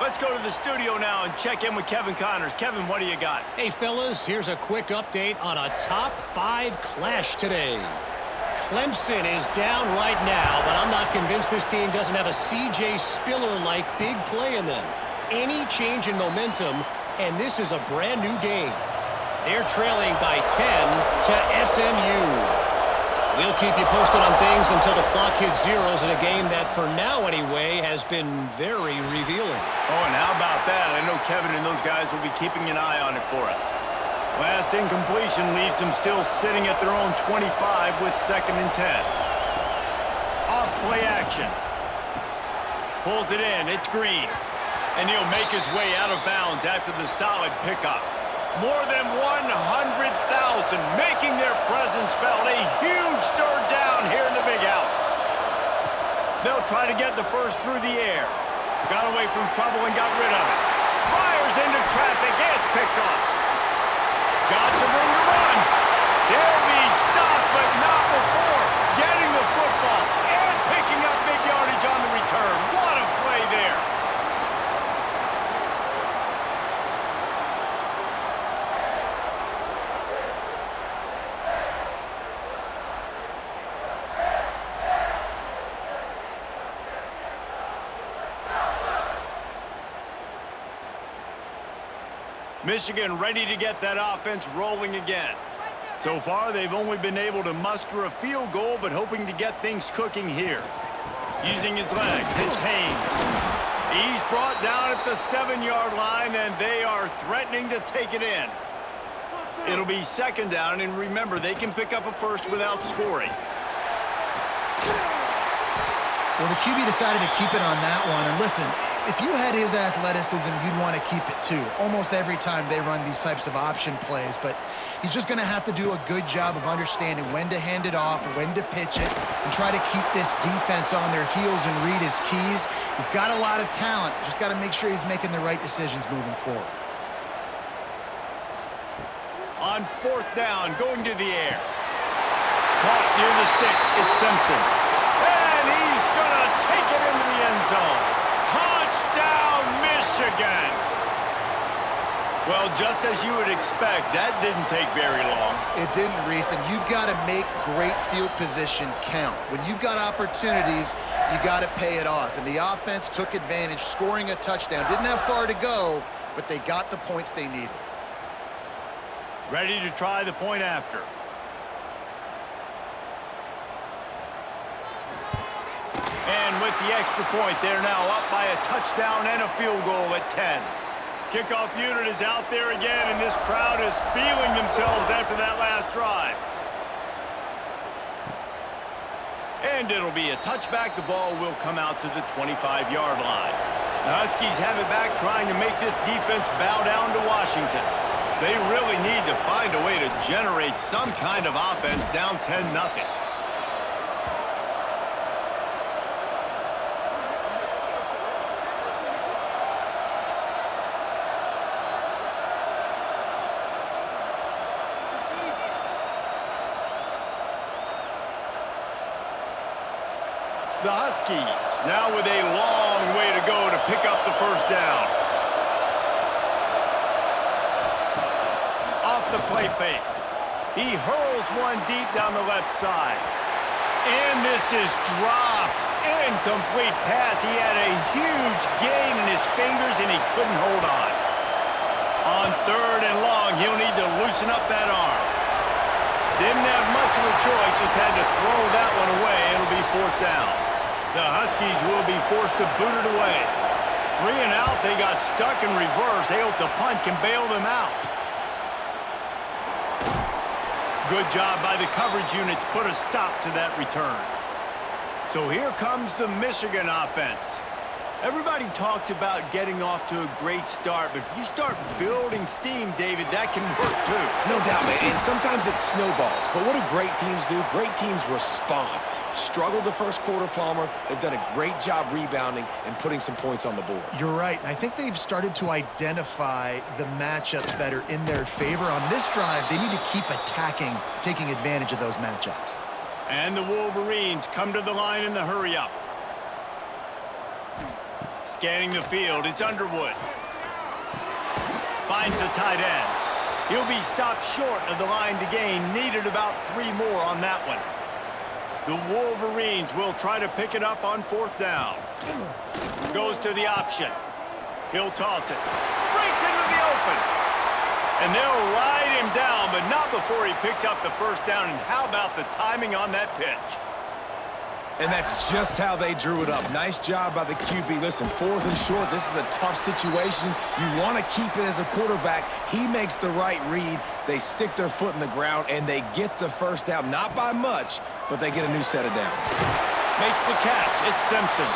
Let's go to the studio now and check in with Kevin Connors. Kevin, what do you got? Hey, fellas, here's a quick update on a top 5 clash today. Clemson is down right now, but I'm not convinced this team doesn't have a C.J. Spiller-like big play in them. Any change in momentum, and this is a brand-new game. They're trailing by 10 to SMU. We'll keep you posted on things until the clock hits zeros in a game that, for now anyway, has been very revealing. Oh, and how about that? I know Kevin and those guys will be keeping an eye on it for us. Last incompletion leaves them still sitting at their own 25 with 2nd and 10. Off play action. Pulls it in. It's Green. And he'll make his way out of bounds after the solid pickup. More than 100,000 making their presence felt. A huge 3rd down here in the big house. They'll try to get the first through the air. Got away from trouble and got rid of it. Fires into traffic. It's picked off. Got some room to run. He'll be stopped, but not before getting the football and picking up big yardage on the return. What a play there. Michigan ready to get that offense rolling again. So far, they've only been able to muster a field goal, but hoping to get things cooking here. Using his legs, it's Haynes. He's brought down at the 7-yard line, and they are threatening to take it in. It'll be 2nd down, and remember, they can pick up a first without scoring. Well, the QB decided to keep it on that one. And listen, if you had his athleticism, you'd want to keep it too. Almost every time they run these types of option plays, but he's just going to have to do a good job of understanding when to hand it off, when to pitch it, and try to keep this defense on their heels and read his keys. He's got a lot of talent. Just got to make sure he's making the right decisions moving forward. On 4th down, going to the air. Caught near the sticks. It's Simpson. And he's going to take it into the end zone. Touchdown, Michigan! Well, just as you would expect, that didn't take very long. It didn't, Reese, and you've got to make great field position count. When you've got opportunities, you got to pay it off. And the offense took advantage, scoring a touchdown. Didn't have far to go, but they got the points they needed. Ready to try the point after. And with the extra point, they're now up by a touchdown and a field goal at 10. Kickoff unit is out there again, and this crowd is feeling themselves after that last drive. And it'll be a touchback. The ball will come out to the 25-yard line. The Huskies have it back, trying to make this defense bow down to Washington. They really need to find a way to generate some kind of offense down 10-0. The Huskies now with a long way to go to pick up the first down. Off the play fake. He hurls one deep down the left side. And this is dropped. Incomplete pass. He had a huge gain in his fingers and he couldn't hold on. On 3rd and long, he'll need to loosen up that arm. Didn't have much of a choice, just had to throw that one away. It'll be 4th down. The Huskies will be forced to boot it away. 3 and out, they got stuck in reverse. They hope the punt can bail them out. Good job by the coverage unit to put a stop to that return. So here comes the Michigan offense. Everybody talks about getting off to a great start, but if you start building steam, David, that can work too. No doubt, man, and sometimes it snowballs. But what do great teams do? Great teams respond. Struggled the first quarter, Palmer. They've done a great job rebounding and putting some points on the board. You're right, and I think they've started to identify the matchups that are in their favor. On this drive, they need to keep attacking, taking advantage of those matchups. And the Wolverines come to the line in the hurry-up. Scanning the field, it's Underwood. Finds the tight end. He'll be stopped short of the line to gain. Needed about 3 more on that one. The Wolverines will try to pick it up on 4th down. Goes to the option. He'll toss it. Breaks into the open. And they'll ride him down, but not before he picks up the first down. And how about the timing on that pitch? And that's just how they drew it up. Nice job by the QB. Listen, 4th and short, this is a tough situation. You want to keep it as a quarterback. He makes the right read. They stick their foot in the ground, and they get the first down. Not by much, but they get a new set of downs. Makes the catch. It's Simpson.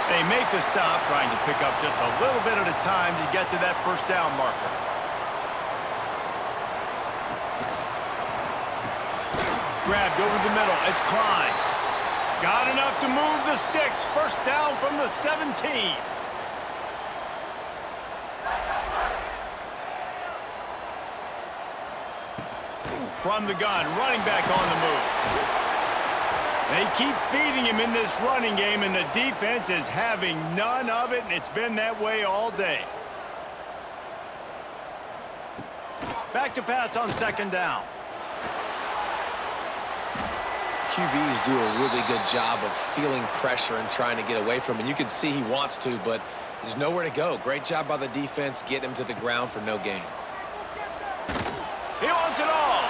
They make the stop, trying to pick up just a little bit at a time to get to that first down marker. Grabbed over the middle. It's Klein. Got enough to move the sticks. First down from the 17. From the gun, running back on the move. They keep feeding him in this running game, and the defense is having none of it, and it's been that way all day. Back to pass on 2nd down. QBs do a really good job of feeling pressure and trying to get away from him. And you can see he wants to, but there's nowhere to go. Great job by the defense, getting him to the ground for no gain. He wants it all.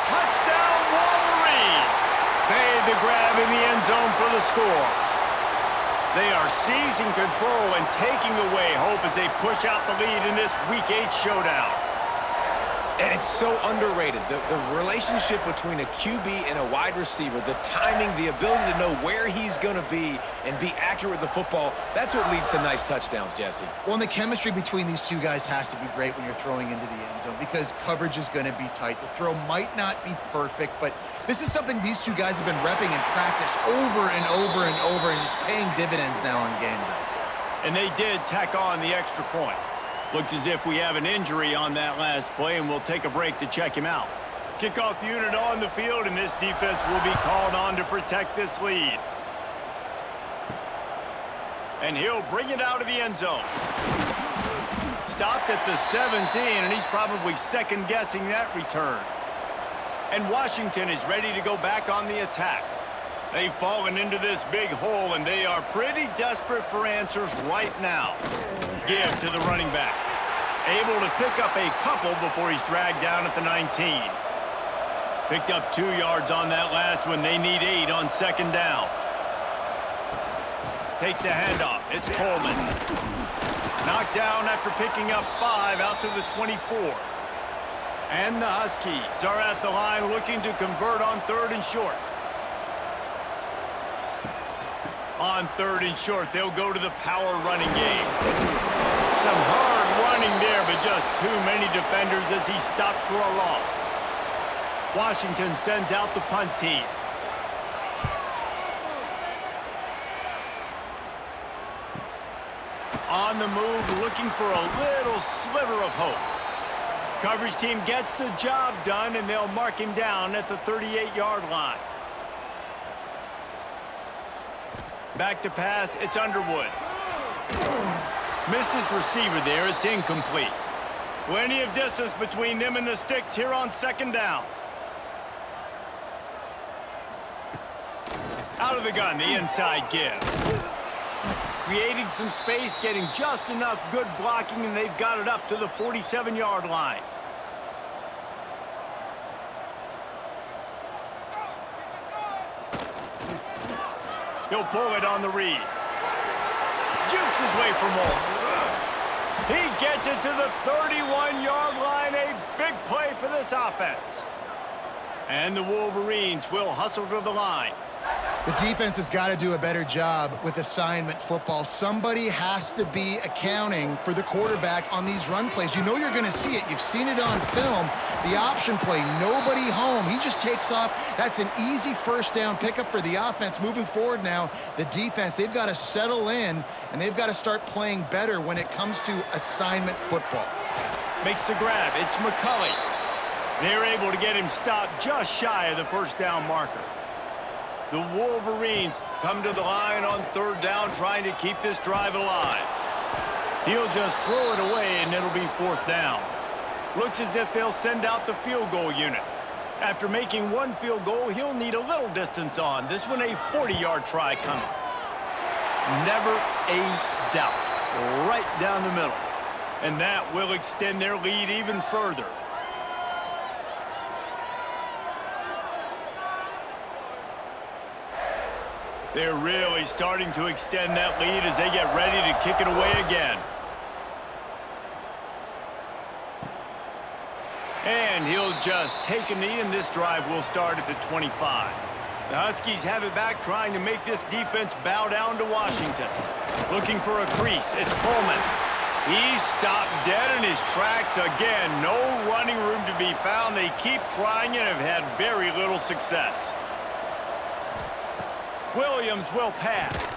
Touchdown, Wolverines. Made the grab in the end zone for the score. They are seizing control and taking away hope as they push out the lead in this Week 8 showdown. And it's so underrated. The relationship between a QB and a wide receiver, the timing, the ability to know where he's going to be and be accurate with the football, that's what leads to nice touchdowns, Jesse. Well, and the chemistry between these two guys has to be great when you're throwing into the end zone because coverage is going to be tight. The throw might not be perfect, but this is something these two guys have been repping in practice over and over and over, and it's paying dividends now on game day. And they did tack on the extra point. Looks as if we have an injury on that last play, and we'll take a break to check him out. Kickoff unit on the field, and this defense will be called on to protect this lead. And he'll bring it out of the end zone. Stopped at the 17, and he's probably second-guessing that return. And Washington is ready to go back on the attack. They've fallen into this big hole, and they are pretty desperate for answers right now. Give to the running back. Able to pick up a couple before he's dragged down at the 19. Picked up 2 yards on that last one. They need 8 on second down. Takes the handoff. It's Coleman. Knocked down after picking up 5 out to the 24. And the Huskies are at the line looking to convert on 3rd and short. On 3rd and short, they'll go to the power running game. Some hard running there, but just too many defenders as he stopped for a loss. Washington sends out the punt team. On the move, looking for a little sliver of hope. Coverage team gets the job done, and they'll mark him down at the 38-yard line. Back to pass, it's Underwood. Missed his receiver there, it's incomplete. Plenty of distance between them and the sticks here on second down. Out of the gun, the inside give. Creating some space, getting just enough good blocking, and they've got it up to the 47-yard line. He'll pull it on the read. Jukes his way for more. He gets it to the 31-yard line. A big play for this offense. And the Wolverines will hustle to the line. The defense has got to do a better job with assignment football. Somebody has to be accounting for the quarterback on these run plays. You know you're going to see it. You've seen it on film. The option play, nobody home. He just takes off. That's an easy first down pickup for the offense. Moving forward now, the defense, they've got to settle in, and they've got to start playing better when it comes to assignment football. Makes the grab. It's McCulley. They're able to get him stopped just shy of the first down marker. The Wolverines come to the line on 3rd down, trying to keep this drive alive. He'll just throw it away, and it'll be 4th down. Looks as if they'll send out the field goal unit. After making 1 field goal, he'll need a little distance on. This one a 40-yard try coming. Never a doubt. Right down the middle. And that will extend their lead even further. They're really starting to extend that lead as they get ready to kick it away again. And he'll just take a knee, and this drive will start at the 25. The Huskies have it back, trying to make this defense bow down to Washington. Looking for a crease. It's Coleman. He's stopped dead in his tracks again. No running room to be found. They keep trying and have had very little success. Williams will pass.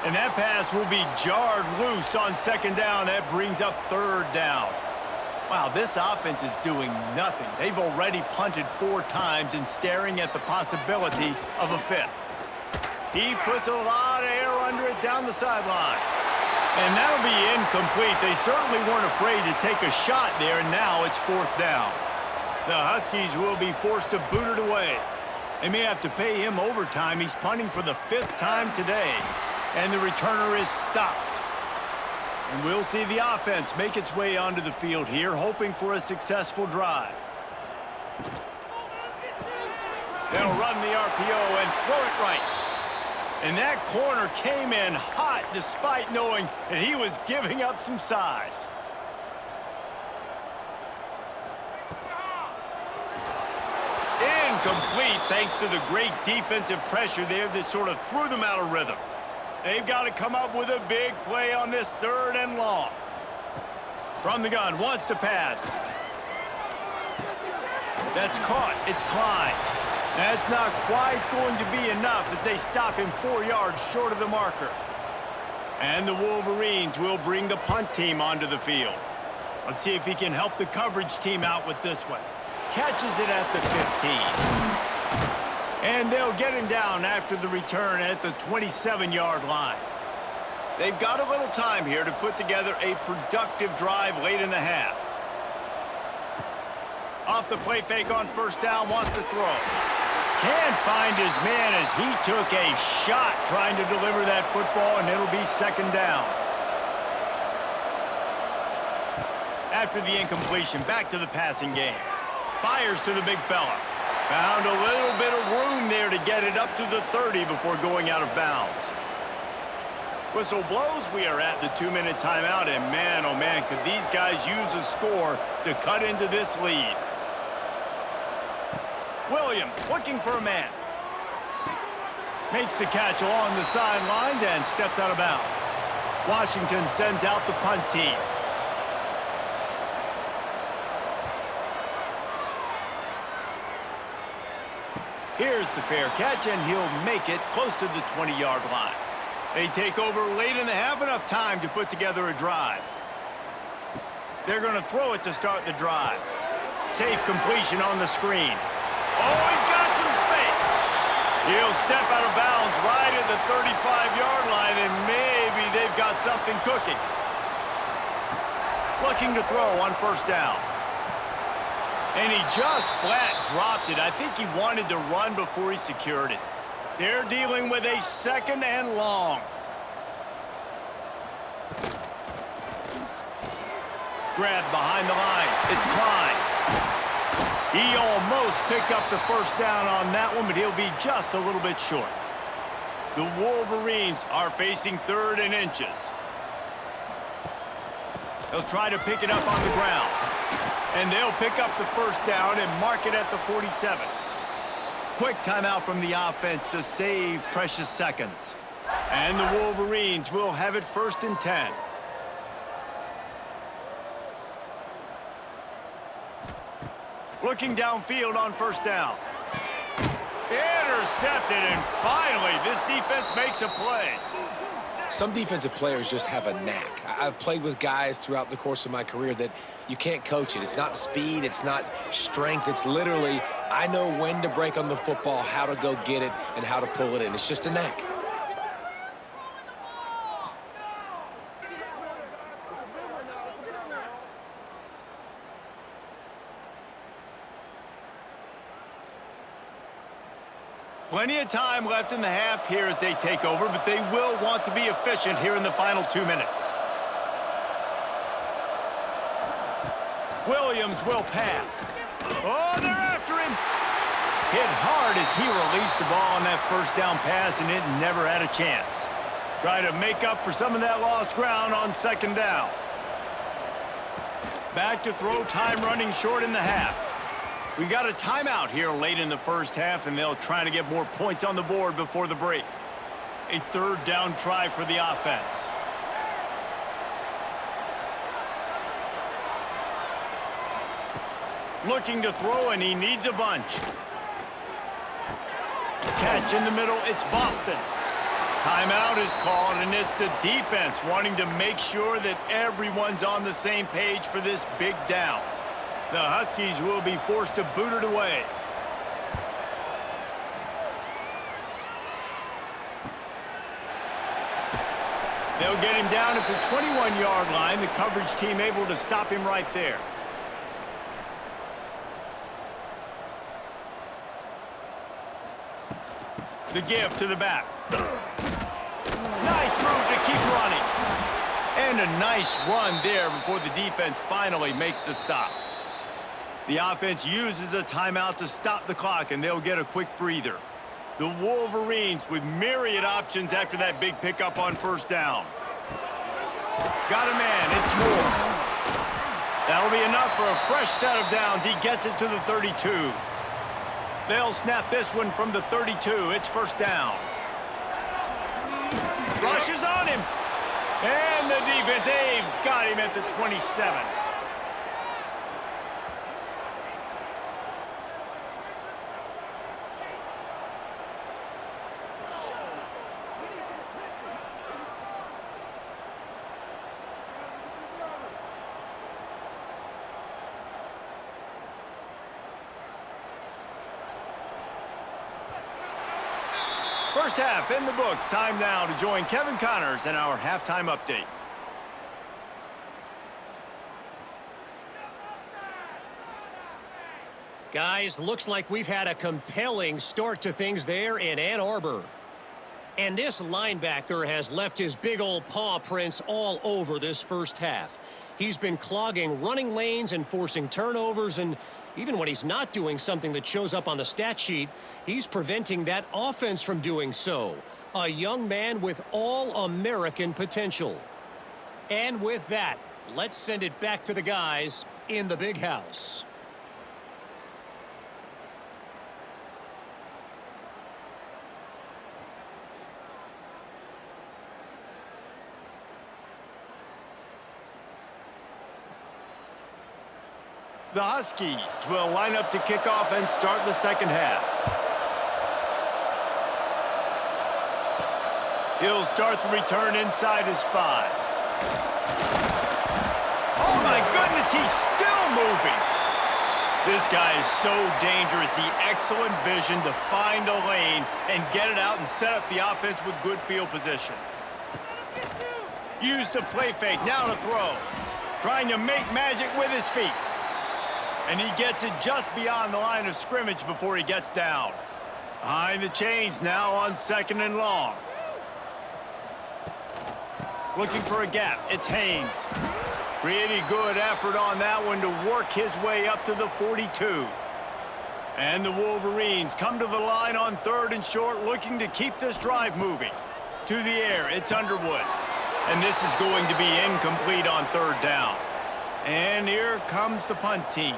And that pass will be jarred loose on second down. That brings up 3rd down. Wow, this offense is doing nothing. They've already punted 4 times and staring at the possibility of a 5th. He puts a lot of air under it down the sideline. And that'll be incomplete. They certainly weren't afraid to take a shot there, and now it's 4th down. The Huskies will be forced to boot it away. They may have to pay him overtime. He's punting for the 5th time today. And the returner is stopped. And we'll see the offense make its way onto the field here, hoping for a successful drive. They'll run the RPO and throw it right. And that corner came in hot despite knowing that he was giving up some size. incomplete thanks to the great defensive pressure there that sort of threw them out of rhythm. They've got to come up with a big play on this 3rd and long. From the gun, wants to pass. That's caught. It's Klein. That's not quite going to be enough as they stop him 4 yards short of the marker. And the Wolverines will bring the punt team onto the field. Let's see if he can help the coverage team out with this one. Catches it at the 15. And they'll get him down after the return at the 27-yard line. They've got a little time here to put together a productive drive late in the half. Off the play fake on 1st down, wants to throw. Can't find his man as he took a shot trying to deliver that football, and it'll be 2nd down. After the incompletion, back to the passing game. Fires to the big fella. Found a little bit of room there to get it up to the 30 before going out of bounds. Whistle blows, we are at the 2-minute timeout, and man, oh man, could these guys use a score to cut into this lead. Williams looking for a man. Makes the catch along the sidelines and steps out of bounds. Washington sends out the punt team. Here's the fair catch, and he'll make it close to the 20-yard line. They take over late in the half, enough time to put together a drive. They're going to throw it to start the drive. Safe completion on the screen. Oh, he's got some space. He'll step out of bounds right at the 35-yard line, and maybe they've got something cooking. Looking to throw on 1st down. And he just flat dropped it. I think he wanted to run before he secured it. They're dealing with a 2nd and long. Grab behind the line. It's Klein. He almost picked up the 1st down on that one, but he'll be just a little bit short. The Wolverines are facing 3rd and inches. They'll try to pick it up on the ground. And they'll pick up the 1st down and mark it at the 47. Quick timeout from the offense to save precious seconds. And the Wolverines will have it 1st and 10. Looking downfield on 1st down. Intercepted, and finally this defense makes a play. Some defensive players just have a knack. I've played with guys throughout the course of my career that you can't coach it. It's not speed, it's not strength. It's literally, I know when to break on the football, how to go get it, and how to pull it in. It's just a knack. Plenty of time left in the half here as they take over, but they will want to be efficient here in the final 2 minutes. Williams will pass. Oh, they're after him. Hit hard as he released the ball on that 1st down pass, and it never had a chance. Try to make up for some of that lost ground on 2nd down. Back to throw, time running short in the half. We got a timeout here late in the 1st half, and they'll try to get more points on the board before the break. A 3rd down try for the offense. Looking to throw, and he needs a bunch. Catch in the middle, it's Boston. Timeout is called, and it's the defense wanting to make sure that everyone's on the same page for this big down. The Huskies will be forced to boot it away. They'll get him down at the 21-yard line. The coverage team able to stop him right there. The give to the back. Nice move to keep running. And a nice run there before the defense finally makes the stop. The offense uses a timeout to stop the clock, and they'll get a quick breather. The Wolverines with myriad options after that big pickup on 1st down. Got a man, it's Moore. That'll be enough for a fresh set of downs. He gets it to the 32. They'll snap this one from the 32. It's first down. Rushes on him. And the defense, they've got him at the 27. First half in the books. Time now to join Kevin Connors in our halftime update. Guys, looks like we've had a compelling start to things there in Ann Arbor. And this linebacker has left his big old paw prints all over this first half. He's been clogging running lanes and forcing turnovers, and even when he's not doing something that shows up on the stat sheet, he's preventing that offense from doing so. A young man with all-American potential. And with that, let's send it back to the guys in the big house. The Huskies will line up to kick off and start the second half. He'll start the return inside his 5. Oh my goodness, he's still moving. This guy is so dangerous. The excellent vision to find a lane and get it out and set up the offense with good field position. Use the play fake, now to throw. Trying to make magic with his feet. And he gets it just beyond the line of scrimmage before he gets down. Behind the chains now on 2nd and long. Looking for a gap. It's Haynes. Pretty good effort on that one to work his way up to the 42. And the Wolverines come to the line on 3rd and short, looking to keep this drive moving. To the air, it's Underwood. And this is going to be incomplete on 3rd down. And here comes the punt team.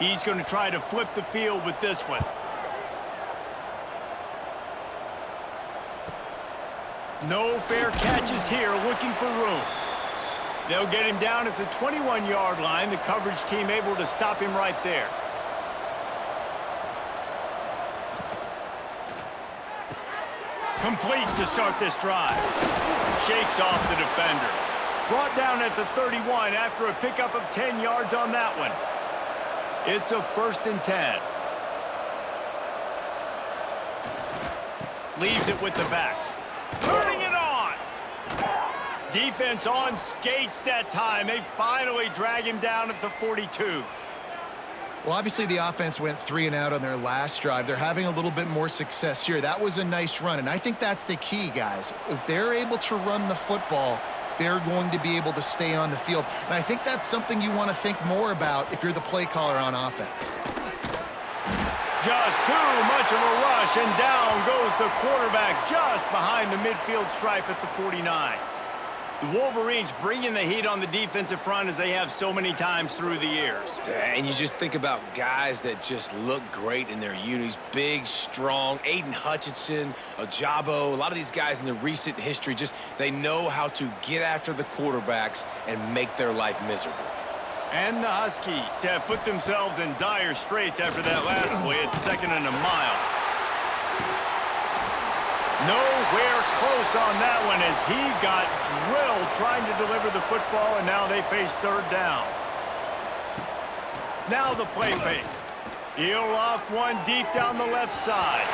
He's going to try to flip the field with this one. No fair catches here, looking for room. They'll get him down at the 21-yard line. The coverage team able to stop him right there. Complete to start this drive. Shakes off the defender. Brought down at the 31 after a pickup of 10 yards on that one. It's a 1st and 10. Leaves it with the back. Turning it on. Defense on skates that time. They finally drag him down at the 42. Well, obviously the offense went 3 and out on their last drive. They're having a little bit more success here. That was a nice run, and I think that's the key, guys. If they're able to run the football, they're going to be able to stay on the field. And I think that's something you want to think more about if you're the play caller on offense. Just too much of a rush, and down goes the quarterback just behind the midfield stripe at the 49. The Wolverines bringing the heat on the defensive front as they have so many times through the years. And you just think about guys that just look great in their unis. Big, strong, Aiden Hutchinson, Ojabo, a lot of these guys in the recent history, just they know how to get after the quarterbacks and make their life miserable. And the Huskies have put themselves in dire straits after that last play. It's 2nd and a mile. Nowhere close on that one as he got drilled trying to deliver the football, and now they face 3rd down. Now the play fake. He'll loft one deep down the left side.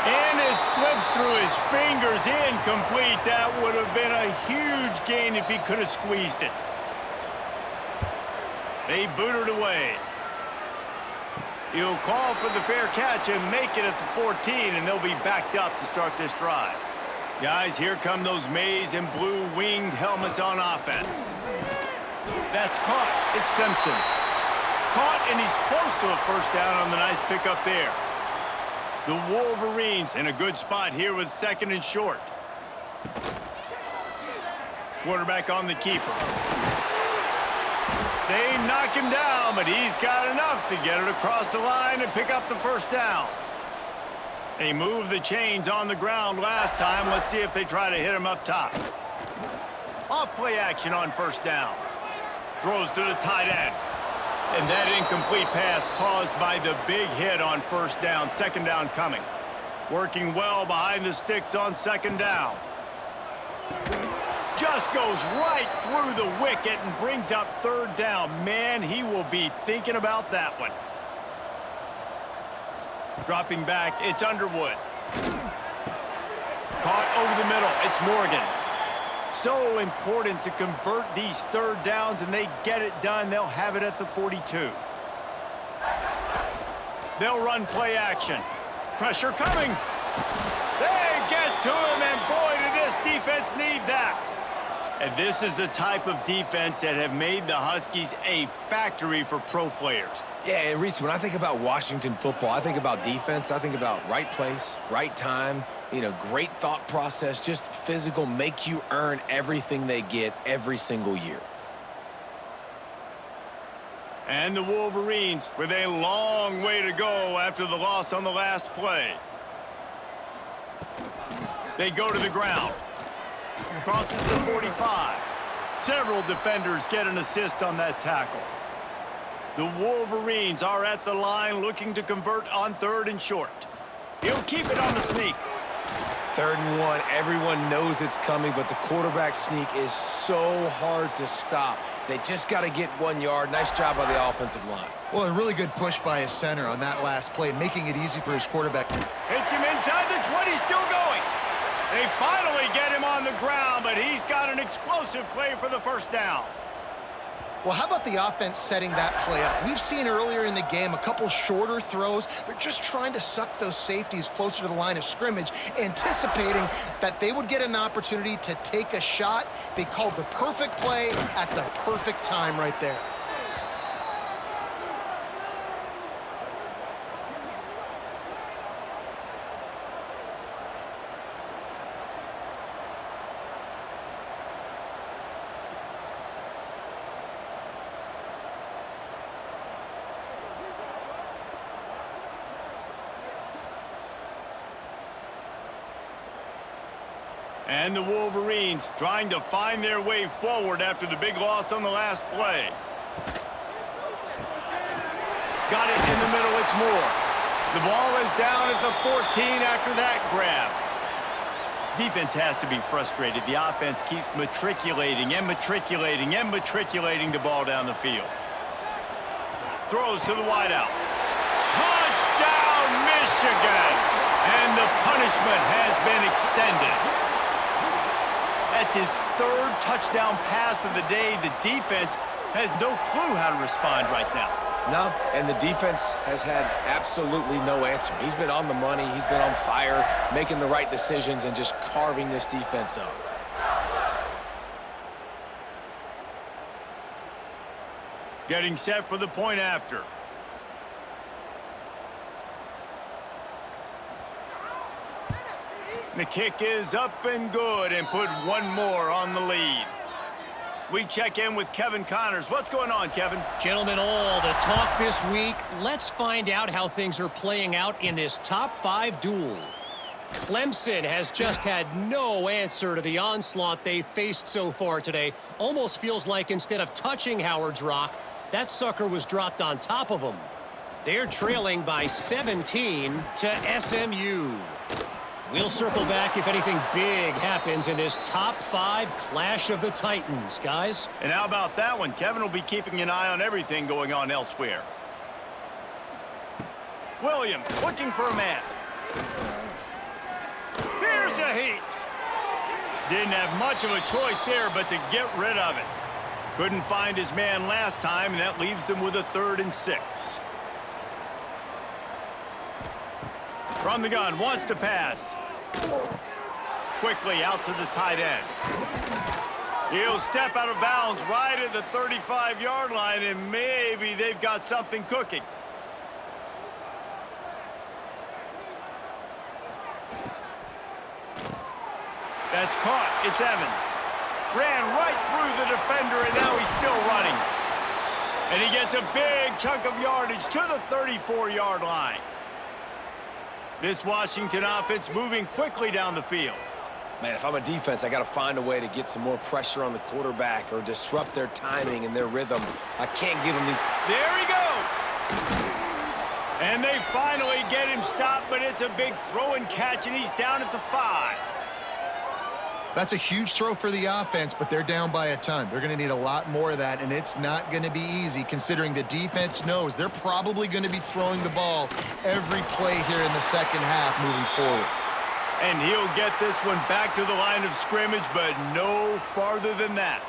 And it slips through his fingers, incomplete. That would have been a huge gain if he could have squeezed it. They boot it away. He'll call for the fair catch and make it at the 14, and they'll be backed up to start this drive. Guys, here come those maize and blue winged helmets on offense. That's caught. It's Simpson. Caught, and he's close to a 1st down on the nice pickup there. The Wolverines in a good spot here with 2nd and short. Quarterback on the keeper. They knock him down, but he's got enough to get it across the line and pick up the first down. They moved the chains on the ground last time. Let's see if they try to hit him up top. Off play action on first down. Throws to the tight end. And that incomplete pass caused by the big hit on first down. Second down coming. Working well behind the sticks on second down. Just goes right through the wicket and brings up third down. Man, he will be thinking about that one. Dropping back, it's Underwood. Caught over the middle, it's Morgan. So important to convert these third downs, and they get it done. They'll have it at the 42. They'll run play action. Pressure coming. They get to him, and boy, did this defense need that. And this is the type of defense that have made the Huskies a factory for pro players. Yeah, and Reese, when I think about Washington football, I think about defense. I think about right place, right time, great thought process, just physical, make you earn everything they get every single year. And the Wolverines with a long way to go after the loss on the last play. They go to the ground. Crosses the 45. Several defenders get an assist on that tackle. The Wolverines are at the line looking to convert on third and short. He'll keep it on the sneak. 3rd and 1, everyone knows it's coming, but the quarterback sneak is so hard to stop. They just got to get 1 yard. Nice job by the offensive line. Well, a really good push by his center on that last play, making it easy for his quarterback. Hits him inside the 20, still going. They finally get him on the ground, but he's got an explosive play for the first down. Well, how about the offense setting that play up? We've seen earlier in the game a couple shorter throws. They're just trying to suck those safeties closer to the line of scrimmage, anticipating that they would get an opportunity to take a shot. They called the perfect play at the perfect time right there. And the Wolverines trying to find their way forward after the big loss on the last play. Got it in the middle, it's Moore. The ball is down at the 14 after that grab. Defense has to be frustrated. The offense keeps matriculating and matriculating and matriculating the ball down the field. Throws to the wideout. Touchdown, Michigan! And the punishment has been extended. That's his 3rd touchdown pass of the day. The defense has no clue how to respond right now. No, and the defense has had absolutely no answer. He's been on the money. He's been on fire, making the right decisions and just carving this defense up. Getting set for the point after. The kick is up and good and put 1 more on the lead. We check in with Kevin Connors. What's going on, Kevin? Gentlemen, all the talk this week. Let's find out how things are playing out in this top 5 duel. Clemson has just had no answer to the onslaught they faced so far today. Almost feels like instead of touching Howard's Rock, that sucker was dropped on top of them. They're trailing by 17 to SMU. We'll circle back if anything big happens in this top 5 clash of the Titans, guys. And how about that one? Kevin will be keeping an eye on everything going on elsewhere. Williams looking for a man. Here's a heat. Didn't have much of a choice there but to get rid of it. Couldn't find his man last time, and that leaves him with a 3rd and 6. From the gun, wants to pass. Quickly out to the tight end. He'll step out of bounds right at the 35-yard line, and maybe they've got something cooking. That's caught. It's Evans. Ran right through the defender, and now he's still running. And he gets a big chunk of yardage to the 34-yard line. This Washington offense moving quickly down the field. Man, if I'm a defense, I got to find a way to get some more pressure on the quarterback or disrupt their timing and their rhythm. I can't give them these. There he goes. And they finally get him stopped, but it's a big throw and catch, and he's down at the 5. That's a huge throw for the offense, but they're down by a ton. They're going to need a lot more of that, and it's not going to be easy considering the defense knows they're probably going to be throwing the ball every play here in the second half moving forward. And he'll get this one back to the line of scrimmage, but no farther than that.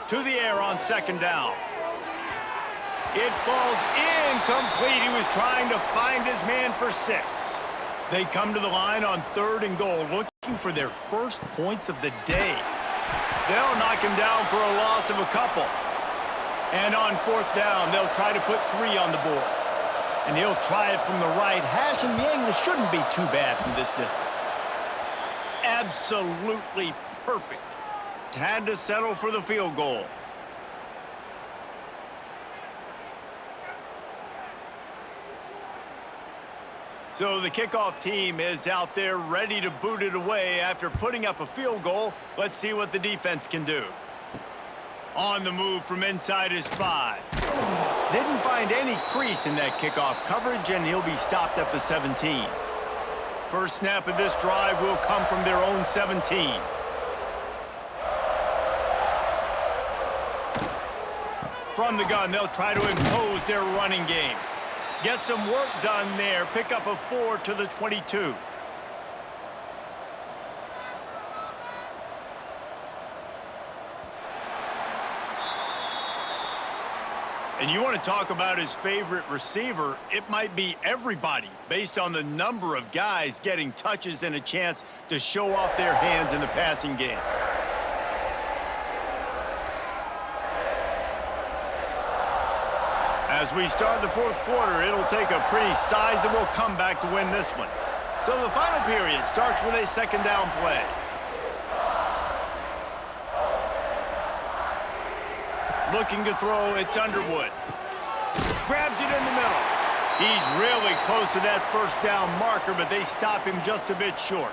To the air on second down. It falls incomplete. He was trying to find his man for 6. They come to the line on 3rd and goal, looking for their first points of the day. They'll knock him down for a loss of a couple. And on 4th down, they'll try to put 3 on the board. And he'll try it from the right hash, and the angle shouldn't be too bad from this distance. Absolutely perfect. Had to settle for the field goal. So the kickoff team is out there ready to boot it away after putting up a field goal. Let's see what the defense can do. On the move from inside his 5. Didn't find any crease in that kickoff coverage, and he'll be stopped at the 17. First snap of this drive will come from their own 17. From the gun, they'll try to impose their running game. Get some work done there. Pick up a 4 to the 22. And you want to talk about his favorite receiver, it might be everybody based on the number of guys getting touches and a chance to show off their hands in the passing game. As we start the 4th quarter, it'll take a pretty sizable comeback to win this one. So the final period starts with a 2nd down play. Looking to throw, it's Underwood. Grabs it in the middle. He's really close to that 1st down marker, but they stop him just a bit short.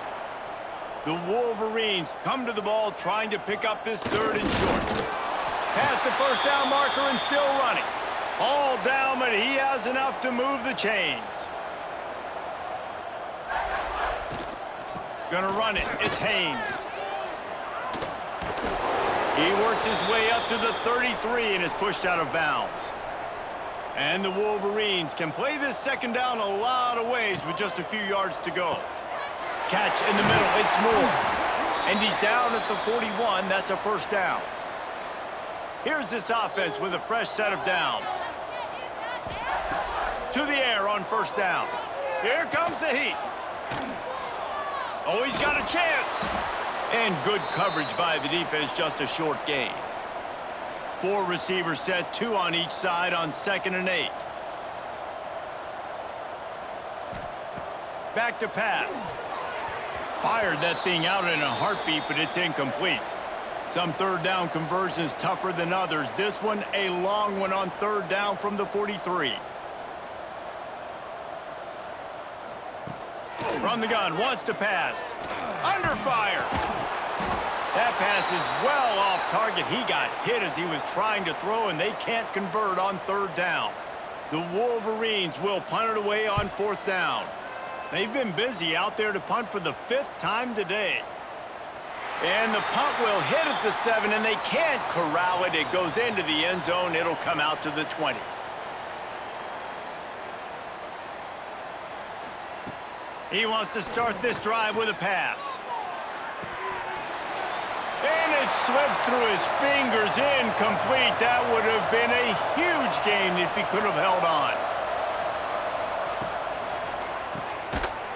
The Wolverines come to the ball trying to pick up this 3rd and short. Past the 1st down marker and still running. All down, but he has enough to move the chains. Gonna run it. It's Haynes. He works his way up to the 33 and is pushed out of bounds. And the Wolverines can play this 2nd down a lot of ways with just a few yards to go. Catch in the middle. It's Moore. And he's down at the 41. That's a 1st down. Here's this offense with a fresh set of downs. To the air on 1st down. Here comes the heat. Oh, he's got a chance. And good coverage by the defense, just a short gain. 4 receivers set, 2 on each side on 2nd and 8. Back to pass. Fired that thing out in a heartbeat, but it's incomplete. Some 3rd down conversions tougher than others. This one, a long one on 3rd down from the 43. From the gun, wants to pass. Under fire. That pass is well off target. He got hit as he was trying to throw, and they can't convert on 3rd down. The Wolverines will punt it away on 4th down. They've been busy out there to punt for the 5th time today. And the punt will hit at the 7, and they can't corral it. It goes into the end zone. It'll come out to the 20. He wants to start this drive with a pass. And it slips through his fingers, incomplete. That would have been a huge gain if he could have held on.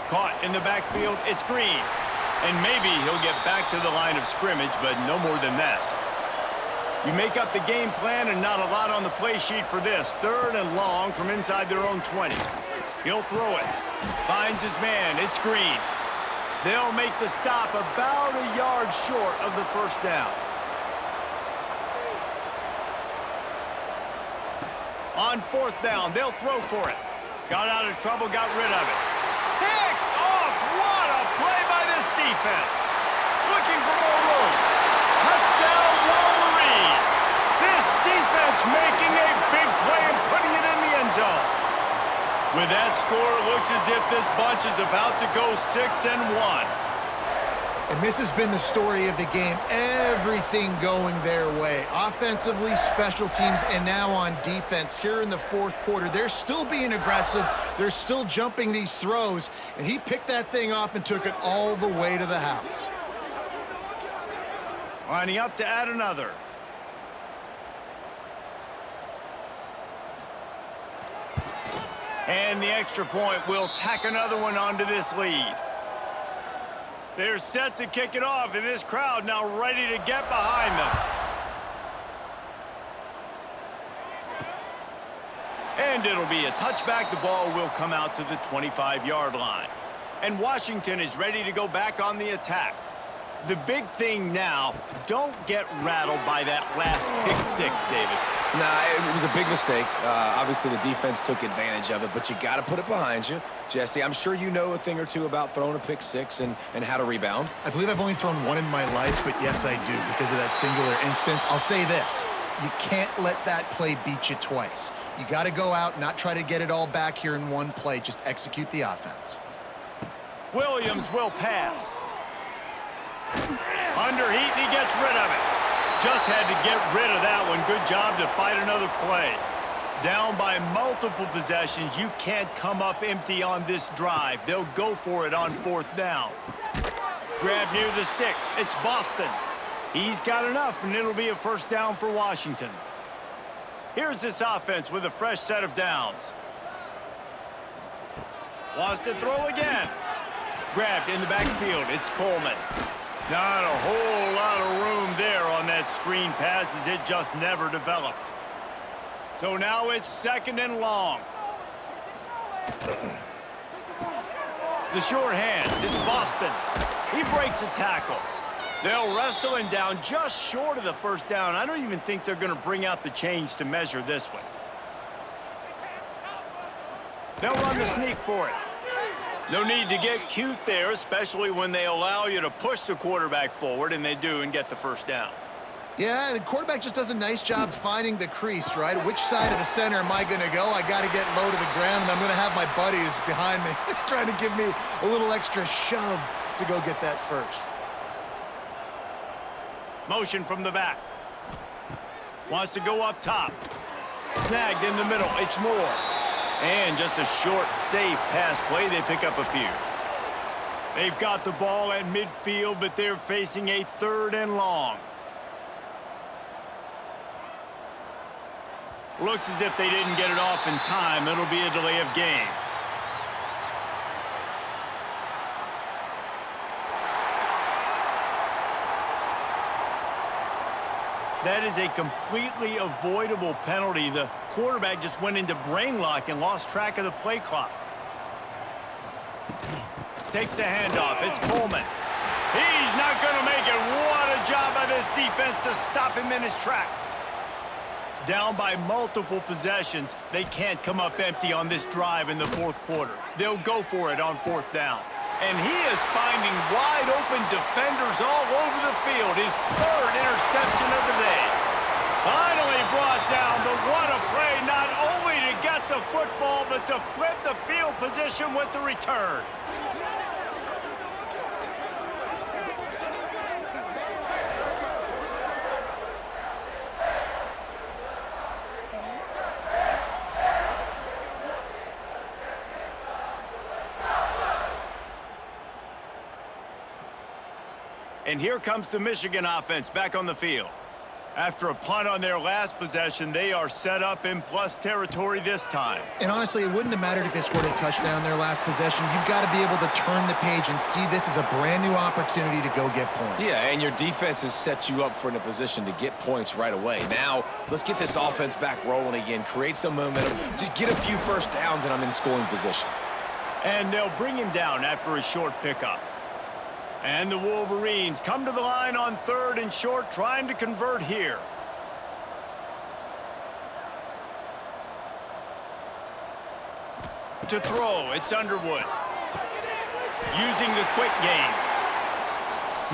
Caught in the backfield, it's Green. And maybe he'll get back to the line of scrimmage, but no more than that. You make up the game plan and not a lot on the play sheet for this. 3rd and long from inside their own 20. He'll throw it. Finds his man. It's Green. They'll make the stop about a yard short of the 1st down. On fourth down, they'll throw for it. Got out of trouble, got rid of it. Picked off! What a play by this defense. Looking for more room. Touchdown, Wolverines. This defense making a big play and putting it in the end zone. With that score, it looks as if this bunch is about to go 6-1. And this has been the story of the game. Everything going their way. Offensively, special teams, and now on defense. Here in the fourth quarter, they're still being aggressive. They're still jumping these throws. And he picked that thing off and took it all the way to the house. Lining up to add another. And the extra point will tack another one onto this lead. They're set to kick it off, and this crowd now ready to get behind them. And it'll be a touchback. The ball will come out to the 25-yard line. And Washington is ready to go back on the attack. The big thing now, don't get rattled by that last pick six, David. Nah, it was a big mistake. Obviously, the defense took advantage of it, but you got to put it behind you. Jesse, I'm sure you know a thing or two about throwing a pick six and how to rebound. I believe I've only thrown one in my life, but yes, I do because of that singular instance. I'll say this. You can't let that play beat you twice. You got to go out, not try to get it all back here in one play. Just execute the offense. Williams will pass. Under heat, and he gets rid of it. Just had to get rid of that one. Good job to fight another play. Down by multiple possessions. You can't come up empty on this drive. They'll go for it on fourth down. Grab near the sticks. It's Boston. He's got enough, and it'll be a first down for Washington. Here's this offense with a fresh set of downs. Wants to throw again. Grabbed in the backfield. It's Coleman. Not a whole lot of room there on that screen pass as it just never developed. So now it's second and long. The short hands, it's Boston. He breaks a tackle. They'll wrestle him down just short of the first down. I don't even think they're going to bring out the chains to measure this one. They'll run the sneak for it. No need to get cute there, especially when they allow you to push the quarterback forward, and they do, and get the first down. Yeah, the quarterback just does a nice job finding the crease, right? Which side of the center am I going to go? I got to get low to the ground, and I'm going to have my buddies behind me trying to give me a little extra shove to go get that first. Motion from the back. Wants to go up top. Snagged in the middle. It's Moore. And just a short, safe pass play. They pick up a few. They've got the ball at midfield, but they're facing a third and long. Looks as if they didn't get it off in time. It'll be a delay of game. That is a completely avoidable penalty. The quarterback just went into brain lock and lost track of the play clock. Takes the handoff. It's Coleman. He's not going to make it. What a job by this defense to stop him in his tracks. Down by multiple possessions. They can't come up empty on this drive in the fourth quarter. They'll go for it on fourth down. And he is finding wide-open defenders all over the field. His third interception of the day. Finally brought down, but what a play, not only to get the football, but to flip the field position with the return. And here comes the Michigan offense back on the field. After a punt on their last possession, they are set up in plus territory this time. And honestly, it wouldn't have mattered if they scored a touchdown their last possession. You've got to be able to turn the page and see this as a brand new opportunity to go get points. Yeah, and your defense has set you up for in a position to get points right away. Now, let's get this offense back rolling again, create some momentum, just get a few first downs, and I'm in scoring position. And they'll bring him down after a short pickup. And the Wolverines come to the line on third and short, trying to convert here. to throw. It's Underwood. Using the quick game.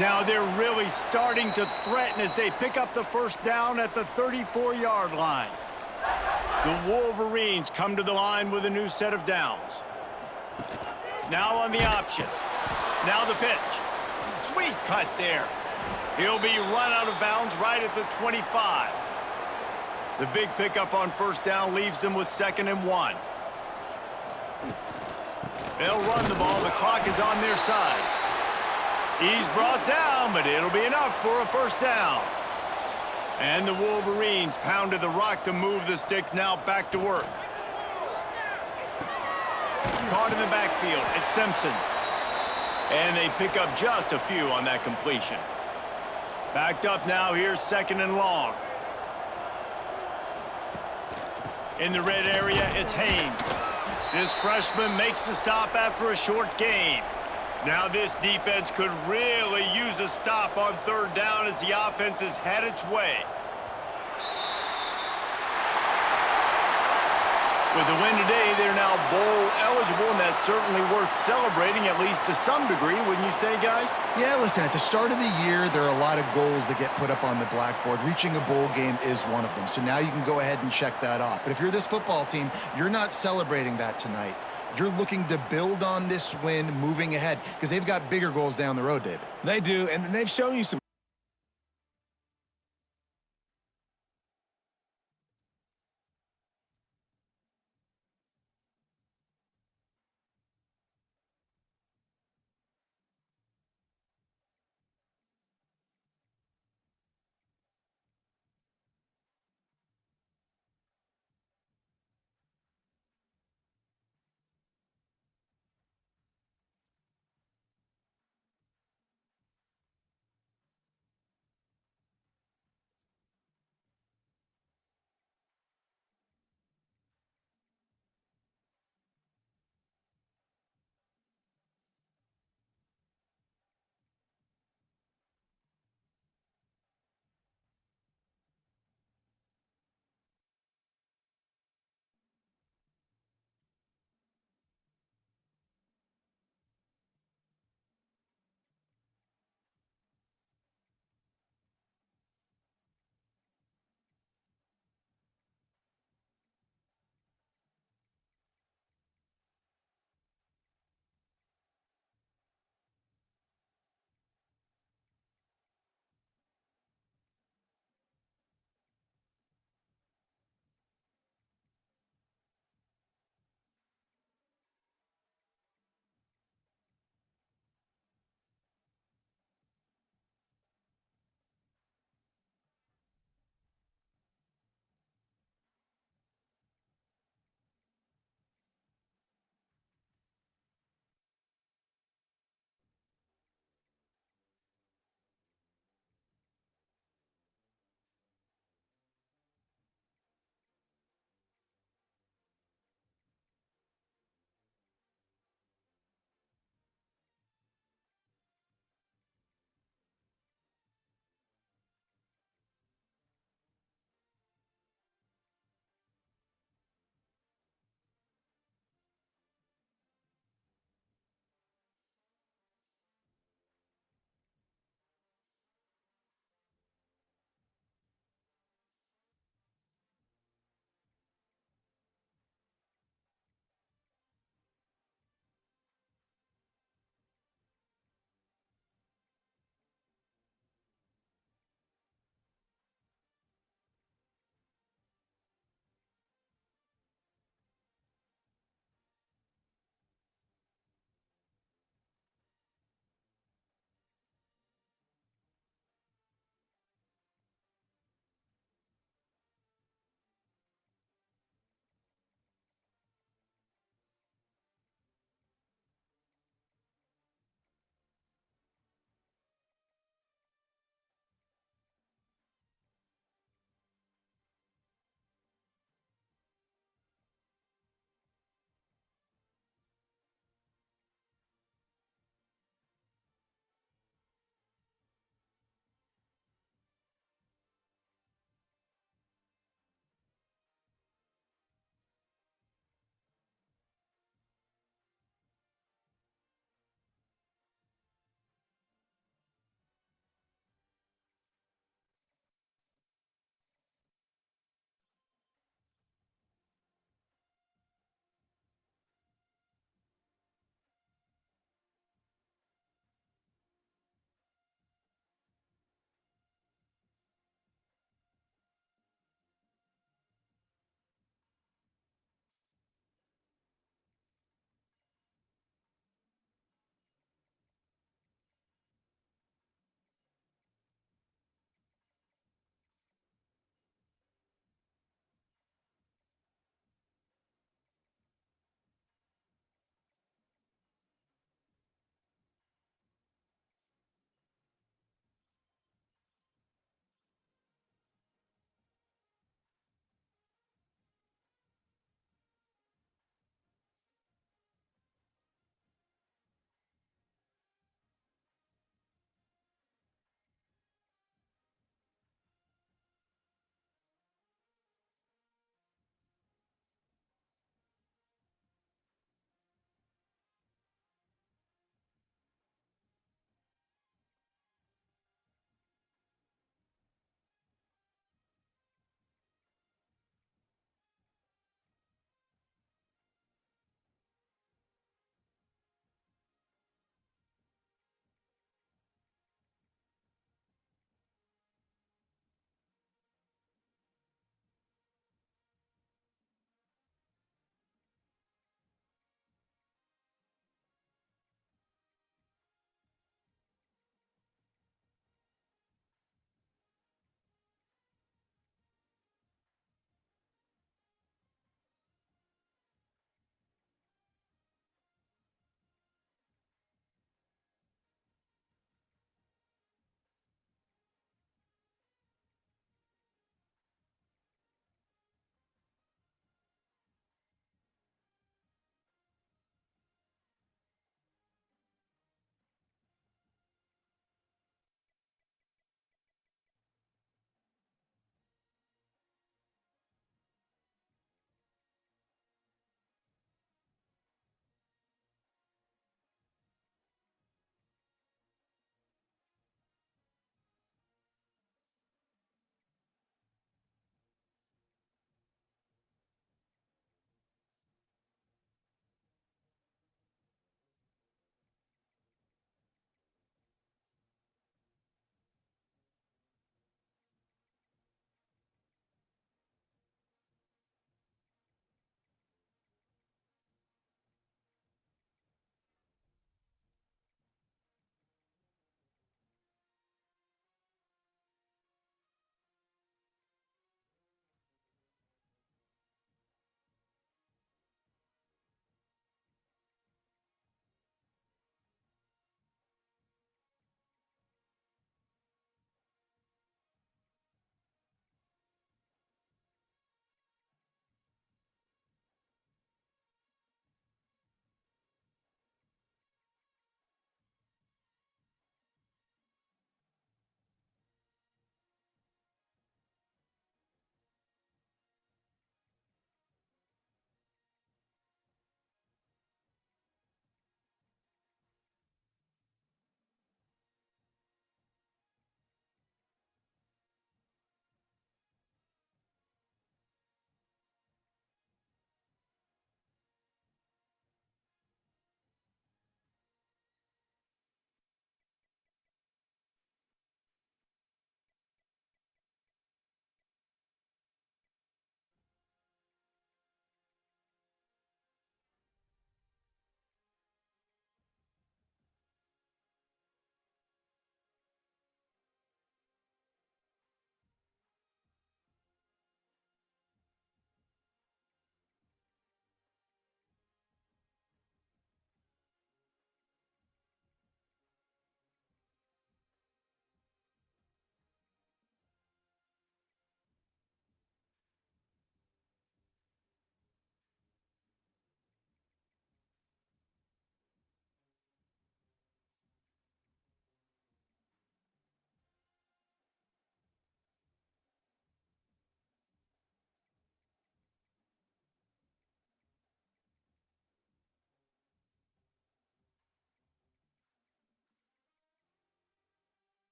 Now they're really starting to threaten as they pick up the first down at the 34-yard line. The Wolverines come to the line with a new set of downs. Now on the option. Now the pitch. Sweet cut there. He'll be run out of bounds right at the 25. The big pickup on first down leaves them with 2nd and 1. They'll run the ball. The clock is on their side. He's brought down, but it'll be enough for a first down. And the Wolverines pounded the rock to move the sticks, now back to work. Caught in the backfield. It's Simpson. And they pick up just a few on that completion. Backed up now. Here's 2nd and long. In the red area, it's Haynes. This freshman makes the stop after a short gain. Now this defense could really use a stop on 3rd down as the offense has had its way. With the win today, they're now bowl eligible, and that's certainly worth celebrating, at least to some degree, wouldn't you say, guys? Yeah, listen, at the start of the year, there are a lot of goals that get put up on the blackboard. Reaching a bowl game is one of them. So now you can go ahead and check that off. But if you're this football team, you're not celebrating that tonight. You're looking to build on this win moving ahead because they've got bigger goals down the road, David. They do, and they've shown you some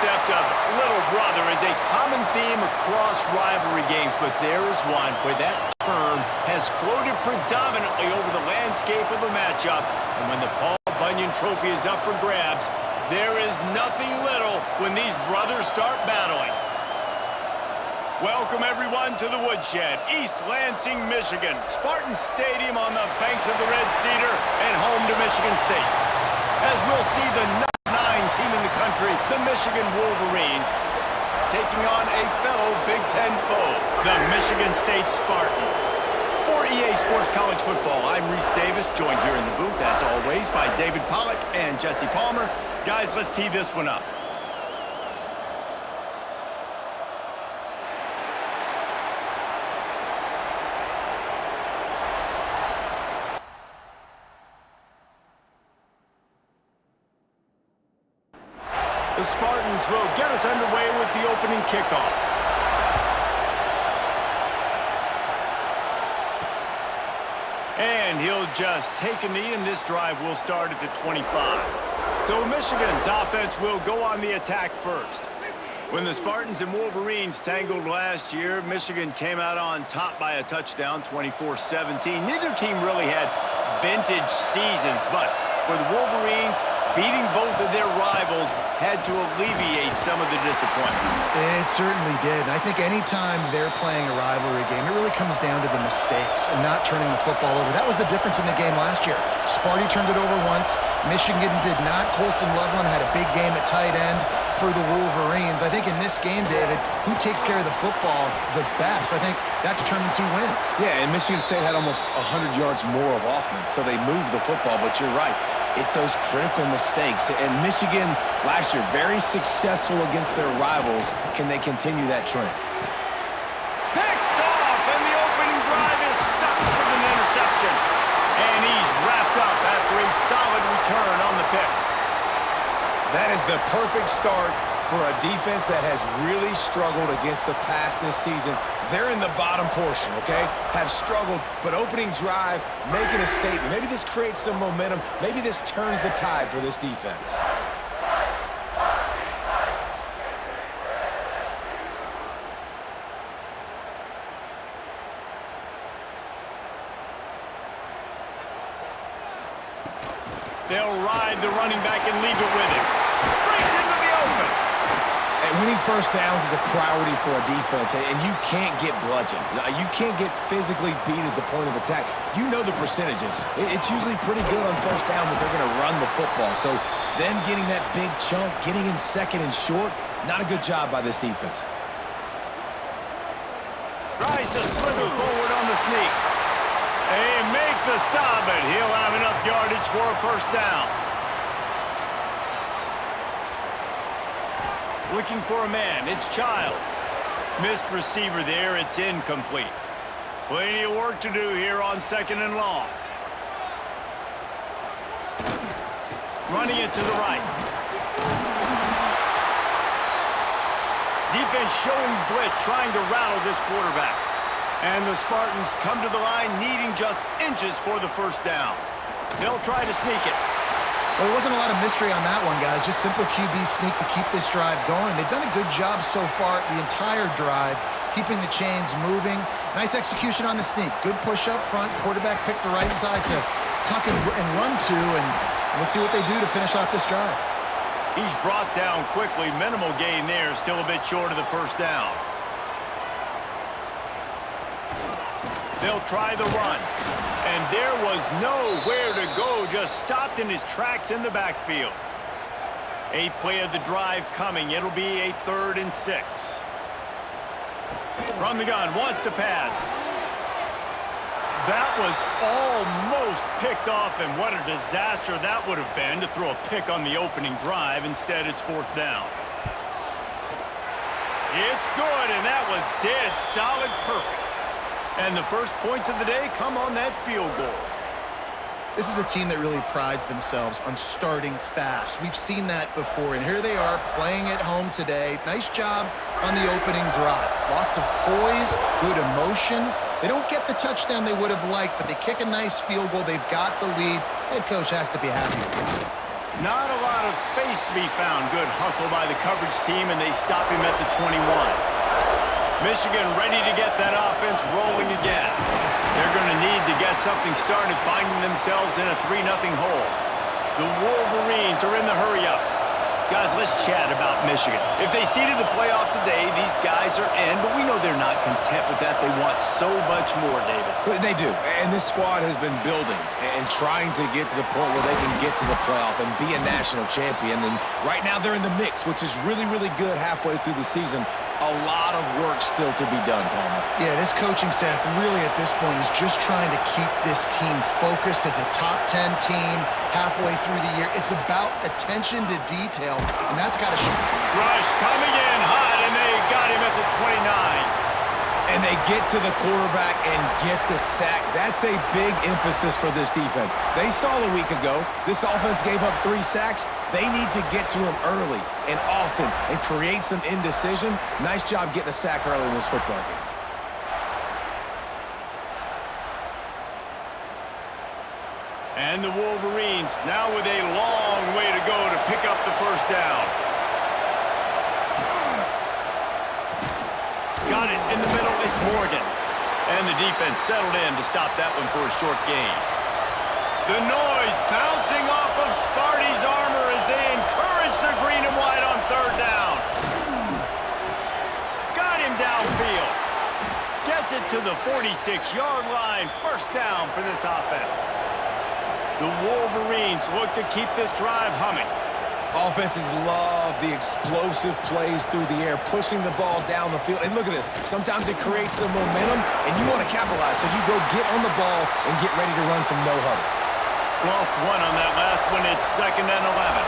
concept of little brother is a common theme across rivalry games, but there is one where that term has floated predominantly over the landscape of a matchup. And when the Paul Bunyan Trophy is up for grabs, there is nothing little when these brothers start battling. Welcome, everyone, to the Woodshed, East Lansing, Michigan. Spartan Stadium on the banks of the Red Cedar and home to Michigan State. As we'll see the #9 team in the country, the Michigan Wolverines, taking on a fellow Big Ten foe, the Michigan State Spartans. For EA Sports College Football, I'm Reese Davis, joined here in the booth, as always, by David Pollack and Jesse Palmer. Guys, let's tee this one up. The Spartans will get us underway with the opening kickoff. And he'll just take a knee, and this drive will start at the 25. So Michigan's offense will go on the attack first. When the Spartans and Wolverines tangled last year, Michigan came out on top by a touchdown, 24-17. Neither team really had vintage seasons, but for the Wolverines, beating both of their rivals had to alleviate some of the disappointment. It certainly did. And I think anytime they're playing a rivalry game, it really comes down to the mistakes and not turning the football over. That was the difference in the game last year. Sparty turned it over once. Michigan did not. Colson Loveland had a big game at tight end for the Wolverines. I think in this game, David, who takes care of the football the best? I think that determines who wins. Yeah, and Michigan State had almost 100 yards more of offense, so they moved the football, but you're right. It's those critical mistakes. And Michigan, last year, very successful against their rivals. Can they continue that trend? Picked off, and the opening drive is stopped with an interception. And he's wrapped up after a solid return on the pick. That is the perfect start for a defense that has really struggled against the pass this season. They're in the bottom portion, okay? Have struggled, but opening drive, making a statement. Maybe this creates some momentum. Maybe this turns the tide for this defense. They'll ride the running back and leave it with him. Breaks into the open. And winning first downs is a priority for a defense, and you can't get bludgeoned. You can't get physically beat at the point of attack. You know the percentages. It's usually pretty good on first down that they're going to run the football. So them getting that big chunk, getting in second and short, not a good job by this defense. Tries to slither forward on the sneak. They make the stop, and he'll have enough yardage for a first down. Looking for a man, it's Childs. Missed receiver there, it's incomplete. Plenty of work to do here on second and long. Running it to the right. Defense showing blitz, trying to rattle this quarterback. And the Spartans come to the line needing just inches for the first down. They'll try to sneak it. Well, there wasn't a lot of mystery on that one, guys. Just simple QB sneak to keep this drive going. They've done a good job so far the entire drive, keeping the chains moving. Nice execution on the sneak. Good push up front. Quarterback picked the right side to tuck and run to, and we'll see what they do to finish off this drive. He's brought down quickly. Minimal gain there. Still a bit short of the first down. They'll try the run. And there was nowhere to go. Just stopped in his tracks in the backfield. 8th play of the drive coming. It'll be a 3rd and 6. From the gun, wants to pass. That was almost picked off, and what a disaster that would have been to throw a pick on the opening drive. Instead, it's 4th down. It's good, and that was dead solid perfect. And the first points of the day come on that field goal. This is a team that really prides themselves on starting fast. We've seen that before, and here they are playing at home today. Nice job on the opening drive. Lots of poise, good emotion. They don't get the touchdown they would have liked, but they kick a nice field goal. They've got the lead. Head coach has to be happy with it. Not a lot of space to be found. Good hustle by the coverage team, and they stop him at the 21. Michigan ready to get that offense rolling again. They're going to need to get something started, finding themselves in a 3-0 hole. The Wolverines are in the hurry-up. Guys, let's chat about Michigan. If they seeded the playoff today, these guys are in, but we know they're not content with that. They want so much more, David. They do, and this squad has been building and trying to get to the point where they can get to the playoff and be a national champion. And right now they're in the mix, which is really, really good halfway through the season. A lot of work still to be done, Palmer. Yeah, this coaching staff really at this point is just trying to keep this team focused as a top 10 team halfway through the year. It's about attention to detail, and that's got to show. Rush coming in hot, and they got him at the 29. And they get to the quarterback and get the sack. That's a big emphasis for this defense. They saw a week ago, this offense gave up 3 sacks. They need to get to him early and often and create some indecision. Nice job getting a sack early in this football game. And the Wolverines now with a long way to go to pick up the first down. Got it in the middle. It's Morgan. And the defense settled in to stop that one for a short gain. The noise bouncing off of Sparty's armor as they encourage the green and white on third down. Got him downfield. Gets it to the 46-yard line. First down for this offense. The Wolverines look to keep this drive humming. Offenses love the explosive plays through the air, pushing the ball down the field. And look at this. Sometimes it creates some momentum, and you want to capitalize. So you go get on the ball and get ready to run some no-huddle. Lost one on that last one. It's 2nd and 11.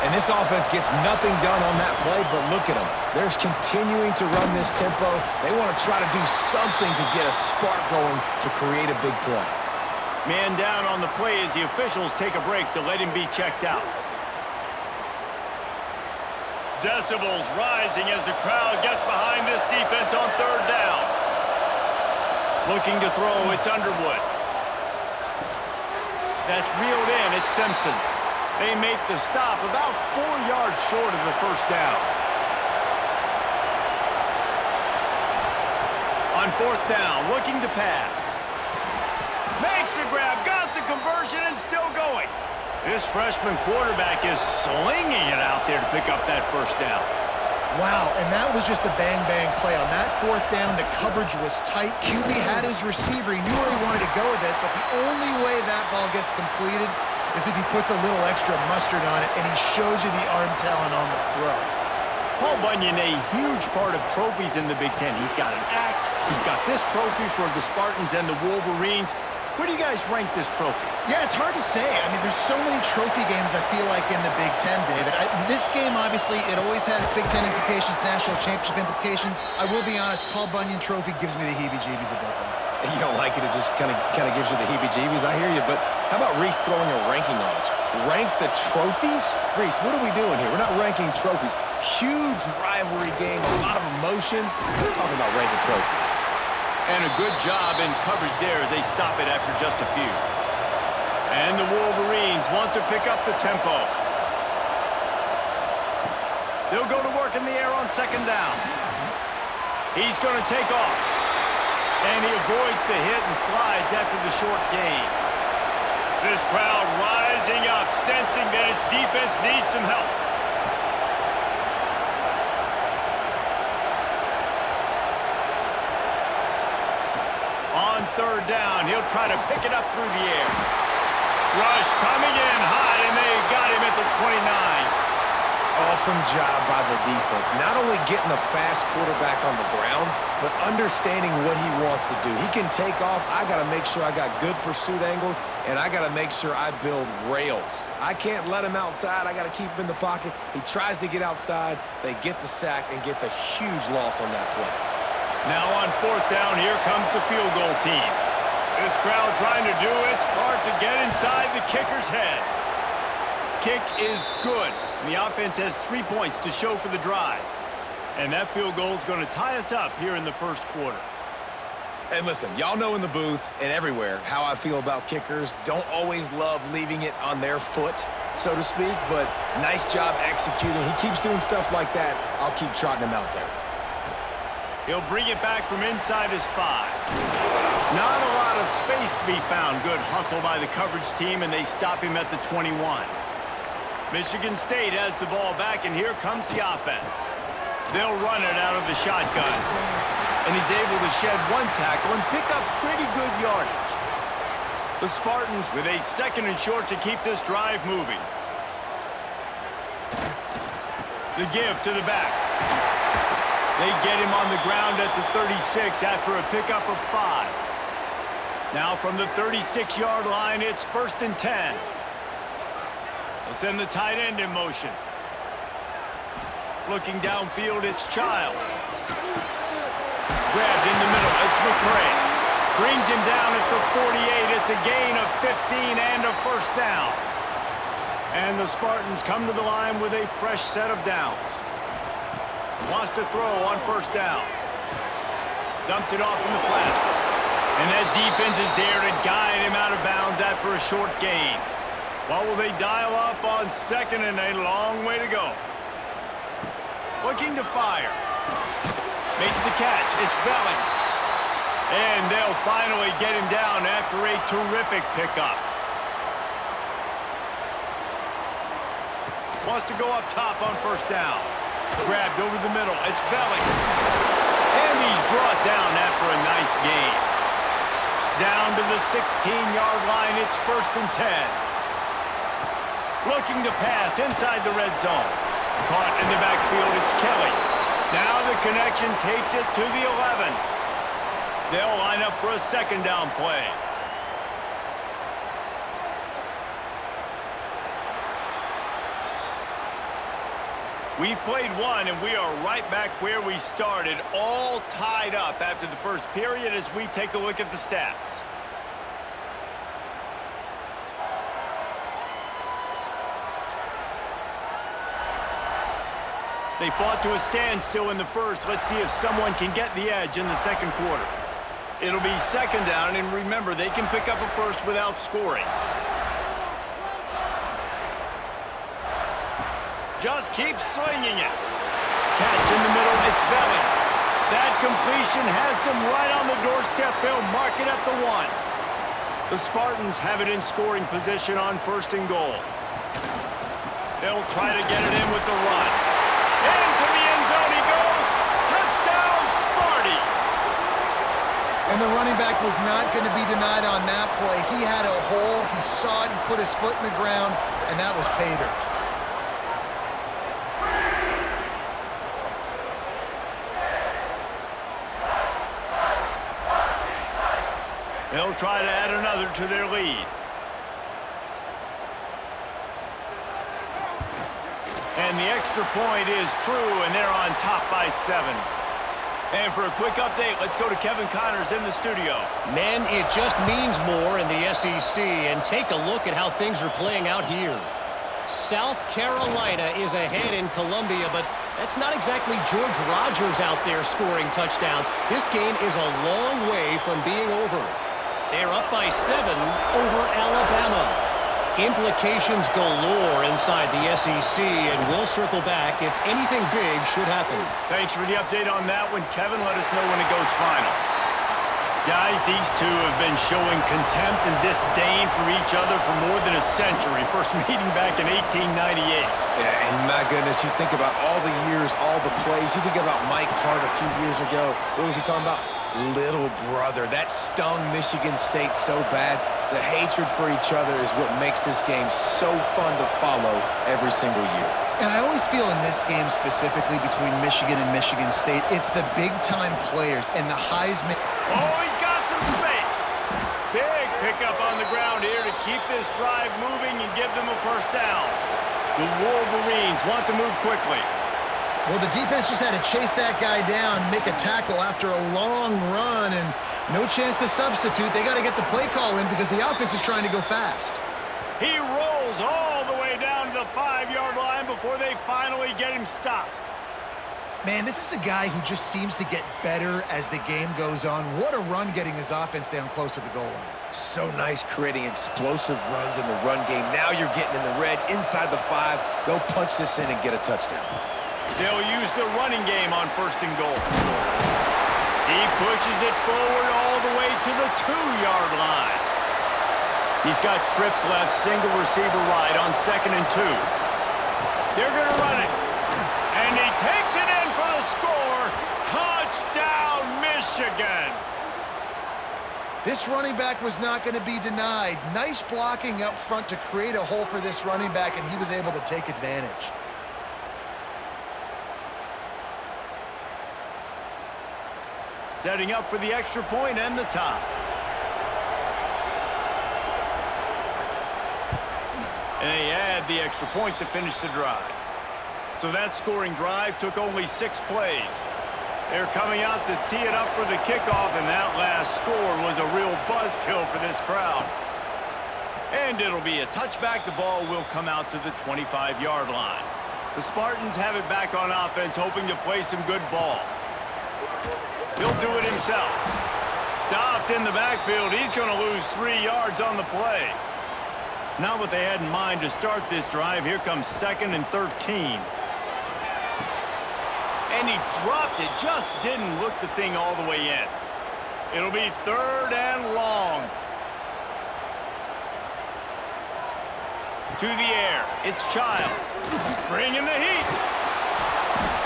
And this offense gets nothing done on that play, but look at them. They're continuing to run this tempo. They want to try to do something to get a spark going to create a big play. Man down on the play as the officials take a break to let him be checked out. Decibels rising as the crowd gets behind this defense on third down. Looking to throw, it's Underwood. That's reeled in, it's Simpson. They make the stop about 4 yards short of the first down. On fourth down, looking to pass. Makes the grab, got the conversion, and still going. This freshman quarterback is slinging it out there to pick up that first down. Wow, and that was just a bang-bang play. On that fourth down, the coverage was tight. QB had his receiver. He knew where he wanted to go with it, but the only way that ball gets completed is if he puts a little extra mustard on it, and he shows you the arm talent on the throw. Paul Bunyan, a huge part of trophies in the Big Ten. He's got an axe. He's got this trophy for the Spartans and the Wolverines. Where do you guys rank this trophy? Yeah, it's hard to say. I mean, there's so many trophy games, I feel like, in the Big Ten, David. This game, obviously, it always has Big Ten implications, national championship implications. I will be honest, Paul Bunyan Trophy gives me the heebie-jeebies about that. You don't like it, it just kind of gives you the heebie-jeebies. I hear you, but how about Reese throwing a ranking on us? Rank the trophies? Reese, what are we doing here? We're not ranking trophies. Huge rivalry game, a lot of emotions. We're talking about ranking trophies. And a good job in coverage there as they stop it after just a few. And the Wolverines want to pick up the tempo. They'll go to work in the air on second down. He's going to take off. And he avoids the hit and slides after the short gain. This crowd rising up, sensing that its defense needs some help. On third down, he'll try to pick it up through the air. Rush coming in hot, and they got him at the 29. Awesome job by the defense. Not only getting the fast quarterback on the ground, but understanding what he wants to do. He can take off. I got to make sure I got good pursuit angles, and I got to make sure I build rails. I can't let him outside. I got to keep him in the pocket. He tries to get outside. They get the sack and get the huge loss on that play. Now on fourth down, here comes the field goal team. This crowd trying to do its part to get inside the kicker's head. Kick is good. And the offense has 3 points to show for the drive. And that field goal is going to tie us up here in the first quarter. And listen, y'all know in the booth and everywhere how I feel about kickers. Don't always love leaving it on their foot. so to speak, but nice job executing. He keeps doing stuff like that. I'll keep trotting him out there. He'll bring it back from inside his 5. Not a lot of space to be found. Good hustle by the coverage team, and they stop him at the 21. Michigan State has the ball back, and here comes the offense. They'll run it out of the shotgun. And he's able to shed 1 tackle and pick up pretty good yardage. The Spartans with a 2nd and short to keep this drive moving. The give to the back. They get him on the ground at the 36 after a pickup of 5. Now from the 36-yard line, it's 1st and 10. They'll send the tight end in motion. Looking downfield, it's Childs. Grabbed in the middle, it's McCray. Brings him down at the 48. It's a gain of 15 and a 1st down. And the Spartans come to the line with a fresh set of downs. Wants to throw on 1st down. Dumps it off in the flats. And that defense is there to guide him out of bounds after a short gain. Well, will they dial up on 2nd and a long way to go? Looking to fire. Makes the catch. It's Belling. And they'll finally get him down after a terrific pickup. Wants to go up top on 1st down. Grabbed over the middle. It's Belling. And he's brought down after a nice gain. Down to the 16-yard line. It's 1st and 10. Looking to pass inside the red zone. Caught in the backfield. It's Kelly. Now the connection takes it to the 11. They'll line up for a 2nd down play. We've played 1, and we are right back where we started, all tied up after the first period as we take a look at the stats. They fought to a standstill in the first. Let's see if someone can get the edge in the 2nd quarter. It'll be 2nd down, and remember, they can pick up a 1st without scoring. Just keep slinging it. Catch in the middle, it's Belling. That completion has them right on the doorstep. They'll mark it at the 1. The Spartans have it in scoring position on 1st and goal. They'll try to get it in with the run. Into the end zone he goes. Touchdown, Sparty. And the running back was not going to be denied on that play. He had a hole. He saw it. He put his foot in the ground, and that was pay dirt. They'll try to add another to their lead. And the extra point is true, and they're on top by 7. And for a quick update, let's go to Kevin Connors in the studio. Men, it just means more in the SEC, and take a look at how things are playing out here. South Carolina is ahead in Columbia, but that's not exactly George Rogers out there scoring touchdowns. This game is a long way from being over. They're up by 7 over Alabama. Implications galore inside the SEC, and we'll circle back if anything big should happen. Thanks for the update on that one, Kevin. Let us know when it goes final. Guys, these two have been showing contempt and disdain for each other for more than a century. First meeting back in 1898. Yeah, and my goodness, you think about all the years, all the plays. You think about Mike Hart a few years ago. What was he talking about? Little brother. That stung Michigan State so bad. The hatred for each other is what makes this game so fun to follow every single year. And I always feel in this game specifically between Michigan and Michigan State, it's the big-time players and the Heisman. Oh, he's got some space. Big pickup on the ground here to keep this drive moving and give them a 1st down. The Wolverines want to move quickly. Well, the defense just had to chase that guy down, make a tackle after a long run, and no chance to substitute. They got to get the play call in because the offense is trying to go fast. He rolls all the way down to the 5-yard line before they finally get him stopped. Man, this is a guy who just seems to get better as the game goes on. What a run getting his offense down close to the goal line. So nice creating explosive runs in the run game. Now you're getting in the red inside the 5. Go punch this in and get a touchdown. They'll use the running game on 1st and goal. He pushes it forward all the way to the 2-yard line. He's got trips left, single receiver right on 2nd and 2. They're going to run it. And he takes it in for the score. Touchdown, Michigan. This running back was not going to be denied. Nice blocking up front to create a hole for this running back, and he was able to take advantage. Setting up for the extra point and the tie. And they add the extra point to finish the drive. So that scoring drive took only 6 plays. They're coming out to tee it up for the kickoff, and that last score was a real buzzkill for this crowd. And it'll be a touchback. The ball will come out to the 25-yard line. The Spartans have it back on offense, hoping to play some good ball. He'll do it himself. Stopped in the backfield. He's going to lose 3 yards on the play. Not what they had in mind to start this drive. Here comes 2nd and 13. And he dropped it. Just didn't look the thing all the way in. It'll be 3rd and long. To the air. It's Childs. Bringing the heat.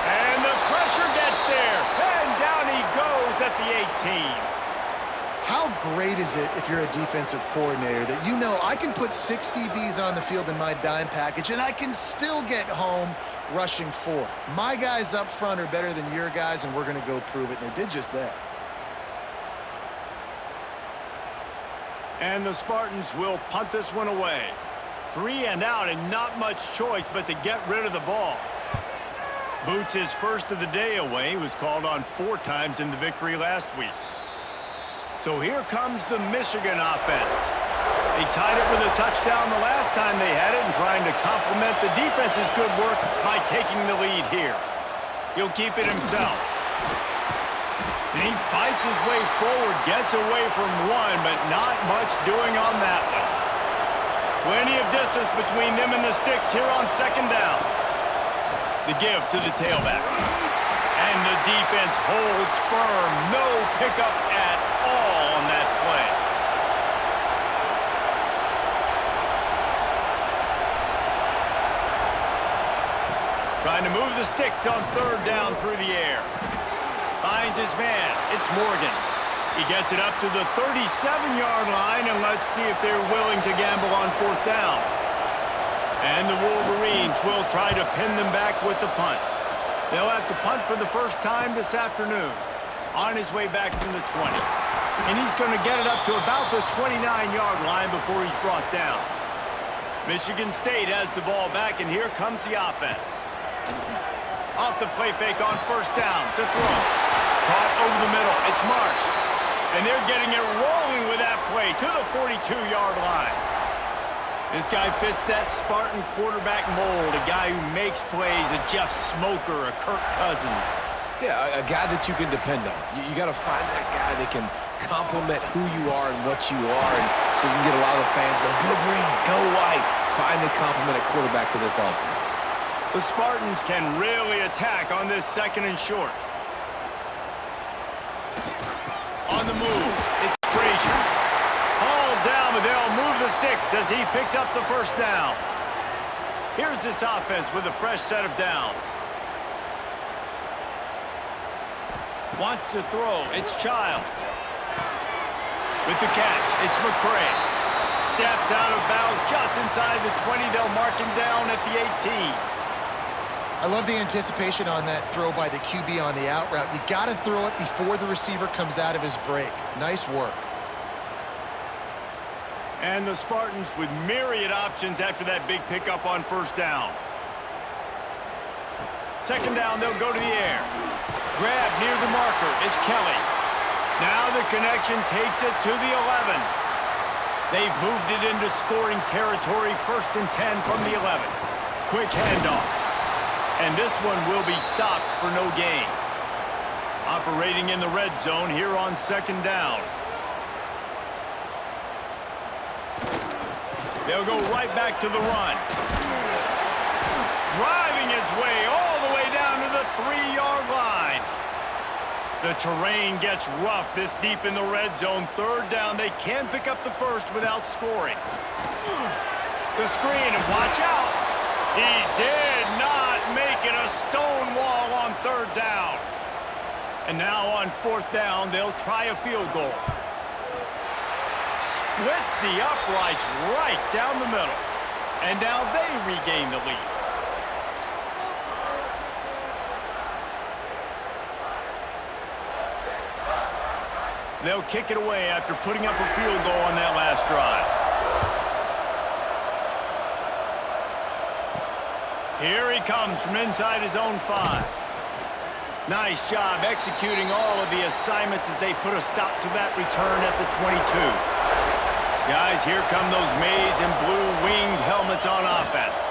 And the pressure gets there. And down he goes at the 18. How great is it if you're a defensive coordinator that you know I can put 6 DBs on the field in my dime package and I can still get home rushing 4. My guys up front are better than your guys, and we're going to go prove it, and they did just that. And the Spartans will punt this one away. 3 and out, and not much choice but to get rid of the ball. Boots, his first of the day away, was called on 4 times in the victory last week. So here comes the Michigan offense. They tied it with a touchdown the last time they had it and trying to complement the defense's good work by taking the lead here. He'll keep it himself. And he fights his way forward, gets away from one, but not much doing on that one. Plenty of distance between them and the sticks here on 2nd down. The give to the tailback. And the defense holds firm. No pickup at all on that play. Trying to move the sticks on 3rd down through the air. Finds his man. It's Morgan. He gets it up to the 37-yard line, and let's see if they're willing to gamble on 4th down. And the Wolverines will try to pin them back with the punt. They'll have to punt for the first time this afternoon. On his way back from the 20. And he's going to get it up to about the 29-yard line before he's brought down. Michigan State has the ball back, and here comes the offense. Off the play fake on 1st down to throw. Caught over the middle. It's Marsh. And they're getting it rolling with that play to the 42-yard line. This guy fits that Spartan quarterback mold, a guy who makes plays, a Jeff Smoker, a Kirk Cousins. Yeah, a guy that you can depend on. You got to find that guy that can complement who you are and what you are, and so you can get a lot of the fans going, go green, go white. Find the complement at quarterback to this offense. The Spartans can really attack on this 2nd and short. On the move, it's Frazier. Hauled down, but they'll move the sticks as he picks up the 1st down. Here's this offense with a fresh set of downs. Wants to throw, it's Childs. With the catch, it's McCray. Steps out of bounds just inside the 20. They'll mark him down at the 18. I love the anticipation on that throw by the QB on the out route. You got to throw it before the receiver comes out of his break. Nice work. And the Spartans with myriad options after that big pickup on 1st down. 2nd down, they'll go to the air. Grab near the marker. It's Kelly. Now the connection takes it to the 11. They've moved it into scoring territory. 1st and 10 from the 11. Quick handoff. And this one will be stopped for no gain. Operating in the red zone here on 2nd down. They'll go right back to the run. Driving his way all the way down to the 3-yard line. The terrain gets rough this deep in the red zone. 3rd down. They can pick up the first without scoring. The screen, and watch out. He did not make it a stone wall on 3rd down. And now on 4th down, they'll try a field goal. Splits the uprights right down the middle. And now they regain the lead. They'll kick it away after putting up a field goal on that last drive. Here he comes from inside his own 5. Nice job executing all of the assignments as they put a stop to that return at the 22. Guys, here come those maize and blue winged helmets on offense.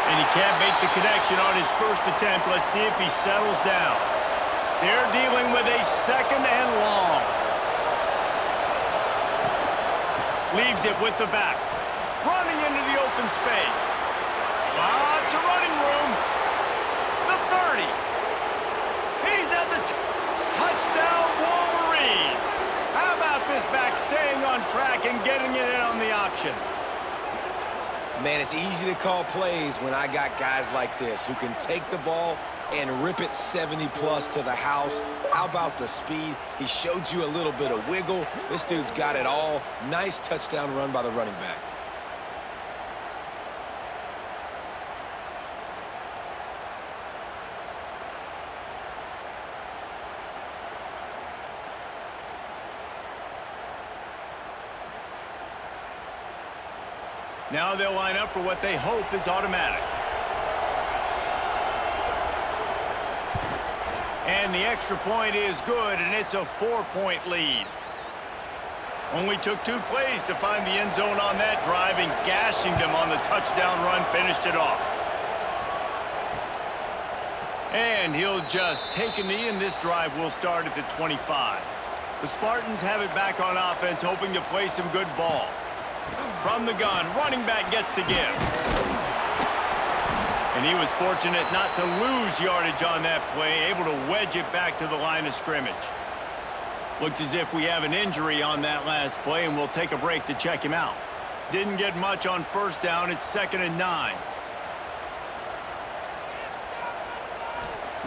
And he can't make the connection on his first attempt. Let's see if he settles down. They're dealing with a 2nd and long. Leaves it with the back. Running into the open space. Lots of running room. The 30. He's at the touchdown Wolverines. How about this back staying on track and getting it in on the option? Man, it's easy to call plays when I got guys like this who can take the ball and rip it 70-plus to the house. How about the speed? He showed you a little bit of wiggle. This dude's got it all. Nice touchdown run by the running back. Now they'll line up for what they hope is automatic. And the extra point is good, and it's a 4-point lead. Only took 2 plays to find the end zone on that drive, and gashing them on the touchdown run finished it off. And he'll just take a knee, and this drive will start at the 25. The Spartans have it back on offense, hoping to play some good ball. From the gun, running back gets to give. And he was fortunate not to lose yardage on that play, able to wedge it back to the line of scrimmage. Looks as if we have an injury on that last play, and we'll take a break to check him out. Didn't get much on 1st down. It's 2nd and 9.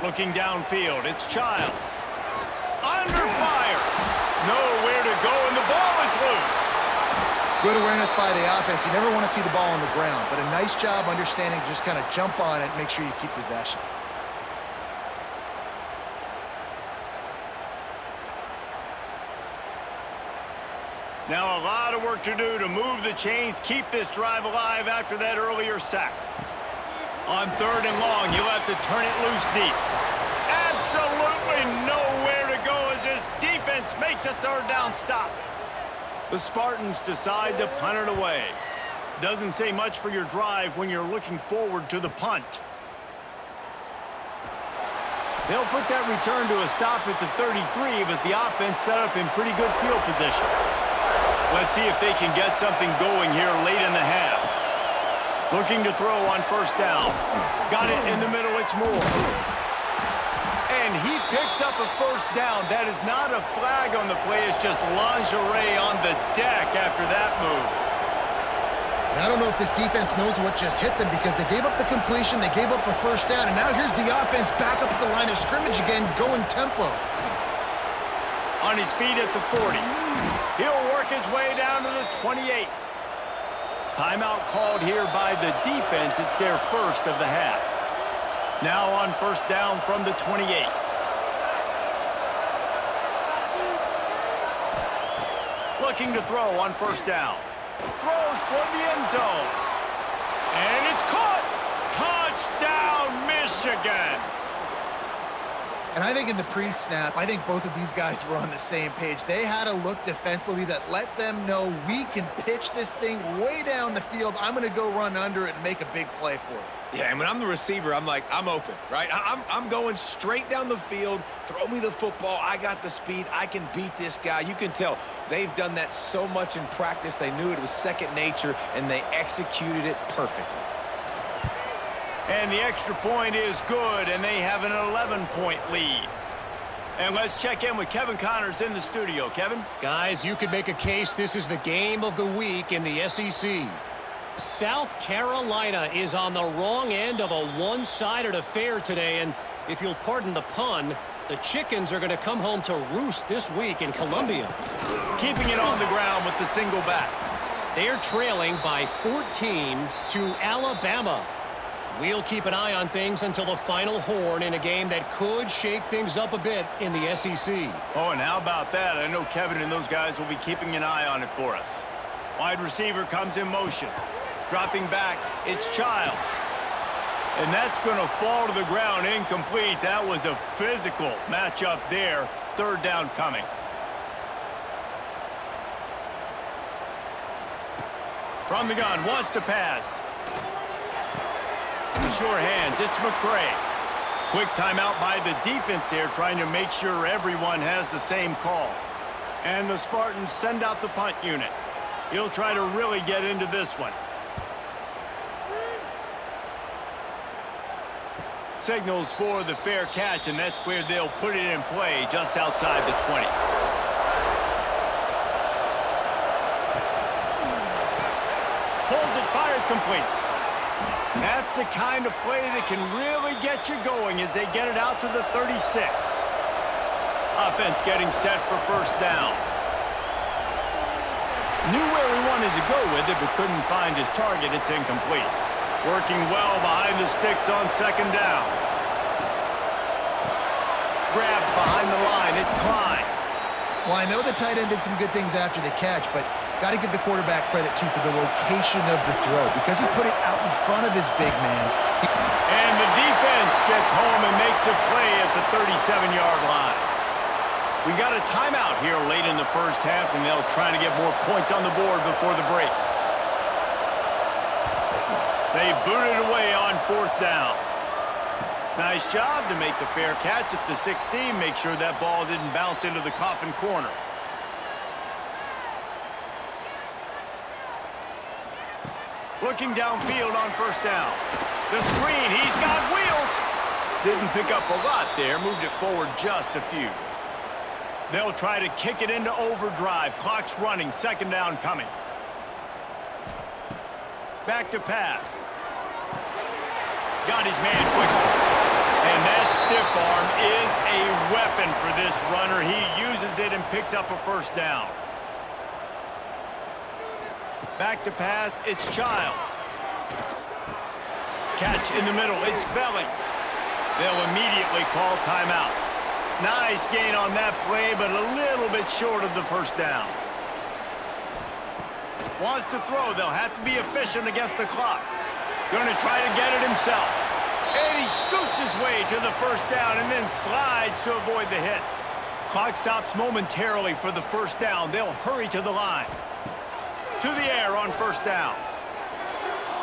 Looking downfield, it's Childs. Under fire. Nowhere to go, and the ball is loose. Good awareness by the offense. You never want to see the ball on the ground, but a nice job understanding to just kind of jump on it and make sure you keep possession. Now a lot of work to do to move the chains, keep this drive alive after that earlier sack. On 3rd and long, you'll have to turn it loose deep. Absolutely nowhere to go as this defense makes a 3rd down stop. The Spartans decide to punt it away. Doesn't say much for your drive when you're looking forward to the punt. They'll put that return to a stop at the 33, but the offense set up in pretty good field position. Let's see if they can get something going here late in the half. Looking to throw on 1st down. Got it in the middle, it's Moore. And he picks up a 1st down. That is not a flag on the play. It's just lingerie on the deck after that move. And I don't know if this defense knows what just hit them because they gave up the completion, they gave up a 1st down, and now here's the offense back up at the line of scrimmage again, going tempo. On his feet at the 40. He'll work his way down to the 28. Timeout called here by the defense. It's their 1st of the half. Now on 1st down from the 28. Looking to throw on 1st down. Throws toward the end zone. And it's caught! Touchdown, Michigan! And I think in the pre-snap, I think both of these guys were on the same page. They had a look defensively that let them know we can pitch this thing way down the field. I'm going to go run under it and make a big play for it. Yeah, and when I'm the receiver, I'm like, I'm open, right? I'm going straight down the field. Throw me the football. I got the speed. I can beat this guy. You can tell they've done that so much in practice. They knew it was second nature, and they executed it perfectly. And the extra point is good, and they have an 11-point lead. And let's check in with Kevin Connors in the studio. Kevin? Guys, you could make a case this is the game of the week in the SEC. South Carolina is on the wrong end of a one-sided affair today, and if you'll pardon the pun, the chickens are going to come home to roost this week in Columbia. Keeping it on the ground with the single back. They're trailing by 14 to Alabama. We'll keep an eye on things until the final horn in a game that could shake things up a bit in the SEC. Oh, and how about that? I know Kevin and those guys will be keeping an eye on it for us. Wide receiver comes in motion. Dropping back, it's Childs. And that's going to fall to the ground incomplete. That was a physical matchup there. Third down coming. From the gun, wants to pass. The sure hands, it's McCray. Quick timeout by the defense there, trying to make sure everyone has the same call. And the Spartans send out the punt unit. He'll try to really get into this one. Signals for the fair catch, and that's where they'll put it in play, just outside the 20. Pulls it, fired, complete. That's the kind of play that can really get you going as they get it out to the 36. Offense getting set for first down. Knew where he wanted to go with it, but couldn't find his target. It's incomplete. Working well behind the sticks on second down. Grabbed behind the line. It's Klein. Well, I know the tight end did some good things after the catch, but got to give the quarterback credit, too, for the location of the throw because he put it out in front of his big man. And the defense gets home and makes a play at the 37-yard line. We got a timeout here late in the first half, and they'll try to get more points on the board before the break. They boot it away on fourth down. Nice job to make the fair catch at the 16. Make sure that ball didn't bounce into the coffin corner. Looking downfield on first down. The screen, he's got wheels. Didn't pick up a lot there, moved it forward just a few. They'll try to kick it into overdrive. Clock's running, second down coming. Back to pass. Got his man quickly. And that stiff arm is a weapon for this runner. He uses it and picks up a first down. Back to pass, it's Childs. Catch in the middle, it's Belling. They'll immediately call timeout. Nice gain on that play, but a little bit short of the first down. Wants to throw, they'll have to be efficient against the clock. Going to try to get it himself. And he scoots his way to the first down and then slides to avoid the hit. Clock stops momentarily for the first down. They'll hurry to the line. To the air on first down.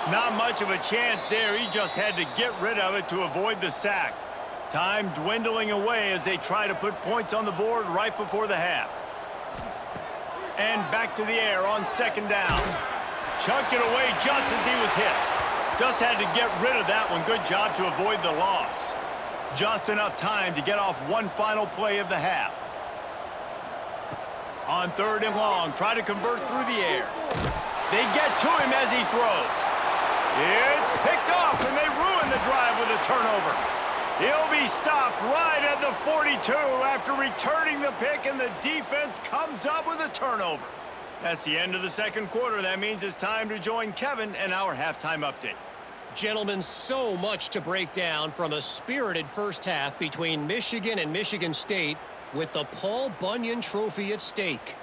Not much of a chance there. He just had to get rid of it to avoid the sack. Time dwindling away as they try to put points on the board right before the half. And back to the air on second down. Chucked it away just as he was hit. Just had to get rid of that one. Good job to avoid the loss. Just enough time to get off one final play of the half. On third and long, try to convert through the air. They get to him as he throws. It's picked off, and they ruin the drive with a turnover. He'll be stopped right at the 42 after returning the pick, and the defense comes up with a turnover. That's the end of the second quarter. That means it's time to join Kevin and our halftime update. Gentlemen, so much to break down from a spirited first half between Michigan and Michigan State with the Paul Bunyan Trophy at stake.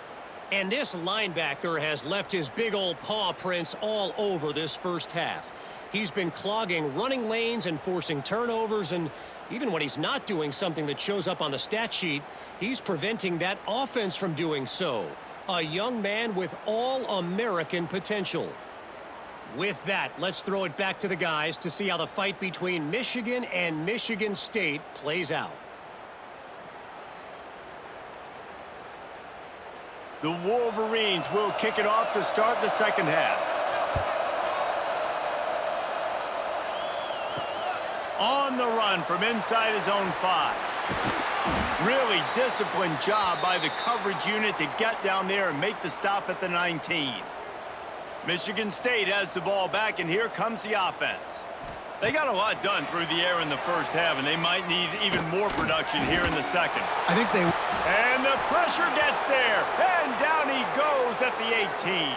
And this linebacker has left his big old paw prints all over this first half. He's been clogging running lanes and forcing turnovers, and even when he's not doing something that shows up on the stat sheet, he's preventing that offense from doing so. A young man with all-American potential. With that, let's throw it back to the guys to see how the fight between Michigan and Michigan State plays out. The Wolverines will kick it off to start the second half. On the run from inside his own 5. Really disciplined job by the coverage unit to get down there and make the stop at the 19. Michigan State has the ball back, and here comes the offense. They got a lot done through the air in the first half, and they might need even more production here in the second. I think they... And the pressure gets there, and down he goes at the 18.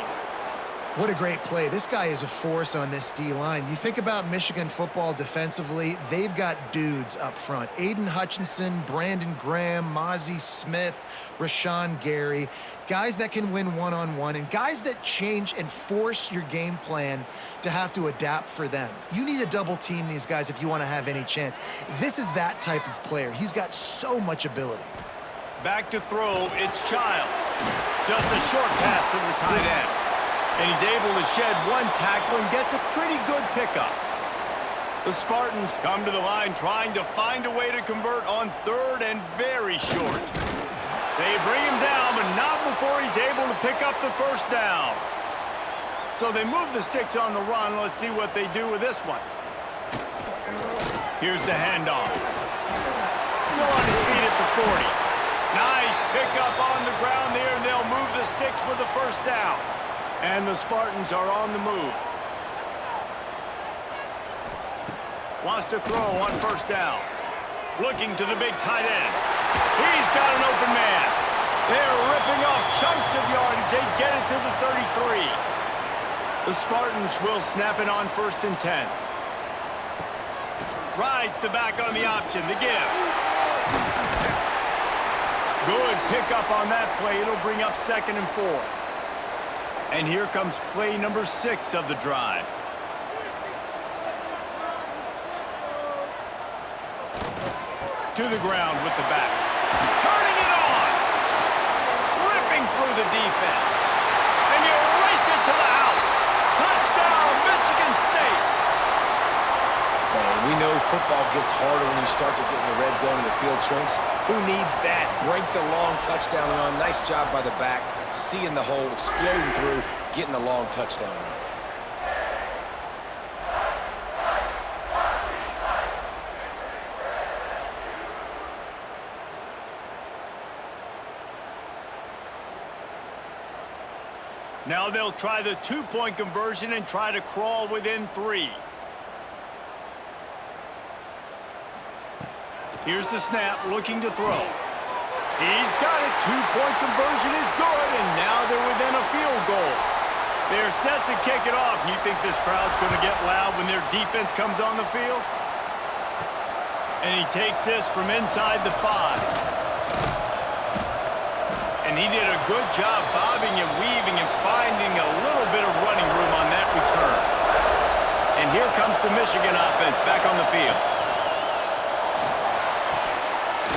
What a great play. This guy is a force on this D-line. You think about Michigan football defensively, they've got dudes up front. Aiden Hutchinson, Brandon Graham, Mozzie Smith, Rashawn Gary. Guys that can win one-on-one and guys that change and force your game plan to have to adapt for them. You need to double team these guys if you want to have any chance. This is that type of player. He's got so much ability. Back to throw, it's Childs. Just a short pass to the tight end. And he's able to shed one tackle and gets a pretty good pickup. The Spartans come to the line trying to find a way to convert on third and very short. They bring him down, but not before he's able to pick up the first down. So they move the sticks on the run. Let's see what they do with this one. Here's the handoff. Still on his feet at the 40. Nice pickup on the ground there, and they'll move the sticks with the first down. And the Spartans are on the move. Wants to throw on first down. Looking to the big tight end. He's got an open man. They're ripping off chunks of yardage. They get it to the 33. The Spartans will snap it on 1st and 10. Rides the back on the option. The give. Good pickup on that play. It'll bring up 2nd and 4. And here comes play number 6 of the drive. To the ground with the back. Turning it on! Ripping through the defense. And you race it to the house. Touchdown, Michigan State! Man, we know football gets harder when you start to get in the red zone and the field shrinks. Who needs that? Break the long touchdown run. Nice job by the back. Seeing the hole, exploding through, getting a long touchdown run. Now they'll try the 2-point conversion and try to crawl within 3. Here's the snap, looking to throw. He's got it. 2-point conversion is good, and now they're within a field goal. They're set to kick it off. You think this crowd's going to get loud when their defense comes on the field? And he takes this from inside the 5. And he did a good job bobbing and weaving and finding a little bit of running room on that return. And here comes the Michigan offense back on the field.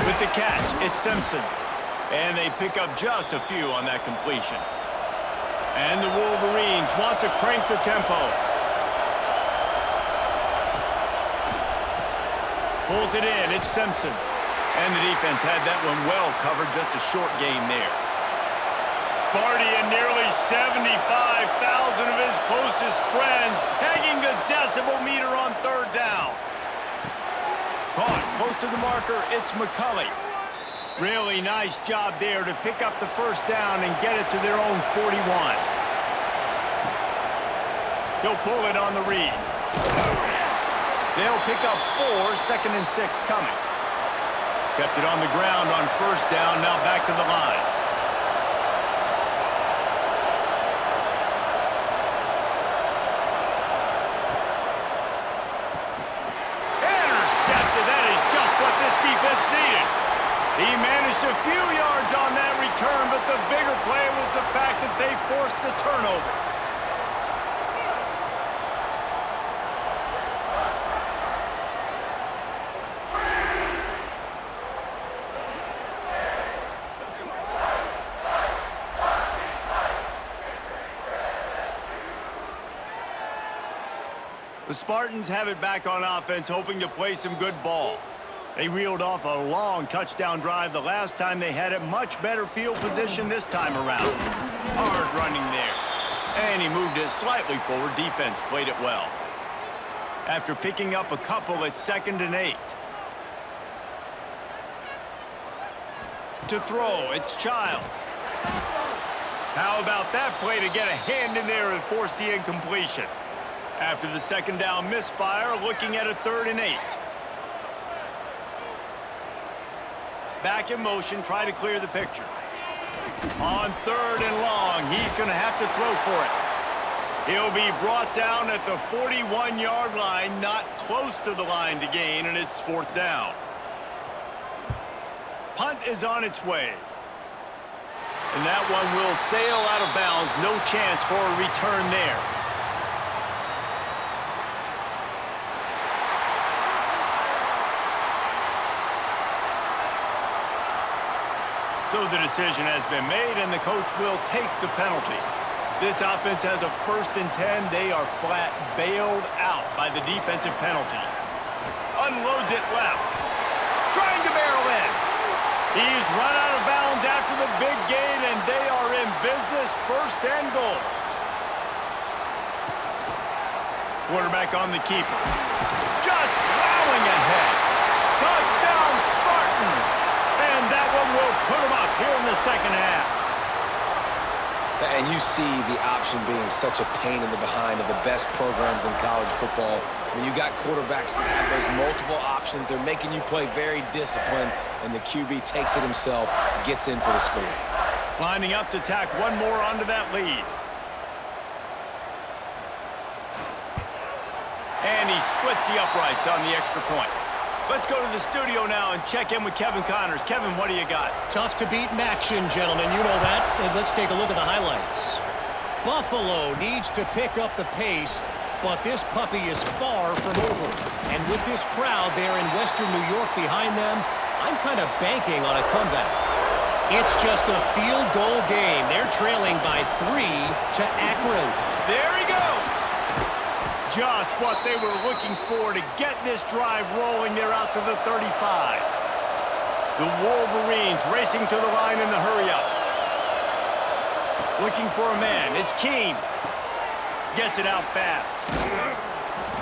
With the catch, it's Simpson. And they pick up just a few on that completion. And the Wolverines want to crank the tempo. Pulls it in, it's Simpson. And the defense had that one well covered, just a short game there. Sparty and nearly 75,000 of his closest friends pegging the decibel meter on 3rd down. Caught close to the marker, it's McCulley. Really nice job there to pick up the first down and get it to their own 41. He'll pull it on the read. They'll pick up 4, 2nd and 6 coming. Kept it on the ground on first down, now back to the line. Intercepted, that is just what this defense needed. He managed a few yards on that return, but the bigger play was the force the turnover. The Spartans have it back on offense, hoping to play some good ball. They reeled off a long touchdown drive the last time they had it. Much better field position this time around. Hard running there. And he moved it slightly forward. Defense played it well. After picking up a couple, it's 2nd and 8. To throw, it's Childs. How about that play to get a hand in there and force the incompletion? After the 2nd down misfire, looking at a 3rd and 8. Back in motion, try to clear the picture. On 3rd and long, he's going to have to throw for it. He'll be brought down at the 41-yard line, not close to the line to gain, and it's 4th down. Punt is on its way. And that one will sail out of bounds. No chance for a return there. So the decision has been made, and the coach will take the penalty. This offense has a 1st and 10. They are flat bailed out by the defensive penalty. Unloads it left. Trying to barrel in. He's run out of bounds after the big gain, and they are in business. 1st and goal. Quarterback on the keeper. Just plowing ahead. Touchdown, Spartans. And that one will put them up here in the 2nd half. And you see the option being such a pain in the behind of the best programs in college football. When you got quarterbacks that have those multiple options, they're making you play very disciplined, and the QB takes it himself, gets in for the score. Lining up to tack one more onto that lead. And he splits the uprights on the extra point. Let's go to the studio now and check in with Kevin Connors. Kevin, what do you got? Tough to beat action, gentlemen. You know that. And let's take a look at the highlights. Buffalo needs to pick up the pace, but this puppy is far from over. And with this crowd there in Western New York behind them, I'm kind of banking on a comeback. It's just a field goal game. They're trailing by 3 to Akron. There he goes. Just what they were looking for to get this drive rolling. They're out to the 35. The Wolverines racing to the line in the hurry-up. Looking for a man. It's Keene. Gets it out fast.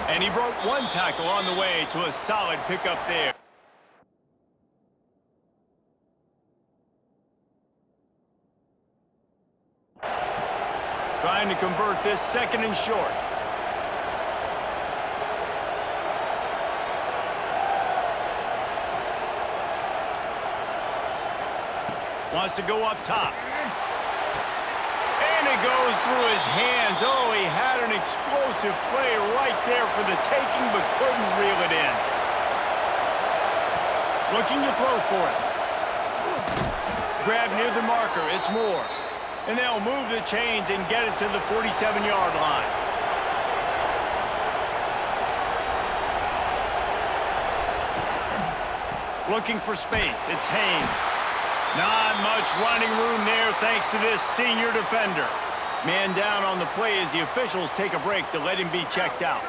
And he broke one tackle on the way to a solid pickup there. Trying to convert this 2nd and short. Wants to go up top. And it goes through his hands. Oh, he had an explosive play right there for the taking, but couldn't reel it in. Looking to throw for it. Grab near the marker. It's Moore. And they'll move the chains and get it to the 47-yard line. Looking for space. It's Haynes. Not much running room there thanks to this senior defender. Man down on the play as the officials take a break to let him be checked out.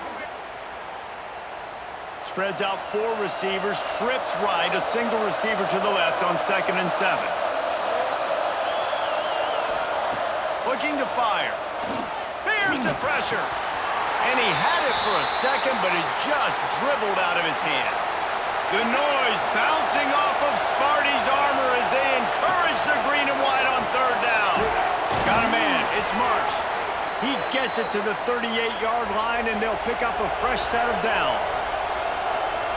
Spreads out 4 receivers, trips right, a single receiver to the left on 2nd and 7. Looking to fire. There's the pressure. And he had it for a second, but it just dribbled out of his hands. The noise bouncing off of Sparty's armor as they encourage the green and white on 3rd down. Got a man. It's Marsh. He gets it to the 38-yard line, and they'll pick up a fresh set of downs.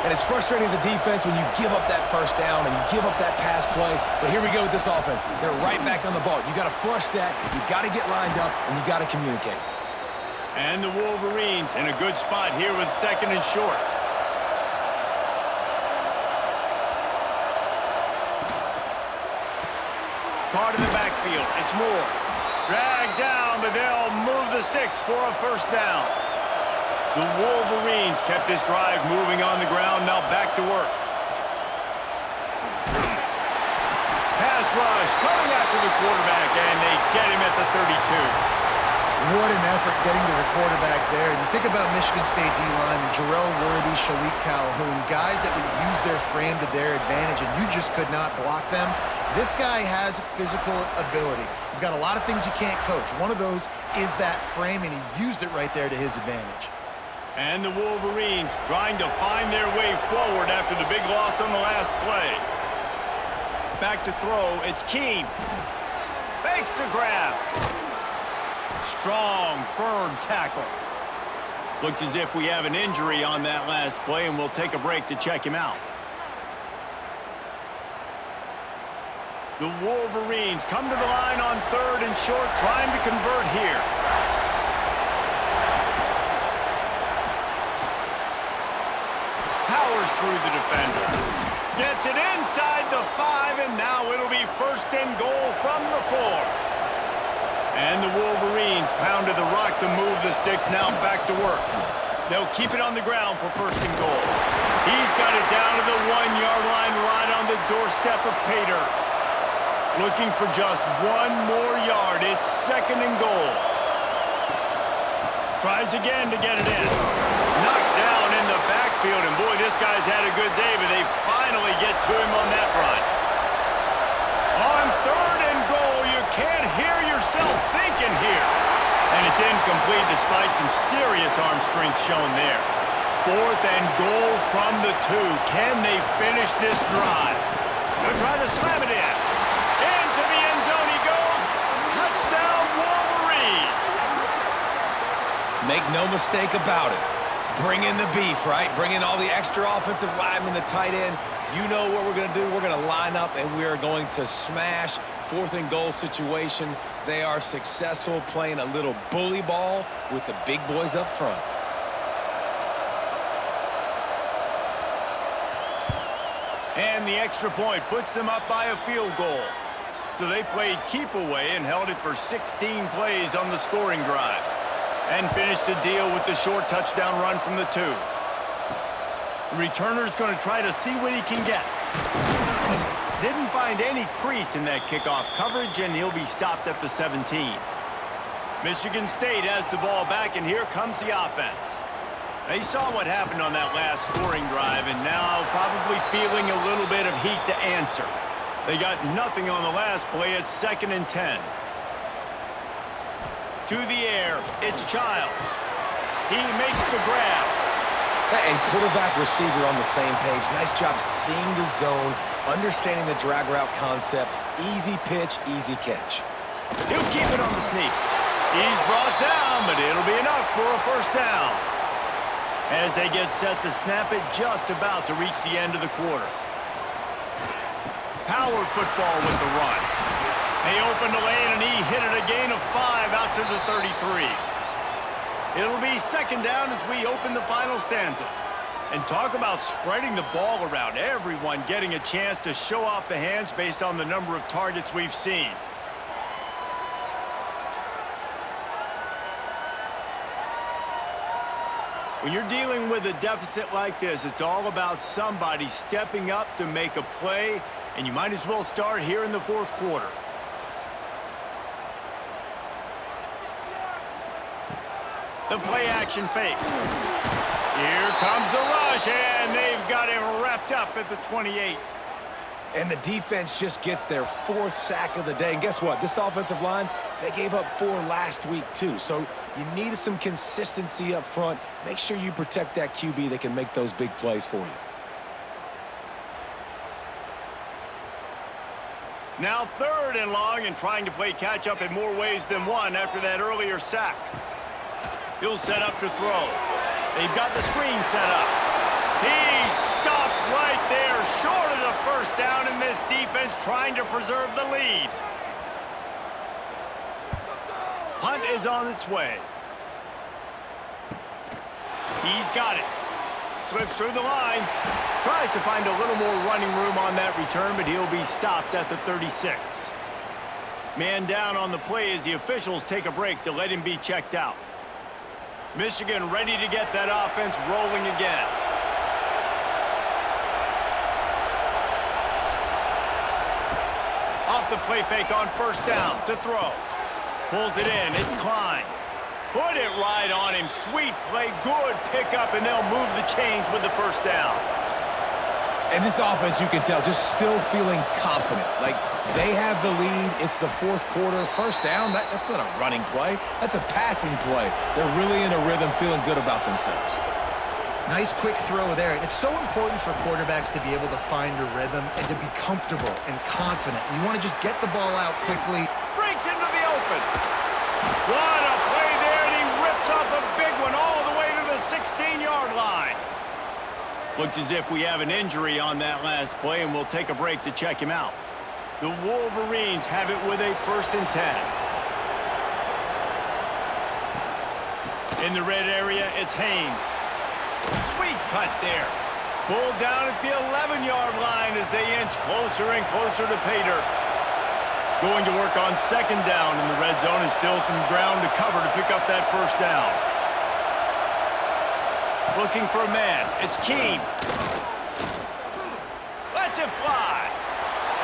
And it's frustrating as a defense when you give up that 1st down and you give up that pass play. But here we go with this offense. They're right back on the ball. You got to flush that. You got to get lined up, and you got to communicate. And the Wolverines in a good spot here with 2nd and short. Card in the backfield. It's Moore. Dragged down, but they'll move the sticks for a first down. The Wolverines kept this drive moving on the ground. Now back to work. Pass rush coming after the quarterback, and they get him at the 32. What an effort getting to the quarterback there. And you think about Michigan State D-line, Jarrell Worthy, Shalik Calhoun, guys that would use their frame to their advantage, and you just could not block them. This guy has physical ability. He's got a lot of things you can't coach. One of those is that frame, and he used it right there to his advantage. And the Wolverines trying to find their way forward after the big loss on the last play. Back to throw, it's Keene. Fakes the grab. Strong, firm tackle. Looks as if we have an injury on that last play, and we'll take a break to check him out. The Wolverines come to the line on 3rd and short, trying to convert here. Powers through the defender. Gets it inside the 5, and now it'll be 1st and goal from the 4. And the Wolverines pounded the rock to move the sticks, now back to work. They'll keep it on the ground for 1st and goal. He's got it down to the 1-yard line, right on the doorstep of Pater. Looking for just 1 more yard. It's 2nd and goal. Tries again to get it in. Knocked down in the backfield, and boy, this guy's had a good day, but they finally get to him on that run. On 3rd and goal, you can't hear yourself thinking here. And it's incomplete despite some serious arm strength shown there. 4th and goal from the 2. Can they finish this drive? They'll try to slam it in. Into the end zone he goes. Touchdown, Wolverines. Make no mistake about it. Bring in the beef, right? Bring in all the extra offensive linemen, the tight end. You know what we're going to do. We're going to line up, and we are going to smash 4th and goal situation. They are successful playing a little bully ball with the big boys up front. And the extra point puts them up by a field goal. So they played keep away and held it for 16 plays on the scoring drive. And finished the deal with the short touchdown run from the 2. The returner's going to try to see what he can get. Didn't find any crease in that kickoff coverage, and he'll be stopped at the 17. Michigan State has the ball back, and here comes the offense. They saw what happened on that last scoring drive, and now probably feeling a little bit of heat to answer. They got nothing on the last play. It's 2nd and 10. To the air, it's Childs. He makes the grab. And quarterback receiver on the same page. Nice job seeing the zone, understanding the drag route concept. Easy pitch, easy catch. He'll keep it on the sneak. He's brought down, but it'll be enough for a 1st down. As they get set to snap it, just about to reach the end of the quarter. Power football with the run. They opened the lane, and he hit it a gain of 5 out to the 33. It'll be 2nd down as we open the final stanza. And talk about spreading the ball around. Everyone getting a chance to show off the hands based on the number of targets we've seen. When you're dealing with a deficit like this, it's all about somebody stepping up to make a play, and you might as well start here in the 4th quarter. The play-action fake. Here comes the rush, and they've got him wrapped up at the 28. And the defense just gets their 4th sack of the day. And guess what? This offensive line, they gave up 4 last week, too. So you need some consistency up front. Make sure you protect that QB that can make those big plays for you. Now 3rd and long, and trying to play catch-up in more ways than one after that earlier sack. He'll set up to throw. They've got the screen set up. He's stopped right there, short of the 1st down, and this defense trying to preserve the lead. Punt is on its way. He's got it. Slips through the line. Tries to find a little more running room on that return, but he'll be stopped at the 36. Man down on the play as the officials take a break to let him be checked out. Michigan ready to get that offense rolling again. Off the play fake on first down to throw. Pulls it in. It's Klein. Put it right on him. Sweet play. Good pickup, and they'll move the chains with the first down. And this offense, you can tell, just still feeling confident. Like, they have the lead. It's the fourth quarter. First down, that's not a running play. That's a passing play. They're really in a rhythm, feeling good about themselves. Nice quick throw there. It's so important for quarterbacks to be able to find a rhythm and to be comfortable and confident. You want to just get the ball out quickly. Breaks into the open. What a play there, and he rips off a big one all the way to the 16-yard line. Looks as if we have an injury on that last play, and we'll take a break to check him out. The Wolverines have it with a 1st and 10. In the red area, it's Haynes. Sweet cut there. Pulled down at the 11-yard line as they inch closer and closer to Pater. Going to work on 2nd down in the red zone, and still some ground to cover to pick up that first down. Looking for a man. It's Keene. Lets it fly.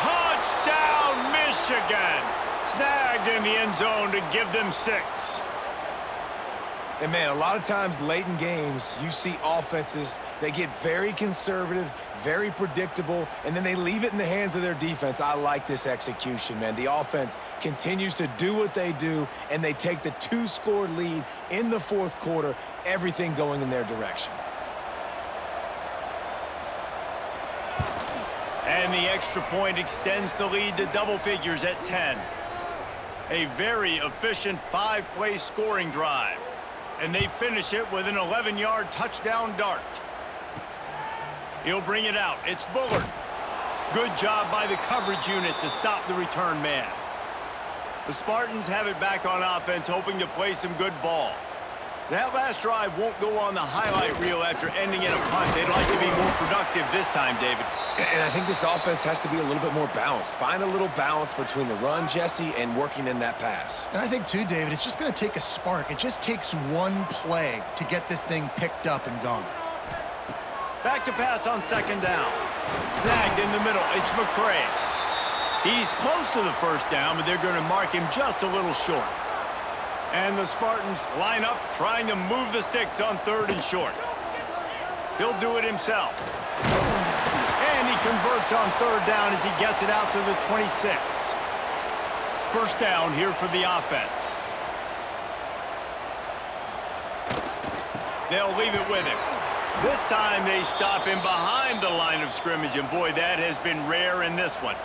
Touchdown, Michigan. Snagged in the end zone to give them 6. And, man, a lot of times late in games, you see offenses, they get very conservative, very predictable, and then they leave it in the hands of their defense. I like this execution, man. The offense continues to do what they do, and they take the 2-score lead in the fourth quarter, everything going in their direction. And the extra point extends the lead to double figures at 10. A very efficient 5-play scoring drive. And they finish it with an 11-yard touchdown dart. He'll bring it out. It's Bullard. Good job by the coverage unit to stop the return man. The Spartans have it back on offense, hoping to play some good ball. That last drive won't go on the highlight reel after ending in a punt. They'd like to be more productive this time, David. And I think this offense has to be a little bit more balanced. Find a little balance between the run, Jesse, and working in that pass. And I think, too, David, it's just going to take a spark. It just takes one play to get this thing picked up and gone. Back to pass on 2nd down. Snagged in the middle. It's McCray. He's close to the first down, but they're going to mark him just a little short. And the Spartans line up, trying to move the sticks on 3rd and short. He'll do it himself. And he converts on 3rd down as he gets it out to the 26. First down here for the offense. They'll leave it with him. This time they stop him behind the line of scrimmage, and boy, that has been rare in this one.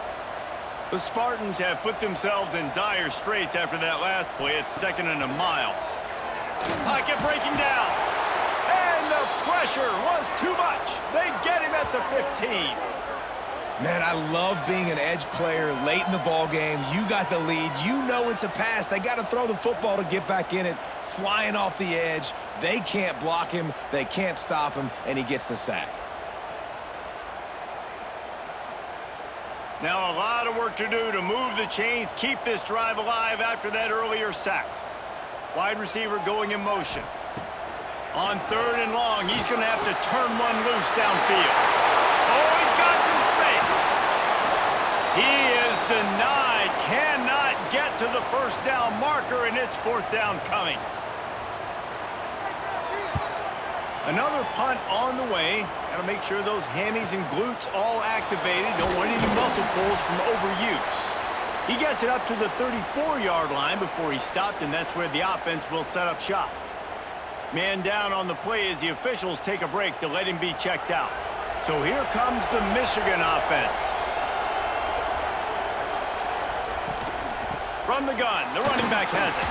The Spartans have put themselves in dire straits after that last play. It's 2nd and a mile. Pocket breaking down. And the pressure was too much. They get him at the 15. Man, I love being an edge player late in the ball game. You got the lead. You know it's a pass. They got to throw the football to get back in it. Flying off the edge. They can't block him. They can't stop him, and he gets the sack. Now a lot of work to do to move the chains, keep this drive alive after that earlier sack. Wide receiver going in motion. On 3rd and long, he's going to have to turn one loose downfield. Oh, he's got some space. He is denied. Cannot get to the first down marker, and it's 4th down coming. Another punt on the way. Got to make sure those hammies and glutes all activated. Don't want any muscle pulls from overuse. He gets it up to the 34-yard line before he stopped, and that's where the offense will set up shop. Man down on the play as the officials take a break to let him be checked out. So here comes the Michigan offense. From the gun, the running back has it.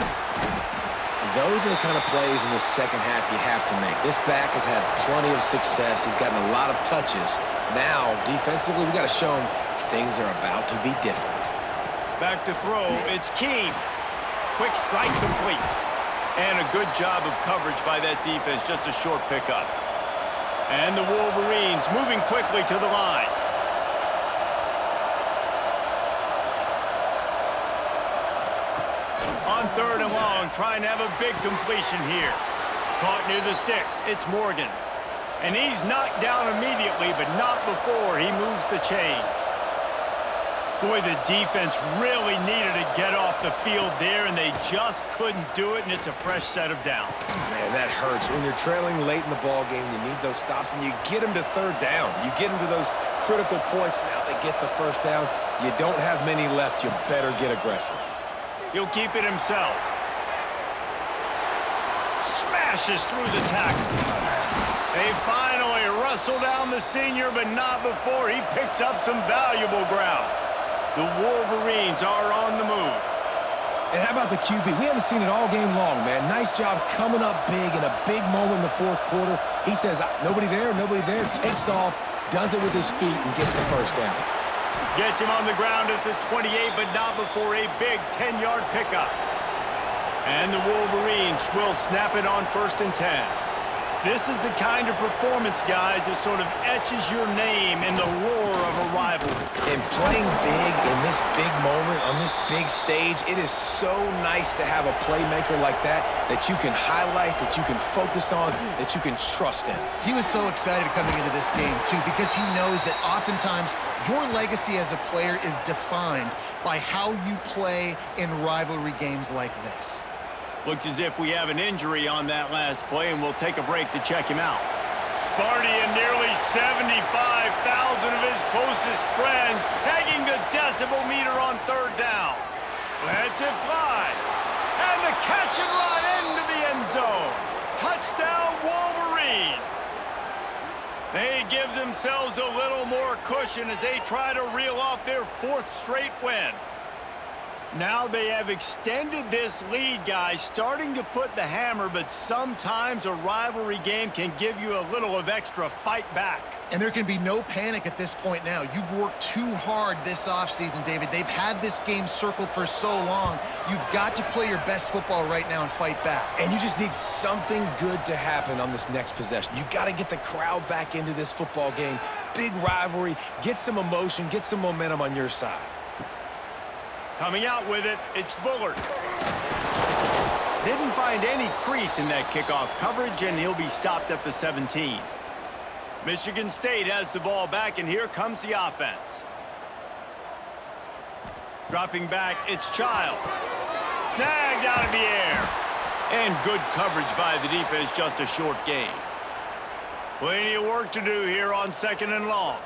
Those are the kind of plays in the second half you have to make. This back has had plenty of success. He's gotten a lot of touches. Now, defensively, we've got to show him things are about to be different. Back to throw, it's Keene. Quick strike complete. And a good job of coverage by that defense, just a short pickup. And the Wolverines moving quickly to the line. long, trying to have a big completion here. Caught near the sticks. It's Morgan. And he's knocked down immediately, but not before he moves the chains. Boy, the defense really needed to get off the field there, and they just couldn't do it, and it's a fresh set of downs. Man, that hurts. When you're trailing late in the ball game, you need those stops, and you get them to third down. You get them to those critical points. Now they get the first down. You don't have many left. You better get aggressive. He'll keep it himself. Smashes through the tackle. They finally wrestle down the senior, but not before he picks up some valuable ground. The Wolverines are on the move. And how about the QB? We haven't seen it all game long, man. Nice job coming up big in a big moment in the fourth quarter. He says, nobody there, takes off, does it with his feet, and gets the first down. Gets him on the ground at the 28, but not before a big 10-yard pickup. And the Wolverines will snap it on 1st and 10. This is the kind of performance, guys, that sort of etches your name in the roar of a rivalry. And playing big in this big moment, on this big stage, it is so nice to have a playmaker like that you can highlight, that you can focus on, that you can trust in. He was so excited coming into this game, too, because he knows that oftentimes your legacy as a player is defined by how you play in rivalry games like this. Looks as if we have an injury on that last play, and we'll take a break to check him out. Sparty and nearly 75,000 of his closest friends pegging the decibel meter on 3rd down. Lets it fly. And the catch and run into the end zone. Touchdown, Wolverines. They give themselves a little more cushion as they try to reel off their 4th straight win. Now they have extended this lead, guys, starting to put the hammer, but sometimes a rivalry game can give you a little of extra fight back. And there can be no panic at this point now. You've worked too hard this offseason, David. They've had this game circled for so long. You've got to play your best football right now and fight back. And you just need something good to happen on this next possession. You got to get the crowd back into this football game. Big rivalry. Get some emotion. Get some momentum on your side. Coming out with it, it's Bullard. Didn't find any crease in that kickoff coverage, and he'll be stopped at the 17. Michigan State has the ball back, and here comes the offense. Dropping back, it's Childs. Snagged out of the air. And good coverage by the defense, just a short gain. Plenty of work to do here on 2nd and long.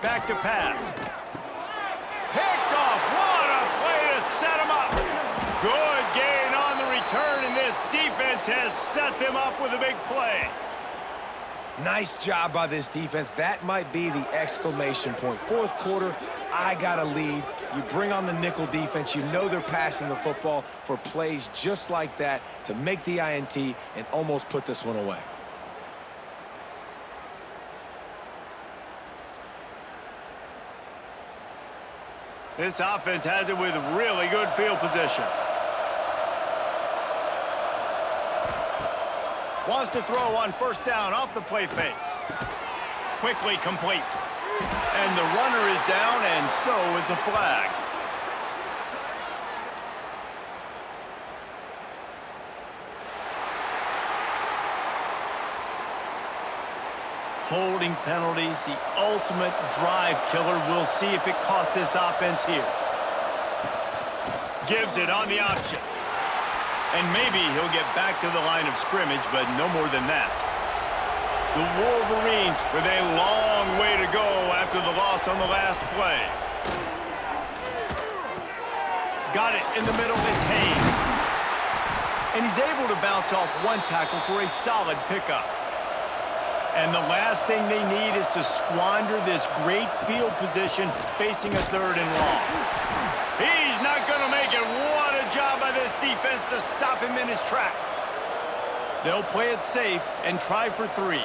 Back to pass. Picked off. What a play to set him up. Good gain on the return, and this defense has set them up with a big play. Nice job by this defense. That might be the exclamation point. 4th quarter, I got a lead. You bring on the nickel defense. You know they're passing the football for plays just like that to make the INT and almost put this one away. This offense has it with really good field position. Wants to throw on 1st down off the play fake. Quickly complete. And the runner is down, and so is the flag. Holding penalties, the ultimate drive killer. We'll see if it costs this offense here. Gives it on the option. And maybe he'll get back to the line of scrimmage, but no more than that. The Wolverines with a long way to go after the loss on the last play. Got it in the middle, it's Haynes. And he's able to bounce off one tackle for a solid pickup. And the last thing they need is to squander this great field position facing a 3rd and long. He's not going to make it. What a job by this defense to stop him in his tracks. They'll play it safe and try for 3.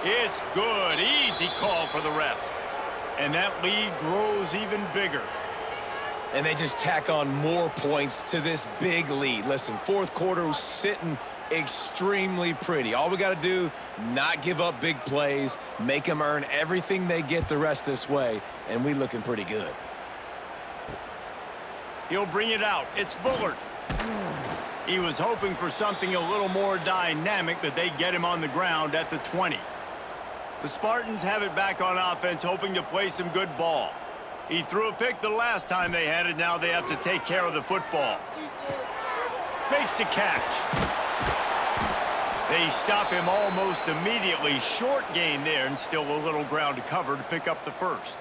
It's good. Easy call for the refs. And that lead grows even bigger. And they just tack on more points to this big lead. Listen, 4th quarter was sitting extremely pretty. All we got to do, not give up big plays, make them earn everything they get the rest this way, and we looking pretty good. He'll bring it out. It's Bullard. He was hoping for something a little more dynamic, but they get him on the ground at the 20. The Spartans have it back on offense, hoping to play some good ball. He threw a pick the last time they had it. Now they have to take care of the football. Makes the catch. They stop him almost immediately. Short gain there, and still a little ground to cover to pick up the first.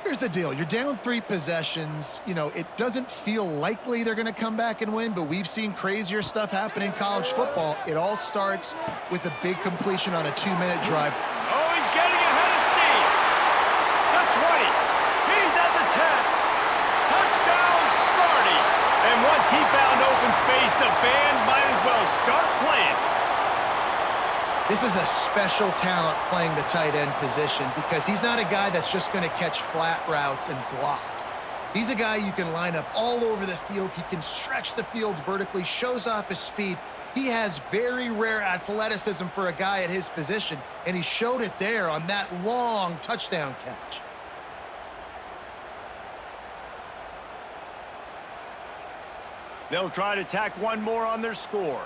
Here's the deal. You're down 3 possessions. You know, it doesn't feel likely they're going to come back and win, but we've seen crazier stuff happen in college football. It all starts with a big completion on a 2-minute drive. Oh, he's getting ahead of steam. The 20. He's at the 10. Touchdown, Sparty. And once he found open space, the band might as well start playing. This is a special talent playing the tight end position because he's not a guy that's just going to catch flat routes and block. He's a guy you can line up all over the field. He can stretch the field vertically, shows off his speed. He has very rare athleticism for a guy at his position, and he showed it there on that long touchdown catch. They'll try to tack one more on their score.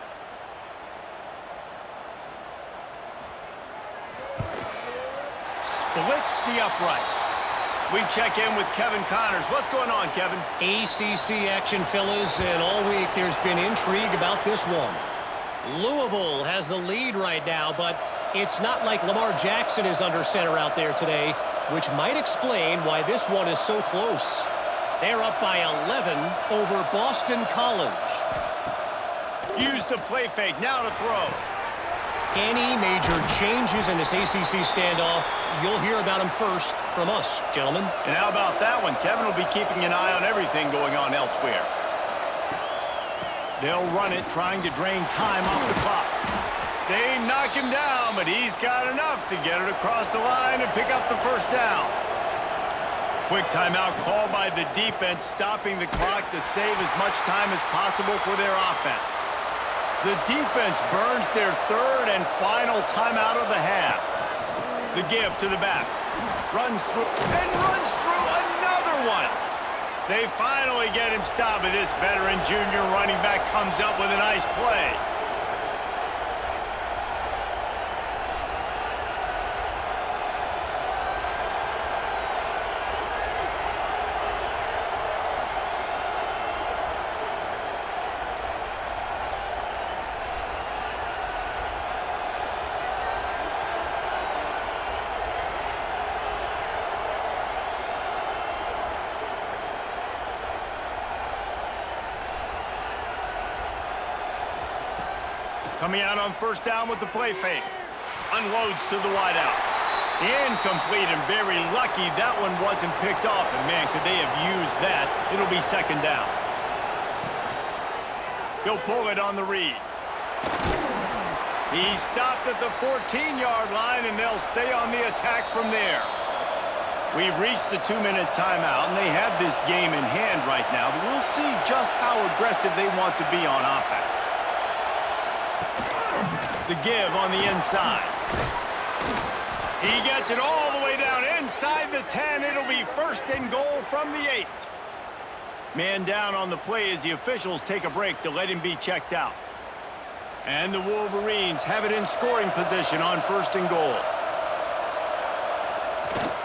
Splits the uprights. We check in with Kevin Connors. What's going on, Kevin? ACC action, fellas, and all week there's been intrigue about this one. Louisville has the lead right now, but it's not like Lamar Jackson is under center out there today, which might explain why this one is so close. They're up by 11 over Boston College. Use the play fake. Now to throw. Any major changes in this ACC standoff, you'll hear about them first from us, gentlemen. And how about that one? Kevin will be keeping an eye on everything going on elsewhere. They'll run it, trying to drain time off the clock. They knock him down, but he's got enough to get it across the line and pick up the first down. Quick timeout called by the defense, stopping the clock to save as much time as possible for their offense. The defense burns their third and final timeout of the half. The give to the back. Runs through and runs through another one. They finally get him stopped, but this veteran junior running back comes up with a nice play. Coming out on first down with the play fake. Unloads to the wideout. Incomplete, and very lucky that one wasn't picked off. And man, could they have used that. It'll be second down. He'll pull it on the read. He stopped at the 14-yard line, and they'll stay on the attack from there. We've reached the 2-minute timeout, and they have this game in hand right now, but we'll see just how aggressive they want to be on offense. The give on the inside. He gets it all the way down inside the 10. It'll be first and goal from the 8. Man down on the play as the officials take a break to let him be checked out. And the Wolverines have it in scoring position on first and goal.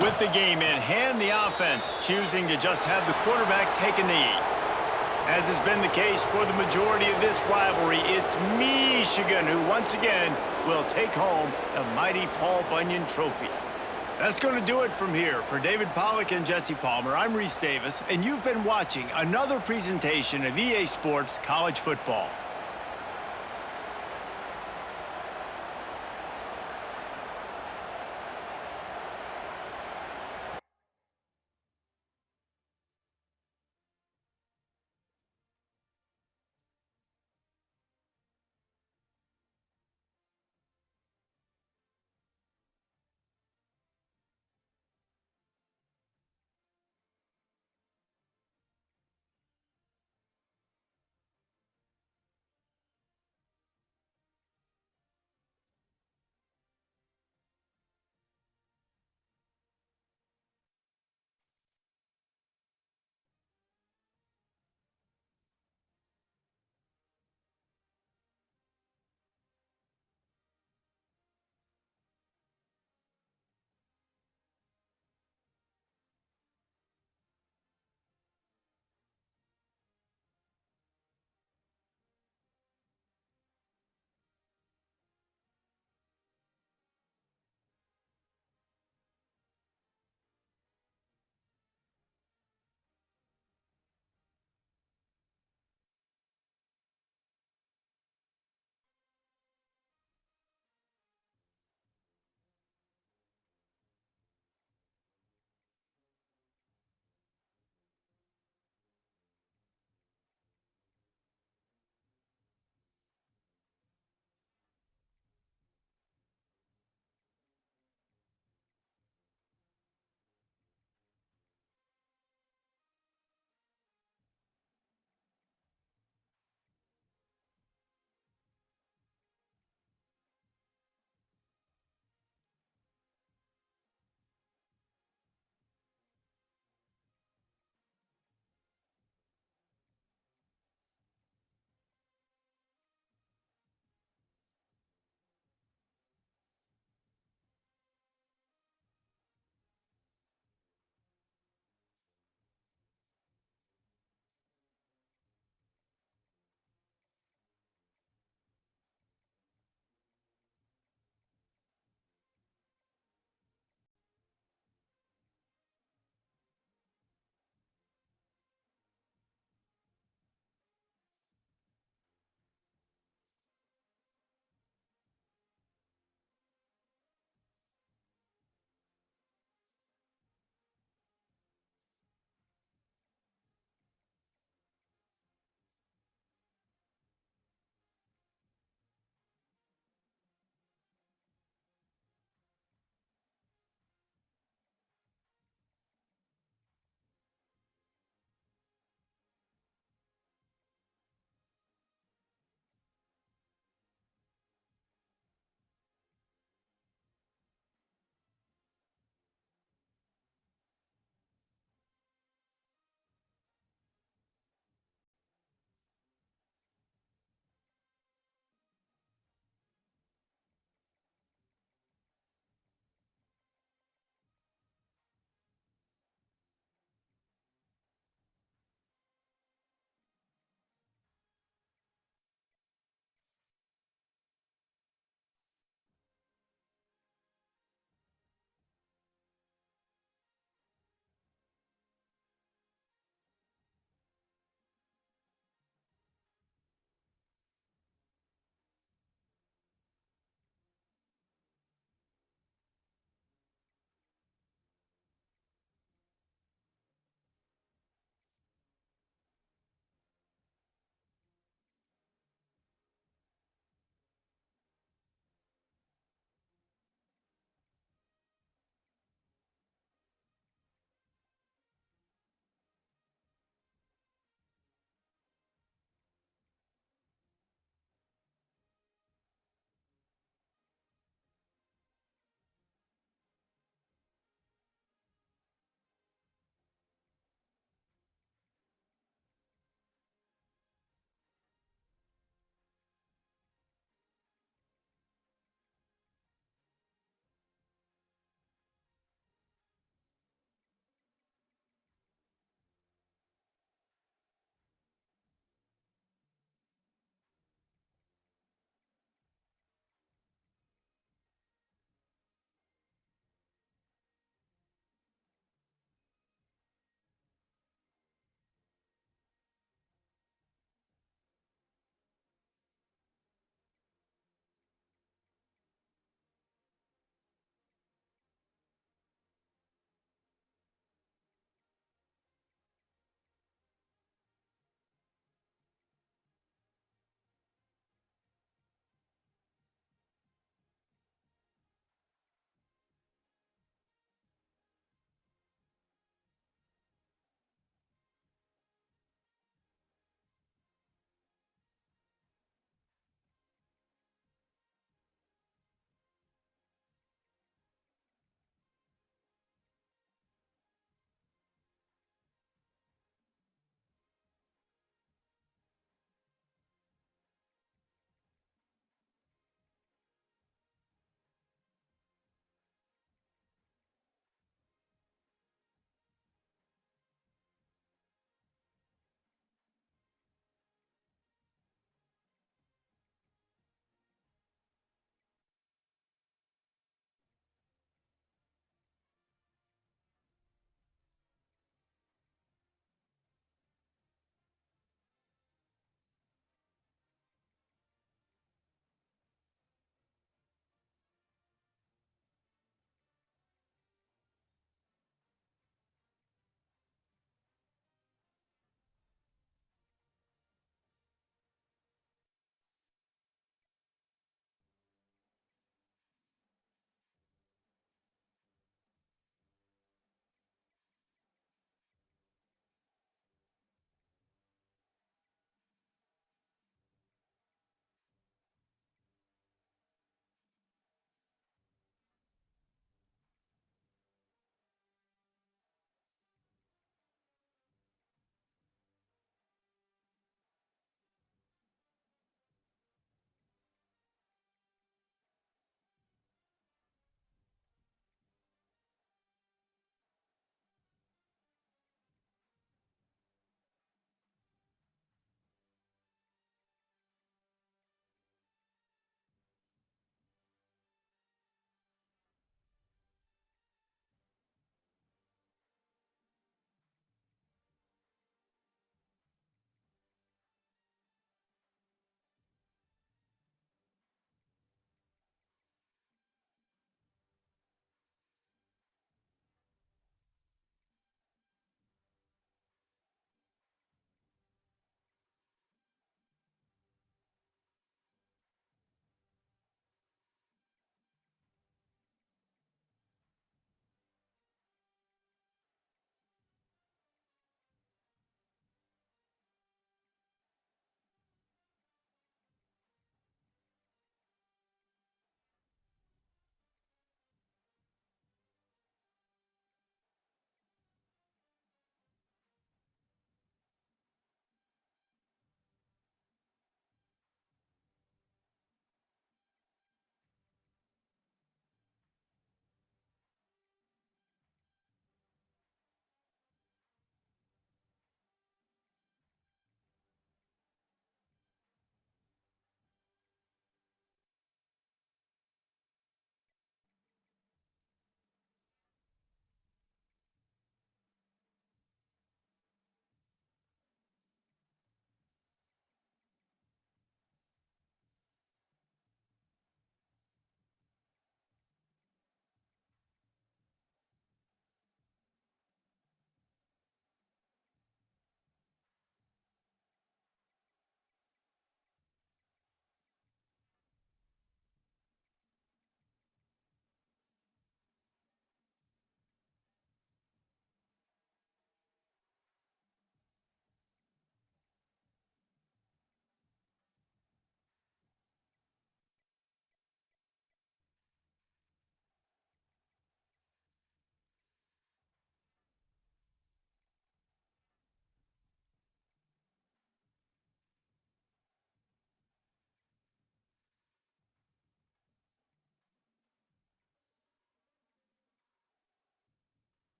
With the game in hand, the offense choosing to just have the quarterback take a knee. As has been the case for the majority of this rivalry, it's Michigan who once again will take home the mighty Paul Bunyan Trophy. That's going to do it from here. For David Pollack and Jesse Palmer, I'm Reese Davis, and you've been watching another presentation of EA Sports College Football.